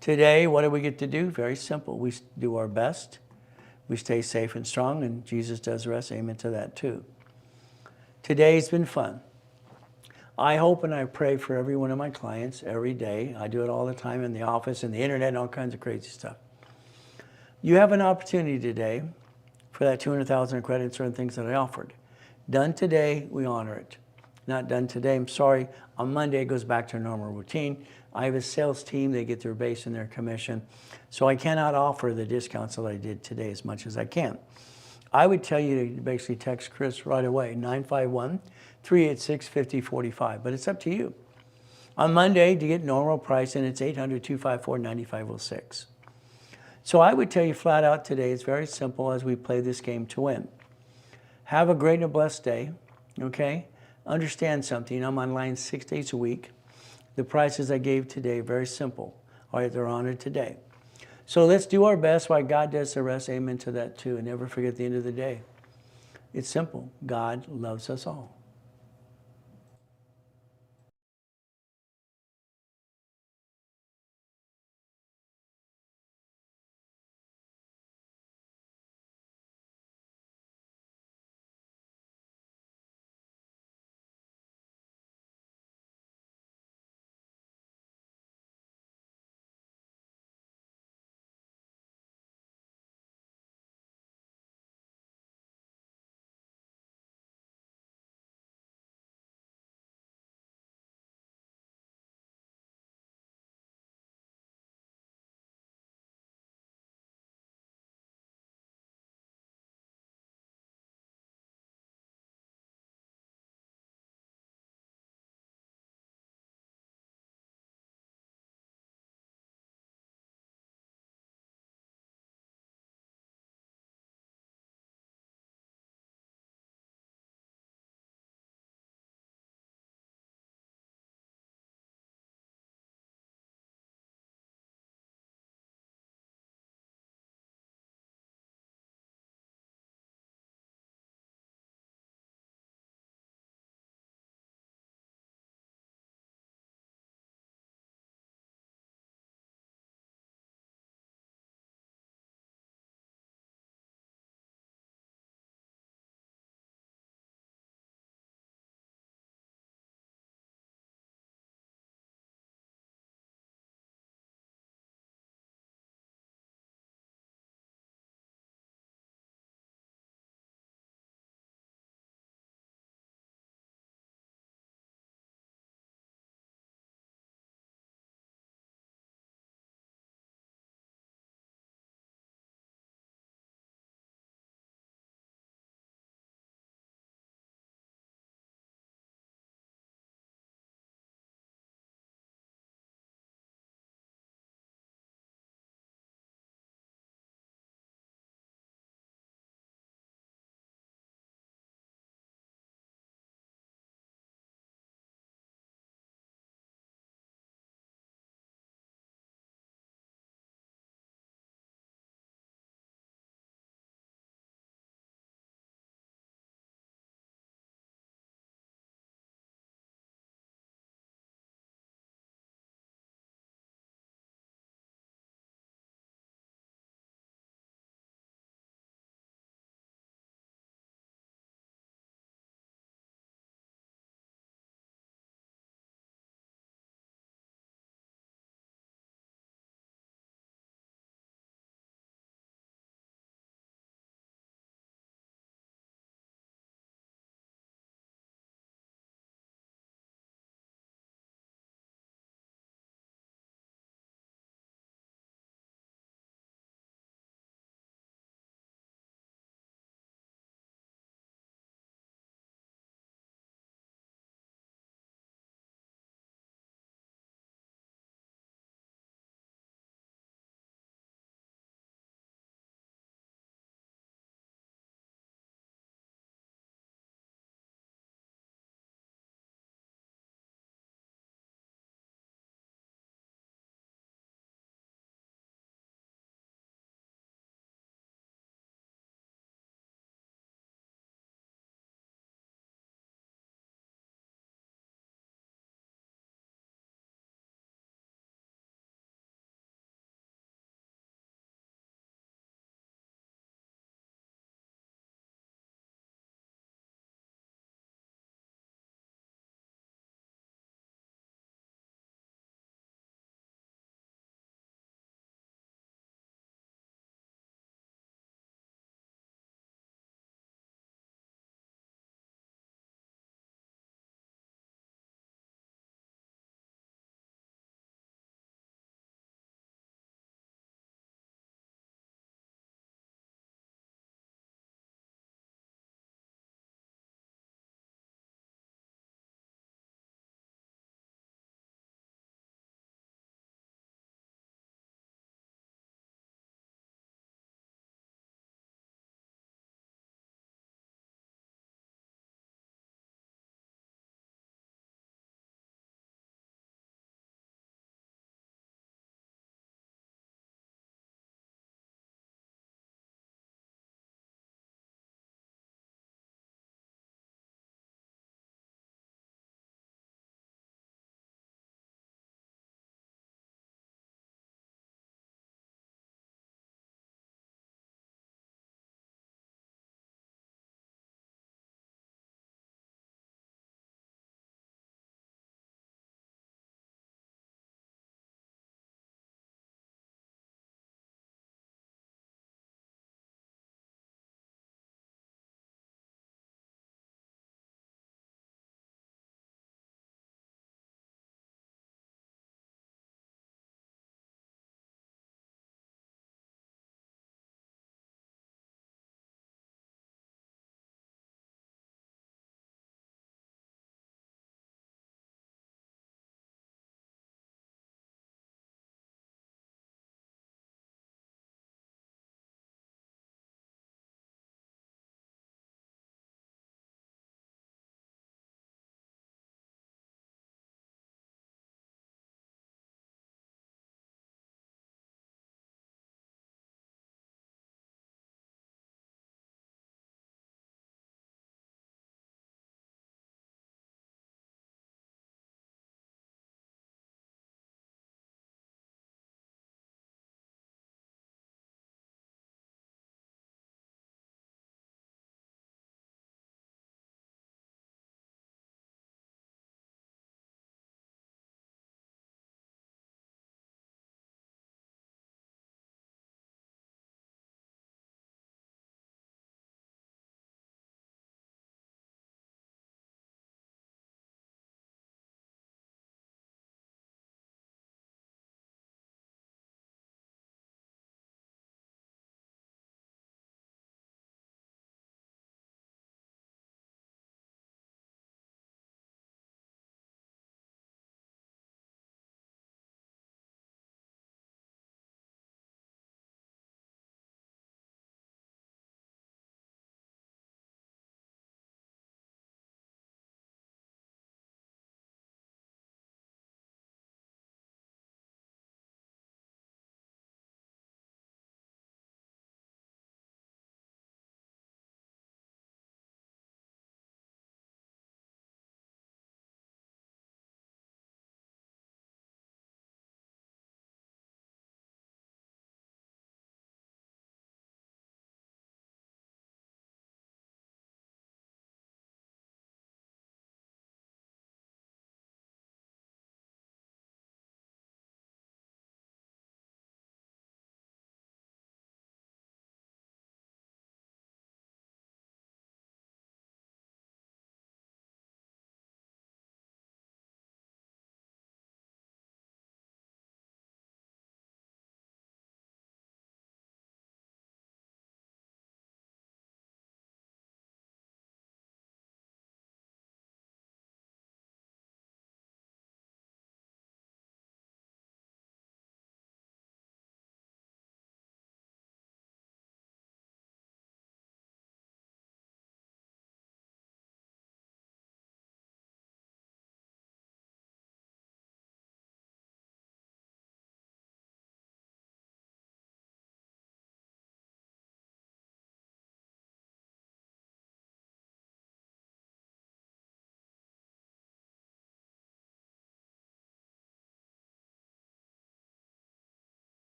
Today, what do we get to do? Very simple. We do our best. We stay safe and strong, and Jesus does the rest. Amen to that too. Today's been fun. I hope and I pray for every one of my clients every day. I do it all the time in the office, and the internet, and all kinds of crazy stuff. You have an opportunity today for that 200,000 in credit and certain things that I offered. Done today, we honor it. Not done today, I'm sorry. On Monday, it goes back to a normal routine. I have a sales team, they get their base and their commission. So I cannot offer the discounts that I did today as much as I can. I would tell you to basically text Chris right away, 951-386-5045, but it's up to you. On Monday, to get normal price, and it's 800-254-9506. So I would tell you flat out today, it's very simple as we play this game to win. Have a great and a blessed day, okay? Understand something, I'm online 6 days a week. The prices I gave today, very simple. All right, they're honored today. So let's do our best while God does the rest. Amen to that too. And never forget at the end of the day, it's simple. God loves us all.